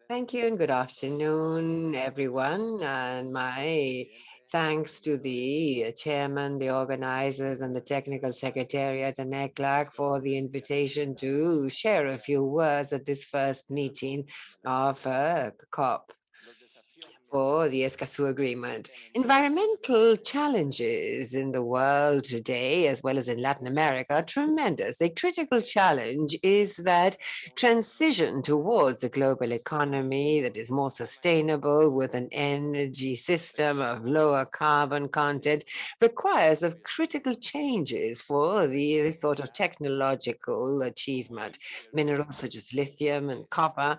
Thank you and good afternoon, everyone. And my thanks to the chairman, the organizers, and the technical secretariat and ECLAC for the invitation to share a few words at this first meeting of COP for the Escazú Agreement. Environmental challenges in the world today, as well as in Latin America, are tremendous. A critical challenge is that transition towards a global economy that is more sustainable with an energy system of lower carbon content requires of critical changes for the sort of technological achievement. Minerals such as lithium and copper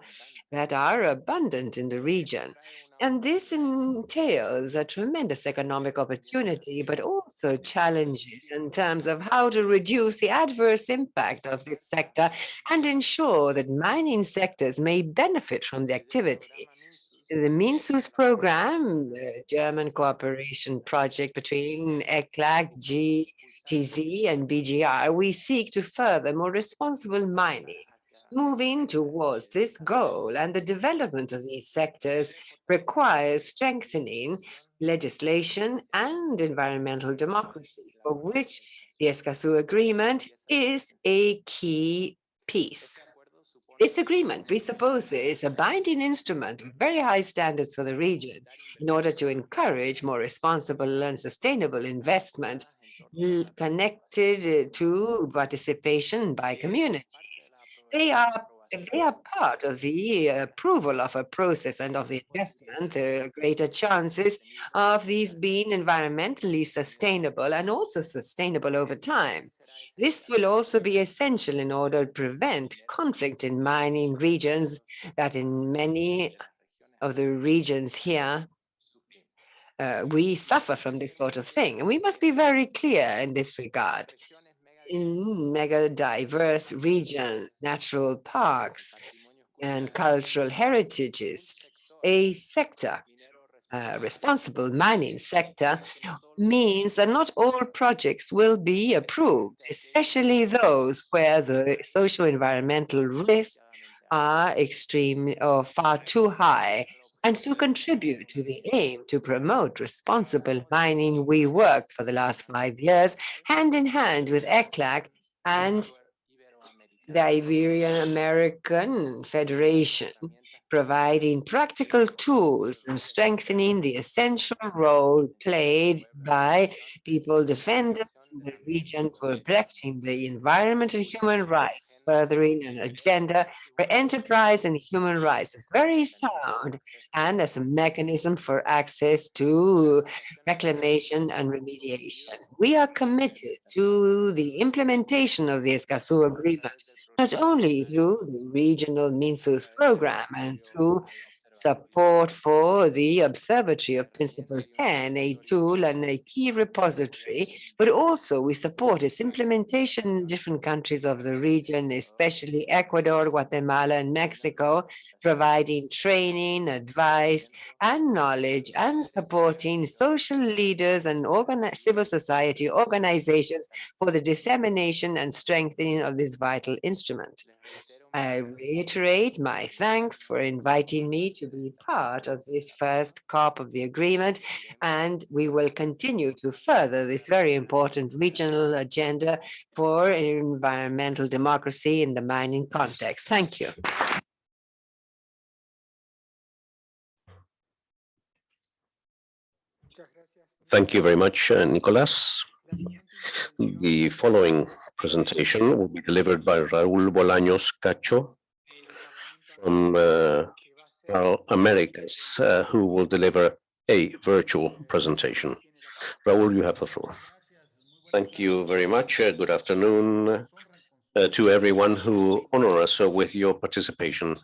that are abundant in the region. And this entails a tremendous economic opportunity, but also challenges in terms of how to reduce the adverse impact of this sector and ensure that mining sectors may benefit from the activity. In the MINSUS program, German cooperation project between ECLAC, GTZ, and BGR, we seek to further more responsible mining. Moving towards this goal and the development of these sectors requires strengthening legislation and environmental democracy, for which the Escazú Agreement is a key piece. This agreement presupposes a binding instrument with very high standards for the region in order to encourage more responsible and sustainable investment connected to participation by communities. They are part of the approval of a process and of the investment, the greater chances of these being environmentally sustainable and also sustainable over time. This will also be essential in order to prevent conflict in mining regions that in many of the regions here, we suffer from this sort of thing. And we must be very clear in this regard. In mega diverse regions, natural parks, and cultural heritages, a sector, responsible mining sector, means that not all projects will be approved, especially those where the socio-environmental risks are extreme or far too high. And to contribute to the aim to promote responsible mining, we worked for the last 5 years hand in hand with ECLAC and the Iberian American Federation, providing practical tools and strengthening the essential role played by people defenders in the region for protecting the environment and human rights, furthering an agenda for enterprise and human rights is very sound and as a mechanism for access to reclamation and remediation. We are committed to the implementation of the Escazú Agreement, not only through the regional MINSUS program and through support for the Observatory of Principle 10, a tool and a key repository, but also we support its implementation in different countries of the region, especially Ecuador, Guatemala, and Mexico, providing training, advice, and knowledge, and supporting social leaders and civil society organizations for the dissemination and strengthening of this vital instrument. I reiterate my thanks for inviting me to be part of this first COP of the agreement, and we will continue to further this very important regional agenda for environmental democracy in the mining context. Thank you. Thank you very much, Nicolas. The following presentation will be delivered by Raúl Bolaños Cacho from Americas, who will deliver a virtual presentation. Raúl, you have the floor. Thank you very much. Good afternoon to everyone who honor us with your participation.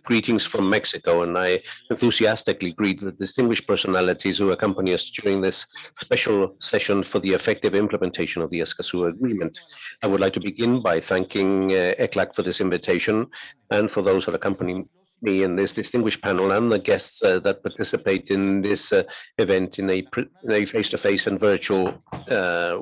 Greetings from Mexico, and I enthusiastically greet the distinguished personalities who accompany us during this special session for the effective implementation of the Escazú Agreement. I would like to begin by thanking ECLAC for this invitation and for those that accompany me in this distinguished panel and the guests that participate in this event in a face-to-face and virtual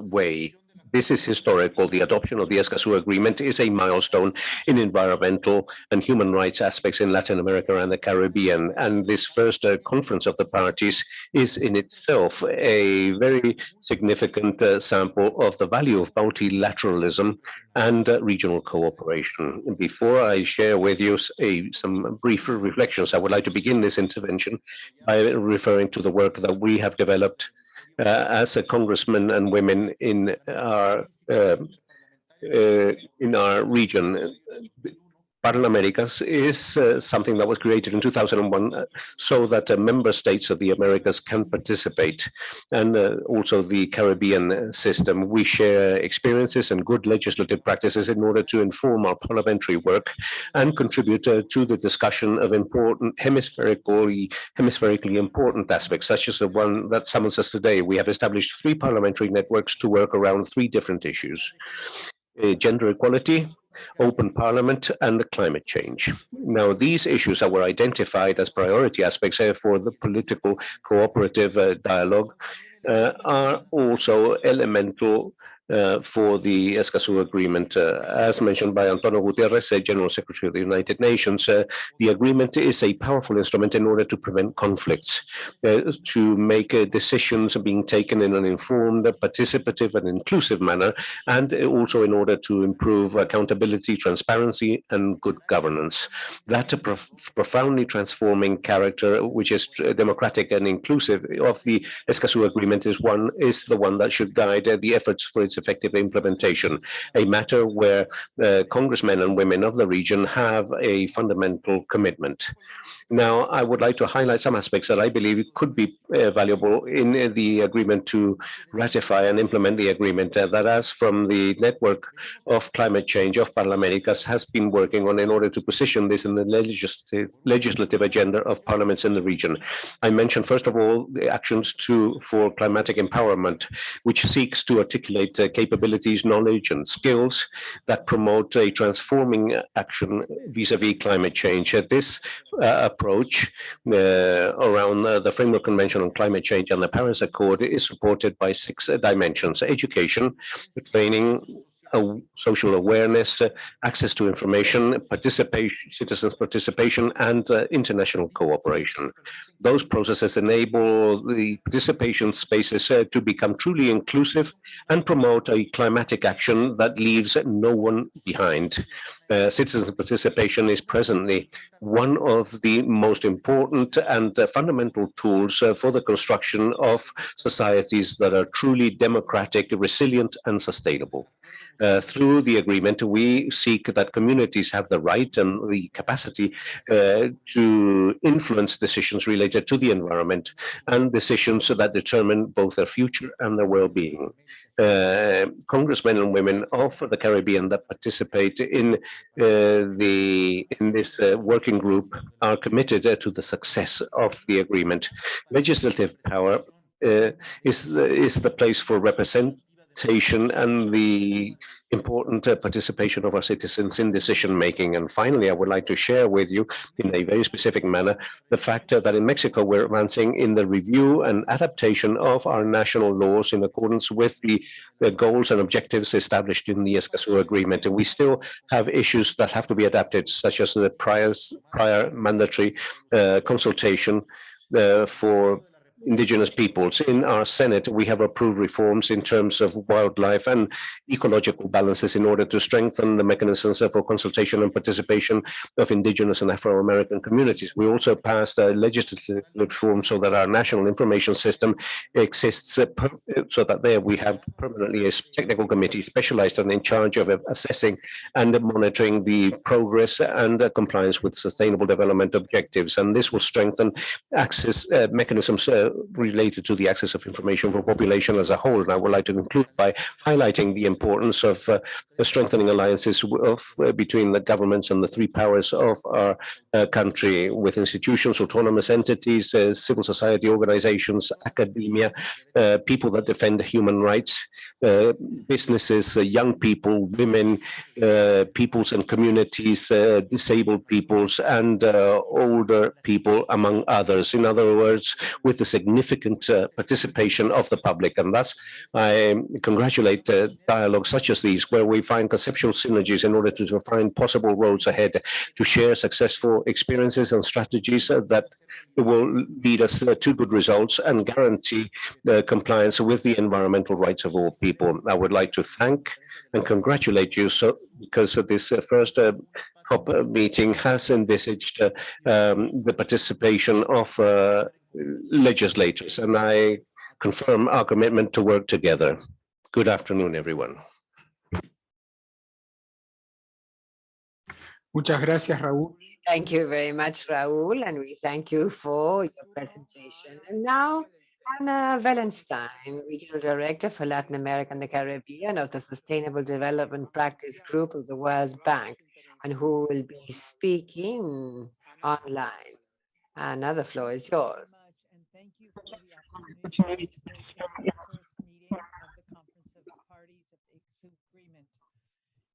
way. This is historical. The adoption of the Escazú Agreement is a milestone in environmental and human rights aspects in Latin America and the Caribbean. And this first conference of the parties is in itself a very significant sample of the value of multilateralism and regional cooperation. Before I share with you some brief reflections, I would like to begin this intervention by referring to the work that we have developed as a congressmen and women in our region. Paralamericas is something that was created in 2001 so that member states of the Americas can participate, and also the Caribbean system. We share experiences and good legislative practices in order to inform our parliamentary work and contribute to the discussion of important hemispherically important aspects, such as the one that summons us today. We have established 3 parliamentary networks to work around 3 different issues: gender equality, open parliament, and climate change. Now, these issues that were identified as priority aspects for the political cooperative dialogue are also elemental for the Escazú Agreement. As mentioned by Antonio Gutierrez, General Secretary of the United Nations, the agreement is a powerful instrument in order to prevent conflicts, to make decisions being taken in an informed, participative, and inclusive manner, and also in order to improve accountability, transparency, and good governance. That profoundly transforming character, which is democratic and inclusive, of the Escazú Agreement is the one that should guide the efforts for its effective implementation, a matter where congressmen and women of the region have a fundamental commitment. Now, I would like to highlight some aspects that I believe could be valuable in the agreement to ratify and implement the agreement that, as from the network of climate change of Parlamericas, has been working on in order to position this in the legislative agenda of parliaments in the region. I mentioned, first of all, the actions for climatic empowerment, which seeks to articulate capabilities, knowledge, and skills that promote a transforming action vis-a-vis climate change. This approach around the Framework Convention on Climate Change and the Paris Accord is supported by 6 dimensions: education, training, social awareness, access to information, citizens' participation, and international cooperation. Those processes enable the participation spaces to become truly inclusive and promote a climatic action that leaves no one behind. Citizens' participation is presently one of the most important and fundamental tools for the construction of societies that are truly democratic, resilient, and sustainable. Through the agreement, we seek that communities have the right and the capacity to influence decisions related to the environment and decisions that determine both their future and their well-being. Congressmen and women of the Caribbean that participate in this working group are committed to the success of the agreement. Legislative power is the place for representation and the important participation of our citizens in decision-making. And finally, I would like to share with you in a very specific manner the fact that in Mexico, we're advancing in the review and adaptation of our national laws in accordance with the goals and objectives established in the Escazú Agreement. And we still have issues that have to be adapted, such as the prior mandatory consultation for indigenous peoples. In our Senate, we have approved reforms in terms of wildlife and ecological balances in order to strengthen the mechanisms for consultation and participation of indigenous and Afro-American communities. We also passed a legislative reform so that our national information system exists, so that there we have permanently a technical committee specialized and in charge of assessing and monitoring the progress and compliance with sustainable development objectives. And this will strengthen access mechanisms related to the access of information for population as a whole. And I would like to conclude by highlighting the importance of strengthening alliances between the governments and the 3 powers of our country, with institutions, autonomous entities, civil society organizations, academia, people that defend human rights, businesses, young people, women, peoples and communities, disabled peoples, and older people, among others. In other words, with the significant participation of the public. And thus, I congratulate dialogues such as these, where we find conceptual synergies in order to find possible roads ahead, to share successful experiences and strategies that will lead us to good results and guarantee the compliance with the environmental rights of all people. I would like to thank and congratulate you because of this first COP meeting has envisaged the participation of legislators, and I confirm our commitment to work together. Good afternoon, everyone. Muchas gracias, Raúl. Thank you very much, Raúl, and we thank you for your presentation. And now, Anna Wallenstein, Regional Director for Latin America and the Caribbean of the Sustainable Development Practice Group of the World Bank, and who will be speaking online. Anna, the floor is yours. Thank you for the opportunity to participate in the first meeting of the Conference of the Parties of the Escazú Agreement.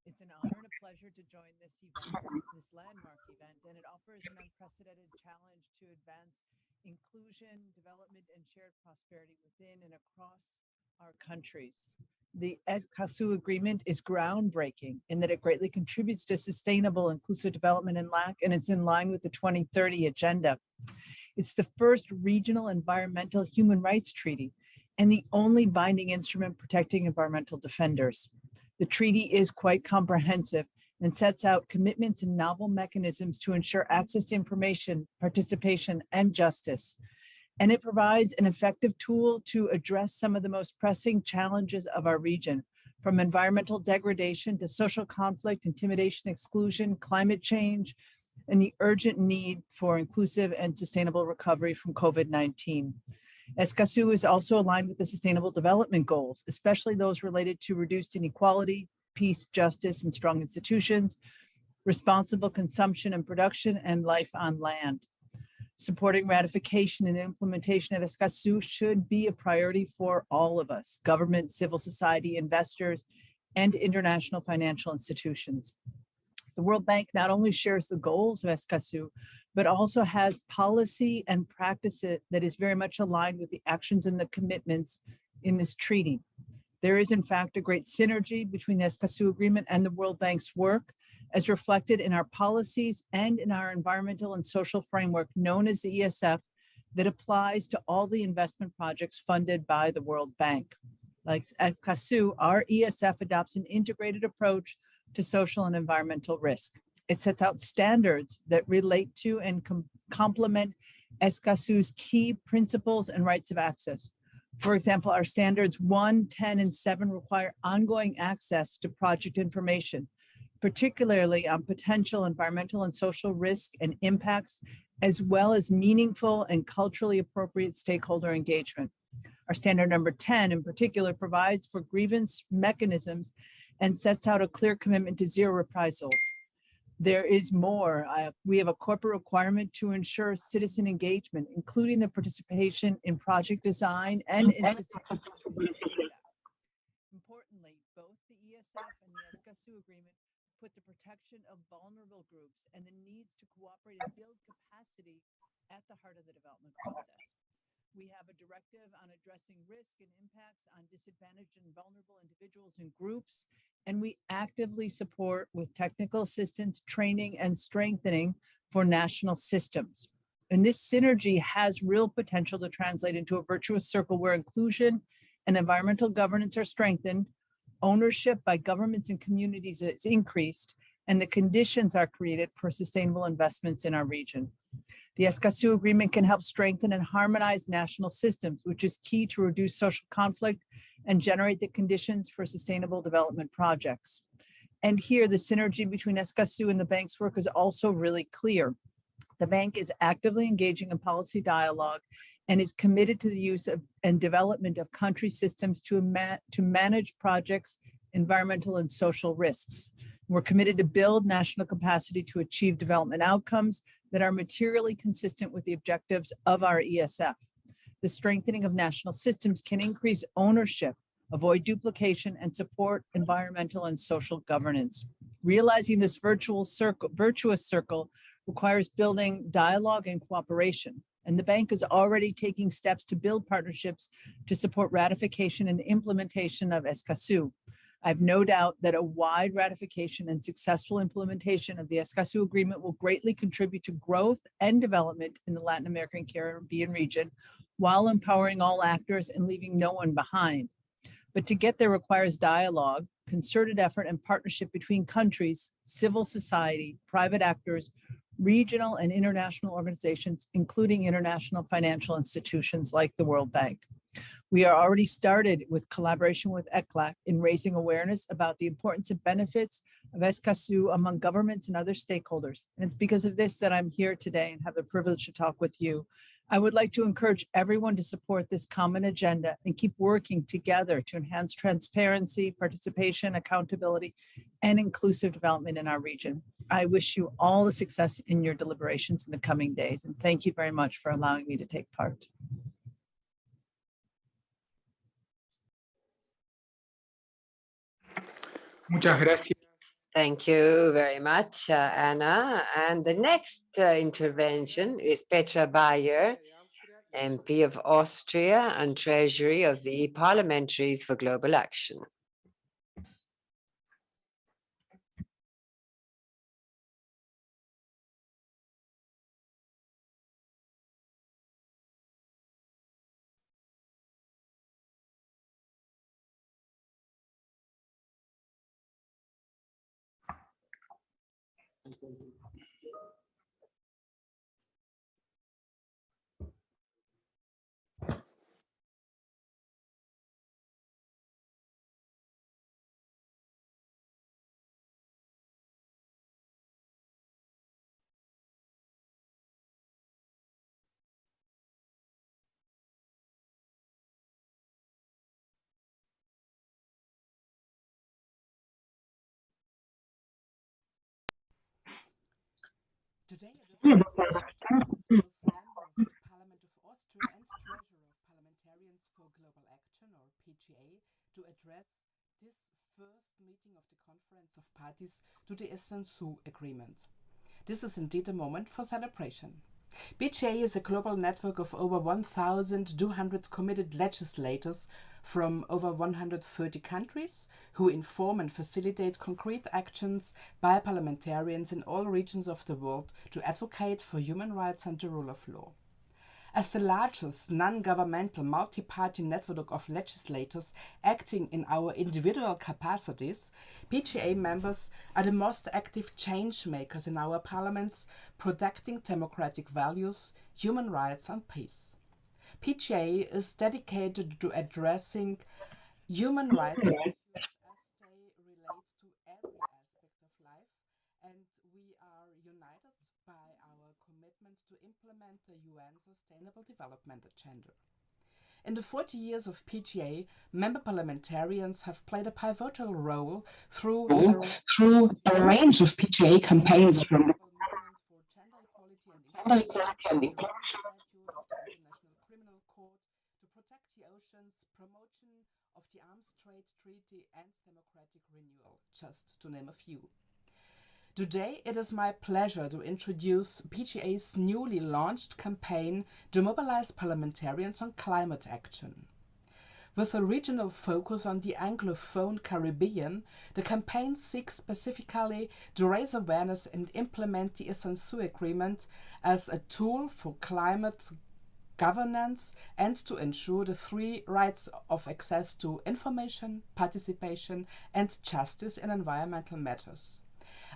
It's an honor and a pleasure to join this event, this landmark event, and it offers an unprecedented challenge to advance inclusion, development, and shared prosperity within and across our countries. The Escazú Agreement is groundbreaking in that it greatly contributes to sustainable inclusive development in LAC, and it's in line with the 2030 agenda. It's the first regional environmental human rights treaty and the only binding instrument protecting environmental defenders. The treaty is quite comprehensive and sets out commitments and novel mechanisms to ensure access to information, participation, and justice. And it provides an effective tool to address some of the most pressing challenges of our region, from environmental degradation to social conflict, intimidation, exclusion, climate change, and the urgent need for inclusive and sustainable recovery from COVID-19. Escazú is also aligned with the Sustainable Development Goals, especially those related to reduced inequality, peace, justice, and strong institutions, responsible consumption and production, and life on land. Supporting ratification and implementation of Escazú should be a priority for all of us, government, civil society, investors, and international financial institutions. The World Bank not only shares the goals of Escazú, but also has policy and practice that is very much aligned with the actions and the commitments in this treaty. There is, in fact, a great synergy between the Escazú Agreement and the World Bank's work, as reflected in our policies and in our environmental and social framework known as the ESF, that applies to all the investment projects funded by the World Bank. Like Escazú, our ESF adopts an integrated approach to social and environmental risk. It sets out standards that relate to and complement Escazú's key principles and rights of access. For example, our standards 1, 10, and 7 require ongoing access to project information, particularly on potential environmental and social risk and impacts, as well as meaningful and culturally appropriate stakeholder engagement. Our standard number 10 in particular provides for grievance mechanisms and sets out a clear commitment to zero reprisals. There is more. We have a corporate requirement to ensure citizen engagement, including the participation in project design and in system. Importantly, both the ESF and the Escazú Agreement put the protection of vulnerable groups and the needs to cooperate and build capacity at the heart of the development process. We have a directive on addressing risk and impacts on disadvantaged and vulnerable individuals and groups, and we actively support with technical assistance, training, and strengthening for national systems. And this synergy has real potential to translate into a virtuous circle where inclusion and environmental governance are strengthened, ownership by governments and communities is increased, and the conditions are created for sustainable investments in our region. The Escazú Agreement can help strengthen and harmonize national systems, which is key to reduce social conflict and generate the conditions for sustainable development projects. And here, the synergy between Escazú and the bank's work is also really clear. The bank is actively engaging in policy dialogue and is committed to the use of and development of country systems to manage projects, environmental and social risks. We're committed to build national capacity to achieve development outcomes that are materially consistent with the objectives of our ESF. The strengthening of national systems can increase ownership, avoid duplication, and support environmental and social governance. Realizing this virtuous circle requires building dialogue and cooperation. And the bank is already taking steps to build partnerships to support ratification and implementation of Escazú. I have no doubt that a wide ratification and successful implementation of the Escazú Agreement will greatly contribute to growth and development in the Latin American Caribbean region, while empowering all actors and leaving no one behind. But to get there requires dialogue, concerted effort, and partnership between countries, civil society, private actors, regional and international organizations, including international financial institutions like the World Bank. We are already started with collaboration with ECLAC in raising awareness about the importance and benefits of Escazú among governments and other stakeholders. And it's because of this that I'm here today and have the privilege to talk with you. I would like to encourage everyone to support this common agenda and keep working together to enhance transparency, participation, accountability, and inclusive development in our region. I wish you all the success in your deliberations in the coming days. And thank you very much for allowing me to take part. Muchas gracias. Thank you very much, Anna. And the next intervention is Petra Bayer, MP of Austria and Treasury of the Parliamentaries for Global Action. Today it is my pleasure to introduce both Member of the Parliament of Austria and Treasurer of Parliamentarians for Global Action, or PGA, to address this first meeting of the Conference of Parties to the Escazú Agreement. This is indeed a moment for celebration. PGA is a global network of over 1,200 committed legislators from over 130 countries who inform and facilitate concrete actions by parliamentarians in all regions of the world to advocate for human rights and the rule of law. As the largest non-governmental multi-party network of legislators acting in our individual capacities, PGA members are the most active change makers in our parliaments, protecting democratic values, human rights and peace. PGA is dedicated to addressing human rights issues as they relate to every aspect of life, and we are united by our commitment to implement the UN Sustainable Development Agenda. In the 40 years of PGA, member parliamentarians have played a pivotal role through a range of PGA campaigns from for gender equality and inclusion, Statute of the International Criminal Court to protect the oceans, promotion of the Arms Trade Treaty and democratic renewal, just to name a few. Today, it is my pleasure to introduce PGA's newly launched campaign to mobilize parliamentarians on climate action. With a regional focus on the Anglophone Caribbean, the campaign seeks specifically to raise awareness and implement the Escazú Agreement as a tool for climate governance and to ensure the three rights of access to information, participation, and justice in environmental matters.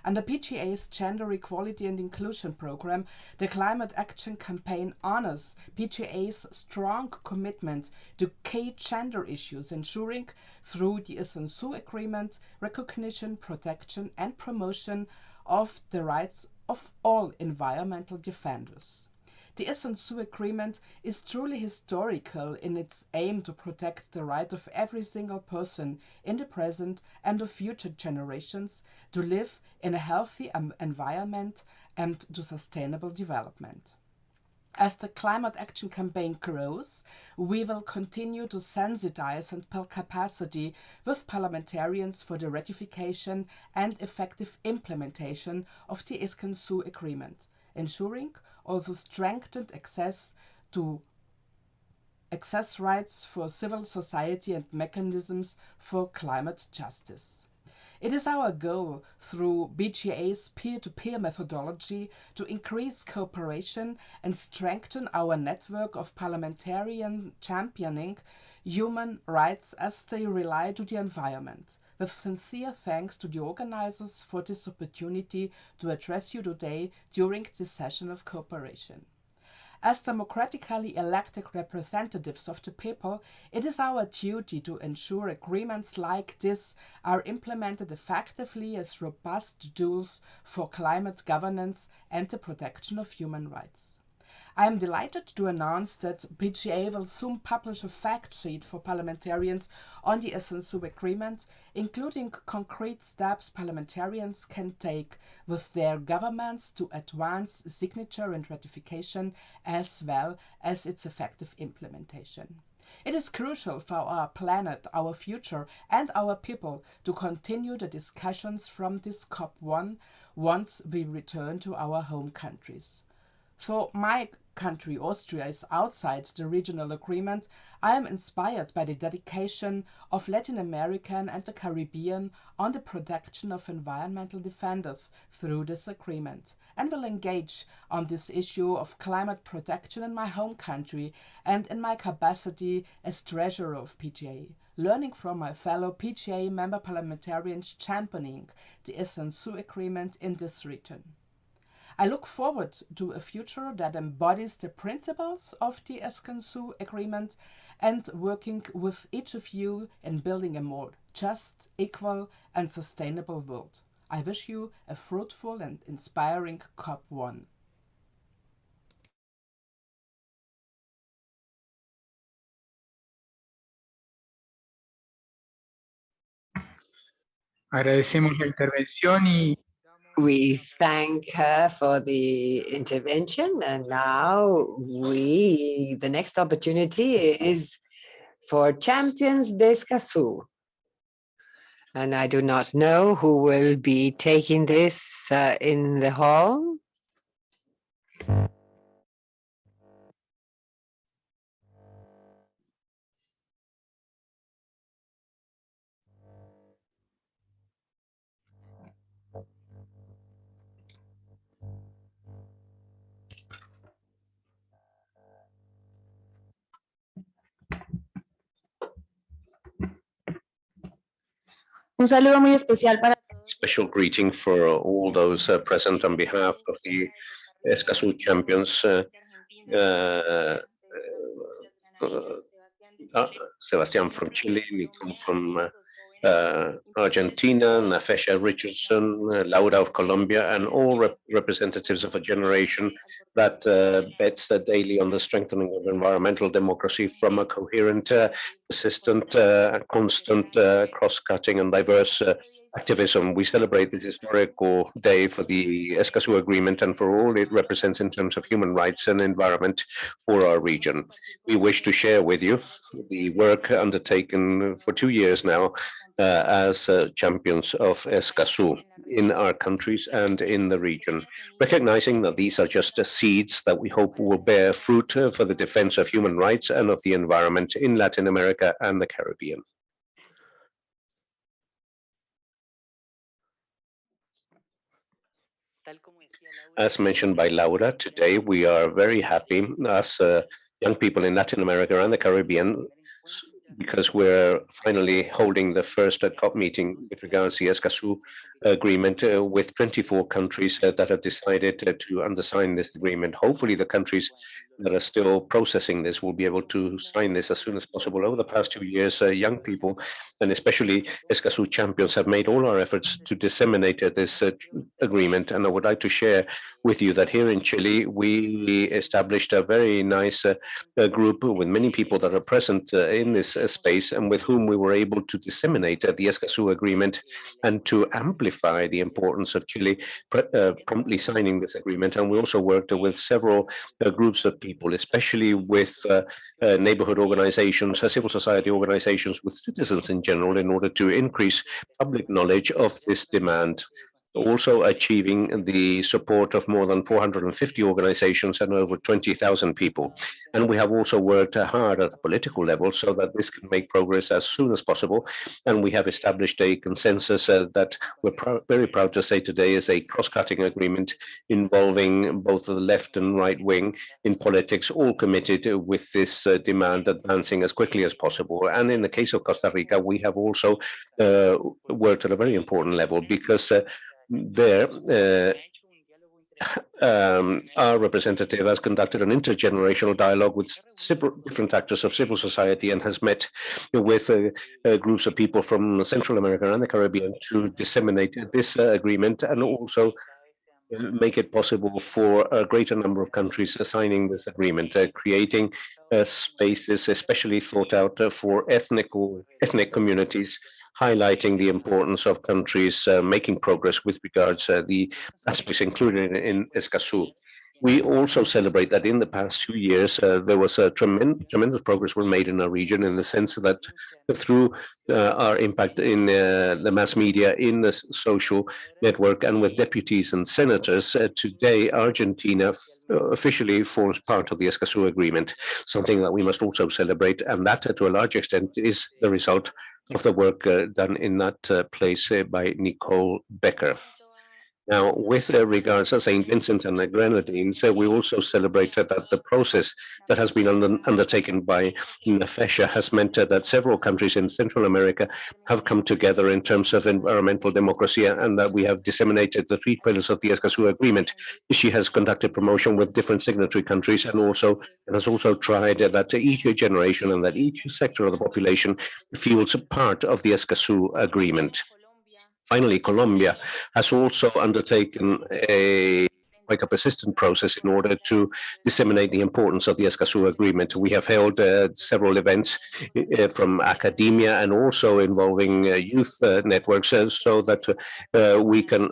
Under PGA's Gender Equality and Inclusion Program, the Climate Action Campaign honors PGA's strong commitment to key gender issues, ensuring through the Escazú Agreement recognition, protection and promotion of the rights of all environmental defenders. The Escazú Agreement is truly historical in its aim to protect the right of every single person in the present and of future generations to live in a healthy environment and to sustainable development. As the climate action campaign grows, we will continue to sensitize and build capacity with parliamentarians for the ratification and effective implementation of the Escazú Agreement, ensuring also strengthened access rights for civil society and mechanisms for climate justice. It is our goal through PGA's peer-to-peer methodology to increase cooperation and strengthen our network of parliamentarian championing human rights as they rely to the environment. With sincere thanks to the organizers for this opportunity to address you today during this session of cooperation. As democratically elected representatives of the people, it is our duty to ensure agreements like this are implemented effectively as robust tools for climate governance and the protection of human rights. I am delighted to announce that PGA will soon publish a fact sheet for parliamentarians on the Escazú Agreement, including concrete steps parliamentarians can take with their governments to advance signature and ratification, as well as its effective implementation. It is crucial for our planet, our future, and our people to continue the discussions from this COP1 once we return to our home countries. For my country, Austria, is outside the regional agreement, I am inspired by the dedication of Latin American and the Caribbean on the protection of environmental defenders through this agreement, and will engage on this issue of climate protection in my home country and in my capacity as treasurer of PGA, learning from my fellow PGA member parliamentarians championing the Escazú Agreement in this region. I look forward to a future that embodies the principles of the Escazú Agreement and working with each of you in building a more just, equal, and sustainable world. I wish you a fruitful and inspiring COP1. Agradecemos la intervención y We thank her for the intervention, and now the next opportunity is for Champions de Escazú. And I do not know who will be taking this in the hall. Un saludo muy especial para Special greeting for all those present on behalf of the Escazú champions. Sebastian from Chile, Nico from Argentina, Nafesha Richardson, Laura of Colombia, and all representatives of a generation that bets daily on the strengthening of environmental democracy from a coherent, persistent, constant, cross-cutting and diverse activism. We celebrate this historical day for the Escazú Agreement and for all it represents in terms of human rights and environment for our region. We wish to share with you the work undertaken for 2 years now as champions of Escazú in our countries and in the region, recognizing that these are just seeds that we hope will bear fruit for the defense of human rights and of the environment in Latin America and the Caribbean. As mentioned by Laura, today we are very happy as young people in Latin America and the Caribbean because we're finally holding the first COP meeting with regards to the Escazú Agreement with 24 countries that have decided to undersign this agreement. Hopefully the countries that are still processing this will be able to sign this as soon as possible. Over the past 2 years, young people, and especially Escazú champions, have made all our efforts to disseminate this agreement. And I would like to share with you that here in Chile, we established a very nice group with many people that are present in this space and with whom we were able to disseminate the Escazú Agreement and to amplify the importance of Chile promptly signing this agreement. And we also worked with several groups of people, especially with neighborhood organizations, civil society organizations, with citizens in general, in order to increase public knowledge of this demand, also achieving the support of more than 450 organizations and over 20,000 people. And we have also worked hard at the political level so that this can make progress as soon as possible. And we have established a consensus that we're very proud to say today is a cross-cutting agreement involving both the left and right wing in politics, all committed with this demand advancing as quickly as possible. And in the case of Costa Rica, we have also worked at a very important level because there, our representative has conducted an intergenerational dialogue with different actors of civil society and has met with groups of people from Central America and the Caribbean to disseminate this agreement and also make it possible for a greater number of countries signing this agreement, creating spaces especially thought out for ethnic communities, highlighting the importance of countries making progress with regards to the aspects included in Escazú. We also celebrate that in the past 2 years, there was a tremendous progress were made in our region in the sense that through our impact in the mass media, in the social network, and with deputies and senators, today Argentina officially forms part of the Escazú Agreement, something that we must also celebrate, and that to a large extent is the result of the work done in that place by Nicole Becker. Now, with regards to St. Vincent and the Grenadines, we also celebrated that the process that has been undertaken by NFESHA has meant that several countries in Central America have come together in terms of environmental democracy, and that we have disseminated the 3 pillars of the Escazú Agreement. She has conducted promotion with different signatory countries and has also tried that each generation and that each sector of the population feels a part of the Escazú Agreement. Finally, Colombia has also undertaken quite a persistent process in order to disseminate the importance of the Escazú Agreement. We have held several events from academia and also involving youth networks so that we can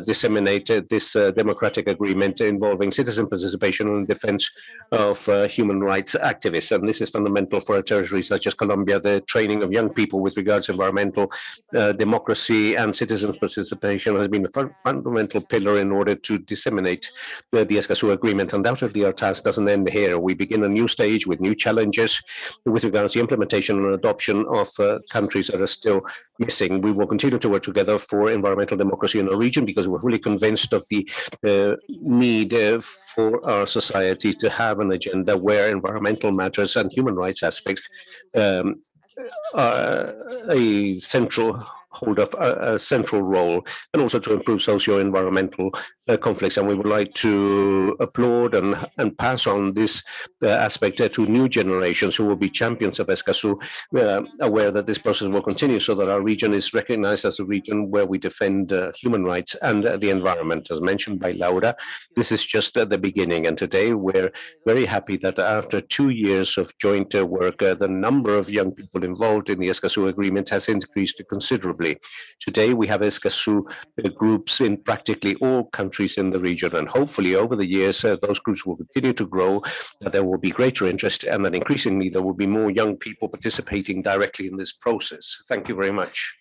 disseminate this democratic agreement involving citizen participation and defense of human rights activists. And this is fundamental for a territory such as Colombia. The training of young people with regards to environmental democracy and citizens participation has been a fundamental pillar in order to disseminate the Escazú Agreement. Undoubtedly, our task doesn't end here. We begin a new stage with new challenges with regards to implementation and adoption of countries that are still missing. We will continue to work together for environmental democracy in our region because we're really convinced of the need for our society to have an agenda where environmental matters and human rights aspects are a central role, and also to improve socio-environmental conflicts. And we would like to applaud and pass on this aspect to new generations who will be champions of Escazú, aware that this process will continue so that our region is recognized as a region where we defend human rights and the environment. As mentioned by Laura, this is just the beginning. And today we're very happy that after 2 years of joint work, the number of young people involved in the Escazú Agreement has increased considerably. Today, we have Escazú groups in practically all countries in the region, and hopefully over the years, those groups will continue to grow, that there will be greater interest, and that increasingly there will be more young people participating directly in this process. Thank you very much.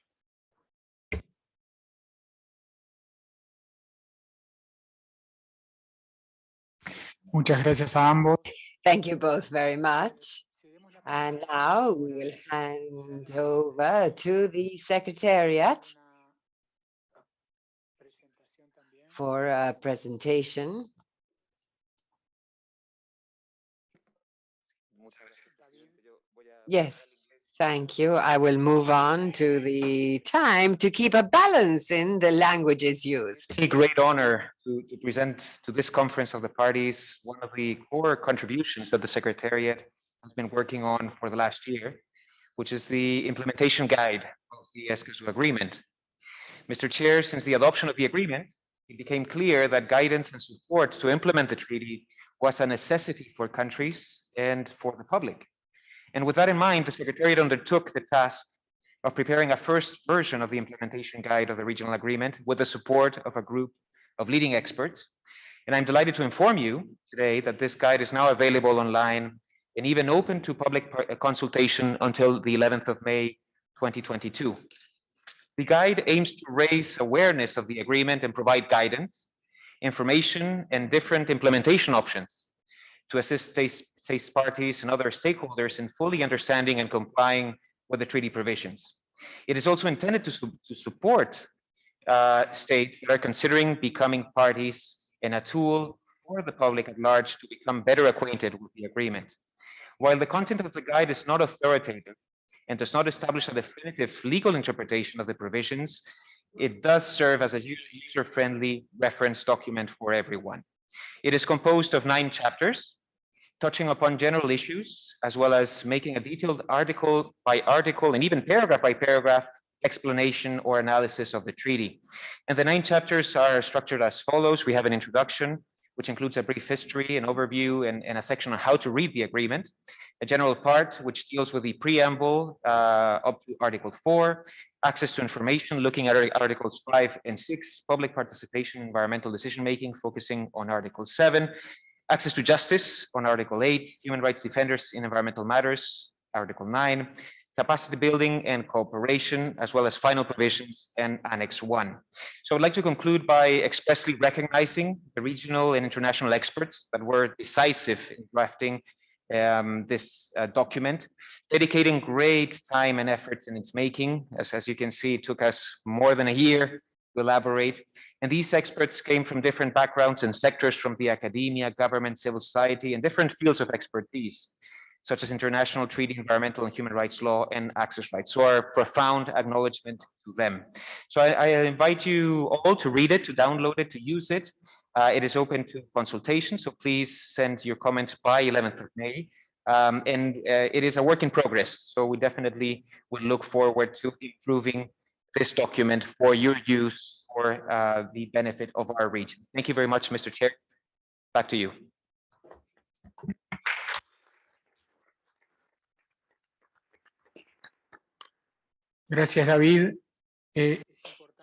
Muchas gracias a ambos. Thank you both very much. And now we will hand over to the Secretariat for a presentation. Yes, thank you. I will move on to the time to keep a balance in the languages used. It's a great honor to present to this conference of the parties one of the core contributions that the Secretariat has been working on for the last year, which is the implementation guide of the Escazú Agreement. Mr. Chair, since the adoption of the agreement, it became clear that guidance and support to implement the treaty was a necessity for countries and for the public. And with that in mind, the Secretariat undertook the task of preparing a first version of the implementation guide of the regional agreement with the support of a group of leading experts. And I'm delighted to inform you today that this guide is now available online and even open to public consultation until the 11th of May, 2022. The guide aims to raise awareness of the agreement and provide guidance, information, and different implementation options to assist states parties and other stakeholders in fully understanding and complying with the treaty provisions. It is also intended to support states that are considering becoming parties and a tool for the public at large to become better acquainted with the agreement. While the content of the guide is not authoritative and does not establish a definitive legal interpretation of the provisions, it does serve as a user-friendly reference document for everyone. It is composed of 9 chapters, touching upon general issues, as well as making a detailed article by article and even paragraph by paragraph explanation or analysis of the treaty. And the 9 chapters are structured as follows. We have an introduction, which includes a brief history, an overview, and a section on how to read the agreement. A general part, which deals with the preamble up to Article 4, access to information, looking at Articles 5 and 6, public participation, environmental decision-making, focusing on Article 7, access to justice on Article 8, human rights defenders in environmental matters, Article 9, capacity building and cooperation, as well as final provisions and Annex 1. So I'd like to conclude by expressly recognizing the regional and international experts that were decisive in drafting this document, dedicating great time and efforts in its making. As you can see, it took us more than a year to elaborate. And these experts came from different backgrounds and sectors from the academia, government, civil society, and different fields of expertise, such as international treaty, environmental and human rights law, and access rights. So our profound acknowledgement to them. So I invite you all to read it, to download it, to use it. It is open to consultation, so please send your comments by 11th of May. It is a work in progress, so we definitely would look forward to improving this document for your use for the benefit of our region. Thank you very much, Mr. Chair. Back to you. Gracias, David.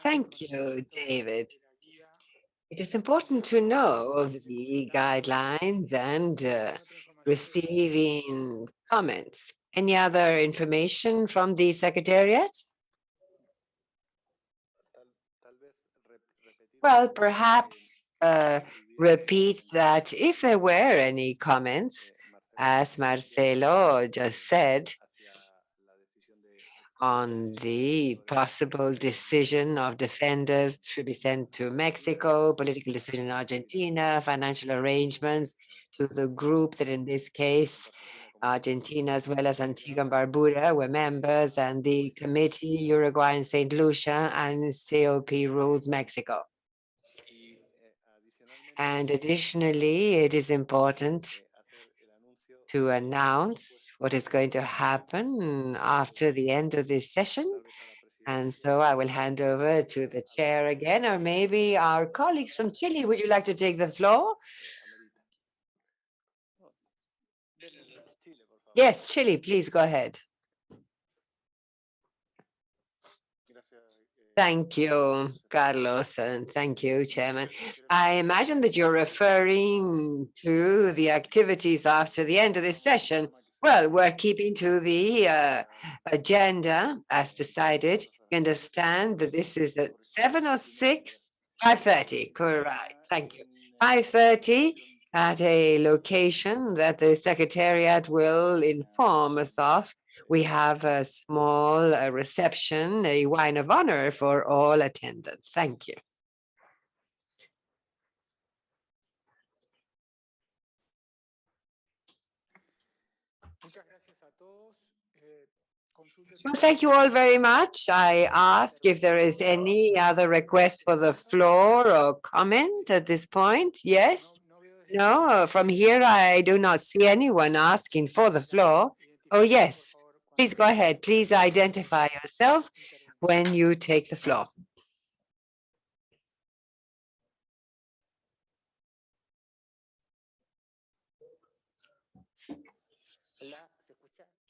Thank you, David. It is important to know of the guidelines and receiving comments. Any other information from the Secretariat? Well, perhaps repeat that if there were any comments, as Marcelo just said, on the possible decision of defenders to be sent to Mexico, political decision in Argentina, financial arrangements to the group that in this case, Argentina as well as Antigua and Barbuda were members, and the committee, Uruguay and St. Lucia, and COP rules Mexico. And additionally, it is important to announce what is going to happen after the end of this session. And so I will hand over to the chair again, or maybe our colleagues from Chile. Would you like to take the floor? Yes, Chile, please go ahead. Thank you, Carlos, and thank you, Chairman. I imagine that you're referring to the activities after the end of this session. Well, we're keeping to the agenda as decided. You understand that this is at 7 or 6? 5:30, correct. Thank you. 5:30 at a location that the Secretariat will inform us of. We have a small reception, a wine of honor for all attendants. Thank you. Well, thank you all very much. I ask if there is any other request for the floor or comment at this point. Yes? No, from here I do not see anyone asking for the floor. Oh, yes. Please go ahead. Please identify yourself when you take the floor.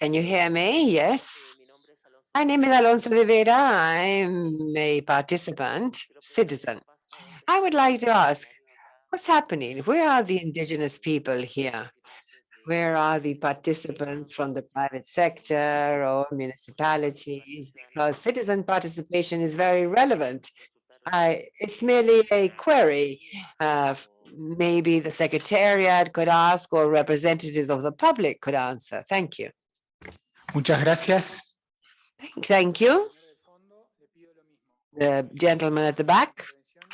Can you hear me? Yes. My name is Alonso de Vera. I'm a participant, citizen. I would like to ask, what's happening? Where are the indigenous people here? Where are the participants from the private sector or municipalities? Because citizen participation is very relevant. It's merely a query. Maybe the Secretariat could ask or representatives of the public could answer. Thank you. Muchas gracias. Thank you. The gentleman at the back,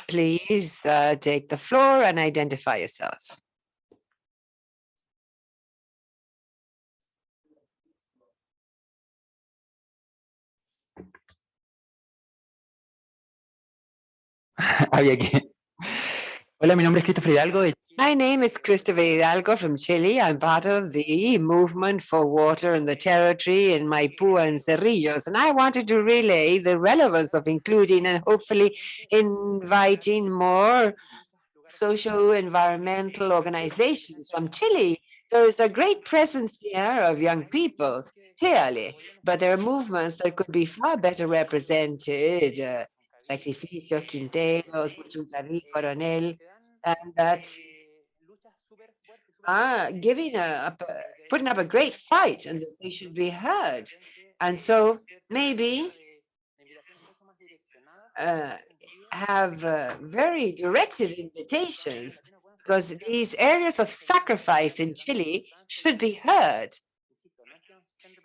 please take the floor and identify yourself. Hola, mi nombre es Christopher Hidalgo de My name is Christopher Hidalgo from Chile. I'm part of the movement for water in the territory in Maipú and Cerrillos. And I wanted to relay the relevance of including and hopefully inviting more socio-environmental organizations from Chile. There is a great presence here of young people, clearly, but there are movements that could be far better represented, Sacrificio, Quinteros, Puchuncaví, Coronel, and that are putting up a great fight, and that they should be heard. And so maybe have very directed invitations, because these areas of sacrifice in Chile should be heard.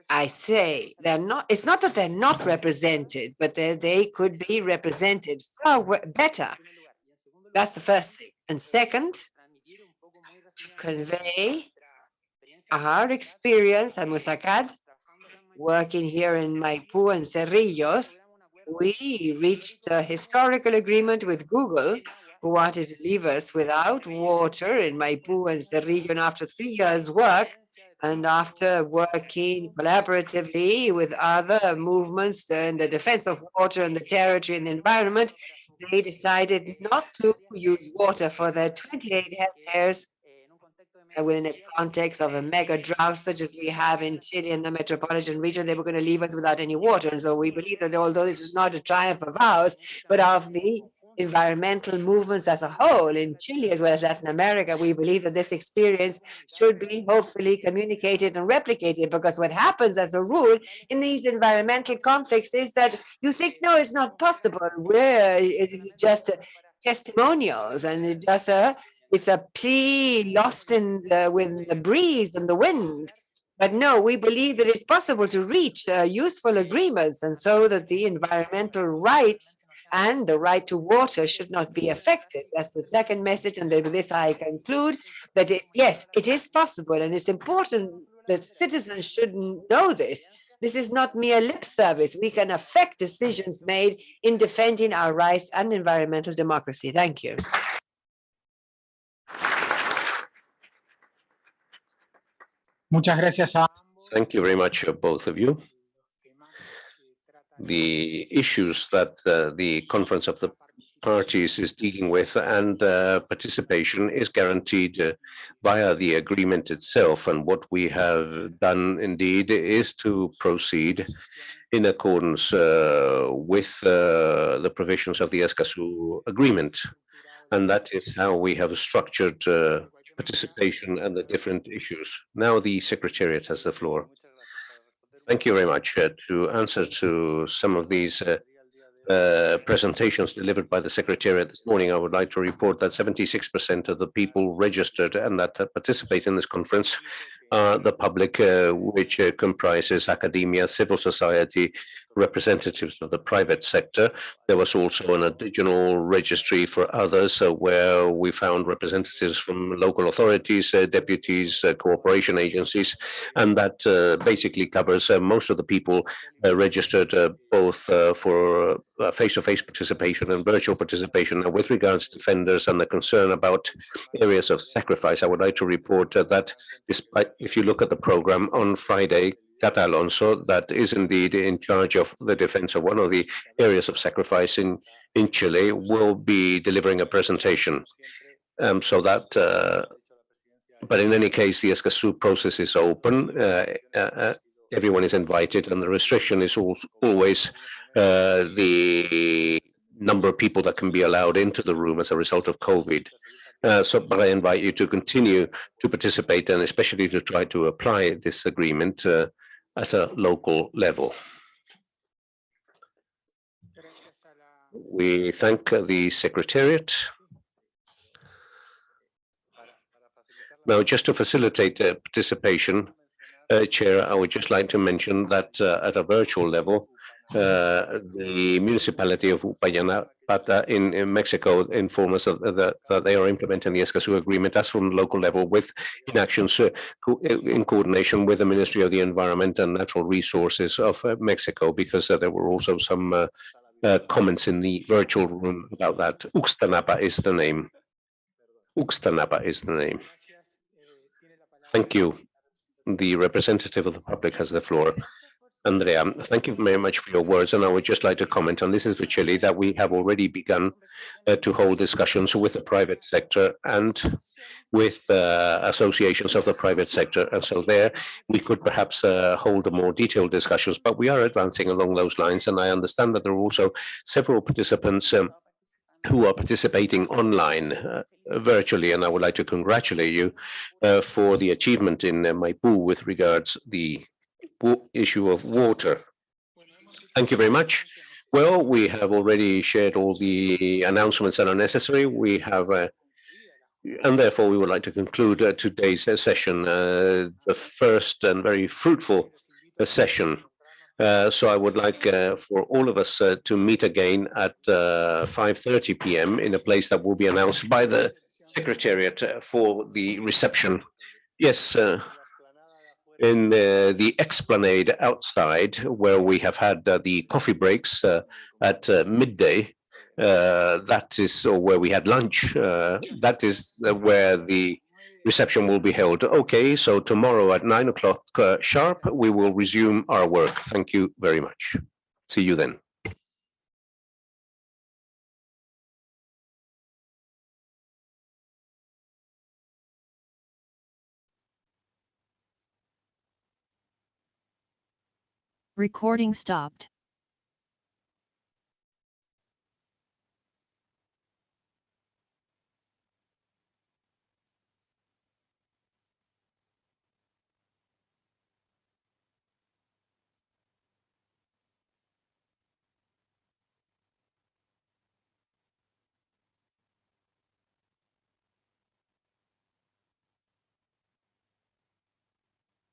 I say they're not, it's not that they're not represented, but they could be represented far better. That's the first thing. And second, to convey our experience at Musacad, working here in Maipú and Cerrillos, we reached a historical agreement with Google, who wanted to leave us without water in Maipú and Cerrillo. And after 3 years' work, and after working collaboratively with other movements in the defense of water and the territory and the environment, they decided not to use water for their 28 hectares within a context of a mega drought such as we have in Chile and the metropolitan region. They were going to leave us without any water. And so we believe that although this is not a triumph of ours, but of the environmental movements as a whole in Chile as well as Latin America, we believe that this experience should be hopefully communicated and replicated, because what happens as a rule in these environmental conflicts is that you think, no, it's not possible. It is just testimonials, and it's a plea lost in with the breeze and the wind. But no, we believe that it's possible to reach useful agreements, and so that the environmental rights and the right to water should not be affected. That's the second message, and with this I conclude that yes, it is possible, and it's important that citizens should know this. This is not mere lip service. We can affect decisions made in defending our rights and environmental democracy. Thank you. Muchas gracias a Thank you very much, both of you. The issues that the Conference of the Parties is dealing with and participation is guaranteed via the agreement itself. And what we have done indeed is to proceed in accordance with the provisions of the Escazú Agreement. And that is how we have structured participation and the different issues. Now the Secretariat has the floor. Thank you very much. To answer to some of these presentations delivered by the Secretariat this morning, I would like to report that 76% of the people registered and that participate in this conference are the public, which comprises academia, civil society, representatives of the private sector. There was also an additional registry for others where we found representatives from local authorities, deputies, cooperation agencies, and that basically covers most of the people registered both for face-to-face participation and virtual participation. And with regards to defenders and the concern about areas of sacrifice, I would like to report that despite, if you look at the program on Friday, Cata Alonso, that is indeed in charge of the defense of one of the areas of sacrifice in Chile, will be delivering a presentation. So that, but in any case, the Escazú process is open. Everyone is invited, and the restriction is always the number of people that can be allowed into the room as a result of COVID. But I invite you to continue to participate, and especially to try to apply this agreement at a local level. We thank the Secretariat. Now, just to facilitate participation, Chair, I would just like to mention that at a virtual level, the municipality of Upayanapata in Mexico inform us that they are implementing the Escazú Agreement. That's from the local level with inactions in coordination with the Ministry of the Environment and Natural Resources of Mexico, because there were also some comments in the virtual room about that. Uxtanapa is the name. Uxtanapa is the name. Thank you. The representative of the public has the floor. Andrea, thank you very much for your words. And I would just like to comment on this is for Chile that we have already begun to hold discussions with the private sector and with associations of the private sector. And so there we could perhaps hold a more detailed discussions, but we are advancing along those lines. And I understand that there are also several participants who are participating online virtually. And I would like to congratulate you for the achievement in Maipú with regards the issue of water. Thank you very much. Well, we have already shared all the announcements that are necessary. We have, and therefore we would like to conclude today's session, the first and very fruitful session. So I would like for all of us to meet again at 5:30 p.m. in a place that will be announced by the Secretariat for the reception. Yes, in the esplanade outside where we have had the coffee breaks at midday. That is, or where we had lunch. That is where the reception will be held. Okay, so tomorrow at 9 o'clock sharp, we will resume our work. Thank you very much. See you then. Recording stopped.